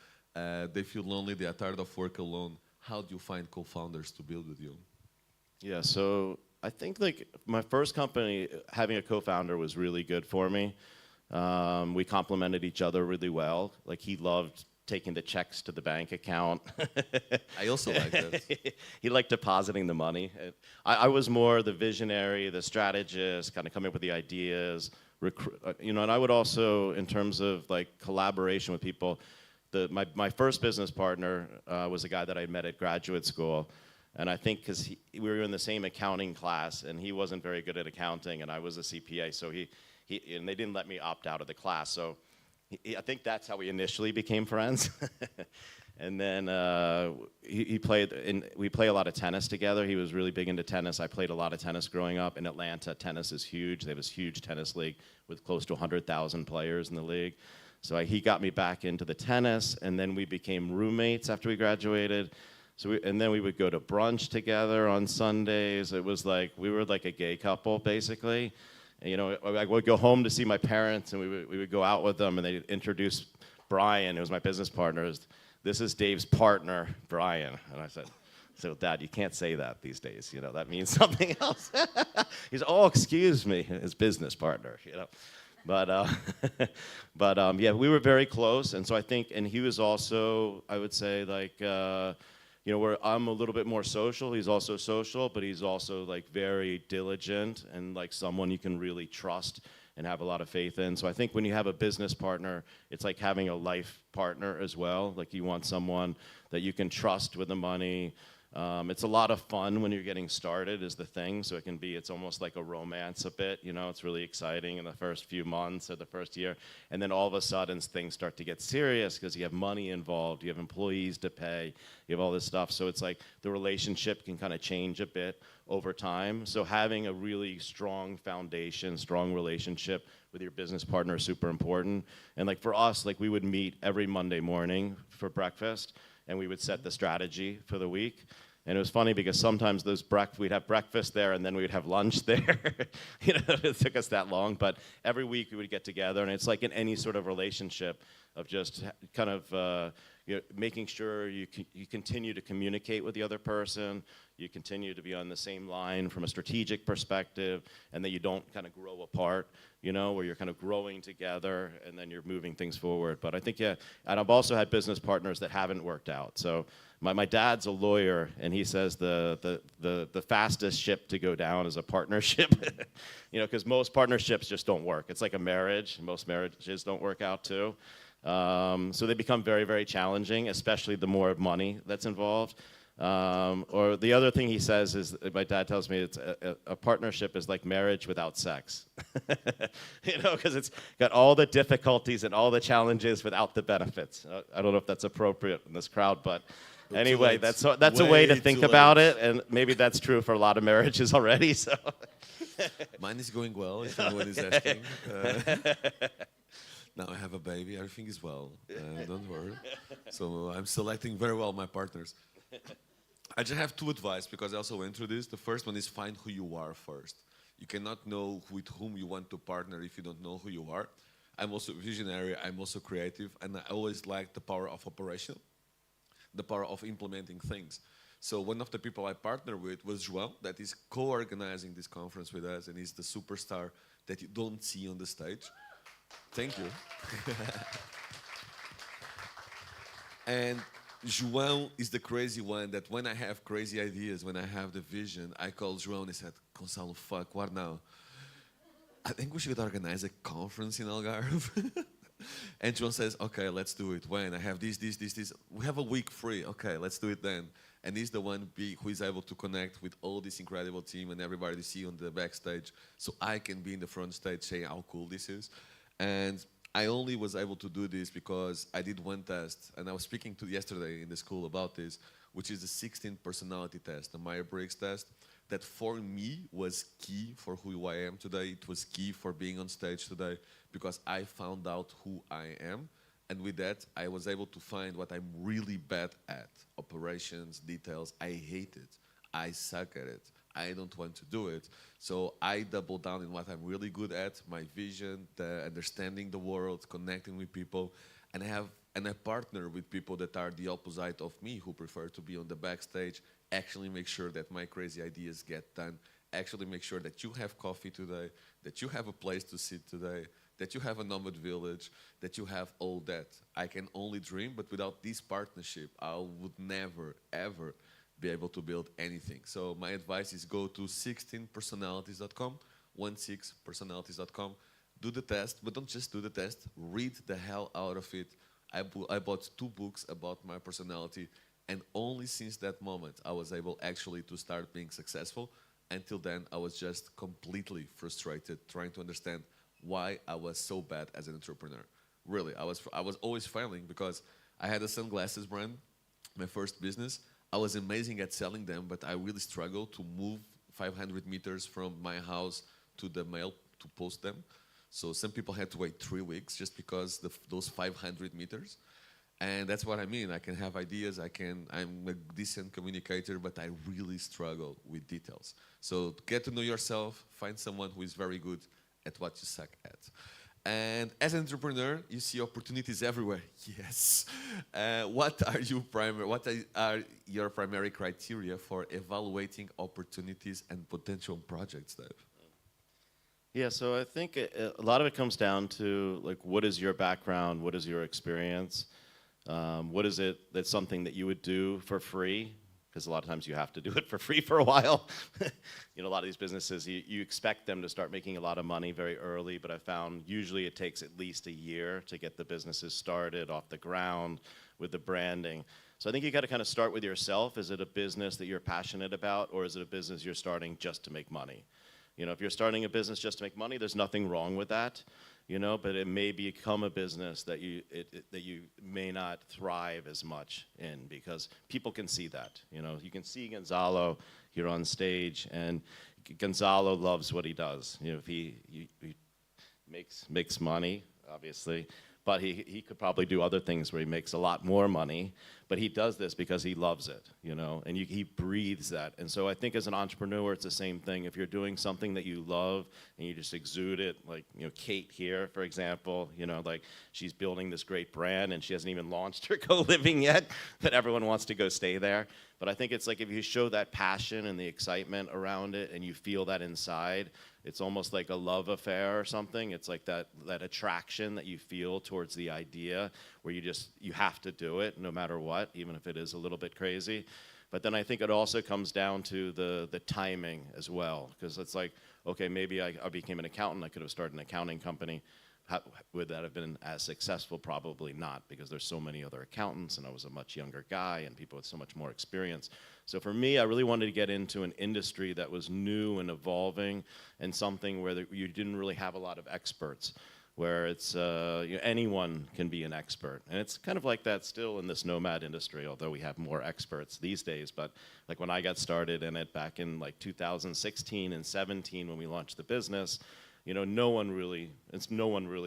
They feel lonely, they are tired of work alone. How do you find co-founders to build with you?
Yeah, so I think like my first company, having a co-founder was really good for me. We complemented each other really well. Like he loved taking the checks to the bank account.
I also like that.
He liked depositing the money. I was more the visionary, the strategist, kind of coming up with the ideas, you know, and I would also, in terms of like collaboration with people, my first business partner was a guy that I met at graduate school. And I think because we were in the same accounting class, and he wasn't very good at accounting, and I was a CPA, so and they didn't let me opt out of the class. So I think that's how we initially became friends. And then we play a lot of tennis together. He was really big into tennis. I played a lot of tennis growing up. In Atlanta, tennis is huge. They have this huge tennis league with close to 100,000 players in the league. So he got me back into the tennis, and then we became roommates after we graduated. And then we would go to brunch together on Sundays. It was like, we were like a gay couple, basically. And, you know, I would go home to see my parents, and we would go out with them, and they'd introduce Brian, who was my business partner. This is Dave's partner, Brian. And I said, so Dad, you can't say that these days. You know, that means something else. He's, oh, excuse me, his business partner, you know. But yeah, we were very close. And so I think, and he was also, I would say, like, you know, where I'm a little bit more social, he's also social, but he's also like very diligent and like someone you can really trust and have a lot of faith in. So I think when you have a business partner, it's like having a life partner as well. Like you want someone that you can trust with the money. It's a lot of fun when you're getting started is the thing. So it's almost like a romance a bit, you know, it's really exciting in the first few months or the first year. And then all of a sudden things start to get serious because you have money involved, you have employees to pay, you have all this stuff. So it's like the relationship can kind of change a bit over time. So having a really strong foundation, strong relationship with your business partner is super important. And like for us, like we would meet every Monday morning for breakfast, and we would set the strategy for the week. And it was funny because sometimes we'd have breakfast there and then we would have lunch there. You know, it took us that long, but every week we would get together, and it's like in any sort of relationship of just kind of you know, making sure you continue to communicate with the other person, you continue to be on the same line from a strategic perspective, and that you don't kind of grow apart, you know, where you're kind of growing together and then you're moving things forward. But I think, yeah, and I've also had business partners that haven't worked out. So my dad's a lawyer, and he says the fastest ship to go down is a partnership, you know, because most partnerships just don't work. It's like a marriage. Most marriages don't work out too. So they become very, very challenging, especially the more money that's involved. Or the other thing he says is, my dad tells me, it's a partnership is like marriage without sex. You know, because it's got all the difficulties and all the challenges without the benefits. I don't know if that's appropriate in this crowd, but anyway, that's a way to think about it, and maybe that's true for a lot of marriages already. So
mine is going well, if anyone is asking. Now I have a baby, everything is well, don't worry. So I'm selecting very well my partners. I just have two advice, because I also went through this. The first one is find who you are first. You cannot know with whom you want to partner if you don't know who you are. I'm also visionary, I'm also creative, and I always like the power of operation, the power of implementing things. So one of the people I partner with was João, that is co-organizing this conference with us, and he's the superstar that you don't see on the stage. Thank you. And João is the crazy one that when I have crazy ideas, when I have the vision, I call João and I said, Gonçalo, fuck, what now? I think we should organize a conference in Algarve. And João says, okay, let's do it. When? I have this. We have a week free. Okay, let's do it then. And he's the one who is able to connect with all this incredible team and everybody you see on the backstage, so I can be in the front stage saying how cool this is. And I only was able to do this because I did one test, and I was speaking to yesterday in the school about this, which is the 16 personality test, the Myers-Briggs test, that for me was key for who I am today. It was key for being on stage today because I found out who I am. And with that, I was able to find what I'm really bad at. Operations, details, I hate it. I suck at it. I don't want to do it. So I double down in what I'm really good at, my vision, the understanding the world, connecting with people, and I partner with people that are the opposite of me, who prefer to be on the backstage, actually make sure that my crazy ideas get done, actually make sure that you have coffee today, that you have a place to sit today, that you have a Nomad village, that you have all that. I can only dream, but without this partnership, I would never, ever be able to build anything. So my advice is go to 16personalities.com, 16personalities.com, do the test, but don't just do the test, read the hell out of it. I bought 2 books about my personality, and only since that moment I was able actually to start being successful. Until then, I was just completely frustrated trying to understand why I was so bad as an entrepreneur. Really, I was always failing because I had a sunglasses brand, my first business. I was amazing at selling them, but I really struggled to move 500 meters from my house to the mail to post them. So some people had to wait 3 weeks just because those 500 meters. And that's what I mean. I can have ideas, I'm a decent communicator, but I really struggle with details. So get to know yourself, find someone who is very good at what you suck at. And as an entrepreneur, you see opportunities everywhere. Yes. What are your primary criteria for evaluating opportunities and potential projects, Dave?
Yeah, so I think a lot of it comes down to, like, what is your background? What is your experience? What is it that's something that you would do for free? Because a lot of times you have to do it for free for a while. You know, a lot of these businesses, you expect them to start making a lot of money very early, but I found usually it takes at least a year to get the businesses started off the ground with the branding. So I think you got to kind of start with yourself. Is it a business that you're passionate about, or is it a business you're starting just to make money? You know, if you're starting a business just to make money, there's nothing wrong with that. You know, but it may become a business that you may not thrive as much in, because people can see that. You know, you can see Gonzalo here on stage, and Gonzalo loves what he does. You know, if he makes money, obviously, but he could probably do other things where he makes a lot more money, but he does this because he loves it, you know, and he breathes that. And so I think as an entrepreneur, it's the same thing. If you're doing something that you love and you just exude it, like, you know, Kate here, for example, you know, like, she's building this great brand and she hasn't even launched her co-living yet, but everyone wants to go stay there. But I think it's like, if you show that passion and the excitement around it and you feel that inside, it's almost like a love affair or something. It's like that attraction that you feel towards the idea, where you have to do it no matter what, even if it is a little bit crazy. But then I think it also comes down to the timing as well, because it's like, okay, maybe I became an accountant. I could have started an accounting company. Would that have been as successful? Probably not, because there's so many other accountants and I was a much younger guy and people with so much more experience. So for me, I really wanted to get into an industry that was new and evolving, and something where you didn't really have a lot of experts, where it's you know, anyone can be an expert. And it's kind of like that still in this nomad industry, although we have more experts these days. But like when I got started in it back in like 2016 and 17 when we launched the business, you know, no one really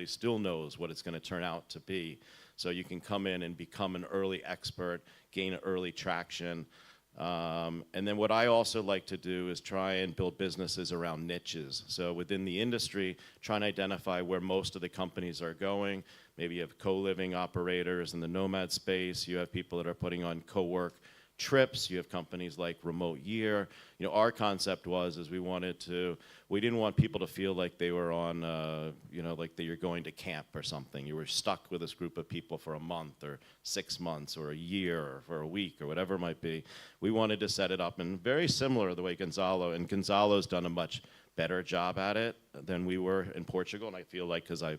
still knows what it's going to turn out to be. So you can come in and become an early expert, gain early traction. And then what I also like to do is try and build businesses around niches. So within the industry, try and identify where most of the companies are going. Maybe you have co-living operators in the nomad space. You have people that are putting on co-work trips. You have companies like Remote Year. You know, our concept was we didn't want people to feel like they were on, you know, like that you're going to camp or something. You were stuck with this group of people for a month or 6 months or a year or for a week or whatever it might be. We wanted to set it up, and very similar to the way Gonzalo's done a much better job at it than we were in Portugal. And I feel like, because I'm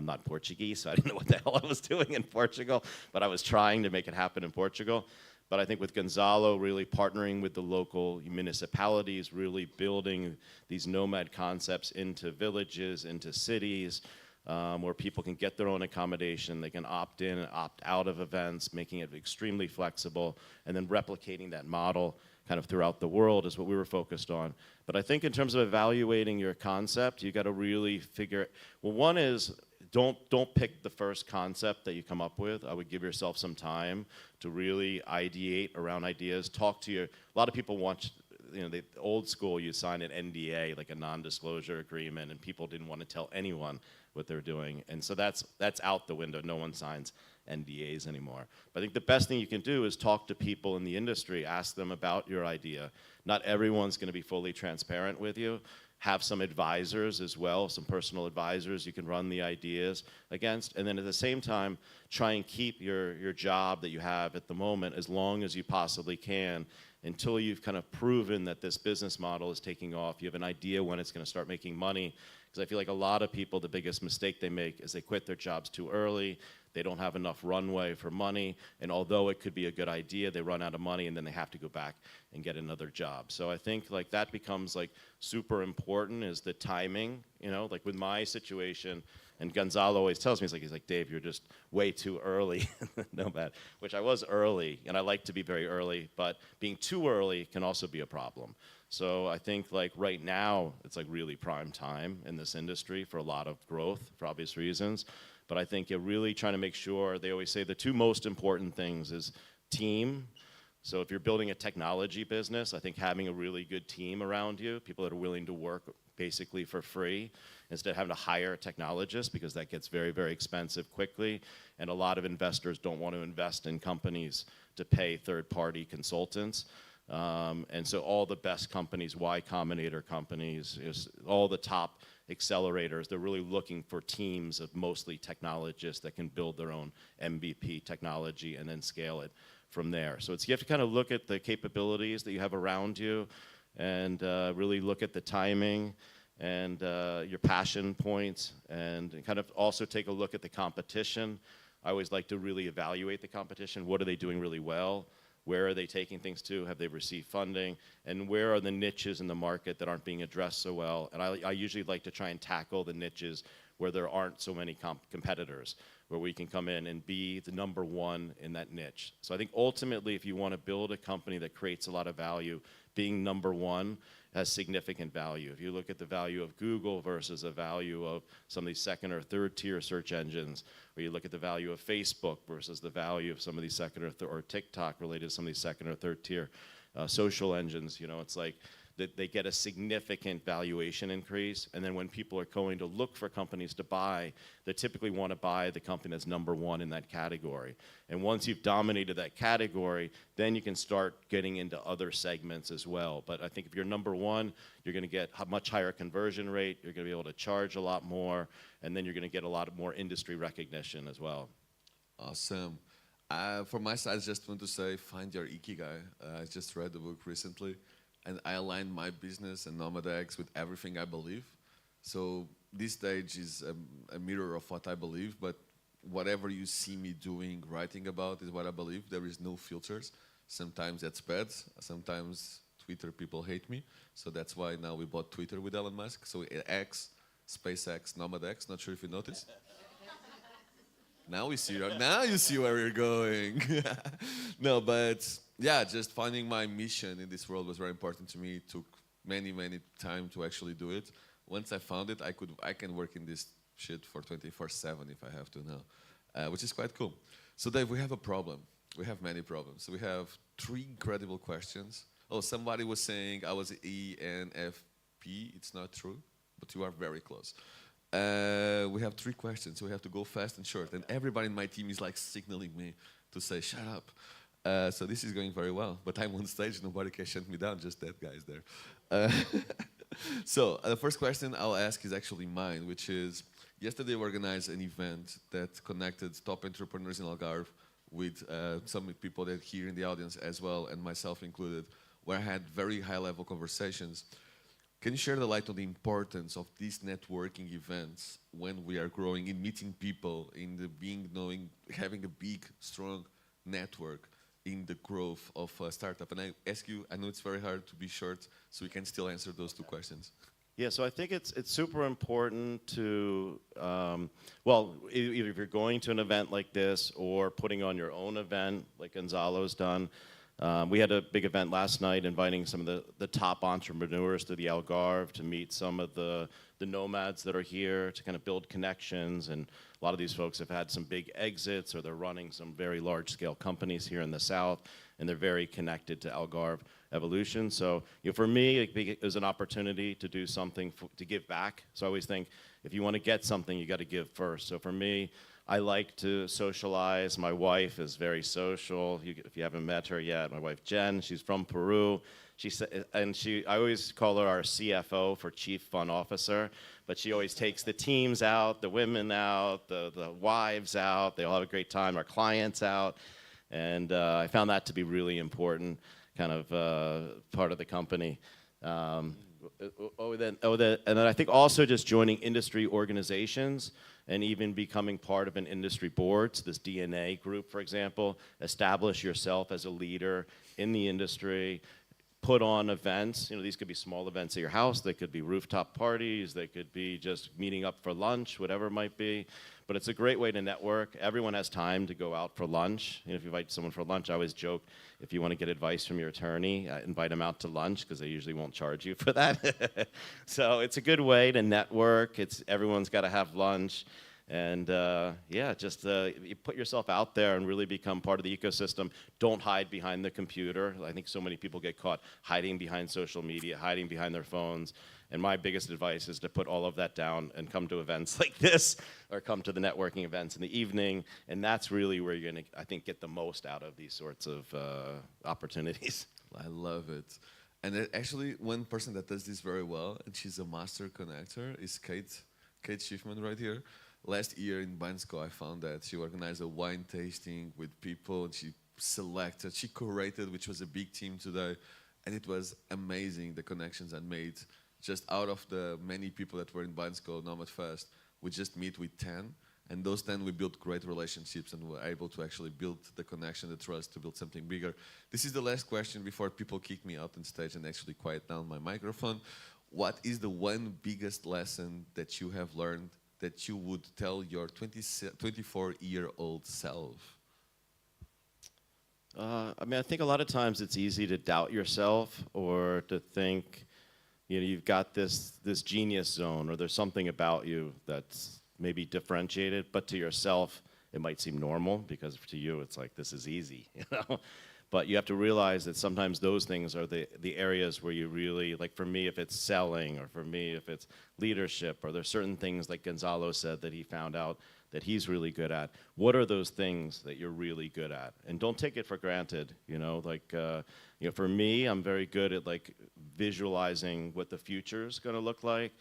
not Portuguese, so I didn't know what the hell I was doing in Portugal, but I was trying to make it happen in Portugal. But I think with Gonzalo really partnering with the local municipalities, really building these nomad concepts into villages, into cities, where people can get their own accommodation, they can opt in and opt out of events, making it extremely flexible, and then replicating that model kind of throughout the world is what we were focused on. But I think in terms of evaluating your concept, you got to really figure, well, one is don't pick the first concept that you come up with. I would give yourself some time to really ideate around ideas, talk to a lot of people want, the old school, you sign an NDA, like a non-disclosure agreement, and people didn't want to tell anyone what they're doing. And so that's out the window. No one signs NDAs anymore. But I think the best thing you can do is talk to people in the industry, ask them about your idea. Not everyone's going to be fully transparent with you. Have some advisors as well, some personal advisors you can run the ideas against. And then at the same time, try and keep your job that you have at the moment as long as you possibly can until you've kind of proven that this business model is taking off. You have an idea when it's going to start making money. Because I feel like a lot of people, the biggest mistake they make is they quit their jobs too early. They don't have enough runway for money. And although it could be a good idea, they run out of money and then they have to go back and get another job. So I think like that becomes like super important is the timing, like with my situation. And Gonzalo always tells me, he's like, Dave, you're just way too early, Nomad, which I was early, and I like to be very early, but being too early can also be a problem. So I think like right now, it's like really prime time in this industry for a lot of growth for obvious reasons. But I think you're really trying to make sure, they always say the two most important things is team. So if you're building a technology business, I think having a really good team around you, people that are willing to work basically for free, instead of having to hire a technologist because that gets very, very expensive quickly. And a lot of investors don't want to invest in companies to pay third-party consultants. And so all the best companies, Y Combinator companies, all the top accelerators, they're really looking for teams of mostly technologists that can build their own MVP technology and then scale it from there. So you have to kind of look at the capabilities that you have around you and really look at the timing and your passion points and kind of also take a look at the competition. I always like to really evaluate the competition. What are they doing really well? Where are they taking things to? Have they received funding? And where are the niches in the market that aren't being addressed so well? And I usually like to try and tackle the niches where there aren't so many competitors, where we can come in and be the number one in that niche. So I think ultimately, if you want to build a company that creates a lot of value, being number one has significant value. If you look at the value of Google versus the value of some of these second or third tier search engines, or you look at the value of Facebook versus the value of some of these second or TikTok related to some of these second or third tier social engines, it's like that they get a significant valuation increase. And then when people are going to look for companies to buy, they typically want to buy the company that's number one in that category. And once you've dominated that category, then you can start getting into other segments as well. But I think if you're number one, you're going to get a much higher conversion rate, you're going to be able to charge a lot more, and then you're going to get a lot more industry recognition as well.
Awesome. From my side, I just want to say, find your ikigai. I just read the book recently, and I aligned my business and Nomad with everything I believe. So this stage is a mirror of what I believe, but whatever you see me doing, writing about is what I believe. There is no filters. Sometimes that's bad. Sometimes Twitter people hate me. So that's why now we bought Twitter with Elon Musk. So X, SpaceX, Nomad X. Not sure if you noticed. Now you see where we're going. No, but yeah, just finding my mission in this world was very important to me. It took many time to actually do it. Once I found it, I can work in this shit for 24/7 if I have to now, which is quite cool. So Dave, we have a problem. We have many problems. So we have 3 incredible questions. Oh, somebody was saying I was ENFP. It's not true, but you are very close. We have 3 questions, so we have to go fast and short. And everybody in my team is like signaling me to say, shut up. So this is going very well. But I'm on stage, nobody can shut me down, just that guy's there. So the first question I'll ask is actually mine, which is, yesterday we organized an event that connected top entrepreneurs in Algarve with some people that are here in the audience as well, and myself included, where I had very high-level conversations. Can you share the light on the importance of these networking events when we are growing, in meeting people, in the having a big, strong network in the growth of a startup? And I ask you, I know it's very hard to be short, so we can still answer those 2 questions.
Yeah, so I think it's super important to, well, either if you're going to an event like this or putting on your own event like Gonzalo's done. We had a big event last night inviting some of the top entrepreneurs to the Algarve to meet some of the nomads that are here to kind of build connections. And a lot of these folks have had some big exits or they're running some very large scale companies here in the South, and they're very connected to Algarve evolution. So for me, it was an opportunity to do something to give back. So I always think if you want to get something, you got to give first. So for me, I like to socialize. My wife is very social. If you haven't met her yet, my wife Jen, she's from Peru. I always call her our CFO for Chief Fun Officer, but she always takes the teams out, the women out, the wives out. They all have a great time, our clients out. And I found that to be really important, kind of part of the company. And then I think also just joining industry organizations and even becoming part of an industry board. So this DNA group, for example, establish yourself as a leader in the industry, put on events. These could be small events at your house, they could be rooftop parties, they could be just meeting up for lunch, whatever it might be. But it's a great way to network. Everyone has time to go out for lunch. If you invite someone for lunch, I always joke, if you want to get advice from your attorney, invite them out to lunch because they usually won't charge you for that. So it's a good way to network. Everyone's got to have lunch. And yeah, just you put yourself out there and really become part of the ecosystem. Don't hide behind the computer. I think so many people get caught hiding behind social media, hiding behind their phones. And my biggest advice is to put all of that down and come to events like this or come to the networking events in the evening. And that's really where you're going to, I think, get the most out of these sorts of opportunities.
I love it. And actually, one person that does this very well, and she's a master connector, is Kate Schiffman right here. Last year in Bansko, I found that she organized a wine tasting with people, and she curated, which was a big team today, and it was amazing, the connections I made. Just out of the many people that were in Bansko Nomad Fest, we just meet with 10, and those 10 we built great relationships and were able to actually build the connection, the trust to build something bigger. This is the last question before people kick me out on stage and actually quiet down my microphone. What is the one biggest lesson that you have learned that you would tell your 24-year-old self?
I think a lot of times it's easy to doubt yourself or to think, you've got this genius zone or there's something about you that's maybe differentiated, but to yourself it might seem normal because to you it's like, this is easy, But you have to realize that sometimes those things are the areas where you really, like for me, if it's selling, or for me, if it's leadership, or there's certain things like Gonzalo said that he found out that he's really good at. What are those things that you're really good at? And don't take it for granted, for me, I'm very good at visualizing what the future is gonna look like,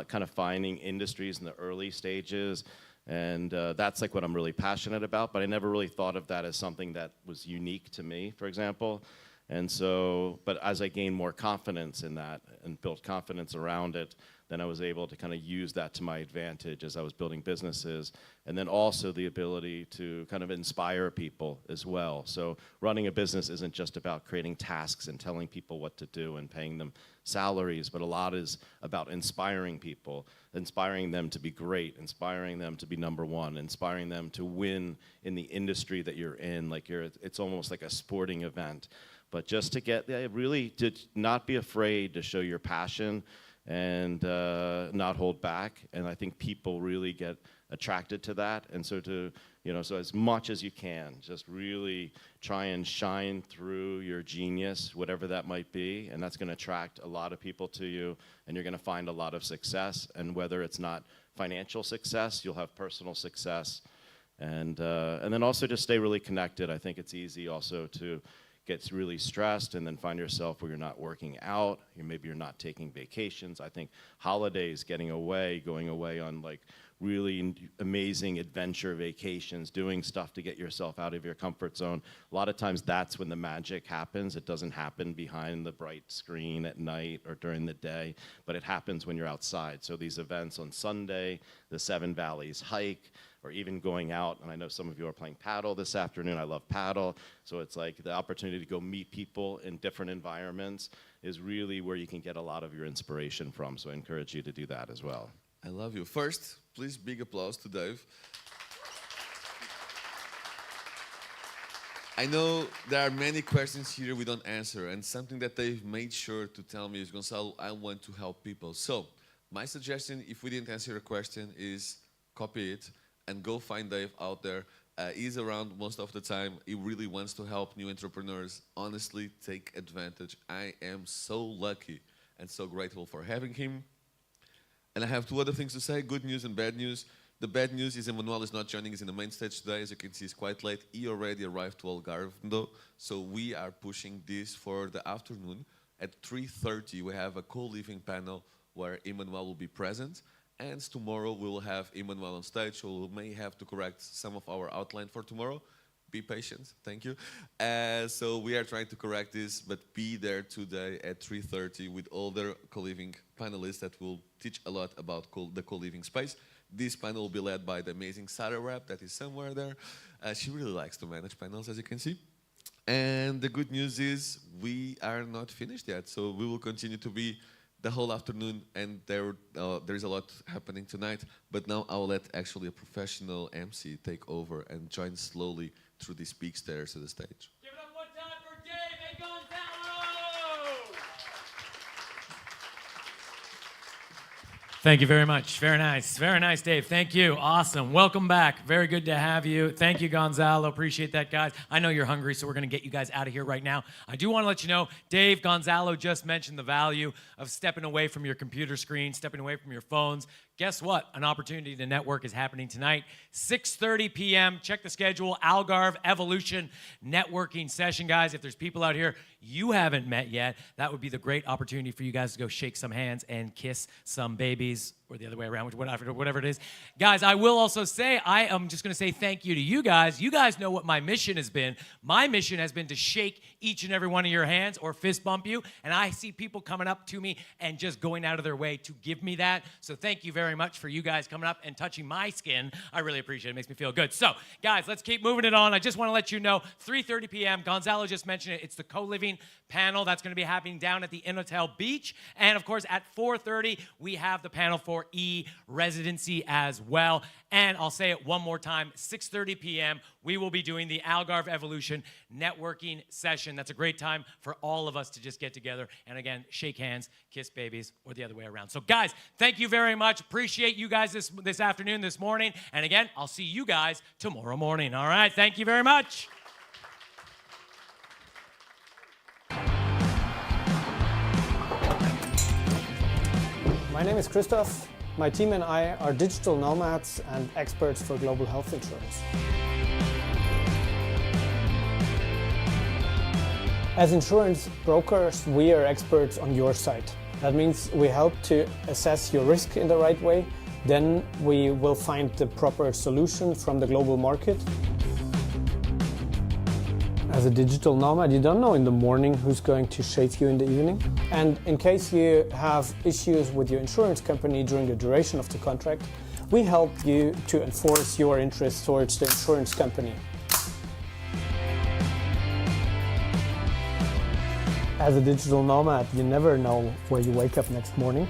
kind of finding industries in the early stages. And that's what I'm really passionate about, but I never really thought of that as something that was unique to me, for example. And so, but as I gained more confidence in that and built confidence around it, then I was able to kind of use that to my advantage as I was building businesses. And then also the ability to kind of inspire people as well. So running a business isn't just about creating tasks and telling people what to do and paying them salaries, but a lot is about inspiring people, inspiring them to be great, inspiring them to be number one, inspiring them to win in the industry that you're in. It's almost like a sporting event. But just to really to not be afraid to show your passion and not hold back. And I think people really get attracted to that. And so so as much as you can, just really try and shine through your genius, whatever that might be. And that's going to attract a lot of people to you, and you're going to find a lot of success. And whether it's not financial success, you'll have personal success. And then also just stay really connected. I think it's easy also to get really stressed and then find yourself where you're not working out, maybe you're not taking vacations. I think holidays, going away on really amazing adventure vacations, doing stuff to get yourself out of your comfort zone. A lot of times that's when the magic happens. It doesn't happen behind the bright screen at night or during the day, but it happens when you're outside. So these events on Sunday, the Seven Valleys hike, or even going out, and I know some of you are playing paddle this afternoon. I love paddle, so it's like the opportunity to go meet people in different environments is really where you can get a lot of your inspiration from, so I encourage you to do that as well.
I love you. First, please big applause to Dave. I know there are many questions here we don't answer, and something that they've made sure to tell me is, Gonzalo, I want to help people. So my suggestion, if we didn't answer your question, is copy it and go find Dave out there. He's around most of the time. He really wants to help new entrepreneurs. Honestly, take advantage. I am so lucky and so grateful for having him. And I have two other things to say, good news and bad news. The bad news is Emmanuel is not joining us in the main stage today. As you can see, it's quite late. He already arrived to Algarve, though. So we are pushing this for the afternoon. At 3:30, we have a co-living panel where Emmanuel will be present. And tomorrow we will have Emmanuel on stage, so we may have to correct some of our outline for tomorrow. Be patient, thank you. So we are trying to correct this, but be there today at 3:30 with all the co-living panelists that will teach a lot about the co-living space. This panel will be led by the amazing Sarah Rapp, that is somewhere there. She really likes to manage panels, as you can see. And the good news is we are not finished yet, so we will continue to be the whole afternoon, and there's a lot happening tonight. But now I'll let actually a professional MC take over and join slowly through these peak stairs to the stage.
Give it up one time for Dave and Gonzalo! Thank you very much. Very nice. Very nice, Dave. Thank you. Awesome. Welcome back. Very good to have you. Thank you, Gonzalo. Appreciate that, guys. I know you're hungry, so we're going to get you guys out of here right now. I do want to let you know, Dave, Gonzalo just mentioned the value of stepping away from your computer screen, stepping away from your phones. Guess what? An opportunity to network is happening tonight, 6:30 p.m. Check the schedule, Algarve Evolution Networking Session. Guys, if there's people out here you haven't met yet, that would be the great opportunity for you guys to go shake some hands and kiss some babies, or the other way around, whatever it is. Guys, I will also say, I am just going to say thank you to you guys. You guys know what my mission has been. My mission has been to shake each and every one of your hands or fist bump you, and I see people coming up to me and just going out of their way to give me that. So thank you very much for you guys coming up and touching my skin. I really appreciate it. It makes me feel good. So, guys, let's keep moving it on. I just want to let you know, 3:30 p.m., Gonzalo just mentioned it. It's the co-living panel that's going to be happening down at the Innotel Beach. And, of course, at 4:30, we have the panel for e-residency as well. And I'll say it one more time, 6:30 p.m., we will be doing the Algarve Evolution networking session. That's a great time for all of us to just get together and, again, shake hands, kiss babies, or the other way around. So, guys, thank you very much. Appreciate you guys this afternoon, this morning. And, again, I'll see you guys tomorrow morning. All right? Thank you very much.
My name is Christoph. My team and I are digital nomads and experts for global health insurance. As insurance brokers, we are experts on your side. That means we help to assess your risk in the right way. Then we will find the proper solution from the global market. As a digital nomad, you don't know in the morning who's going to shave you in the evening. And in case you have issues with your insurance company during the duration of the contract, we help you to enforce your interests towards the insurance company. As a digital nomad, you never know where you wake up next morning.